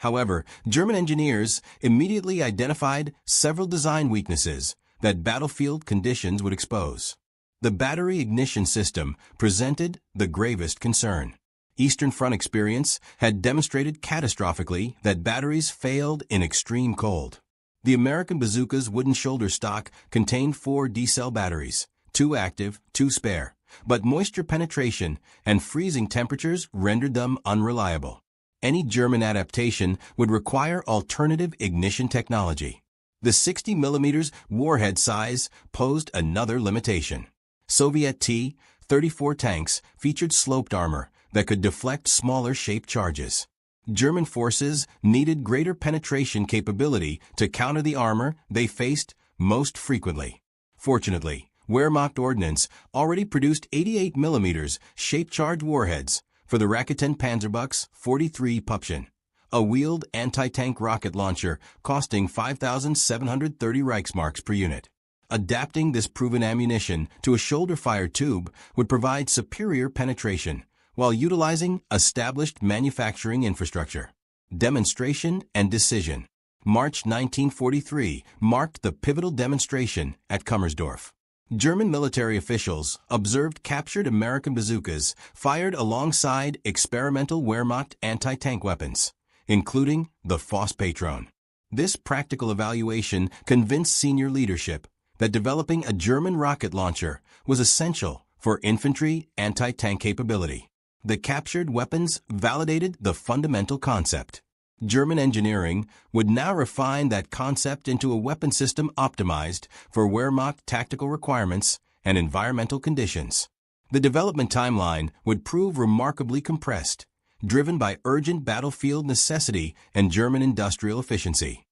However, German engineers immediately identified several design weaknesses that battlefield conditions would expose. The battery ignition system presented the gravest concern. Eastern Front experience had demonstrated catastrophically that batteries failed in extreme cold. The American bazooka's wooden shoulder stock contained 4 D-cell batteries, 2 active, 2 spare, but moisture penetration and freezing temperatures rendered them unreliable. Any German adaptation would require alternative ignition technology. The 60mm warhead size posed another limitation. Soviet T-34 tanks featured sloped armor that could deflect smaller-shaped charges. German forces needed greater penetration capability to counter the armor they faced most frequently. Fortunately, Wehrmacht ordnance already produced 88mm shape-charged warheads for the Raketen Panzerbuchs 43 Pupschen, a wheeled anti-tank rocket launcher costing 5,730 Reichsmarks per unit. Adapting this proven ammunition to a shoulder-fire tube would provide superior penetration while utilizing established manufacturing infrastructure. Demonstration and decision. March 1943 marked the pivotal demonstration at Kummersdorf. German military officials observed captured American bazookas fired alongside experimental Wehrmacht anti-tank weapons, including the Faust-Patron. This practical evaluation convinced senior leadership that developing a German rocket launcher was essential for infantry anti-tank capability. The captured weapons validated the fundamental concept. German engineering would now refine that concept into a weapon system optimized for Wehrmacht tactical requirements and environmental conditions. The development timeline would prove remarkably compressed, driven by urgent battlefield necessity and German industrial efficiency.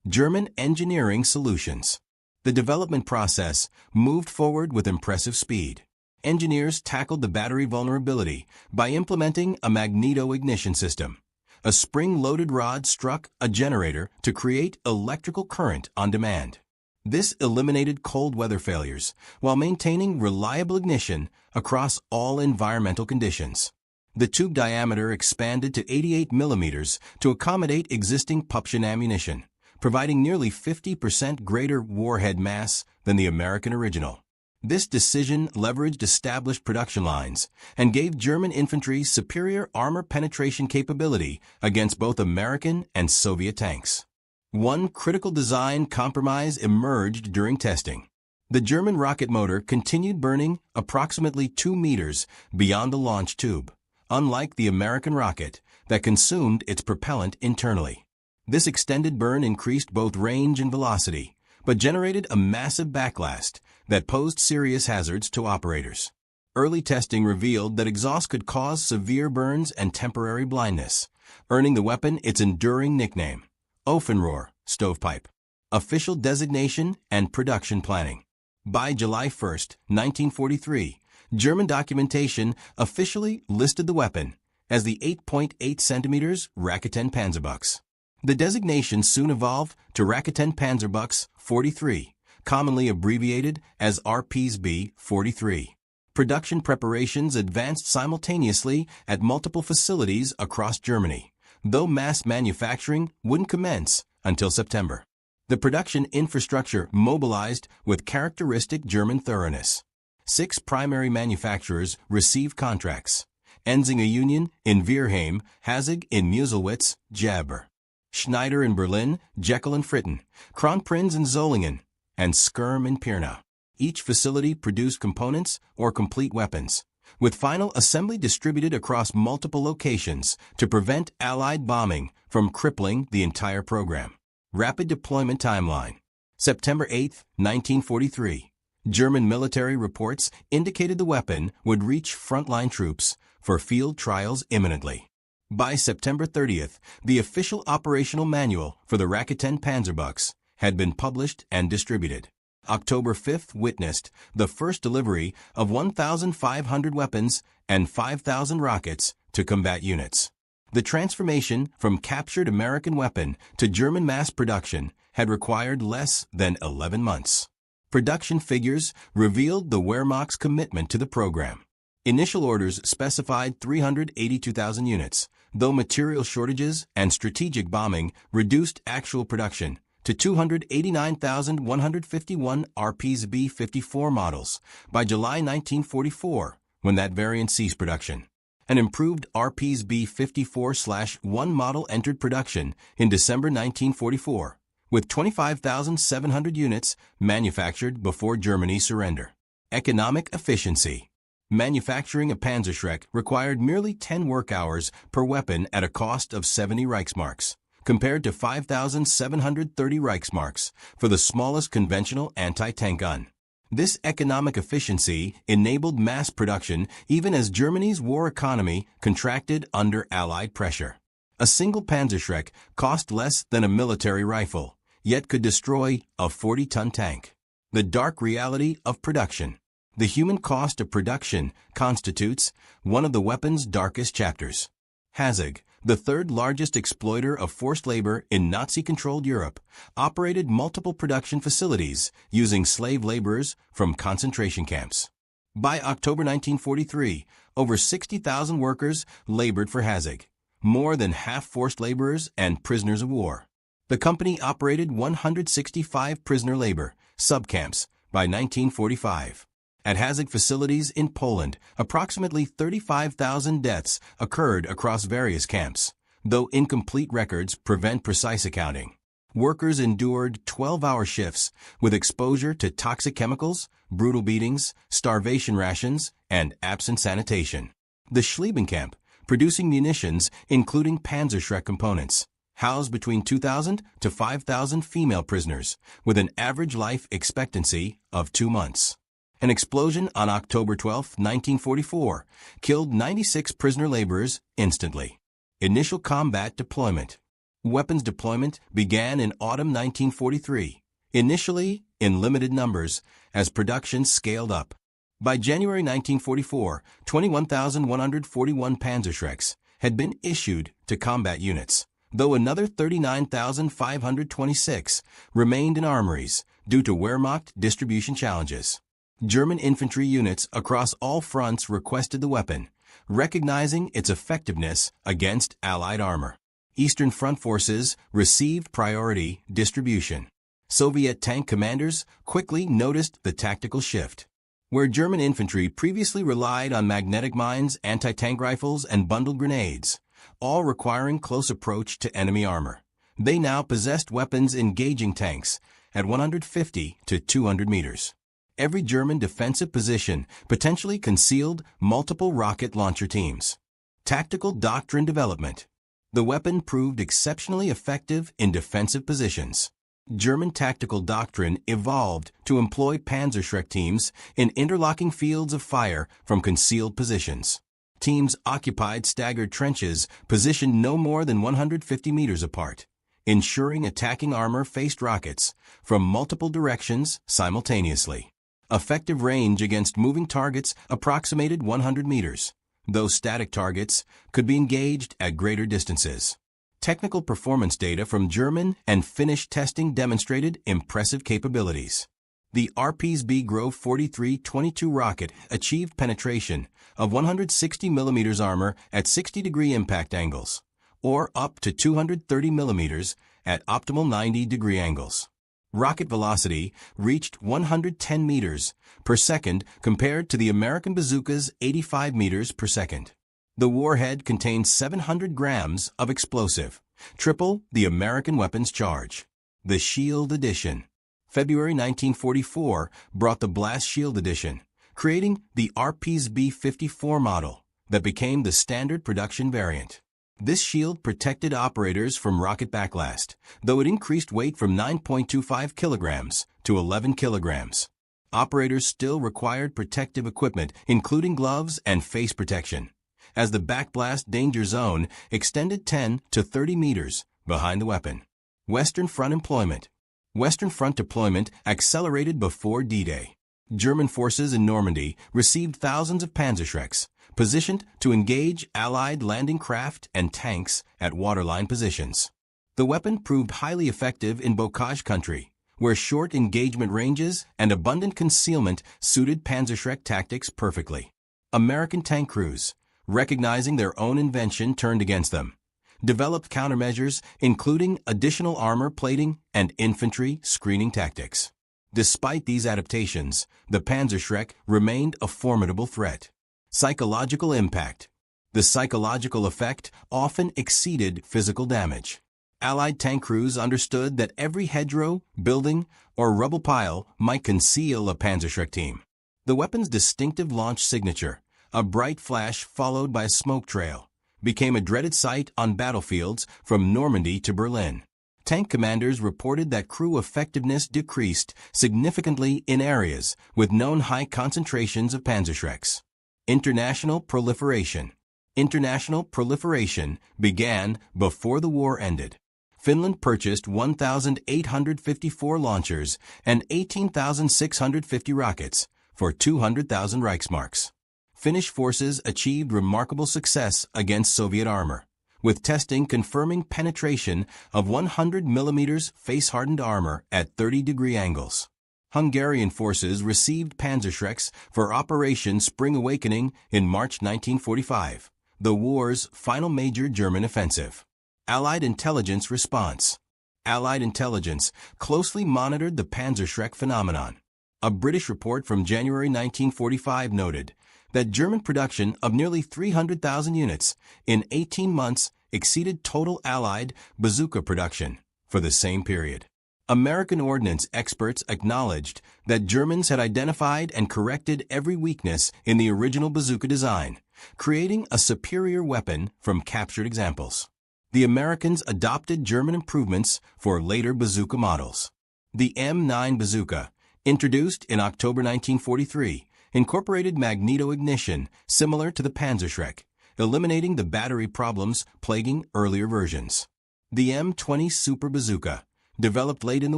German engineering solutions. The development process moved forward with impressive speed. Engineers tackled the battery vulnerability by implementing a magneto-ignition system. A spring-loaded rod struck a generator to create electrical current on demand. This eliminated cold weather failures while maintaining reliable ignition across all environmental conditions. The tube diameter expanded to 88mm to accommodate existing Pupschen ammunition, providing nearly 50% greater warhead mass than the American original. This decision leveraged established production lines and gave German infantry superior armor penetration capability against both American and Soviet tanks. One critical design compromise emerged during testing. The German rocket motor continued burning approximately 2 meters beyond the launch tube, unlike the American rocket that consumed its propellant internally. This extended burn increased both range and velocity, but generated a massive backlast that posed serious hazards to operators. Early testing revealed that exhaust could cause severe burns and temporary blindness, earning the weapon its enduring nickname, Ofenrohr, stovepipe. Official designation and production planning. By July 1, 1943, German documentation officially listed the weapon as the 8.8 centimeters Raketen Panzerbuchs. The designation soon evolved to Raketen Panzerbuchs 43, commonly abbreviated as RPSB-43. Production preparations advanced simultaneously at multiple facilities across Germany, though mass manufacturing wouldn't commence until September. The production infrastructure mobilized with characteristic German thoroughness. 6 primary manufacturers received contracts: Enzinger Union in Wehrheim, Hazig in Muselwitz, Jabr, Schneider in Berlin, Jekyll and Fritten, Kronprinz in Solingen, and Skirm in Pirna. Each facility produced components or complete weapons, with final assembly distributed across multiple locations to prevent Allied bombing from crippling the entire program. Rapid deployment timeline. September 8, 1943. German military reports indicated the weapon would reach frontline troops for field trials imminently. By September 30th, the official operational manual for the Raketen Panzerbuchs had been published and distributed. October 5th witnessed the first delivery of 1,500 weapons and 5,000 rockets to combat units. The transformation from captured American weapon to German mass production had required less than 11 months. Production figures revealed the Wehrmacht's commitment to the program. Initial orders specified 382,000 units, though material shortages and strategic bombing reduced actual production to 289,151 RPSB-54 models by July 1944, when that variant ceased production. An improved RPSB-54/1 model entered production in December 1944, with 25,700 units manufactured before Germany's surrender. Economic efficiency. Manufacturing a Panzerschreck required merely 10 work hours per weapon at a cost of 70 Reichsmarks, compared to 5,730 Reichsmarks for the smallest conventional anti-tank gun. This economic efficiency enabled mass production even as Germany's war economy contracted under Allied pressure. A single Panzerschreck cost less than a military rifle, yet could destroy a 40-ton tank. The dark reality of production. The human cost of production constitutes one of the weapon's darkest chapters. Hazig, the third largest exploiter of forced labor in Nazi-controlled Europe, operated multiple production facilities using slave laborers from concentration camps. By October 1943, over 60,000 workers labored for Hazig, more than half forced laborers and prisoners of war. The company operated 165 prisoner labor subcamps by 1945. At Hazig facilities in Poland, approximately 35,000 deaths occurred across various camps, though incomplete records prevent precise accounting. Workers endured 12-hour shifts with exposure to toxic chemicals, brutal beatings, starvation rations, and absent sanitation. The Schlieffen camp, producing munitions including Panzerschreck components, housed between 2,000 to 5,000 female prisoners with an average life expectancy of 2 months. An explosion on October 12, 1944, killed 96 prisoner laborers instantly. Initial combat deployment. Weapons deployment began in autumn 1943, initially in limited numbers as production scaled up. By January 1944, 21,141 Panzerschrecks had been issued to combat units, though another 39,526 remained in armories due to Wehrmacht distribution challenges. German infantry units across all fronts requested the weapon, recognizing its effectiveness against Allied armor. Eastern Front forces received priority distribution. Soviet tank commanders quickly noticed the tactical shift. Where German infantry previously relied on magnetic mines, anti-tank rifles, and bundled grenades, all requiring close approach to enemy armor, they now possessed weapons engaging tanks at 150 to 200 meters. Every German defensive position potentially concealed multiple rocket launcher teams. Tactical doctrine development. The weapon proved exceptionally effective in defensive positions. German tactical doctrine evolved to employ Panzerschreck teams in interlocking fields of fire from concealed positions. Teams occupied staggered trenches positioned no more than 150 meters apart, ensuring attacking armor faced rockets from multiple directions simultaneously. Effective range against moving targets approximated 100 meters, though static targets could be engaged at greater distances. Technical performance data from German and Finnish testing demonstrated impressive capabilities. The RPSB Grove 43-22 rocket achieved penetration of 160 mm armor at 60-degree impact angles, or up to 230 mm at optimal 90-degree angles. Rocket velocity reached 110 meters per second compared to the American bazooka's 85 meters per second. The warhead contained 700 grams of explosive, triple the American weapon's charge. The Shield Edition. February 1944 brought the Blast Shield Edition, creating the RPSB-54 model that became the standard production variant. This shield protected operators from rocket backlast, though it increased weight from 9.25 kilograms to 11 kilograms. Operators still required protective equipment, including gloves and face protection, as the backblast danger zone extended 10 to 30 meters behind the weapon. Western Front employment. Western Front deployment accelerated before D-Day. German forces in Normandy received thousands of Panzerschrecks, positioned to engage Allied landing craft and tanks at waterline positions. The weapon proved highly effective in Bocage country, where short engagement ranges and abundant concealment suited Panzerschreck tactics perfectly. American tank crews, recognizing their own invention, turned against them. developed countermeasures including additional armor plating and infantry screening tactics. Despite these adaptations, the Panzerschreck remained a formidable threat. Psychological impact. The psychological effect often exceeded physical damage. Allied tank crews understood that every hedgerow, building, or rubble pile might conceal a Panzerschreck team. The weapon's distinctive launch signature, a bright flash followed by a smoke trail, became a dreaded sight on battlefields from Normandy to Berlin. Tank commanders reported that crew effectiveness decreased significantly in areas with known high concentrations of Panzerschrecks. International proliferation. International proliferation began before the war ended. Finland purchased 1,854 launchers and 18,650 rockets for 200,000 Reichsmarks. Finnish forces achieved remarkable success against Soviet armor, with testing confirming penetration of 100 mm face-hardened armor at 30-degree angles. Hungarian forces received Panzerschrecks for Operation Spring Awakening in March 1945, the war's final major German offensive. Allied intelligence response. Allied intelligence closely monitored the Panzerschreck phenomenon. A British report from January 1945 noted that German production of nearly 300,000 units in 18 months exceeded total Allied bazooka production for the same period. American ordnance experts acknowledged that Germans had identified and corrected every weakness in the original bazooka design, creating a superior weapon from captured examples. The Americans adopted German improvements for later bazooka models. The M9 bazooka, introduced in October 1943, incorporated magneto-ignition similar to the Panzerschreck, eliminating the battery problems plaguing earlier versions. The M20 Super Bazooka, developed late in the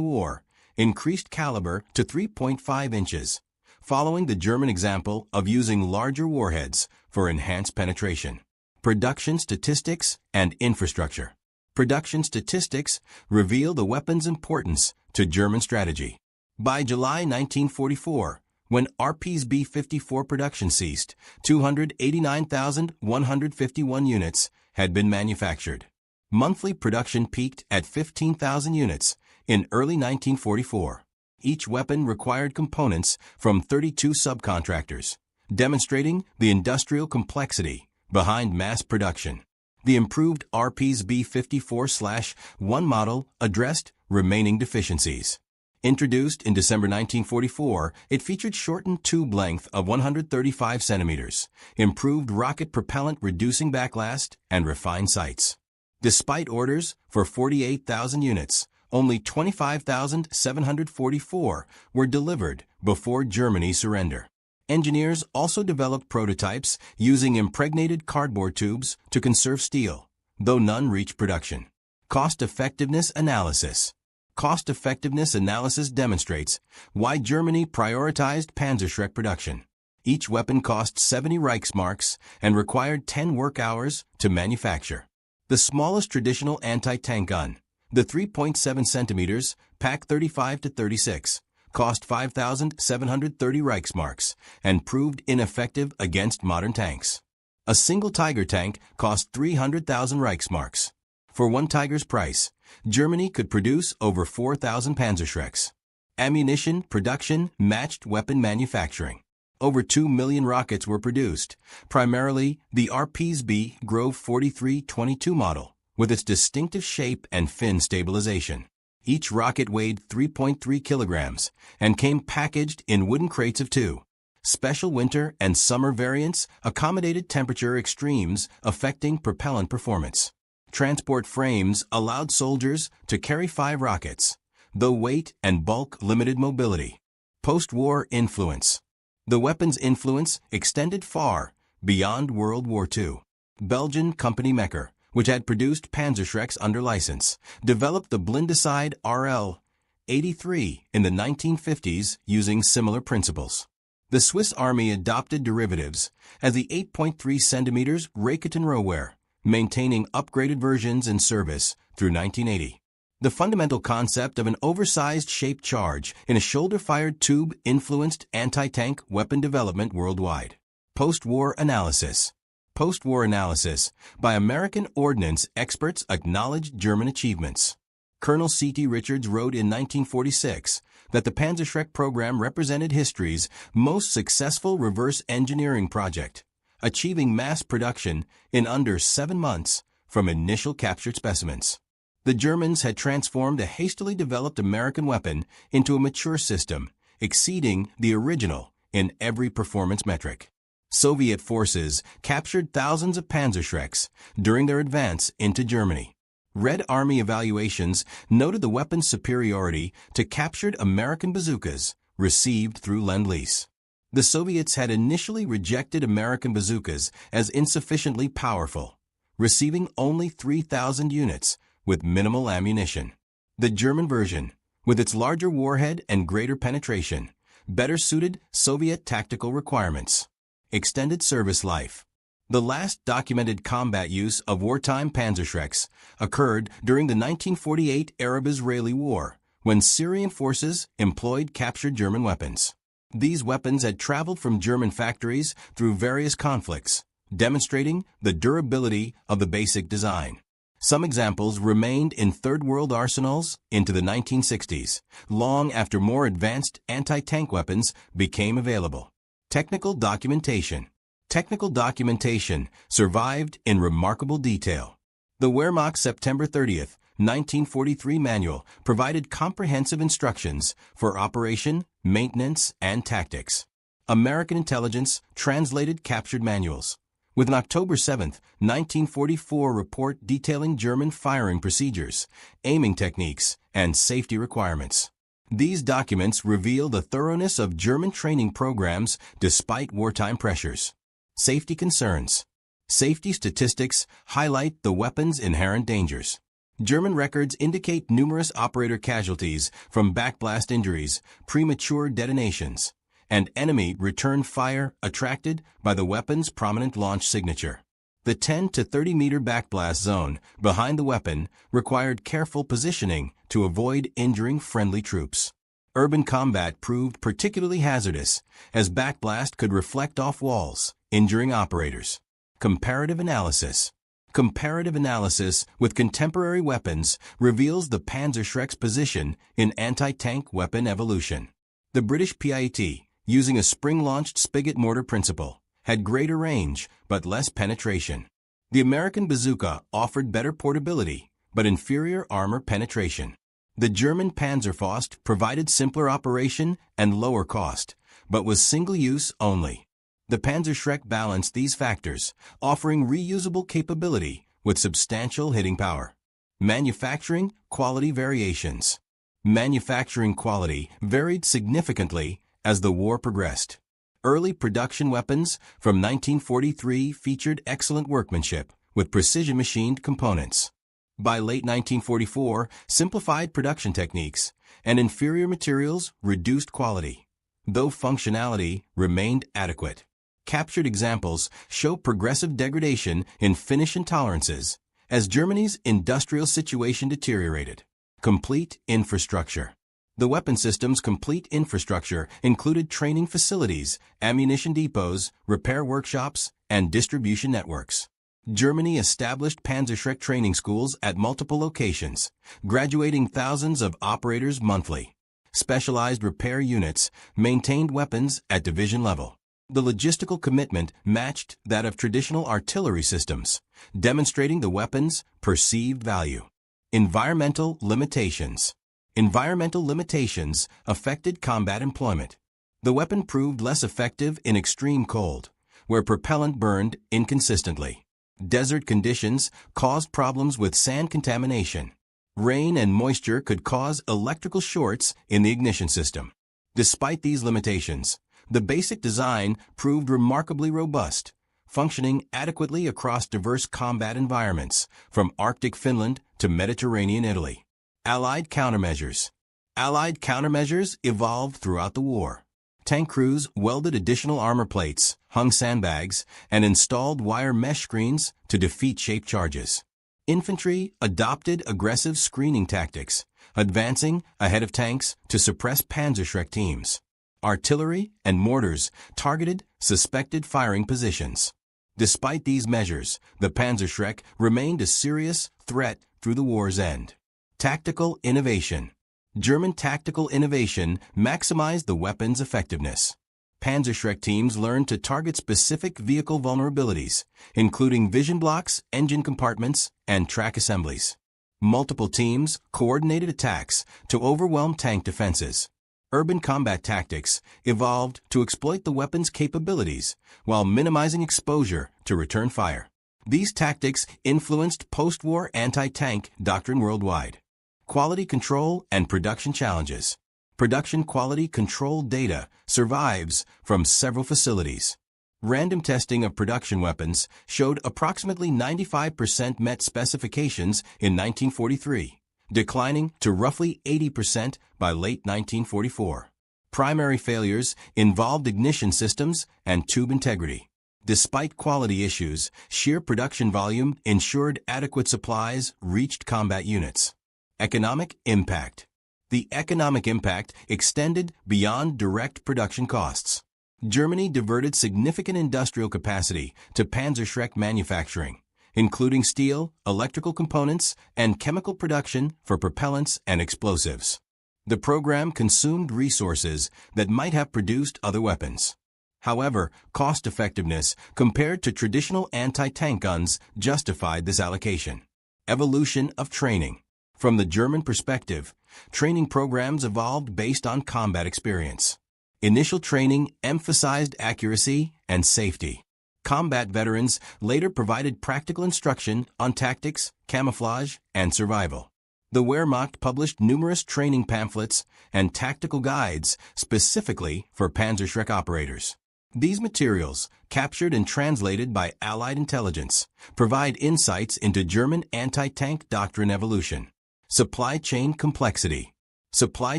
war, increased caliber to 3.5 inches, following the German example of using larger warheads for enhanced penetration. Production statistics and infrastructure. Production statistics reveal the weapon's importance to German strategy. By July 1944, when RP's B-54 production ceased, 289,151 units had been manufactured. Monthly production peaked at 15,000 units in early 1944. Each weapon required components from 32 subcontractors, demonstrating the industrial complexity behind mass production. The improved RP's B-54/1 model addressed remaining deficiencies. Introduced in December 1944, it featured shortened tube length of 135 centimeters, improved rocket propellant reducing backlast, and refined sights. Despite orders for 48,000 units, only 25,744 were delivered before Germany's surrender. Engineers also developed prototypes using impregnated cardboard tubes to conserve steel, though none reached production. Cost-effectiveness analysis. Cost-effectiveness analysis demonstrates why Germany prioritized Panzerschreck production. Each weapon cost 70 Reichsmarks and required 10 work hours to manufacture. The smallest traditional anti-tank gun, the 3.7 centimeters, Pak 35-36, cost 5,730 Reichsmarks and proved ineffective against modern tanks. A single Tiger tank cost 300,000 Reichsmarks. For one Tiger's price, Germany could produce over 4,000 Panzerschrecks. Ammunition production matched weapon manufacturing. Over 2 million rockets were produced, primarily the RP's B Grove 4322 model, with its distinctive shape and fin stabilization. Each rocket weighed 3.3 kilograms and came packaged in wooden crates of 2. Special winter and summer variants accommodated temperature extremes affecting propellant performance. Transport frames allowed soldiers to carry 5 rockets, though weight and bulk limited mobility. Post-war influence. The weapon's influence extended far beyond World War II. Belgian company Mekker, which had produced Panzerschrecks under license, developed the Blindecide RL-83 in the 1950s using similar principles. The Swiss Army adopted derivatives as the 8.3 centimeters Raketen Rohwehr, maintaining upgraded versions in service through 1980. The fundamental concept of an oversized shaped charge in a shoulder-fired tube influenced anti-tank weapon development worldwide. Post-war analysis. Post-war analysis by American ordnance experts acknowledged German achievements. Colonel C.T. Richards wrote in 1946 that the Panzerschreck program represented history's most successful reverse engineering project, achieving mass production in under 7 months from initial captured specimens. The Germans had transformed a hastily developed American weapon into a mature system, exceeding the original in every performance metric. Soviet forces captured thousands of Panzerschrecks during their advance into Germany. Red Army evaluations noted the weapon's superiority to captured American bazookas received through Lend-Lease. The Soviets had initially rejected American bazookas as insufficiently powerful, receiving only 3,000 units with minimal ammunition. The German version, with its larger warhead and greater penetration, better suited Soviet tactical requirements. Extended service life. The last documented combat use of wartime Panzerschrecks occurred during the 1948 Arab-Israeli War, when Syrian forces employed captured German weapons. These weapons had traveled from German factories through various conflicts, demonstrating the durability of the basic design. Some examples remained in Third World arsenals into the 1960s, long after more advanced anti-tank weapons became available. Technical documentation. Technical documentation survived in remarkable detail. The Wehrmacht September 30, 1943 manual provided comprehensive instructions for operation, maintenance, and tactics. American intelligence translated captured manuals, with an October 7, 1944 report detailing German firing procedures, aiming techniques, and safety requirements. These documents reveal the thoroughness of German training programs despite wartime pressures. Safety concerns. Safety statistics highlight the weapon's inherent dangers. German records indicate numerous operator casualties from backblast injuries, premature detonations, and enemy return fire attracted by the weapon's prominent launch signature. The 10 to 30 meter backblast zone behind the weapon required careful positioning to avoid injuring friendly troops. Urban combat proved particularly hazardous, as backblast could reflect off walls, injuring operators. Comparative analysis. Comparative analysis with contemporary weapons reveals the Panzerschreck's position in anti-tank weapon evolution. The British PIT, using a spring-launched spigot mortar principle, had greater range but less penetration. The American bazooka offered better portability but inferior armor penetration. The German Panzerfaust provided simpler operation and lower cost, but was single-use only. The Panzerschreck balanced these factors, offering reusable capability with substantial hitting power. Manufacturing quality variations. Manufacturing quality varied significantly as the war progressed. Early production weapons from 1943 featured excellent workmanship with precision-machined components. By late 1944, simplified production techniques and inferior materials reduced quality, though functionality remained adequate. Captured examples show progressive degradation in finish and tolerances as Germany's industrial situation deteriorated. Complete infrastructure. The weapon system's complete infrastructure included training facilities, ammunition depots, repair workshops, and distribution networks. Germany established Panzerschreck training schools at multiple locations, graduating thousands of operators monthly. Specialized repair units maintained weapons at division level. The logistical commitment matched that of traditional artillery systems, demonstrating the weapon's perceived value. Environmental limitations. Environmental limitations affected combat employment. The weapon proved less effective in extreme cold, where propellant burned inconsistently. Desert conditions caused problems with sand contamination. Rain and moisture could cause electrical shorts in the ignition system. Despite these limitations, the basic design proved remarkably robust, functioning adequately across diverse combat environments, from Arctic Finland to Mediterranean Italy. Allied countermeasures. Allied countermeasures evolved throughout the war. Tank crews welded additional armor plates, hung sandbags, and installed wire mesh screens to defeat shaped charges. Infantry adopted aggressive screening tactics, advancing ahead of tanks to suppress Panzerschreck teams. Artillery and mortars targeted suspected firing positions. Despite these measures, the Panzerschreck remained a serious threat through the war's end. Tactical innovation. German tactical innovation maximized the weapon's effectiveness. Panzerschreck teams learned to target specific vehicle vulnerabilities, including vision blocks, engine compartments, and track assemblies. Multiple teams coordinated attacks to overwhelm tank defenses. Urban combat tactics evolved to exploit the weapon's capabilities while minimizing exposure to return fire. These tactics influenced post-war anti-tank doctrine worldwide. Quality control and production challenges. Production quality control data survives from several facilities. Random testing of production weapons showed approximately 95% met specifications in 1943, declining to roughly 80% by late 1944. Primary failures involved ignition systems and tube integrity. Despite quality issues, sheer production volume ensured adequate supplies reached combat units. Economic impact. The economic impact extended beyond direct production costs. Germany diverted significant industrial capacity to Panzerschreck manufacturing, including steel, electrical components, and chemical production for propellants and explosives. The program consumed resources that might have produced other weapons. However, cost-effectiveness compared to traditional anti-tank guns justified this allocation. Evolution of training. From the German perspective, training programs evolved based on combat experience. Initial training emphasized accuracy and safety. Combat veterans later provided practical instruction on tactics, camouflage, and survival. The Wehrmacht published numerous training pamphlets and tactical guides specifically for Panzerschreck operators. These materials, captured and translated by Allied intelligence, provide insights into German anti-tank doctrine evolution. Supply chain complexity. Supply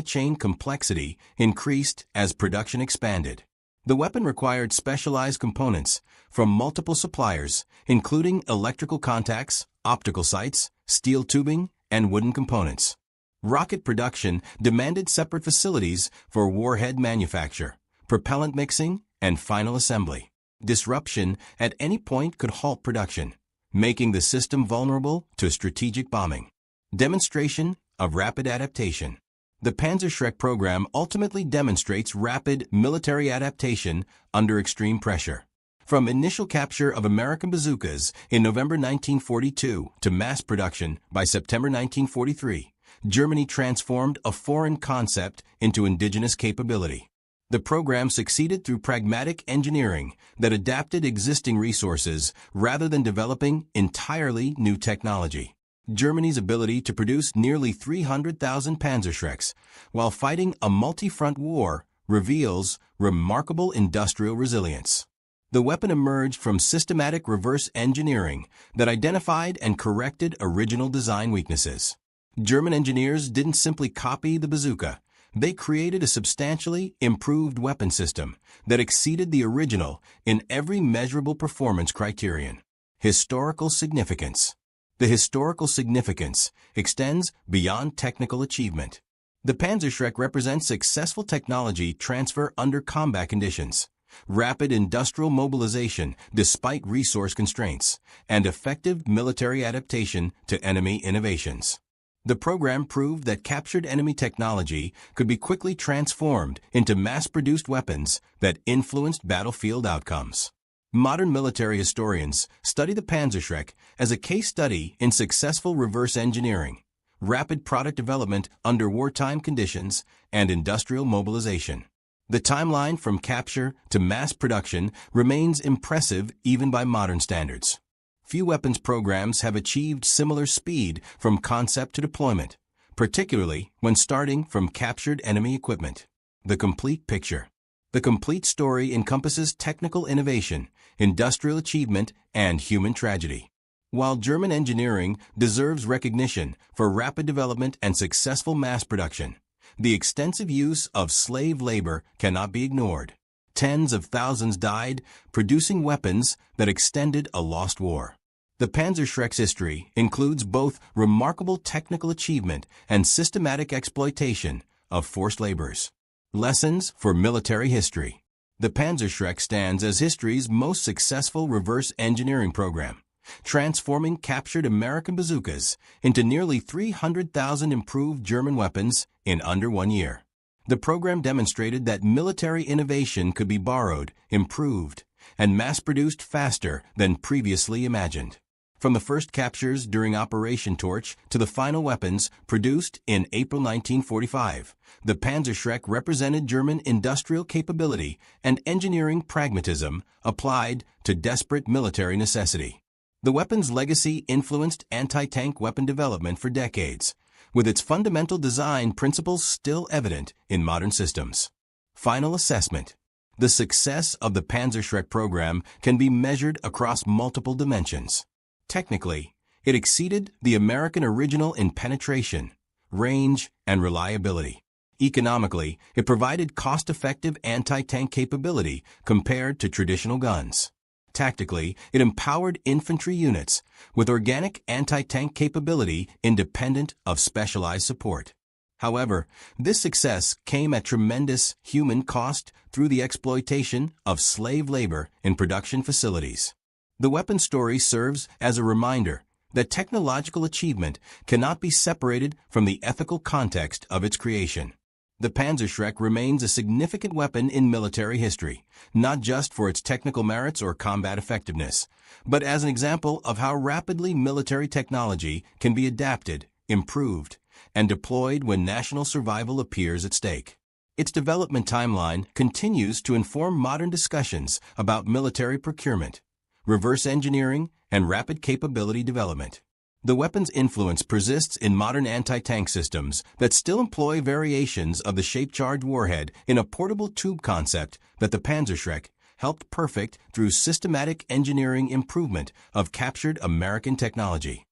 chain complexity increased as production expanded. The weapon required specialized components from multiple suppliers, including electrical contacts, optical sights, steel tubing, and wooden components. Rocket production demanded separate facilities for warhead manufacture, propellant mixing, and final assembly. Disruption at any point could halt production, making the system vulnerable to strategic bombing. Demonstration of rapid adaptation. The Panzerschreck program ultimately demonstrates rapid military adaptation under extreme pressure. From initial capture of American bazookas in November 1942 to mass production by September 1943, Germany transformed a foreign concept into indigenous capability. The program succeeded through pragmatic engineering that adapted existing resources rather than developing entirely new technology. Germany's ability to produce nearly 300,000 Panzerschrecks while fighting a multi-front war reveals remarkable industrial resilience. The weapon emerged from systematic reverse engineering that identified and corrected original design weaknesses. German engineers didn't simply copy the bazooka. They created a substantially improved weapon system that exceeded the original in every measurable performance criterion. Historical significance. The historical significance extends beyond technical achievement. The Panzerschreck represents successful technology transfer under combat conditions, rapid industrial mobilization despite resource constraints, and effective military adaptation to enemy innovations. The program proved that captured enemy technology could be quickly transformed into mass-produced weapons that influenced battlefield outcomes. Modern military historians study the Panzerschreck as a case study in successful reverse engineering, rapid product development under wartime conditions, and industrial mobilization. The timeline from capture to mass production remains impressive even by modern standards. Few weapons programs have achieved similar speed from concept to deployment, particularly when starting from captured enemy equipment. The complete picture. The complete story encompasses technical innovation, industrial achievement, and human tragedy. While German engineering deserves recognition for rapid development and successful mass production, the extensive use of slave labor cannot be ignored. Tens of thousands died producing weapons that extended a lost war. The Panzerschreck's history includes both remarkable technical achievement and systematic exploitation of forced laborers. Lessons for military history. The Panzerschreck stands as history's most successful reverse engineering program, transforming captured American bazookas into nearly 300,000 improved German weapons in under 1 year. The program demonstrated that military innovation could be borrowed, improved, and mass-produced faster than previously imagined. From the first captures during Operation Torch to the final weapons produced in April 1945, the Panzerschreck represented German industrial capability and engineering pragmatism applied to desperate military necessity. The weapon's legacy influenced anti-tank weapon development for decades, with its fundamental design principles still evident in modern systems. Final assessment. The success of the Panzerschreck program can be measured across multiple dimensions. Technically, it exceeded the American original in penetration, range, and reliability. Economically, it provided cost-effective anti-tank capability compared to traditional guns. Tactically, it empowered infantry units with organic anti-tank capability independent of specialized support. However, this success came at tremendous human cost through the exploitation of slave labor in production facilities. The weapon story serves as a reminder that technological achievement cannot be separated from the ethical context of its creation. The Panzerschreck remains a significant weapon in military history, not just for its technical merits or combat effectiveness, but as an example of how rapidly military technology can be adapted, improved, and deployed when national survival appears at stake. Its development timeline continues to inform modern discussions about military procurement, reverse engineering, and rapid capability development. The weapon's influence persists in modern anti-tank systems that still employ variations of the shape-charged warhead in a portable tube concept that the Panzerschreck helped perfect through systematic engineering improvement of captured American technology.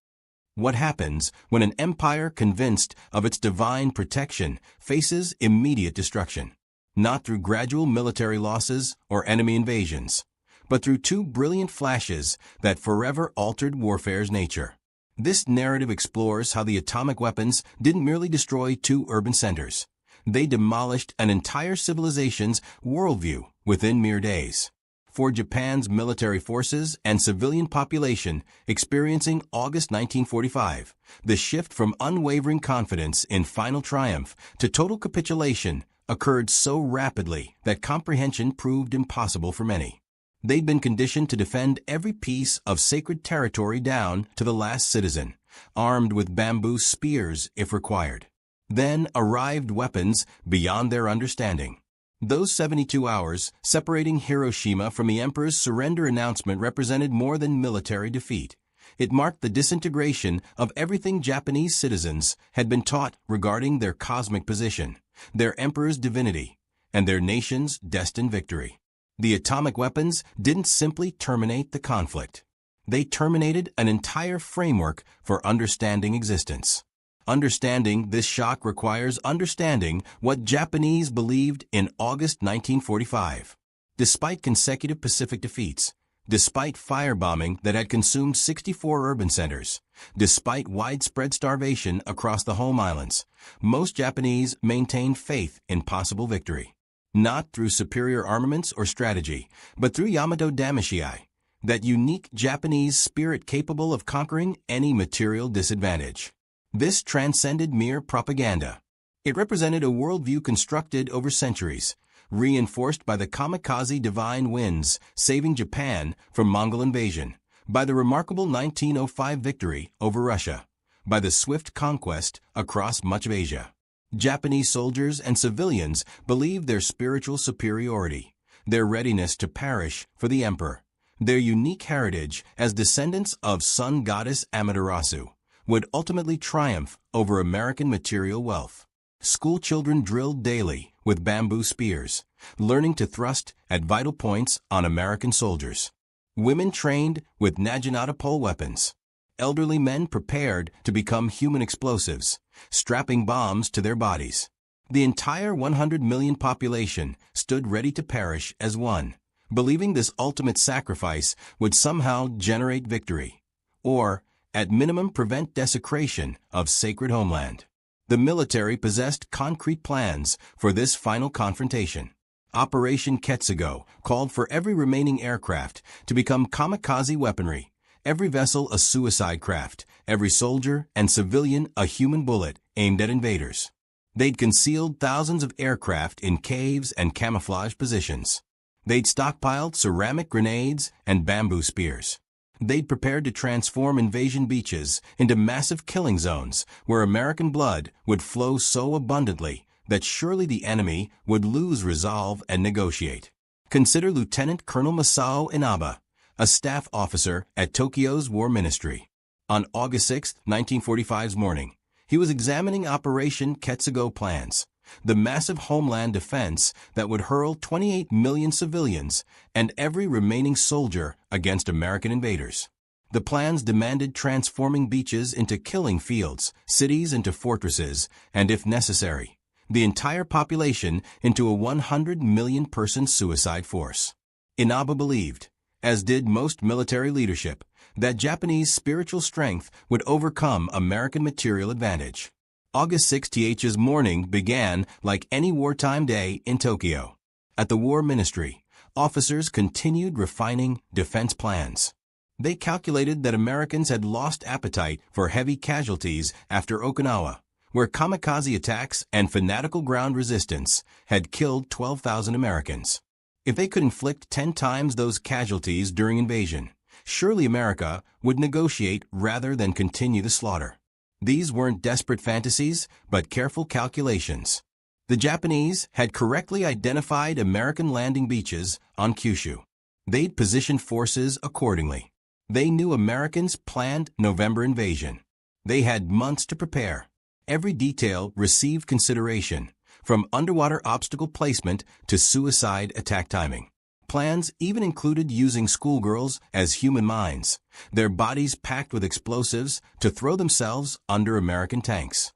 What happens when an empire convinced of its divine protection faces immediate destruction? Not through gradual military losses or enemy invasions, but through two brilliant flashes that forever altered warfare's nature. This narrative explores how the atomic weapons didn't merely destroy two urban centers. They demolished an entire civilization's worldview within mere days. For Japan's military forces and civilian population experiencing August 1945, the shift from unwavering confidence in final triumph to total capitulation occurred so rapidly that comprehension proved impossible for many. They'd been conditioned to defend every piece of sacred territory down to the last citizen, armed with bamboo spears if required. Then arrived weapons beyond their understanding. Those 72 hours separating Hiroshima from the Emperor's surrender announcement represented more than military defeat. It marked the disintegration of everything Japanese citizens had been taught regarding their cosmic position, their Emperor's divinity, and their nation's destined victory. The atomic weapons didn't simply terminate the conflict. They terminated an entire framework for understanding existence. Understanding this shock requires understanding what Japanese believed in August 1945. Despite consecutive Pacific defeats, despite firebombing that had consumed 64 urban centers, despite widespread starvation across the home islands, most Japanese maintained faith in possible victory. Not through superior armaments or strategy, but through Yamato Damashii, that unique Japanese spirit capable of conquering any material disadvantage. This transcended mere propaganda. It represented a worldview constructed over centuries, reinforced by the kamikaze divine winds saving Japan from Mongol invasion, by the remarkable 1905 victory over Russia, by the swift conquest across much of Asia. Japanese soldiers and civilians believed their spiritual superiority, their readiness to perish for the emperor, their unique heritage as descendants of sun goddess Amaterasu, would ultimately triumph over American material wealth. School children drilled daily with bamboo spears, learning to thrust at vital points on American soldiers. Women trained with naginata pole weapons. Elderly men prepared to become human explosives, strapping bombs to their bodies. The entire 100 million population stood ready to perish as one, believing this ultimate sacrifice would somehow generate victory, or, at minimum, prevent desecration of sacred homeland. The military possessed concrete plans for this final confrontation. Operation Ketsugo called for every remaining aircraft to become kamikaze weaponry, every vessel a suicide craft, every soldier and civilian a human bullet aimed at invaders. They'd concealed thousands of aircraft in caves and camouflage positions. They'd stockpiled ceramic grenades and bamboo spears. They'd prepared to transform invasion beaches into massive killing zones where American blood would flow so abundantly that surely the enemy would lose resolve and negotiate. Consider Lieutenant Colonel Masao Inaba, a staff officer at Tokyo's War Ministry. On August 6, 1945's morning, he was examining Operation Ketsugo plans, the massive homeland defense that would hurl 28 million civilians and every remaining soldier against American invaders. The plans demanded transforming beaches into killing fields, cities into fortresses, and if necessary, the entire population into a 100 million-person suicide force. Inaba believed, as did most military leadership, that Japanese spiritual strength would overcome American material advantage. August 6th's morning began like any wartime day in Tokyo. At the War Ministry, officers continued refining defense plans. They calculated that Americans had lost appetite for heavy casualties after Okinawa, where kamikaze attacks and fanatical ground resistance had killed 12,000 Americans. If they could inflict 10 times those casualties during invasion, surely America would negotiate rather than continue the slaughter. These weren't desperate fantasies, but careful calculations. The Japanese had correctly identified American landing beaches on Kyushu. They'd positioned forces accordingly. They knew Americans planned November invasion. They had months to prepare. Every detail received consideration, from underwater obstacle placement to suicide attack timing. Plans even included using schoolgirls as human mines, their bodies packed with explosives to throw themselves under American tanks.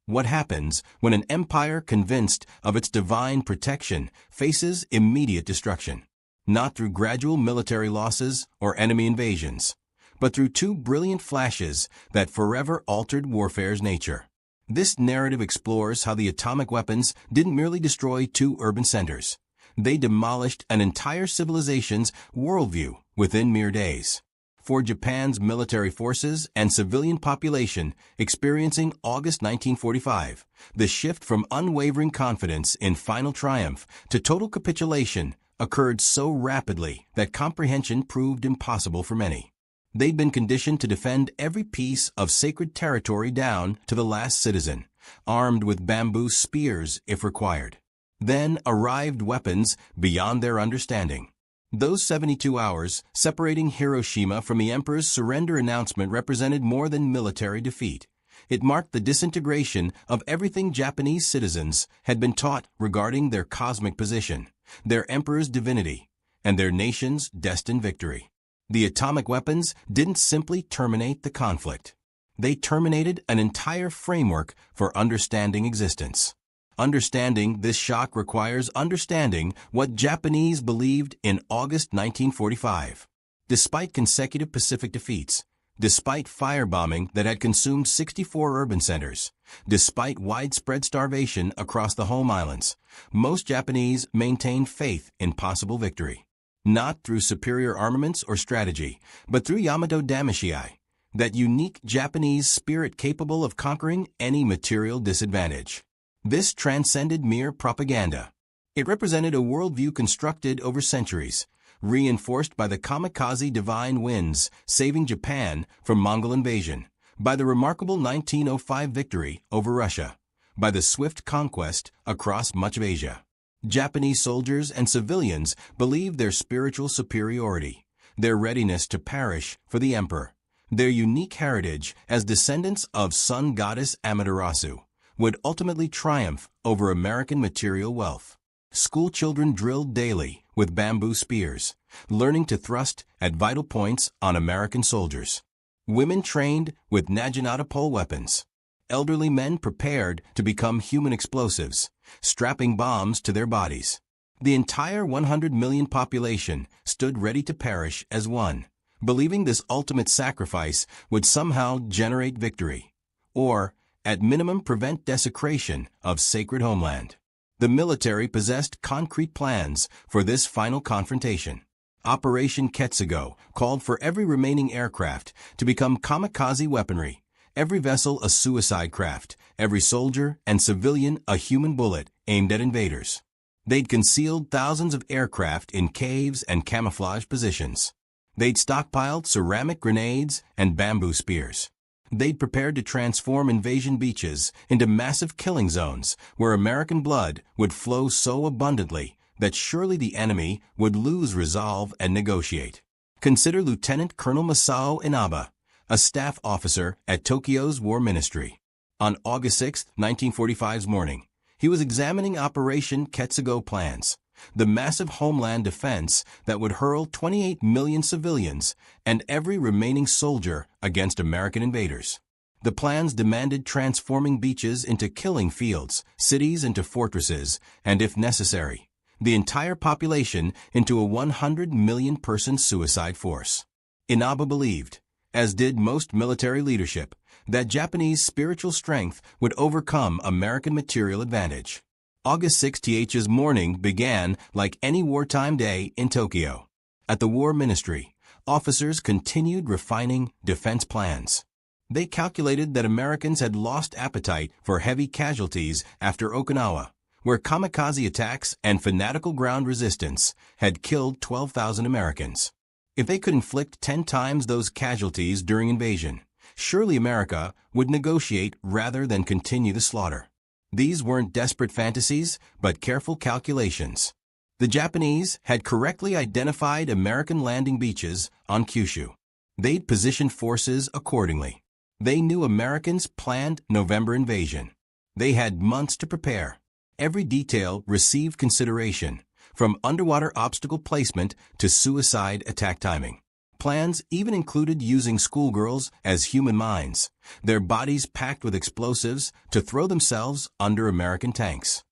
What happens when an empire convinced of its divine protection faces immediate destruction? Not through gradual military losses or enemy invasions, but through two brilliant flashes that forever altered warfare's nature. This narrative explores how the atomic weapons didn't merely destroy two urban centers. They demolished an entire civilization's worldview within mere days. For Japan's military forces and civilian population experiencing August 1945, the shift from unwavering confidence in final triumph to total capitulation occurred so rapidly that comprehension proved impossible for many. They'd been conditioned to defend every piece of sacred territory down to the last citizen, armed with bamboo spears if required. Then arrived weapons beyond their understanding. Those 72 hours separating Hiroshima from the Emperor's surrender announcement represented more than military defeat. It marked the disintegration of everything Japanese citizens had been taught regarding their cosmic position, their emperor's divinity, and their nation's destined victory. The atomic weapons didn't simply terminate the conflict. They terminated an entire framework for understanding existence. Understanding this shock requires understanding what Japanese believed in August 1945. Despite consecutive Pacific defeats, despite firebombing that had consumed 64 urban centers, despite widespread starvation across the home islands, most Japanese maintained faith in possible victory. Not through superior armaments or strategy, but through Yamato Damashii, that unique Japanese spirit capable of conquering any material disadvantage. This transcended mere propaganda. It represented a worldview constructed over centuries, reinforced by the kamikaze divine winds saving Japan from Mongol invasion, by the remarkable 1905 victory over Russia, by the swift conquest across much of Asia. Japanese soldiers and civilians believed their spiritual superiority, their readiness to perish for the emperor, their unique heritage as descendants of sun goddess Amaterasu, would ultimately triumph over American material wealth. School children drilled daily with bamboo spears, learning to thrust at vital points on American soldiers. Women trained with naginata pole weapons. Elderly men prepared to become human explosives, strapping bombs to their bodies. The entire 100 million population stood ready to perish as one, believing this ultimate sacrifice would somehow generate victory, or, at minimum, prevent desecration of sacred homeland. The military possessed concrete plans for this final confrontation. Operation Ketsugo called for every remaining aircraft to become kamikaze weaponry, every vessel a suicide craft, every soldier and civilian a human bullet aimed at invaders. They'd concealed thousands of aircraft in caves and camouflage positions. They'd stockpiled ceramic grenades and bamboo spears. They'd prepared to transform invasion beaches into massive killing zones where American blood would flow so abundantly that surely the enemy would lose resolve and negotiate. Consider Lieutenant Colonel Masao Inaba, a staff officer at Tokyo's War Ministry. On August 6, 1945's morning, he was examining Operation Ketsugo plans, the massive homeland defense that would hurl 28 million civilians and every remaining soldier against American invaders. The plans demanded transforming beaches into killing fields, cities into fortresses, and if necessary, the entire population into a 100 million-person suicide force. Inaba believed, as did most military leadership, that Japanese spiritual strength would overcome American material advantage. August 6th's morning began like any wartime day in Tokyo. At the War Ministry, officers continued refining defense plans. They calculated that Americans had lost appetite for heavy casualties after Okinawa, where kamikaze attacks and fanatical ground resistance had killed 12,000 Americans. If they could inflict 10 times those casualties during invasion, surely America would negotiate rather than continue the slaughter. These weren't desperate fantasies, but careful calculations. The Japanese had correctly identified American landing beaches on Kyushu. They'd positioned forces accordingly. They knew Americans planned November invasion. They had months to prepare. Every detail received consideration, from underwater obstacle placement to suicide attack timing. Plans even included using schoolgirls as human mines, their bodies packed with explosives to throw themselves under American tanks.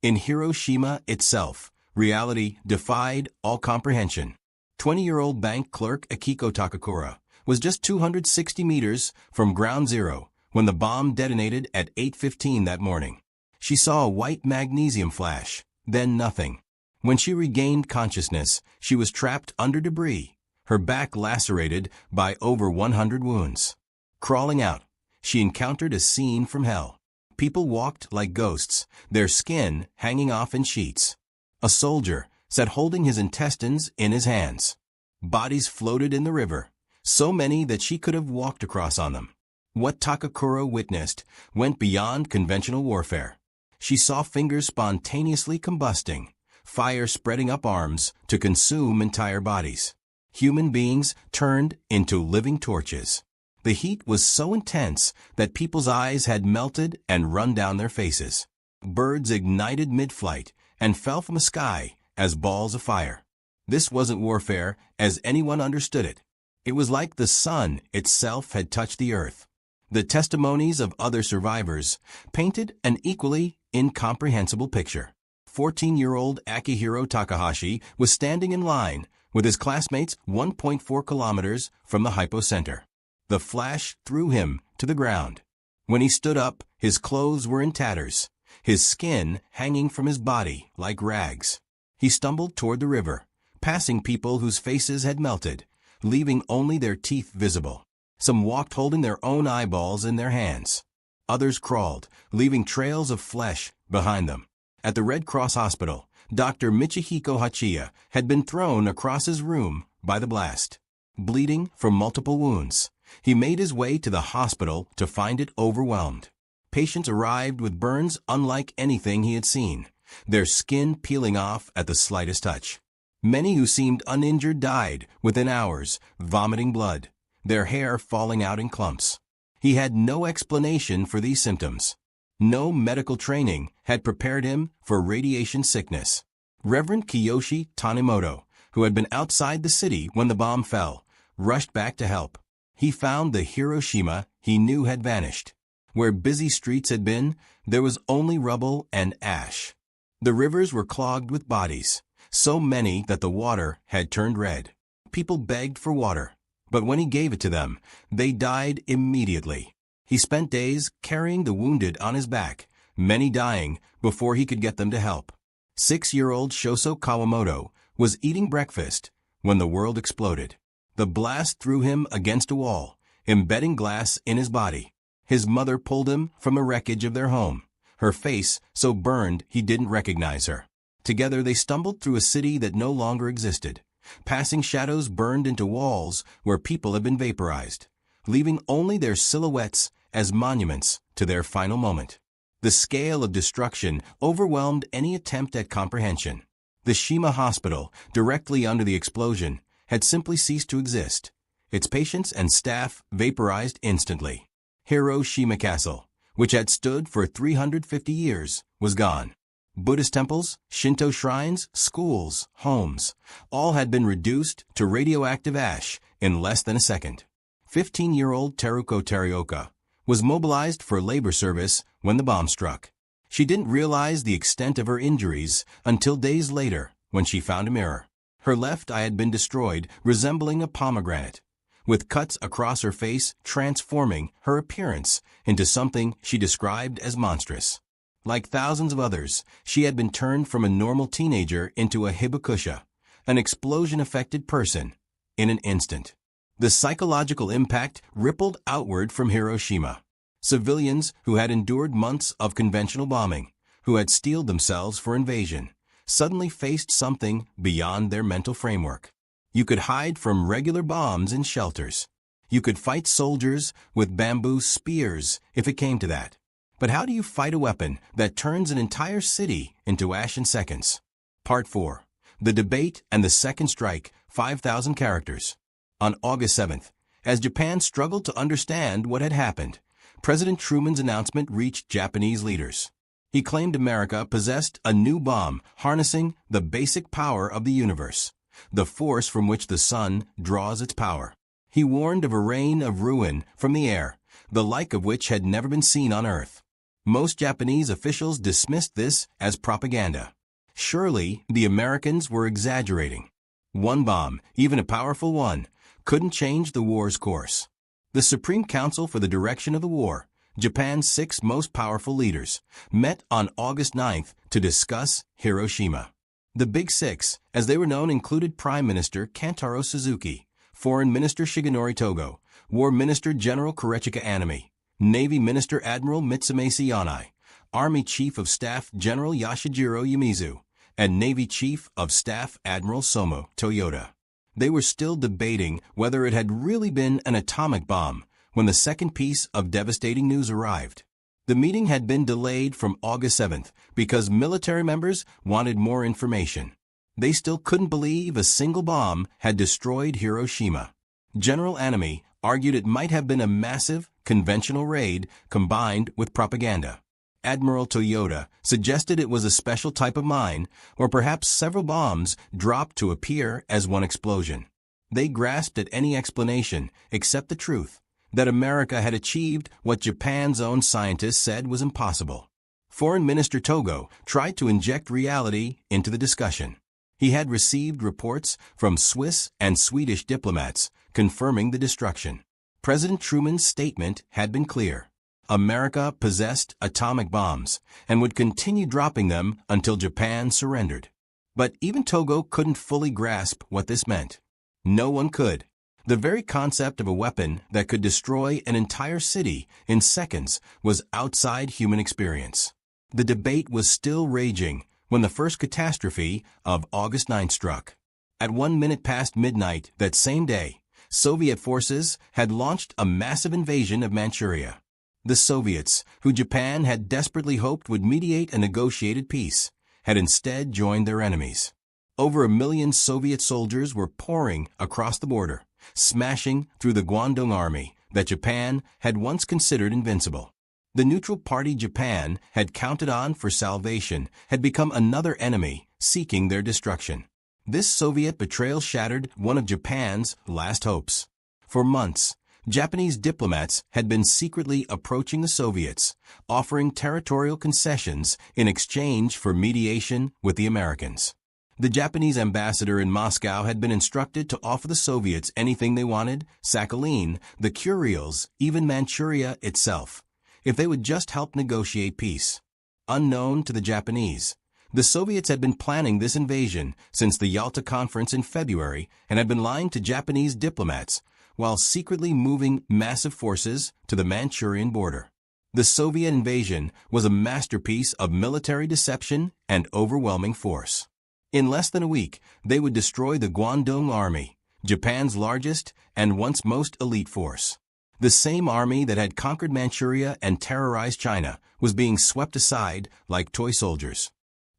In Hiroshima itself, reality defied all comprehension. 20-year-old bank clerk Akiko Takakura was just 260 meters from ground zero when the bomb detonated at 8:15 that morning. She saw a white magnesium flash, then nothing. When she regained consciousness, she was trapped under debris, her back lacerated by over 100 wounds. Crawling out, she encountered a scene from hell. People walked like ghosts, their skin hanging off in sheets. A soldier sat holding his intestines in his hands. Bodies floated in the river, so many that she could have walked across on them. What Takakura witnessed went beyond conventional warfare. She saw fingers spontaneously combusting, fire spreading up arms to consume entire bodies. Human beings turned into living torches. The heat was so intense that people's eyes had melted and run down their faces. Birds ignited mid-flight and fell from the sky as balls of fire. This wasn't warfare as anyone understood it. It was like the sun itself had touched the earth. The testimonies of other survivors painted an equally incomprehensible picture. 14-year-old Akihiro Takahashi was standing in line with his classmates 1.4 kilometers from the hypocenter. The flash threw him to the ground. When he stood up, his clothes were in tatters, his skin hanging from his body like rags. He stumbled toward the river, passing people whose faces had melted, leaving only their teeth visible. Some walked holding their own eyeballs in their hands. Others crawled, leaving trails of flesh behind them. At the Red Cross Hospital, Dr. Michihiko Hachiya had been thrown across his room by the blast. Bleeding from multiple wounds, he made his way to the hospital to find it overwhelmed. Patients arrived with burns unlike anything he had seen, their skin peeling off at the slightest touch. Many who seemed uninjured died within hours, vomiting blood, their hair falling out in clumps. He had no explanation for these symptoms. No medical training had prepared him for radiation sickness. Reverend Kiyoshi Tanimoto, who had been outside the city when the bomb fell, rushed back to help. He found the Hiroshima he knew had vanished. Where busy streets had been, there was only rubble and ash. The rivers were clogged with bodies, so many that the water had turned red. People begged for water, but when he gave it to them, they died immediately. He spent days carrying the wounded on his back, many dying before he could get them to help. 6-year-old Shoso Kawamoto was eating breakfast when the world exploded. The blast threw him against a wall, embedding glass in his body. His mother pulled him from the wreckage of their home, her face so burned he didn't recognize her. Together they stumbled through a city that no longer existed. Passing shadows burned into walls where people had been vaporized, leaving only their silhouettes as monuments to their final moment. The scale of destruction overwhelmed any attempt at comprehension. The Shima Hospital, directly under the explosion, had simply ceased to exist. Its patients and staff vaporized instantly. Hiroshima Castle, which had stood for 350 years, was gone. Buddhist temples, Shinto shrines, schools, homes, all had been reduced to radioactive ash in less than a second. 15-year-old Teruko Terioka was mobilized for labor service when the bomb struck. She didn't realize the extent of her injuries until days later when she found a mirror. Her left eye had been destroyed, resembling a pomegranate, with cuts across her face transforming her appearance into something she described as monstrous. Like thousands of others, she had been turned from a normal teenager into a hibakusha, an explosion-affected person, in an instant. The psychological impact rippled outward from Hiroshima. Civilians who had endured months of conventional bombing, who had steeled themselves for invasion, suddenly faced something beyond their mental framework. You could hide from regular bombs in shelters. You could fight soldiers with bamboo spears if it came to that. But how do you fight a weapon that turns an entire city into ash in seconds? Part 4. The Debate and the Second Strike, 5,000 characters. On August 7th, as Japan struggled to understand what had happened, President Truman's announcement reached Japanese leaders. He claimed America possessed a new bomb harnessing the basic power of the universe, the force from which the sun draws its power. He warned of a rain of ruin from the air, the like of which had never been seen on Earth. Most Japanese officials dismissed this as propaganda. Surely the Americans were exaggerating. One bomb, even a powerful one, couldn't change the war's course. The Supreme Council for the Direction of the War, Japan's 6 most powerful leaders, met on August 9th to discuss Hiroshima. The Big Six, as they were known, included Prime Minister Kantaro Suzuki, Foreign Minister Shigenori Togo, War Minister General Korechika Anami, Navy Minister Admiral Mitsumasa Yanai, Army Chief of Staff General Yashijiro Yamizu, and Navy Chief of Staff Admiral Somo Toyota. They were still debating whether it had really been an atomic bomb when the second piece of devastating news arrived. The meeting had been delayed from August 7th because military members wanted more information. They still couldn't believe a single bomb had destroyed Hiroshima. General Anami argued it might have been a massive, conventional raid combined with propaganda. Admiral Toyota suggested it was a special type of mine, or perhaps several bombs dropped to appear as one explosion. They grasped at any explanation except the truth, that America had achieved what Japan's own scientists said was impossible. Foreign Minister Togo tried to inject reality into the discussion. He had received reports from Swiss and Swedish diplomats confirming the destruction. President Truman's statement had been clear. America possessed atomic bombs and would continue dropping them until Japan surrendered. But even Togo couldn't fully grasp what this meant. No one could. The very concept of a weapon that could destroy an entire city in seconds was outside human experience. The debate was still raging when the first catastrophe of August 9th struck. At 1 minute past midnight that same day, Soviet forces had launched a massive invasion of Manchuria. The Soviets, who Japan had desperately hoped would mediate a negotiated peace, had instead joined their enemies. Over 1 million Soviet soldiers were pouring across the border, smashing through the Guangdong army that Japan had once considered invincible. The neutral party Japan had counted on for salvation had become another enemy seeking their destruction. This Soviet betrayal shattered one of Japan's last hopes. For months, Japanese diplomats had been secretly approaching the Soviets, offering territorial concessions in exchange for mediation with the Americans. The Japanese ambassador in Moscow had been instructed to offer the Soviets anything they wanted: Sakhalin, the Kurils, even Manchuria itself, if they would just help negotiate peace. unknown to the Japanese. The Soviets had been planning this invasion since the Yalta Conference in February and had been lying to Japanese diplomats while secretly moving massive forces to the Manchurian border. The Soviet invasion was a masterpiece of military deception and overwhelming force. In less than a week, they would destroy the Guangdong Army, Japan's largest and once most elite force. The same army that had conquered Manchuria and terrorized China was being swept aside like toy soldiers.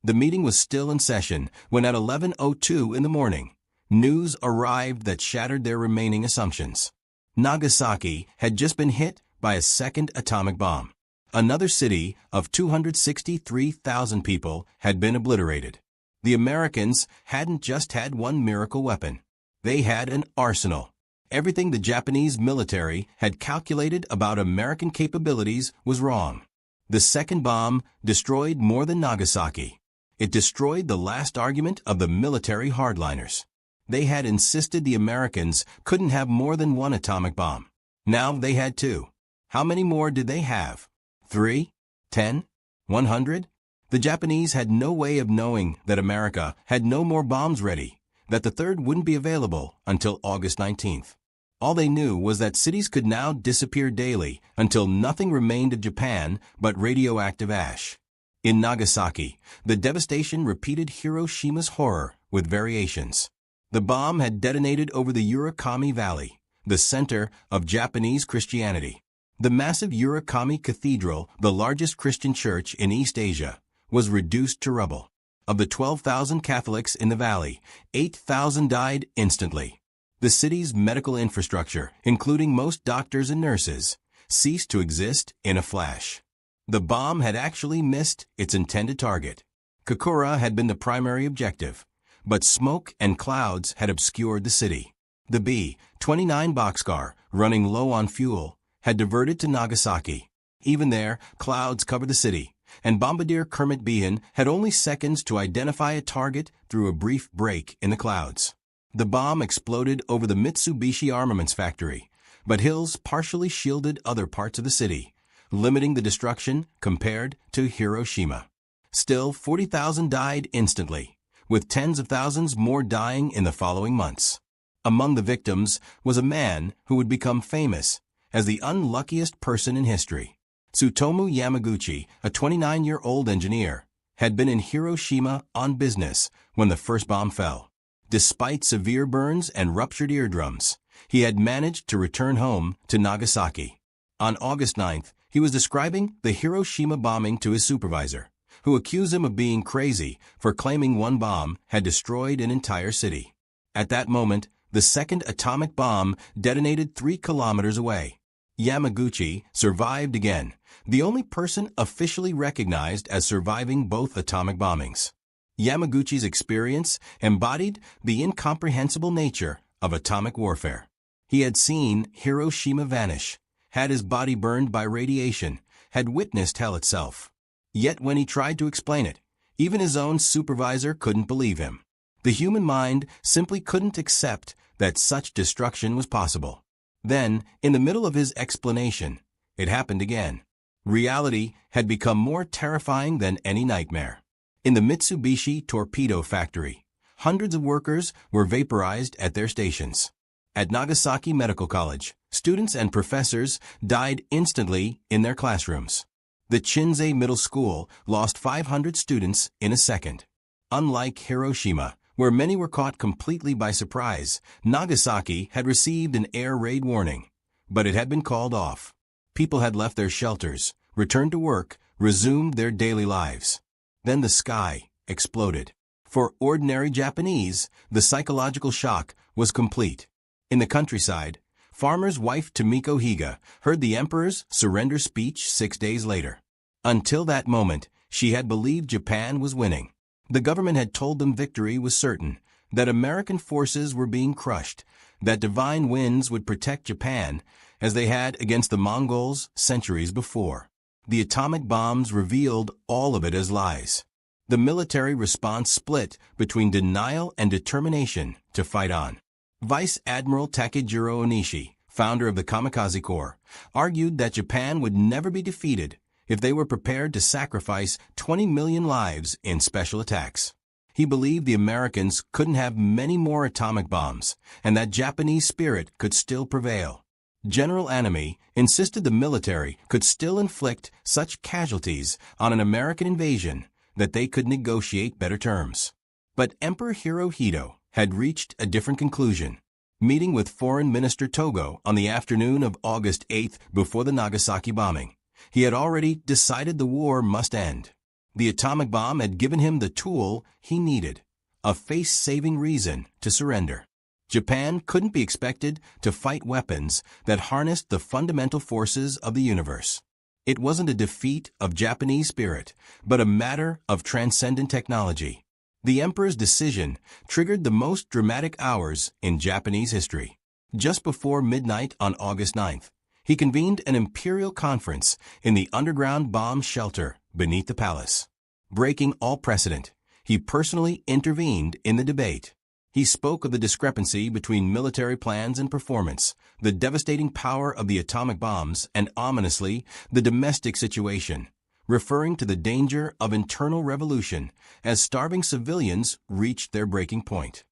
The meeting was still in session when at 11:02 in the morning, news arrived that shattered their remaining assumptions. Nagasaki had just been hit by a second atomic bomb. Another city of 263,000 people had been obliterated. The Americans hadn't just had one miracle weapon. They had an arsenal. Everything the Japanese military had calculated about American capabilities was wrong. The second bomb destroyed more than Nagasaki. It destroyed the last argument of the military hardliners. They had insisted the Americans couldn't have more than one atomic bomb. Now they had two. How many more did they have? 3? 10? 100? The Japanese had no way of knowing that America had no more bombs ready, that the third wouldn't be available until August 19th. All they knew was that cities could now disappear daily until nothing remained of Japan but radioactive ash. In Nagasaki, the devastation repeated Hiroshima's horror with variations. The bomb had detonated over the Urakami Valley, the center of Japanese Christianity. The massive Urakami Cathedral, the largest Christian church in East Asia, was reduced to rubble. Of the 12,000 Catholics in the valley, 8,000 died instantly. The city's medical infrastructure, including most doctors and nurses, ceased to exist in a flash. The bomb had actually missed its intended target. Kokura had been the primary objective, but smoke and clouds had obscured the city. The B-29 boxcar, running low on fuel, had diverted to Nagasaki. Even there, clouds covered the city, and Bombardier Kermit Behan had only seconds to identify a target through a brief break in the clouds. The bomb exploded over the Mitsubishi Armaments factory, but hills partially shielded other parts of the city, limiting the destruction compared to Hiroshima. Still, 40,000 died instantly, with tens of thousands more dying in the following months. Among the victims was a man who would become famous as the unluckiest person in history. Tsutomu Yamaguchi, a 29-year-old engineer, had been in Hiroshima on business when the first bomb fell. Despite severe burns and ruptured eardrums, he had managed to return home to Nagasaki. On August 9th, he was describing the Hiroshima bombing to his supervisor, who accused him of being crazy for claiming one bomb had destroyed an entire city. At that moment, the second atomic bomb detonated 3 kilometers away. Yamaguchi survived again, the only person officially recognized as surviving both atomic bombings. Yamaguchi's experience embodied the incomprehensible nature of atomic warfare. He had seen Hiroshima vanish, had his body burned by radiation, had witnessed hell itself. Yet when he tried to explain it, even his own supervisor couldn't believe him. The human mind simply couldn't accept that such destruction was possible. Then, in the middle of his explanation, it happened again. Reality had become more terrifying than any nightmare. In the Mitsubishi torpedo factory, hundreds of workers were vaporized at their stations. At Nagasaki Medical College, students and professors died instantly in their classrooms. The Chinsei Middle School lost 500 students in a second. Unlike Hiroshima, where many were caught completely by surprise, Nagasaki had received an air raid warning, but it had been called off. People had left their shelters, returned to work, resumed their daily lives. Then the sky exploded. For ordinary Japanese, the psychological shock was complete. In the countryside, farmer's wife Tomiko Higa heard the emperor's surrender speech 6 days later. Until that moment, she had believed Japan was winning. The government had told them victory was certain, that American forces were being crushed, that divine winds would protect Japan as they had against the Mongols centuries before. The atomic bombs revealed all of it as lies. The military response split between denial and determination to fight on. Vice Admiral Takejiro Onishi, founder of the Kamikaze Corps, argued that Japan would never be defeated if they were prepared to sacrifice 20 million lives in special attacks. He believed the Americans couldn't have many more atomic bombs, and that Japanese spirit could still prevail. General Anami insisted the military could still inflict such casualties on an American invasion that they could negotiate better terms. But Emperor Hirohito had reached a different conclusion. Meeting with Foreign Minister Togo on the afternoon of August 8th before the Nagasaki bombing, he had already decided the war must end. The atomic bomb had given him the tool he needed, a face-saving reason to surrender. Japan couldn't be expected to fight weapons that harnessed the fundamental forces of the universe. It wasn't a defeat of Japanese spirit, but a matter of transcendent technology. The emperor's decision triggered the most dramatic hours in Japanese history. Just before midnight on August 9th, he convened an imperial conference in the underground bomb shelter beneath the palace. Breaking all precedent, he personally intervened in the debate. He spoke of the discrepancy between military plans and performance, the devastating power of the atomic bombs, and ominously, the domestic situation, referring to the danger of internal revolution as starving civilians reached their breaking point.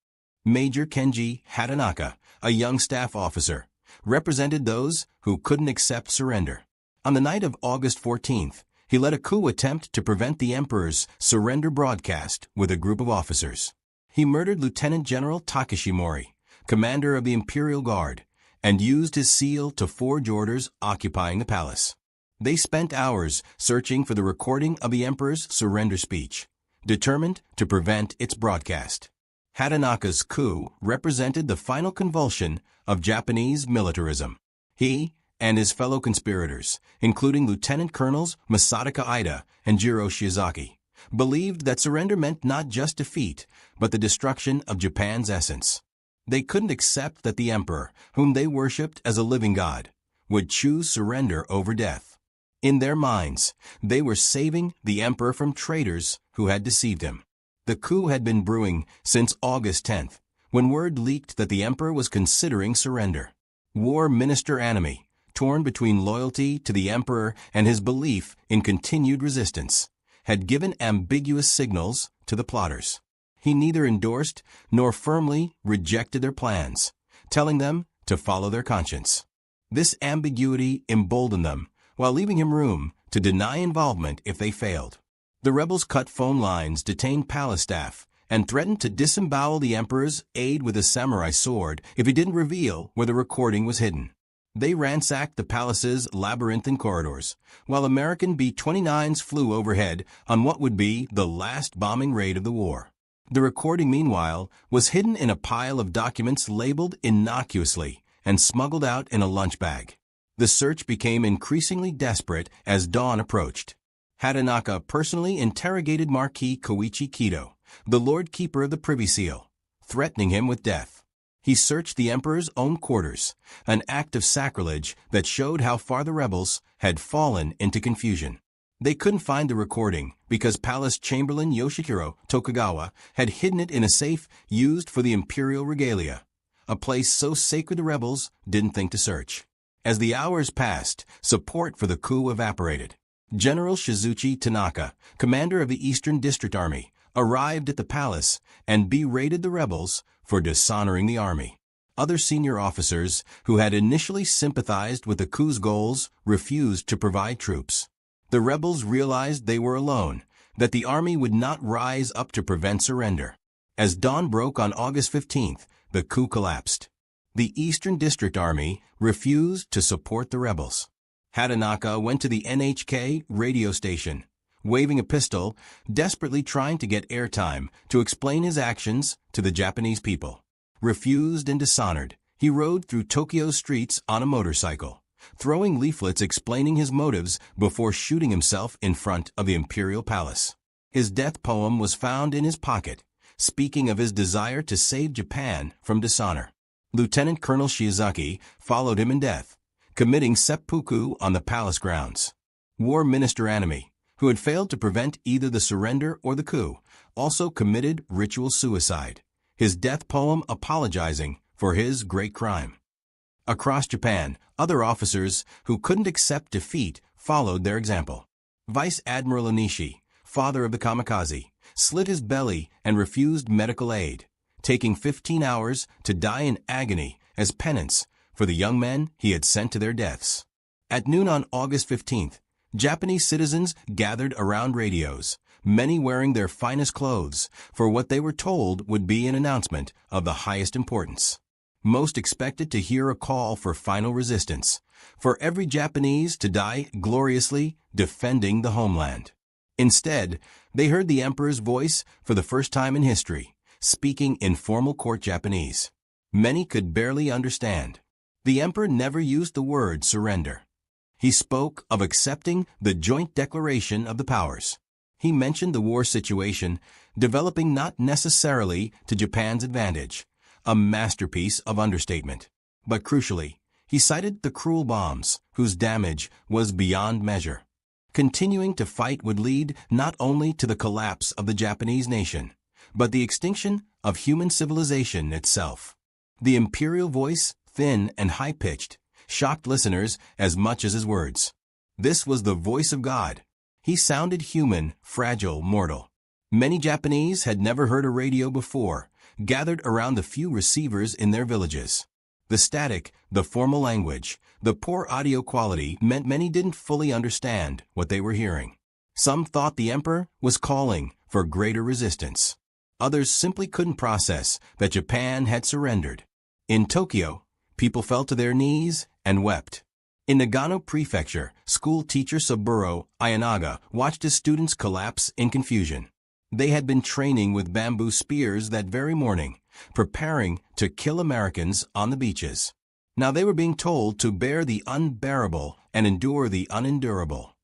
Major Kenji Hatanaka, a young staff officer, represented those who couldn't accept surrender. On the night of August 14th, he led a coup attempt to prevent the emperor's surrender broadcast with a group of officers. He murdered Lieutenant General Takeshi Mori, commander of the Imperial Guard, and used his seal to forge orders occupying the palace. They spent hours searching for the recording of the emperor's surrender speech, determined to prevent its broadcast. Hatanaka's coup represented the final convulsion of Japanese militarism. He and his fellow conspirators, including Lieutenant Colonels Masataka Ida and Jiro Shiozaki, believed that surrender meant not just defeat, but the destruction of Japan's essence. They couldn't accept that the emperor, whom they worshipped as a living god, would choose surrender over death. In their minds, they were saving the emperor from traitors who had deceived him. The coup had been brewing since August 10th, when word leaked that the emperor was considering surrender. War Minister Anami, torn between loyalty to the emperor and his belief in continued resistance, had given ambiguous signals to the plotters. He neither endorsed nor firmly rejected their plans, telling them to follow their conscience. This ambiguity emboldened them, while leaving him room to deny involvement if they failed. The rebels cut phone lines, detained palace staff, and threatened to disembowel the emperor's aide with a samurai sword if he didn't reveal where the recording was hidden. They ransacked the palace's labyrinthine corridors, while American B-29s flew overhead on what would be the last bombing raid of the war. The recording, meanwhile, was hidden in a pile of documents labeled innocuously and smuggled out in a lunch bag. The search became increasingly desperate as dawn approached. Hatanaka personally interrogated Marquis Koichi Kido, the Lord Keeper of the Privy Seal, threatening him with death. He searched the emperor's own quarters, an act of sacrilege that showed how far the rebels had fallen into confusion. They couldn't find the recording because Palace Chamberlain Yoshihiro Tokugawa had hidden it in a safe used for the imperial regalia, a place so sacred the rebels didn't think to search. As the hours passed, support for the coup evaporated. General Shizuchi Tanaka, commander of the Eastern District Army, arrived at the palace and berated the rebels for dishonoring the army. Other senior officers who had initially sympathized with the coup's goals refused to provide troops. The rebels realized they were alone, that the army would not rise up to prevent surrender. As dawn broke on August 15th, the coup collapsed. The Eastern District Army refused to support the rebels. Hatanaka went to the NHK radio station, waving a pistol, desperately trying to get airtime to explain his actions to the Japanese people. Refused and dishonored, he rode through Tokyo's streets on a motorcycle, throwing leaflets explaining his motives before shooting himself in front of the imperial palace. His death poem was found in his pocket, speaking of his desire to save Japan from dishonor. Lieutenant Colonel Shiozaki followed him in death, committing seppuku on the palace grounds. War Minister Anami, who had failed to prevent either the surrender or the coup, also committed ritual suicide, his death poem apologizing for his great crime. Across Japan, other officers who couldn't accept defeat followed their example. Vice Admiral Onishi, father of the kamikaze, slit his belly and refused medical aid, taking 15 hours to die in agony as penance for the young men he had sent to their deaths. At noon on August 15th, Japanese citizens gathered around radios, many wearing their finest clothes, for what they were told would be an announcement of the highest importance. Most expected to hear a call for final resistance, for every Japanese to die gloriously defending the homeland. Instead, they heard the emperor's voice for the first time in history, speaking in formal court Japanese. Many could barely understand. The emperor never used the word surrender. He spoke of accepting the joint declaration of the powers. He mentioned the war situation developing not necessarily to Japan's advantage, a masterpiece of understatement. But crucially, he cited the cruel bombs, whose damage was beyond measure. Continuing to fight would lead not only to the collapse of the Japanese nation, but the extinction of human civilization itself. The imperial voice, thin and high-pitched, shocked listeners as much as his words. This was the voice of God. He sounded human, fragile, mortal. Many Japanese had never heard a radio before, gathered around the few receivers in their villages. The static, the formal language, the poor audio quality meant many didn't fully understand what they were hearing. Some thought the emperor was calling for greater resistance. Others simply couldn't process that Japan had surrendered. In Tokyo, people fell to their knees and wept. In Nagano Prefecture, school teacher Saburo Ayanaga watched his students collapse in confusion. They had been training with bamboo spears that very morning, preparing to kill Americans on the beaches. Now they were being told to bear the unbearable and endure the unendurable.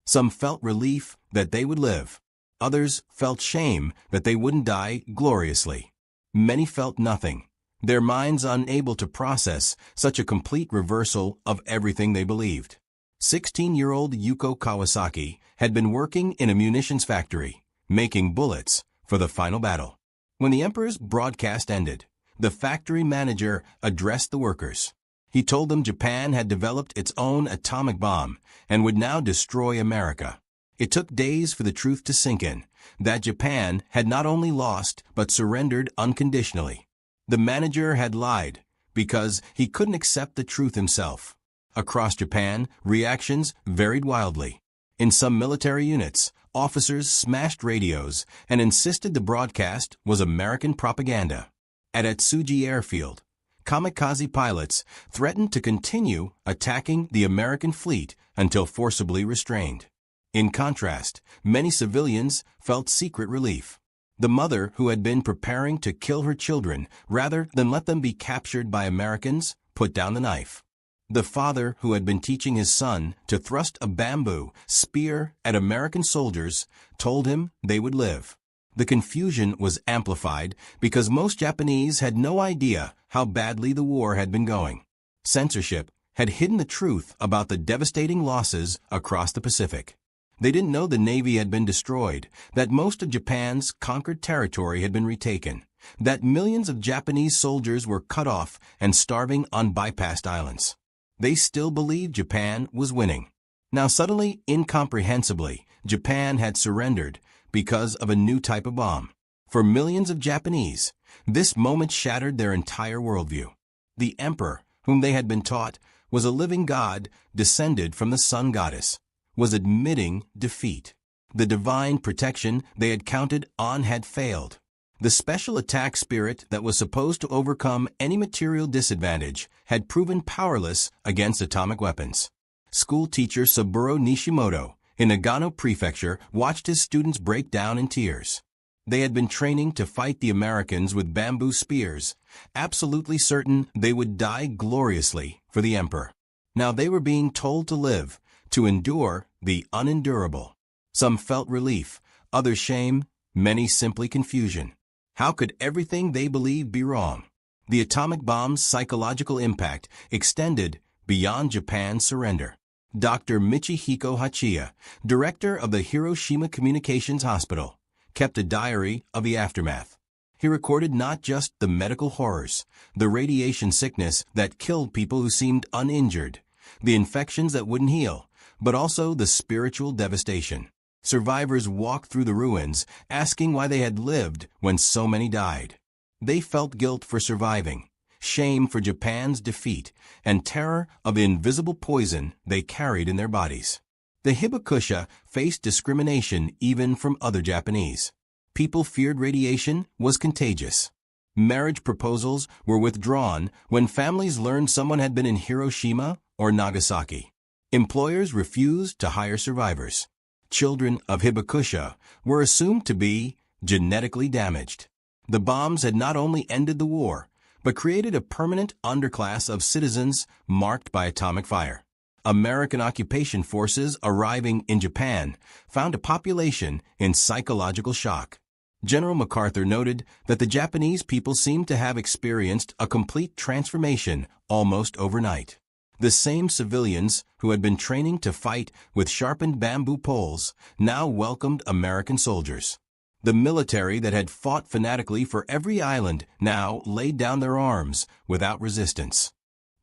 Some felt relief that they would live. Others felt shame that they wouldn't die gloriously. Many felt nothing, their minds unable to process such a complete reversal of everything they believed. 16-year-old Yuko Kawasaki had been working in a munitions factory, making bullets for the final battle. When the emperor's broadcast ended, the factory manager addressed the workers. He told them Japan had developed its own atomic bomb and would now destroy America. It took days for the truth to sink in, that Japan had not only lost but surrendered unconditionally. The manager had lied because he couldn't accept the truth himself. Across Japan, reactions varied wildly. In some military units, officers smashed radios and insisted the broadcast was American propaganda. At Atsugi Airfield, kamikaze pilots threatened to continue attacking the American fleet until forcibly restrained. In contrast, many civilians felt secret relief. The mother who had been preparing to kill her children rather than let them be captured by Americans put down the knife. The father who had been teaching his son to thrust a bamboo spear at American soldiers told him they would live. The confusion was amplified because most Japanese had no idea how badly the war had been going. Censorship had hidden the truth about the devastating losses across the Pacific. They didn't know the Navy had been destroyed, that most of Japan's conquered territory had been retaken, that millions of Japanese soldiers were cut off and starving on bypassed islands. They still believed Japan was winning. Now suddenly, incomprehensibly, Japan had surrendered because of a new type of bomb. For millions of Japanese, this moment shattered their entire worldview. The emperor, whom they had been taught was a living god descended from the sun goddess, was admitting defeat. The divine protection they had counted on had failed. The special attack spirit that was supposed to overcome any material disadvantage had proven powerless against atomic weapons. School teacher Saburo Nishimoto in Nagano Prefecture watched his students break down in tears. They had been training to fight the Americans with bamboo spears, absolutely certain they would die gloriously for the emperor. Now they were being told to live, to endure the unendurable. Some felt relief, others shame, many simply confusion. How could everything they believed be wrong? The atomic bomb's psychological impact extended beyond Japan's surrender. Dr. Michihiko Hachiya, director of the Hiroshima Communications Hospital, kept a diary of the aftermath. He recorded not just the medical horrors, the radiation sickness that killed people who seemed uninjured, the infections that wouldn't heal, but also the spiritual devastation. Survivors walked through the ruins, asking why they had lived when so many died. They felt guilt for surviving, shame for Japan's defeat, and terror of the invisible poison they carried in their bodies. The Hibakusha faced discrimination even from other Japanese. People feared radiation was contagious. Marriage proposals were withdrawn when families learned someone had been in Hiroshima or Nagasaki. Employers refused to hire survivors. Children of Hibakusha were assumed to be genetically damaged. The bombs had not only ended the war, but created a permanent underclass of citizens marked by atomic fire. American occupation forces arriving in Japan found a population in psychological shock. General MacArthur noted that the Japanese people seemed to have experienced a complete transformation almost overnight. The same civilians who had been training to fight with sharpened bamboo poles now welcomed American soldiers. The military that had fought fanatically for every island now laid down their arms without resistance.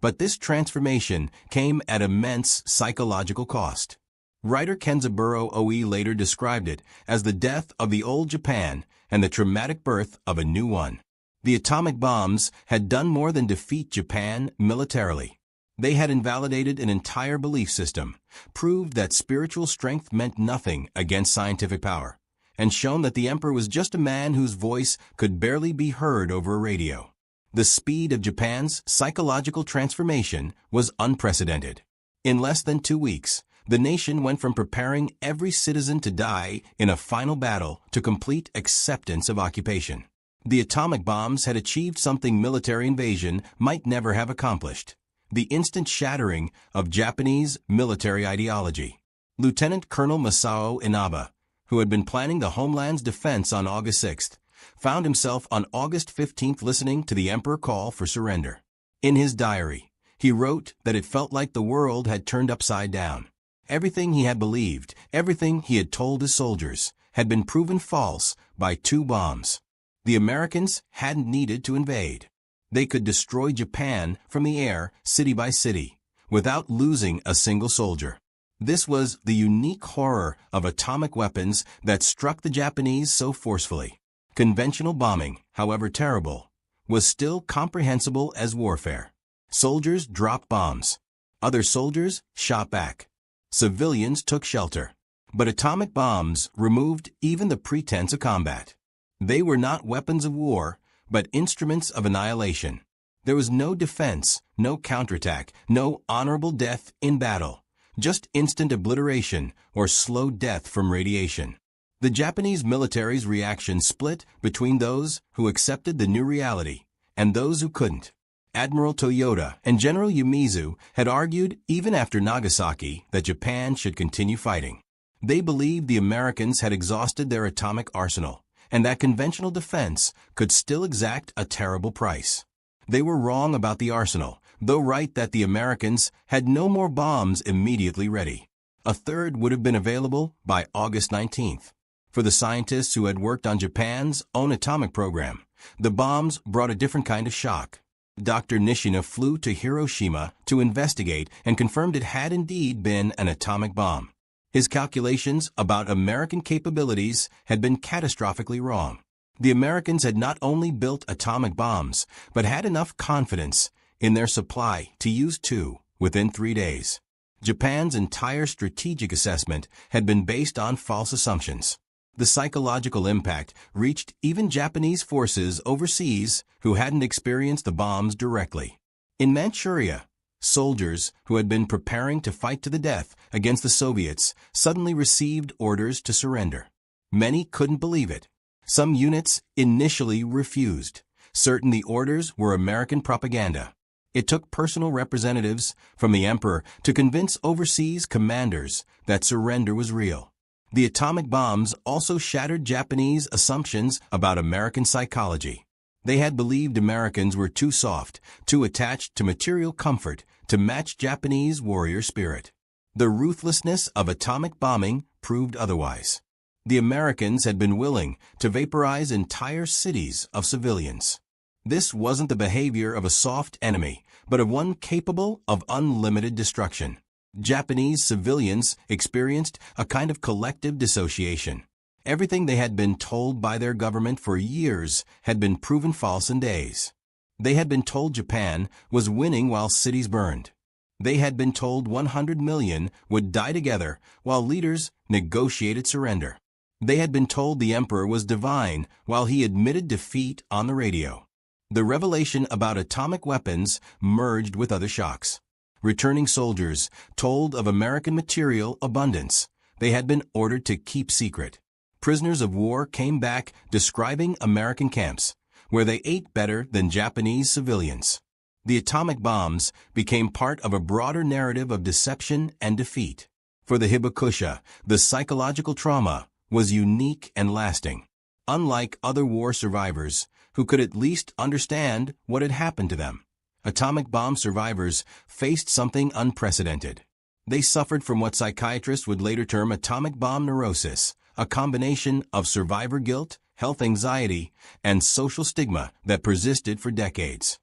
But this transformation came at immense psychological cost. Writer Kenzaburo Oe later described it as the death of the old Japan and the traumatic birth of a new one. The atomic bombs had done more than defeat Japan militarily. They had invalidated an entire belief system, proved that spiritual strength meant nothing against scientific power, and shown that the emperor was just a man whose voice could barely be heard over a radio. The speed of Japan's psychological transformation was unprecedented. In less than 2 weeks, the nation went from preparing every citizen to die in a final battle to complete acceptance of occupation. The atomic bombs had achieved something military invasion might never have accomplished: the instant shattering of Japanese military ideology. Lieutenant Colonel Masao Inaba, who had been planning the homeland's defense on August 6th, found himself on August 15th listening to the emperor call for surrender. In his diary, he wrote that it felt like the world had turned upside down. Everything he had believed, everything he had told his soldiers, had been proven false by 2 bombs. The Americans hadn't needed to invade. They could destroy Japan from the air, city by city, without losing a single soldier. This was the unique horror of atomic weapons that struck the Japanese so forcefully. Conventional bombing, however terrible, was still comprehensible as warfare. Soldiers dropped bombs. Other soldiers shot back. Civilians took shelter. But atomic bombs removed even the pretense of combat. They were not weapons of war, but instruments of annihilation. There was no defense, no counterattack, no honorable death in battle, just instant obliteration or slow death from radiation. The Japanese military's reaction split between those who accepted the new reality and those who couldn't. Admiral Toyota and General Umezu had argued even after Nagasaki that Japan should continue fighting. They believed the Americans had exhausted their atomic arsenal, and that conventional defense could still exact a terrible price. They were wrong about the arsenal, though right that the Americans had no more bombs immediately ready. A third would have been available by August 19th. For the scientists who had worked on Japan's own atomic program, the bombs brought a different kind of shock. Dr. Nishina flew to Hiroshima to investigate and confirmed it had indeed been an atomic bomb. His calculations about American capabilities had been catastrophically wrong. The Americans had not only built atomic bombs, but had enough confidence in their supply to use 2 within 3 days. Japan's entire strategic assessment had been based on false assumptions. The psychological impact reached even Japanese forces overseas who hadn't experienced the bombs directly. In Manchuria, soldiers who had been preparing to fight to the death against the Soviets suddenly received orders to surrender. Many couldn't believe it. Some units initially refused, certain the orders were American propaganda. It took personal representatives from the emperor to convince overseas commanders that surrender was real. The atomic bombs also shattered Japanese assumptions about American psychology. They had believed Americans were too soft, too attached to material comfort to match Japanese warrior spirit. The ruthlessness of atomic bombing proved otherwise. The Americans had been willing to vaporize entire cities of civilians. This wasn't the behavior of a soft enemy, but of one capable of unlimited destruction. Japanese civilians experienced a kind of collective dissociation. Everything they had been told by their government for years had been proven false in days. They had been told Japan was winning while cities burned. They had been told 100 million would die together while leaders negotiated surrender. They had been told the emperor was divine while he admitted defeat on the radio. The revelation about atomic weapons merged with other shocks. Returning soldiers told of American material abundance they had been ordered to keep secret. Prisoners of war came back describing American camps, where they ate better than Japanese civilians. The atomic bombs became part of a broader narrative of deception and defeat. For the Hibakusha, the psychological trauma was unique and lasting. Unlike other war survivors, who could at least understand what had happened to them, atomic bomb survivors faced something unprecedented. They suffered from what psychiatrists would later term atomic bomb neurosis, a combination of survivor guilt, health anxiety, and social stigma that persisted for decades.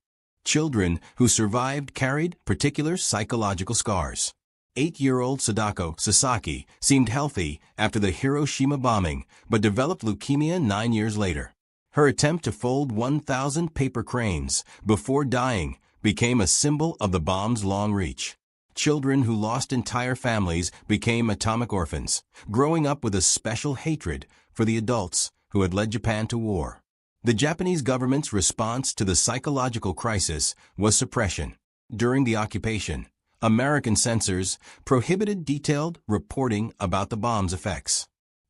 Children who survived carried particular psychological scars. 8-year-old Sadako Sasaki seemed healthy after the Hiroshima bombing, but developed leukemia 9 years later. Her attempt to fold 1,000 paper cranes before dying became a symbol of the bomb's long reach. Children who lost entire families became atomic orphans, growing up with a special hatred for the adults who had led Japan to war. The Japanese government's response to the psychological crisis was suppression. During the occupation, American censors prohibited detailed reporting about the bomb's effects.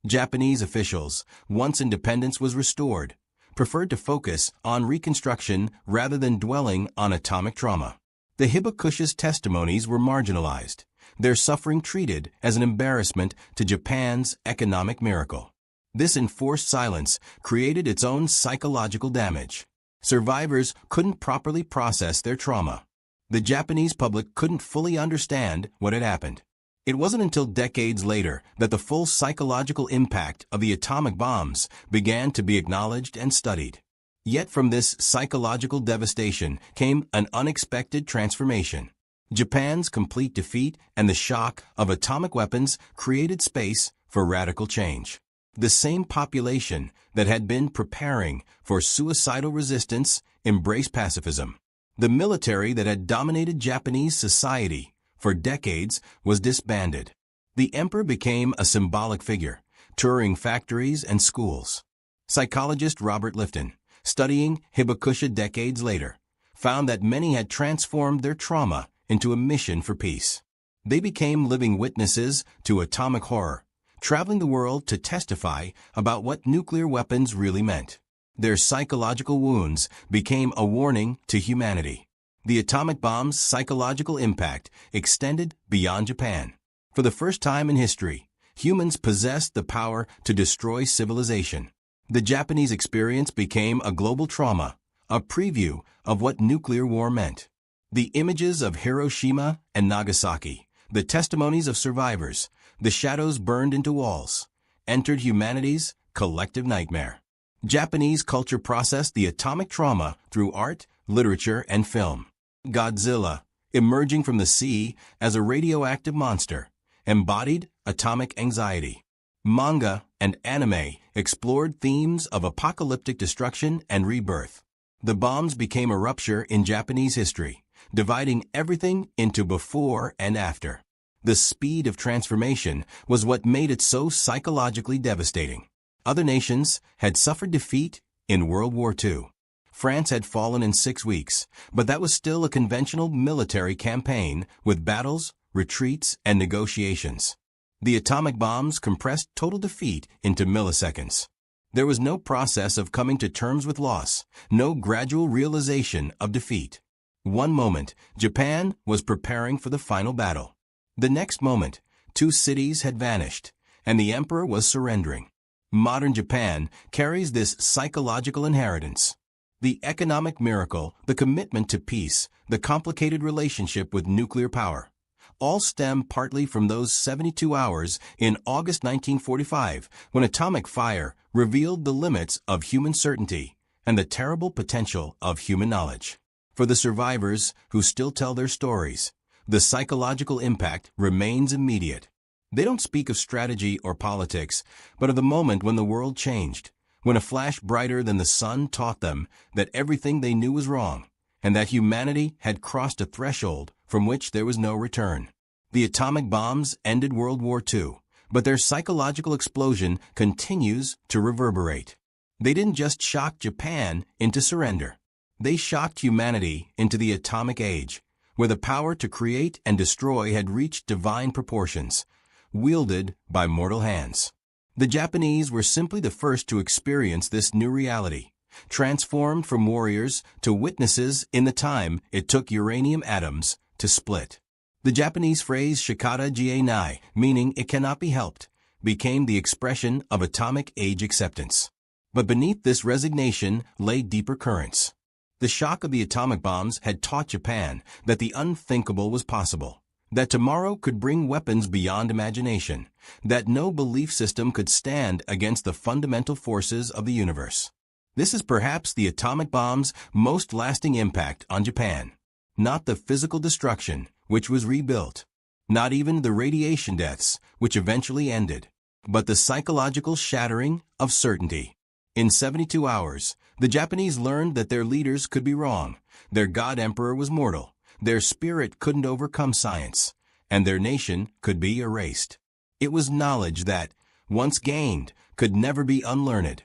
Japanese officials, once independence was restored, preferred to focus on reconstruction rather than dwelling on atomic trauma. The Hibakusha's testimonies were marginalized, their suffering treated as an embarrassment to Japan's economic miracle. This enforced silence created its own psychological damage. Survivors couldn't properly process their trauma. The Japanese public couldn't fully understand what had happened. It wasn't until decades later that the full psychological impact of the atomic bombs began to be acknowledged and studied. Yet from this psychological devastation came an unexpected transformation. Japan's complete defeat and the shock of atomic weapons created space for radical change. The same population that had been preparing for suicidal resistance embraced pacifism. The military that had dominated Japanese society for decades was disbanded. The emperor became a symbolic figure, touring factories and schools. Psychologist Robert Lifton, studying Hibakusha decades later, found that many had transformed their trauma into a mission for peace. They became living witnesses to atomic horror, traveling the world to testify about what nuclear weapons really meant. Their psychological wounds became a warning to humanity. The atomic bomb's psychological impact extended beyond Japan. For the first time in history, humans possessed the power to destroy civilization. The Japanese experience became a global trauma, a preview of what nuclear war meant. The images of Hiroshima and Nagasaki, the testimonies of survivors, the shadows burned into walls, entered humanity's collective nightmare. Japanese culture processed the atomic trauma through art, literature, and film. Godzilla, emerging from the sea as a radioactive monster, embodied atomic anxiety. Manga and anime explored themes of apocalyptic destruction and rebirth. The bombs became a rupture in Japanese history, dividing everything into before and after. The speed of transformation was what made it so psychologically devastating. Other nations had suffered defeat in World War II. France had fallen in 6 weeks, but that was still a conventional military campaign with battles, retreats, and negotiations. The atomic bombs compressed total defeat into milliseconds. There was no process of coming to terms with loss, no gradual realization of defeat. One moment, Japan was preparing for the final battle. The next moment, 2 cities had vanished, and the emperor was surrendering. Modern Japan carries this psychological inheritance. The economic miracle, the commitment to peace, the complicated relationship with nuclear power, all stem partly from those 72 hours in August 1945 when atomic fire revealed the limits of human certainty and the terrible potential of human knowledge. For the survivors who still tell their stories, the psychological impact remains immediate. They don't speak of strategy or politics, but of the moment when the world changed, when a flash brighter than the sun taught them that everything they knew was wrong, and that humanity had crossed a threshold from which there was no return. The atomic bombs ended World War II, but their psychological explosion continues to reverberate. They didn't just shock Japan into surrender. They shocked humanity into the atomic age, where the power to create and destroy had reached divine proportions, wielded by mortal hands. The Japanese were simply the first to experience this new reality, transformed from warriors to witnesses in the time it took uranium atoms to split. The Japanese phrase shikata jie nai, meaning it cannot be helped, became the expression of atomic age acceptance. But beneath this resignation lay deeper currents. The shock of the atomic bombs had taught Japan that the unthinkable was possible, that tomorrow could bring weapons beyond imagination, that no belief system could stand against the fundamental forces of the universe. This is perhaps the atomic bomb's most lasting impact on Japan. Not the physical destruction, which was rebuilt, not even the radiation deaths, which eventually ended, but the psychological shattering of certainty. In 72 hours, the Japanese learned that their leaders could be wrong, their god-emperor was mortal, their spirit couldn't overcome science, and their nation could be erased. It was knowledge that, once gained, could never be unlearned.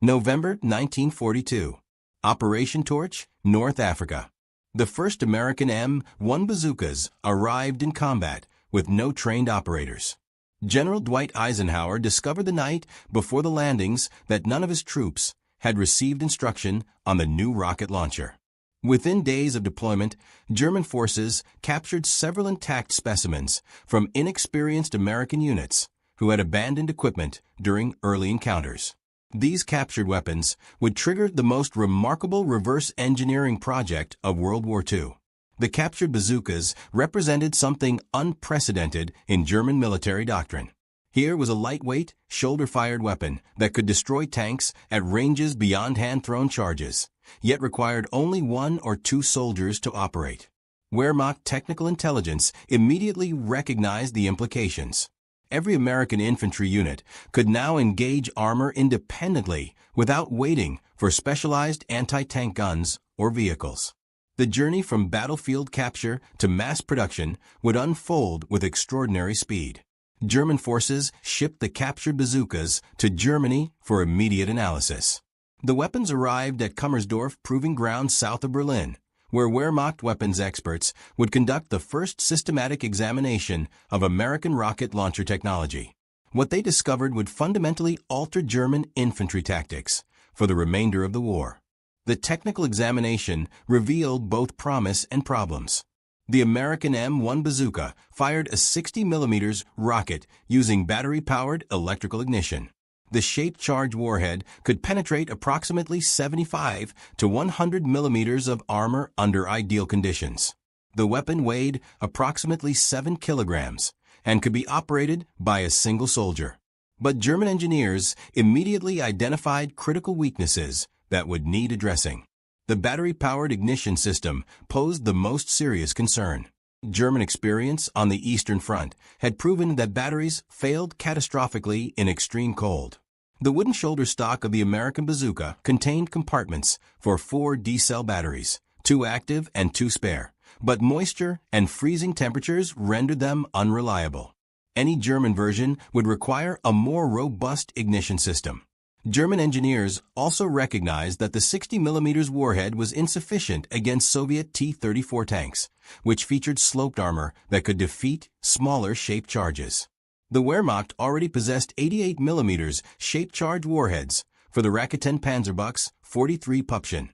November 1942. Operation Torch, North Africa. The first American M1 bazookas arrived in combat with no trained operators. General Dwight Eisenhower discovered the night before the landings that none of his troops had received instruction on the new rocket launcher. Within days of deployment, German forces captured several intact specimens from inexperienced American units who had abandoned equipment during early encounters. These captured weapons would trigger the most remarkable reverse engineering project of World War II. The captured bazookas represented something unprecedented in German military doctrine. Here was a lightweight, shoulder-fired weapon that could destroy tanks at ranges beyond hand-thrown charges, yet required only 1 or 2 soldiers to operate. Wehrmacht technical intelligence immediately recognized the implications. Every American infantry unit could now engage armor independently without waiting for specialized anti-tank guns or vehicles. The journey from battlefield capture to mass production would unfold with extraordinary speed. German forces shipped the captured bazookas to Germany for immediate analysis. The weapons arrived at Kummersdorf Proving Ground south of Berlin, where Wehrmacht weapons experts would conduct the first systematic examination of American rocket launcher technology. What they discovered would fundamentally alter German infantry tactics for the remainder of the war. The technical examination revealed both promise and problems. The American M1 bazooka fired a 60mm rocket using battery-powered electrical ignition. The shaped charge warhead could penetrate approximately 75 to 100 millimeters of armor under ideal conditions. The weapon weighed approximately 7 kilograms and could be operated by a single soldier. But German engineers immediately identified critical weaknesses that would need addressing. The battery-powered ignition system posed the most serious concern. German experience on the Eastern Front had proven that batteries failed catastrophically in extreme cold. The wooden shoulder stock of the American bazooka contained compartments for 4 D-cell batteries, 2 active and 2 spare, but moisture and freezing temperatures rendered them unreliable. Any German version would require a more robust ignition system. German engineers also recognized that the 60mm warhead was insufficient against Soviet T-34 tanks, which featured sloped armor that could defeat smaller shaped charges. The Wehrmacht already possessed 88mm shaped charge warheads for the Raketen Panzerbuchs 43 Pupschen,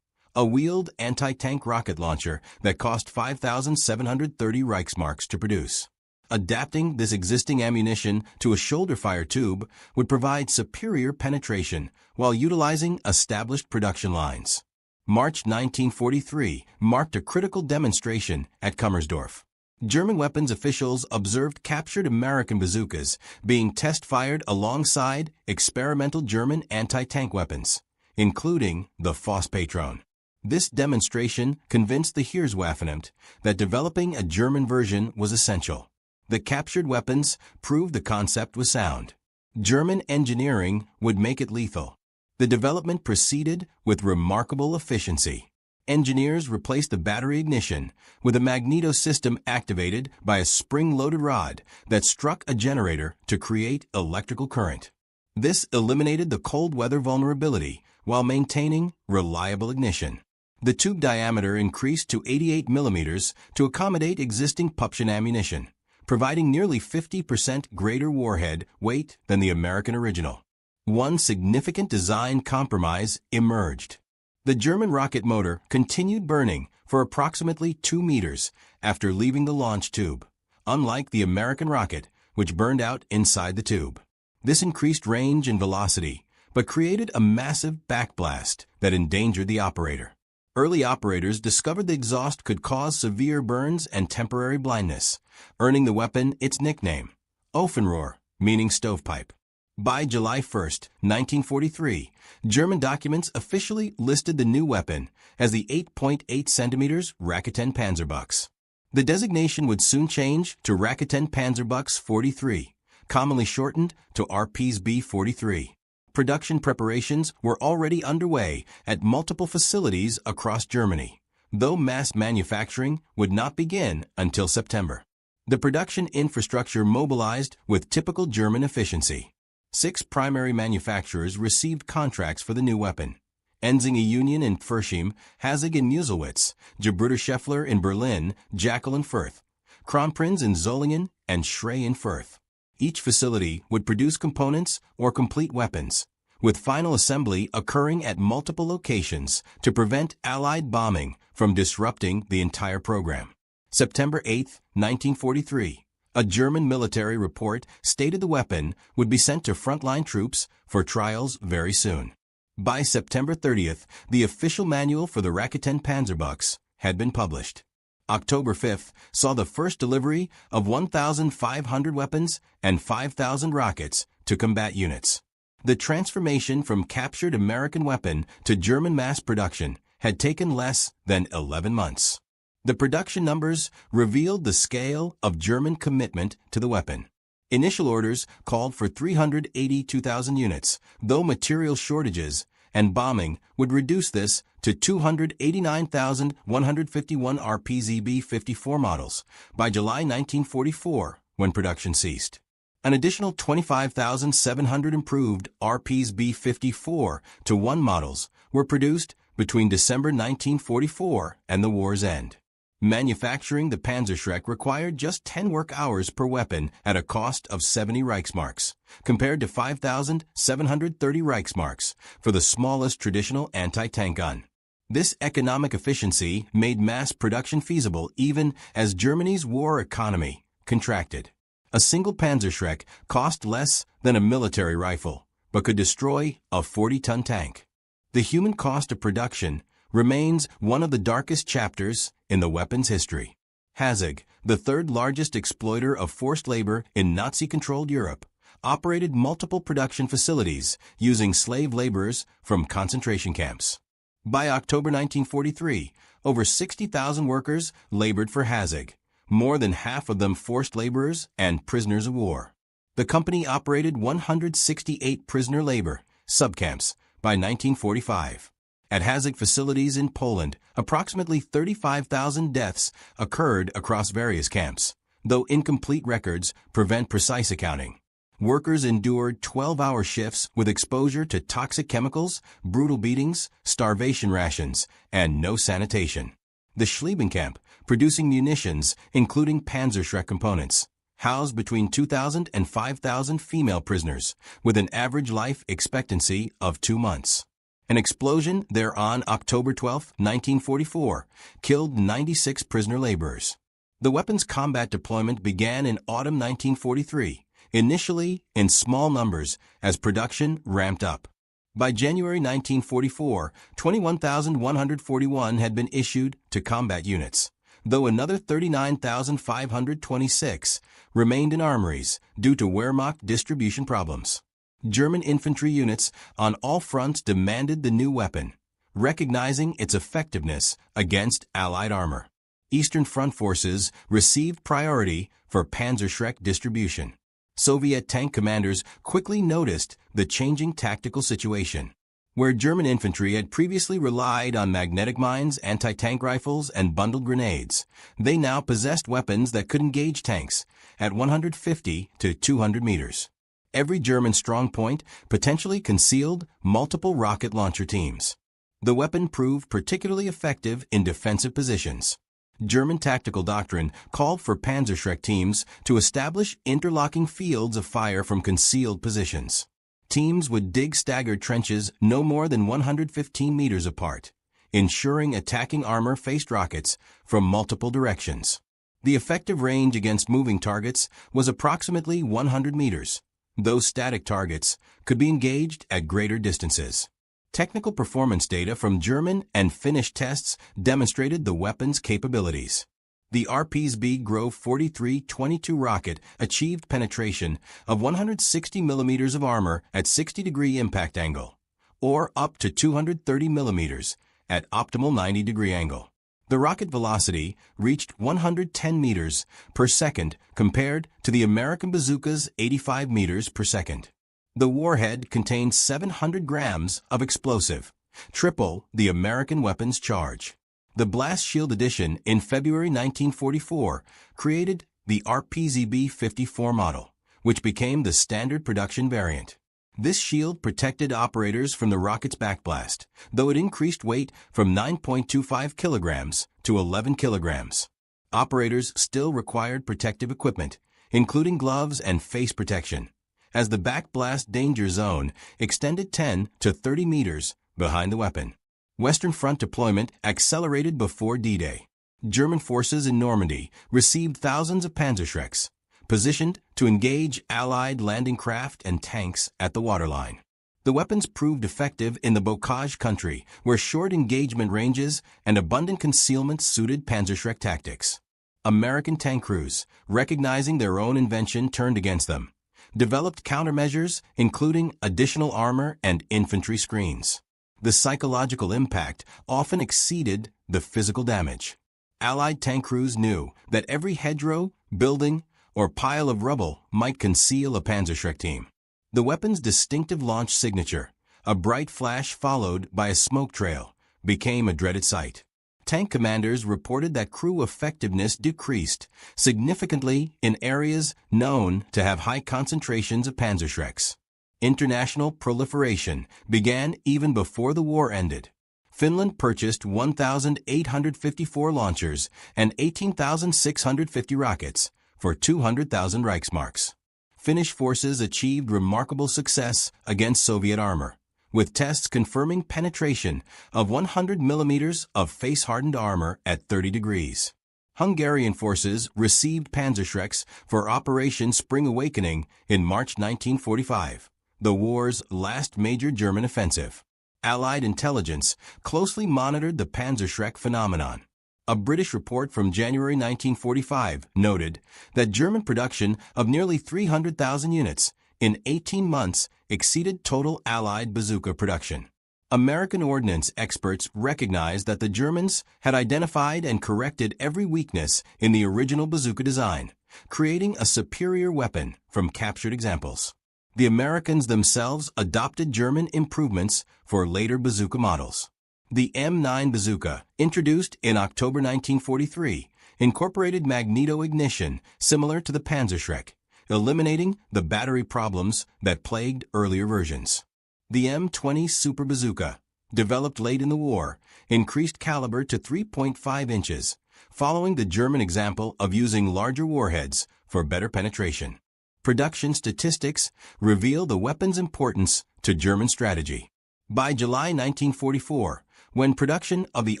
a wheeled anti-tank rocket launcher that cost 5,730 Reichsmarks to produce. Adapting this existing ammunition to a shoulder-fire tube would provide superior penetration while utilizing established production lines. March 1943 marked a critical demonstration at Kummersdorf. German weapons officials observed captured American bazookas being test-fired alongside experimental German anti-tank weapons, including the Fosspatron. This demonstration convinced the Heereswaffenamt that developing a German version was essential. The captured weapons proved the concept was sound. German engineering would make it lethal. The development proceeded with remarkable efficiency. Engineers replaced the battery ignition with a magneto system activated by a spring-loaded rod that struck a generator to create electrical current. This eliminated the cold weather vulnerability while maintaining reliable ignition. The tube diameter increased to 88 millimeters to accommodate existing Pupschen ammunition, providing nearly 50% greater warhead weight than the American original. One significant design compromise emerged. The German rocket motor continued burning for approximately 2 meters after leaving the launch tube, unlike the American rocket, which burned out inside the tube. This increased range and velocity, but created a massive backblast that endangered the operator. Early operators discovered the exhaust could cause severe burns and temporary blindness, earning the weapon its nickname, Ofenrohr, meaning stovepipe. By July 1, 1943, German documents officially listed the new weapon as the 8.8 cm Raketen Panzerbuchs. The designation would soon change to Raketen Panzerbuchs 43, commonly shortened to RPSB 43. Production preparations were already underway at multiple facilities across Germany, though mass manufacturing would not begin until September. The production infrastructure mobilized with typical German efficiency. 6 primary manufacturers received contracts for the new weapon: Ensing Union in Pfirschheim, Hasig in Muselwitz, Gebrüder Scheffler in Berlin, Jackel in Fürth, Kronprinz in Solingen, and Schrey in Fürth. Each facility would produce components or complete weapons, with final assembly occurring at multiple locations to prevent Allied bombing from disrupting the entire program. September 8, 1943. A German military report stated the weapon would be sent to frontline troops for trials very soon. By September 30th, the official manual for the Raketen Panzerbuchs had been published. October 5th saw the first delivery of 1,500 weapons and 5,000 rockets to combat units. The transformation from captured American weapon to German mass production had taken less than 11 months. The production numbers revealed the scale of German commitment to the weapon. Initial orders called for 382,000 units, though material shortages and bombing would reduce this to 289,151 RPZB-54 models by July 1944, when production ceased. An additional 25,700 improved RPZB-54 to 1 models were produced between December 1944 and the war's end. Manufacturing the Panzerschreck required just 10 work hours per weapon at a cost of 70 Reichsmarks, compared to 5,730 Reichsmarks for the smallest traditional anti-tank gun. This economic efficiency made mass production feasible even as Germany's war economy contracted. A single Panzerschreck cost less than a military rifle, but could destroy a 40-ton tank. The human cost of production remains one of the darkest chapters in the weapon's history. Hasig, the third largest exploiter of forced labor in Nazi-controlled Europe, operated multiple production facilities using slave laborers from concentration camps. By October 1943, over 60,000 workers labored for Hasig, more than half of them forced laborers and prisoners of war. The company operated 168 prisoner labor subcamps by 1945. At Hasig facilities in Poland, approximately 35,000 deaths occurred across various camps, though incomplete records prevent precise accounting. Workers endured 12-hour shifts with exposure to toxic chemicals, brutal beatings, starvation rations, and no sanitation. The Schlebenkamp, producing munitions, including Panzerschreck components, housed between 2,000 and 5,000 female prisoners, with an average life expectancy of 2 months. An explosion there on October 12, 1944, killed 96 prisoner laborers. The weapon's combat deployment began in autumn 1943, initially in small numbers as production ramped up. By January 1944, 21,141 had been issued to combat units, though another 39,526 remained in armories due to Wehrmacht distribution problems. German infantry units on all fronts demanded the new weapon, recognizing its effectiveness against Allied armor. Eastern Front forces received priority for Panzerschreck distribution. Soviet tank commanders quickly noticed the changing tactical situation. Where German infantry had previously relied on magnetic mines, anti-tank rifles, and bundled grenades, they now possessed weapons that could engage tanks at 150 to 200 meters. Every German strongpoint potentially concealed multiple rocket launcher teams. The weapon proved particularly effective in defensive positions. German tactical doctrine called for Panzerschreck teams to establish interlocking fields of fire from concealed positions. Teams would dig staggered trenches no more than 115 meters apart, ensuring attacking armor faced rockets from multiple directions. The effective range against moving targets was approximately 100 meters. Those static targets could be engaged at greater distances. Technical performance data from German and Finnish tests demonstrated the weapon's capabilities. The RPSB Grove 43-22 rocket achieved penetration of 160 millimeters of armor at 60-degree impact angle, or up to 230 millimeters at optimal 90-degree angle. The rocket velocity reached 110 meters per second compared to the American bazooka's 85 meters per second. The warhead contained 700 grams of explosive, triple the American weapon's charge. The Blast Shield Edition in February 1944 created the RPZB-54 model, which became the standard production variant. This shield protected operators from the rocket's backblast, though it increased weight from 9.25 kilograms to 11 kilograms. Operators still required protective equipment, including gloves and face protection, as the backblast danger zone extended 10 to 30 meters behind the weapon. Western Front deployment accelerated before D-Day. German forces in Normandy received thousands of Panzerschrecks, positioned to engage Allied landing craft and tanks at the waterline. The weapons proved effective in the Bocage country, where short engagement ranges and abundant concealment suited Panzerschreck tactics. American tank crews, recognizing their own invention turned against them, developed countermeasures including additional armor and infantry screens. The psychological impact often exceeded the physical damage. Allied tank crews knew that every hedgerow, building, or pile of rubble might conceal a Panzerschreck team. The weapon's distinctive launch signature, a bright flash followed by a smoke trail, became a dreaded sight. Tank commanders reported that crew effectiveness decreased significantly in areas known to have high concentrations of Panzerschrecks. International proliferation began even before the war ended. Finland purchased 1,854 launchers and 18,650 rockets for 200,000 Reichsmarks. Finnish forces achieved remarkable success against Soviet armor, with tests confirming penetration of 100 millimeters of face-hardened armor at 30 degrees. Hungarian forces received Panzerschrecks for Operation Spring Awakening in March 1945. The war's last major German offensive. Allied intelligence closely monitored the Panzerschreck phenomenon. A British report from January 1945 noted that German production of nearly 300,000 units in 18 months exceeded total Allied bazooka production. American ordnance experts recognized that the Germans had identified and corrected every weakness in the original bazooka design, creating a superior weapon from captured examples. The Americans themselves adopted German improvements for later bazooka models. The M9 bazooka, introduced in October 1943, incorporated magneto ignition similar to the Panzerschreck, eliminating the battery problems that plagued earlier versions. The M20 Super Bazooka, developed late in the war, increased caliber to 3.5 inches, following the German example of using larger warheads for better penetration. Production statistics reveal the weapon's importance to German strategy. By July 1944, when production of the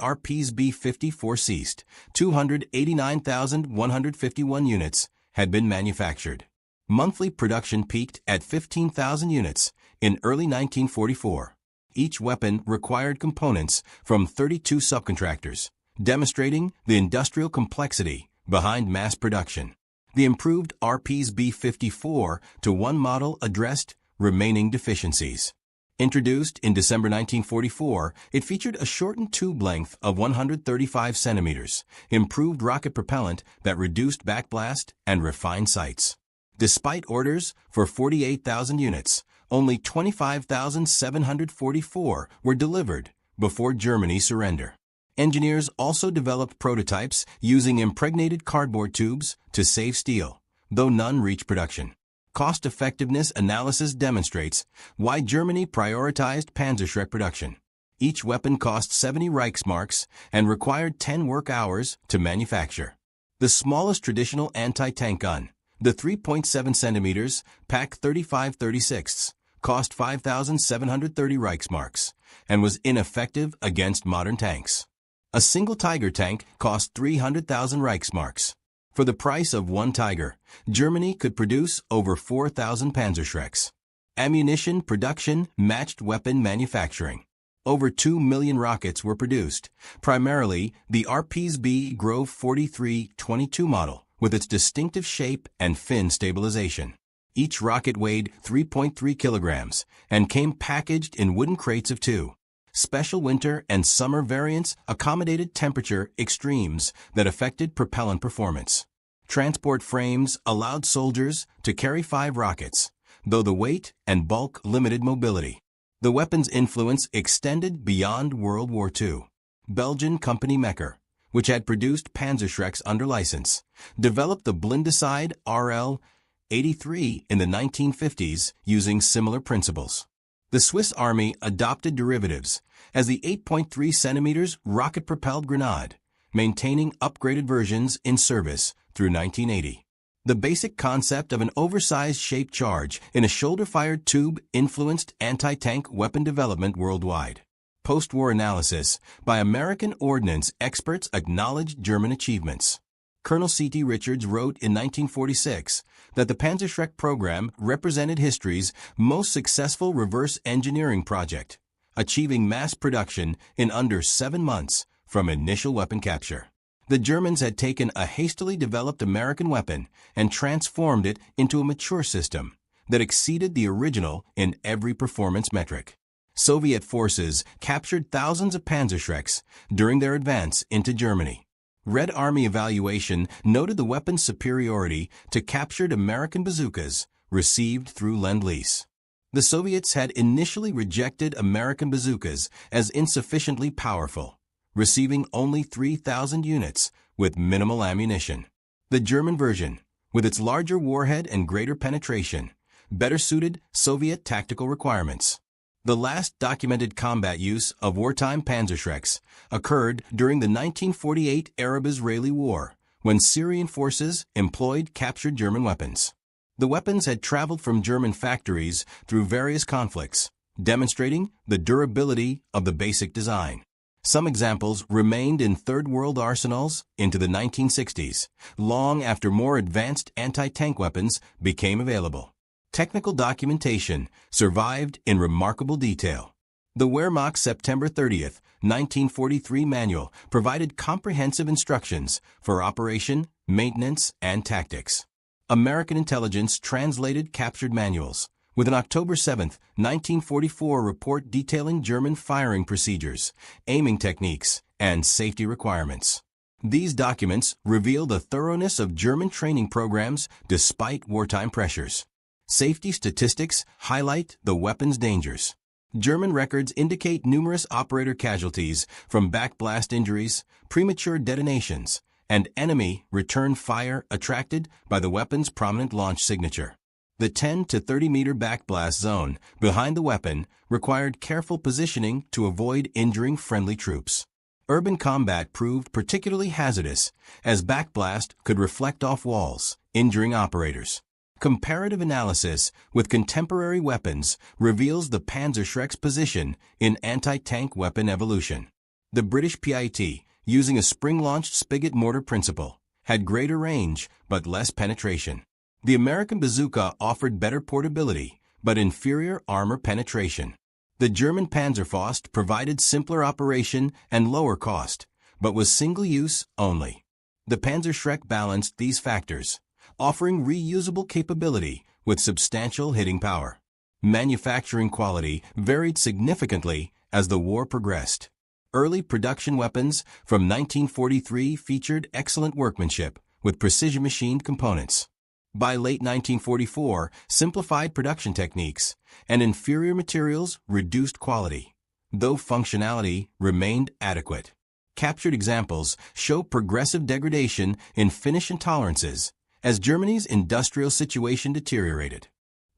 RPSB-54 ceased, 289,151 units had been manufactured. Monthly production peaked at 15,000 units in early 1944. Each weapon required components from 32 subcontractors, demonstrating the industrial complexity behind mass production. The improved RPSB-54-1 model addressed remaining deficiencies. Introduced in December 1944, it featured a shortened tube length of 135 centimeters, improved rocket propellant that reduced backblast, and refined sights. Despite orders for 48,000 units, only 25,744 were delivered before Germany's surrender. Engineers also developed prototypes using impregnated cardboard tubes to save steel, though none reached production. Cost-effectiveness analysis demonstrates why Germany prioritized Panzerschreck production. Each weapon cost 70 Reichsmarks and required 10 work hours to manufacture. The smallest traditional anti-tank gun, the 3.7 centimeters Pak 35-36, cost 5,730 Reichsmarks and was ineffective against modern tanks. A single Tiger tank cost 300,000 Reichsmarks. For the price of one Tiger, Germany could produce over 4,000 Panzerschrecks. Ammunition production matched weapon manufacturing. Over 2 million rockets were produced, primarily the RPSB Grove 43-22 model, with its distinctive shape and fin stabilization. Each rocket weighed 3.3 kilograms and came packaged in wooden crates of 2. Special winter and summer variants accommodated temperature extremes that affected propellant performance. Transport frames allowed soldiers to carry 5 rockets, though the weight and bulk limited mobility. The weapon's influence extended beyond World War II. Belgian company Mekker, which had produced Panzerschrecks under license, developed the Blindecide RL-83 in the 1950s using similar principles. The Swiss Army adopted derivatives as the 8.3 centimeters rocket-propelled grenade, maintaining upgraded versions in service through 1980. The basic concept of an oversized shaped charge in a shoulder-fired tube influenced anti-tank weapon development worldwide. Post-war analysis by American ordnance experts acknowledged German achievements. Colonel C.T. Richards wrote in 1946 that the Panzerschreck program represented history's most successful reverse engineering project, achieving mass production in under 7 months from initial weapon capture. The Germans had taken a hastily developed American weapon and transformed it into a mature system that exceeded the original in every performance metric. Soviet forces captured thousands of Panzerschrecks during their advance into Germany. Red Army evaluation noted the weapon's superiority to captured American bazookas received through Lend-Lease. The Soviets had initially rejected American bazookas as insufficiently powerful, receiving only 3,000 units with minimal ammunition. The German version, with its larger warhead and greater penetration, better suited Soviet tactical requirements. The last documented combat use of wartime Panzerschrecks occurred during the 1948 Arab-Israeli War, when Syrian forces employed captured German weapons. The weapons had traveled from German factories through various conflicts, demonstrating the durability of the basic design. Some examples remained in Third World arsenals into the 1960s, long after more advanced anti-tank weapons became available. Technical documentation survived in remarkable detail. The Wehrmacht's September 30, 1943 manual provided comprehensive instructions for operation, maintenance, and tactics. American intelligence translated captured manuals, with an October 7, 1944 report detailing German firing procedures, aiming techniques, and safety requirements. These documents reveal the thoroughness of German training programs despite wartime pressures. Safety statistics highlight the weapon's dangers. German records indicate numerous operator casualties from backblast injuries, premature detonations, and enemy return fire attracted by the weapon's prominent launch signature. The 10 to 30 meter backblast zone behind the weapon required careful positioning to avoid injuring friendly troops. Urban combat proved particularly hazardous, as backblast could reflect off walls, injuring operators. Comparative analysis with contemporary weapons reveals the Panzerschreck's position in anti-tank weapon evolution. The British PIT, using a spring-launched spigot mortar principle, had greater range but less penetration. The American bazooka offered better portability but inferior armor penetration. The German Panzerfaust provided simpler operation and lower cost, but was single-use only. The Panzerschreck balanced these factors, offering reusable capability with substantial hitting power. Manufacturing quality varied significantly as the war progressed. Early production weapons from 1943 featured excellent workmanship with precision-machined components. By late 1944, simplified production techniques and inferior materials reduced quality, though functionality remained adequate. Captured examples show progressive degradation in finish and tolerances as Germany's industrial situation deteriorated.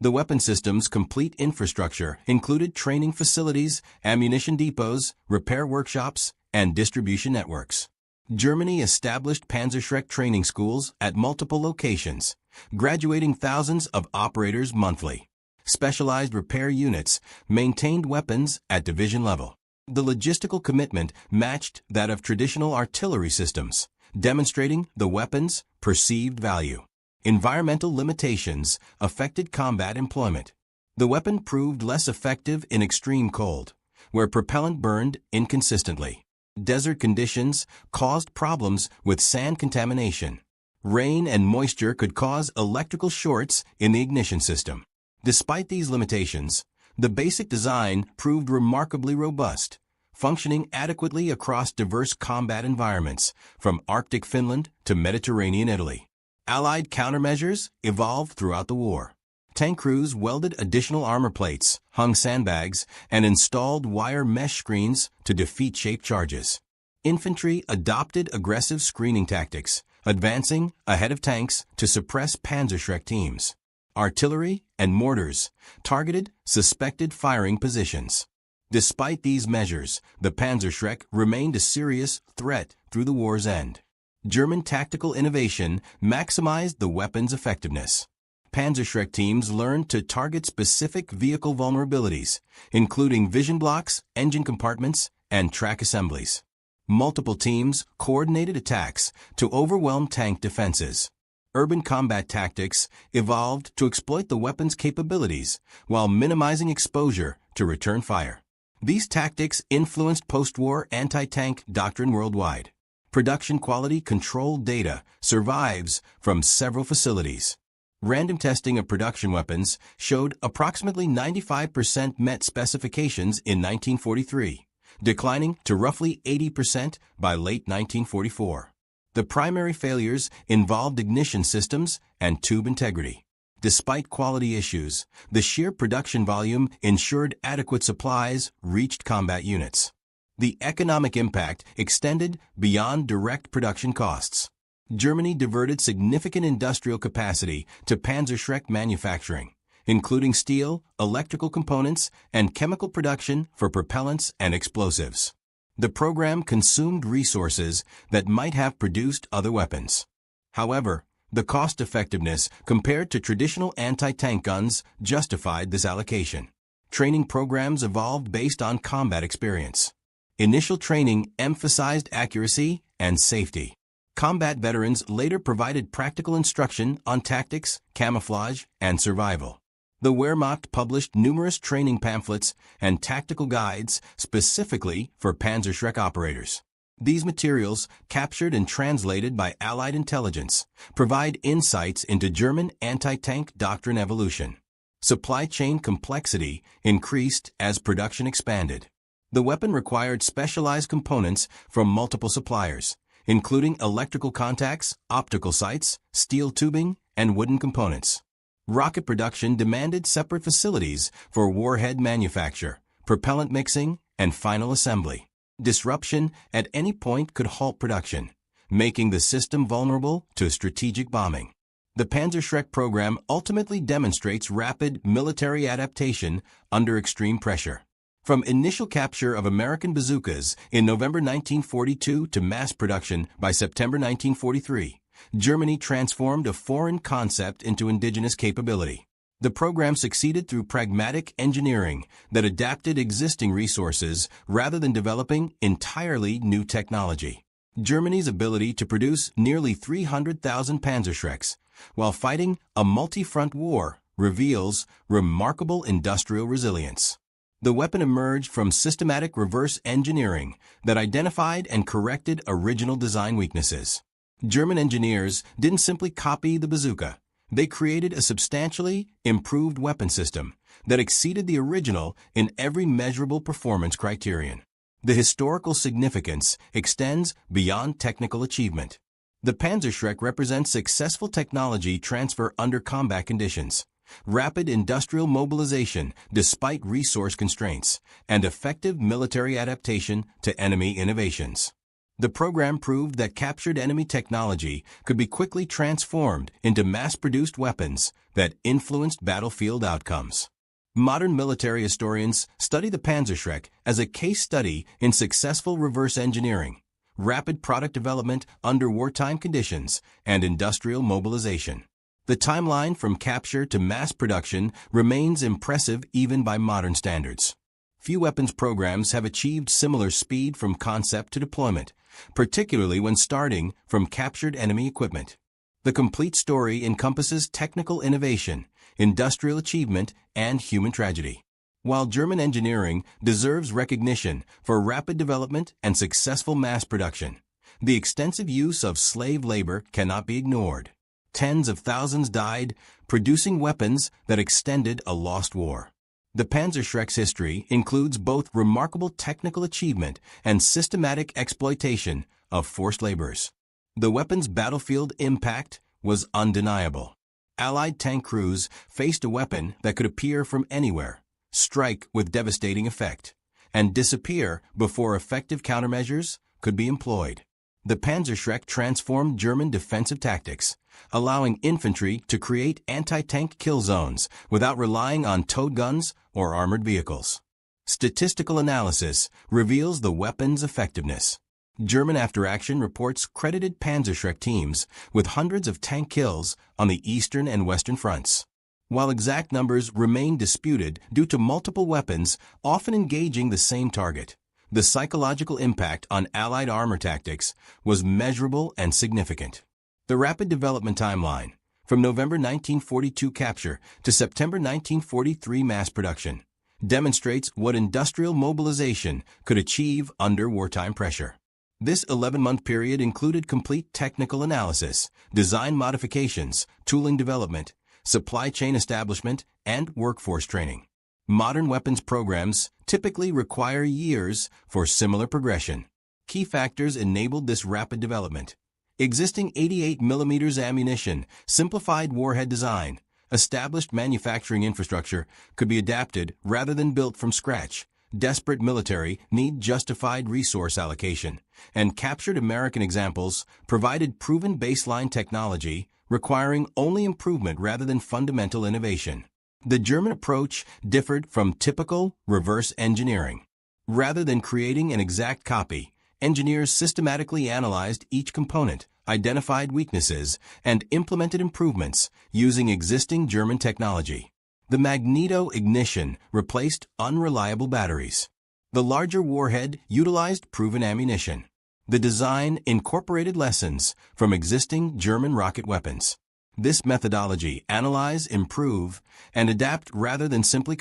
The weapon system's complete infrastructure included training facilities, ammunition depots, repair workshops, and distribution networks. Germany established Panzerschreck training schools at multiple locations, graduating thousands of operators monthly. Specialized repair units maintained weapons at division level. The logistical commitment matched that of traditional artillery systems, demonstrating the weapon's perceived value. Environmental limitations affected combat employment. The weapon proved less effective in extreme cold, where propellant burned inconsistently. Desert conditions caused problems with sand contamination. Rain and moisture could cause electrical shorts in the ignition system. Despite these limitations, the basic design proved remarkably robust, functioning adequately across diverse combat environments, from Arctic Finland to Mediterranean Italy. Allied countermeasures evolved throughout the war. Tank crews welded additional armor plates, hung sandbags, and installed wire mesh screens to defeat shaped charges. Infantry adopted aggressive screening tactics, advancing ahead of tanks to suppress Panzerschreck teams. Artillery and mortars targeted suspected firing positions. Despite these measures, the Panzerschreck remained a serious threat through the war's end. German tactical innovation maximized the weapon's effectiveness. Panzerschreck teams learned to target specific vehicle vulnerabilities, including vision blocks, engine compartments, and track assemblies. Multiple teams coordinated attacks to overwhelm tank defenses. Urban combat tactics evolved to exploit the weapon's capabilities while minimizing exposure to return fire. These tactics influenced post-war anti-tank doctrine worldwide. Production quality control data survives from several facilities. Random testing of production weapons showed approximately 95% met specifications in 1943, declining to roughly 80% by late 1944. The primary failures involved ignition systems and tube integrity. Despite quality issues, the sheer production volume ensured adequate supplies reached combat units. The economic impact extended beyond direct production costs. Germany diverted significant industrial capacity to Panzerschreck manufacturing, including steel, electrical components, and chemical production for propellants and explosives. The program consumed resources that might have produced other weapons. However, the cost-effectiveness compared to traditional anti-tank guns justified this allocation. Training programs evolved based on combat experience. Initial training emphasized accuracy and safety. Combat veterans later provided practical instruction on tactics, camouflage, and survival. The Wehrmacht published numerous training pamphlets and tactical guides specifically for Panzerschreck operators. These materials, captured and translated by Allied intelligence, provide insights into German anti-tank doctrine evolution. Supply chain complexity increased as production expanded. The weapon required specialized components from multiple suppliers, including electrical contacts, optical sights, steel tubing, and wooden components. Rocket production demanded separate facilities for warhead manufacture, propellant mixing, and final assembly. Disruption at any point could halt production, making the system vulnerable to strategic bombing. The Panzerschreck program ultimately demonstrates rapid military adaptation under extreme pressure. From initial capture of American bazookas in November 1942 to mass production by September 1943, Germany transformed a foreign concept into indigenous capability. The program succeeded through pragmatic engineering that adapted existing resources rather than developing entirely new technology. Germany's ability to produce nearly 300,000 Panzerschrecks while fighting a multi-front war reveals remarkable industrial resilience. The weapon emerged from systematic reverse engineering that identified and corrected original design weaknesses. German engineers didn't simply copy the bazooka. They created a substantially improved weapon system that exceeded the original in every measurable performance criterion. The historical significance extends beyond technical achievement. The Panzerschreck represents successful technology transfer under combat conditions, rapid industrial mobilization despite resource constraints, and effective military adaptation to enemy innovations. The program proved that captured enemy technology could be quickly transformed into mass-produced weapons that influenced battlefield outcomes. Modern military historians study the Panzerschreck as a case study in successful reverse engineering, rapid product development under wartime conditions, and industrial mobilization. The timeline from capture to mass production remains impressive even by modern standards. Few weapons programs have achieved similar speed from concept to deployment, particularly when starting from captured enemy equipment. The complete story encompasses technical innovation, industrial achievement, and human tragedy. While German engineering deserves recognition for rapid development and successful mass production, the extensive use of slave labor cannot be ignored. Tens of thousands died, producing weapons that extended a lost war. The Panzerschreck's history includes both remarkable technical achievement and systematic exploitation of forced laborers. The weapon's battlefield impact was undeniable. Allied tank crews faced a weapon that could appear from anywhere, strike with devastating effect, and disappear before effective countermeasures could be employed. The Panzerschreck transformed German defensive tactics, allowing infantry to create anti-tank kill zones without relying on towed guns or armored vehicles. Statistical analysis reveals the weapon's effectiveness. German after-action reports credited Panzerschreck teams with hundreds of tank kills on the eastern and western fronts. While exact numbers remain disputed due to multiple weapons often engaging the same target, the psychological impact on Allied armor tactics was measurable and significant. The rapid development timeline, from November 1942 capture to September 1943 mass production, demonstrates what industrial mobilization could achieve under wartime pressure. This 11-month period included complete technical analysis, design modifications, tooling development, supply chain establishment, and workforce training. Modern weapons programs typically require years for similar progression. Key factors enabled this rapid development: existing 88mm ammunition, simplified warhead design, established manufacturing infrastructure could be adapted rather than built from scratch. Desperate military need justified resource allocation, and captured American examples provided proven baseline technology requiring only improvement rather than fundamental innovation. The German approach differed from typical reverse engineering. Rather than creating an exact copy, engineers systematically analyzed each component, identified weaknesses, and implemented improvements using existing German technology. The magneto ignition replaced unreliable batteries. The larger warhead utilized proven ammunition. The design incorporated lessons from existing German rocket weapons. This methodology analyze, improve, and adapt rather than simply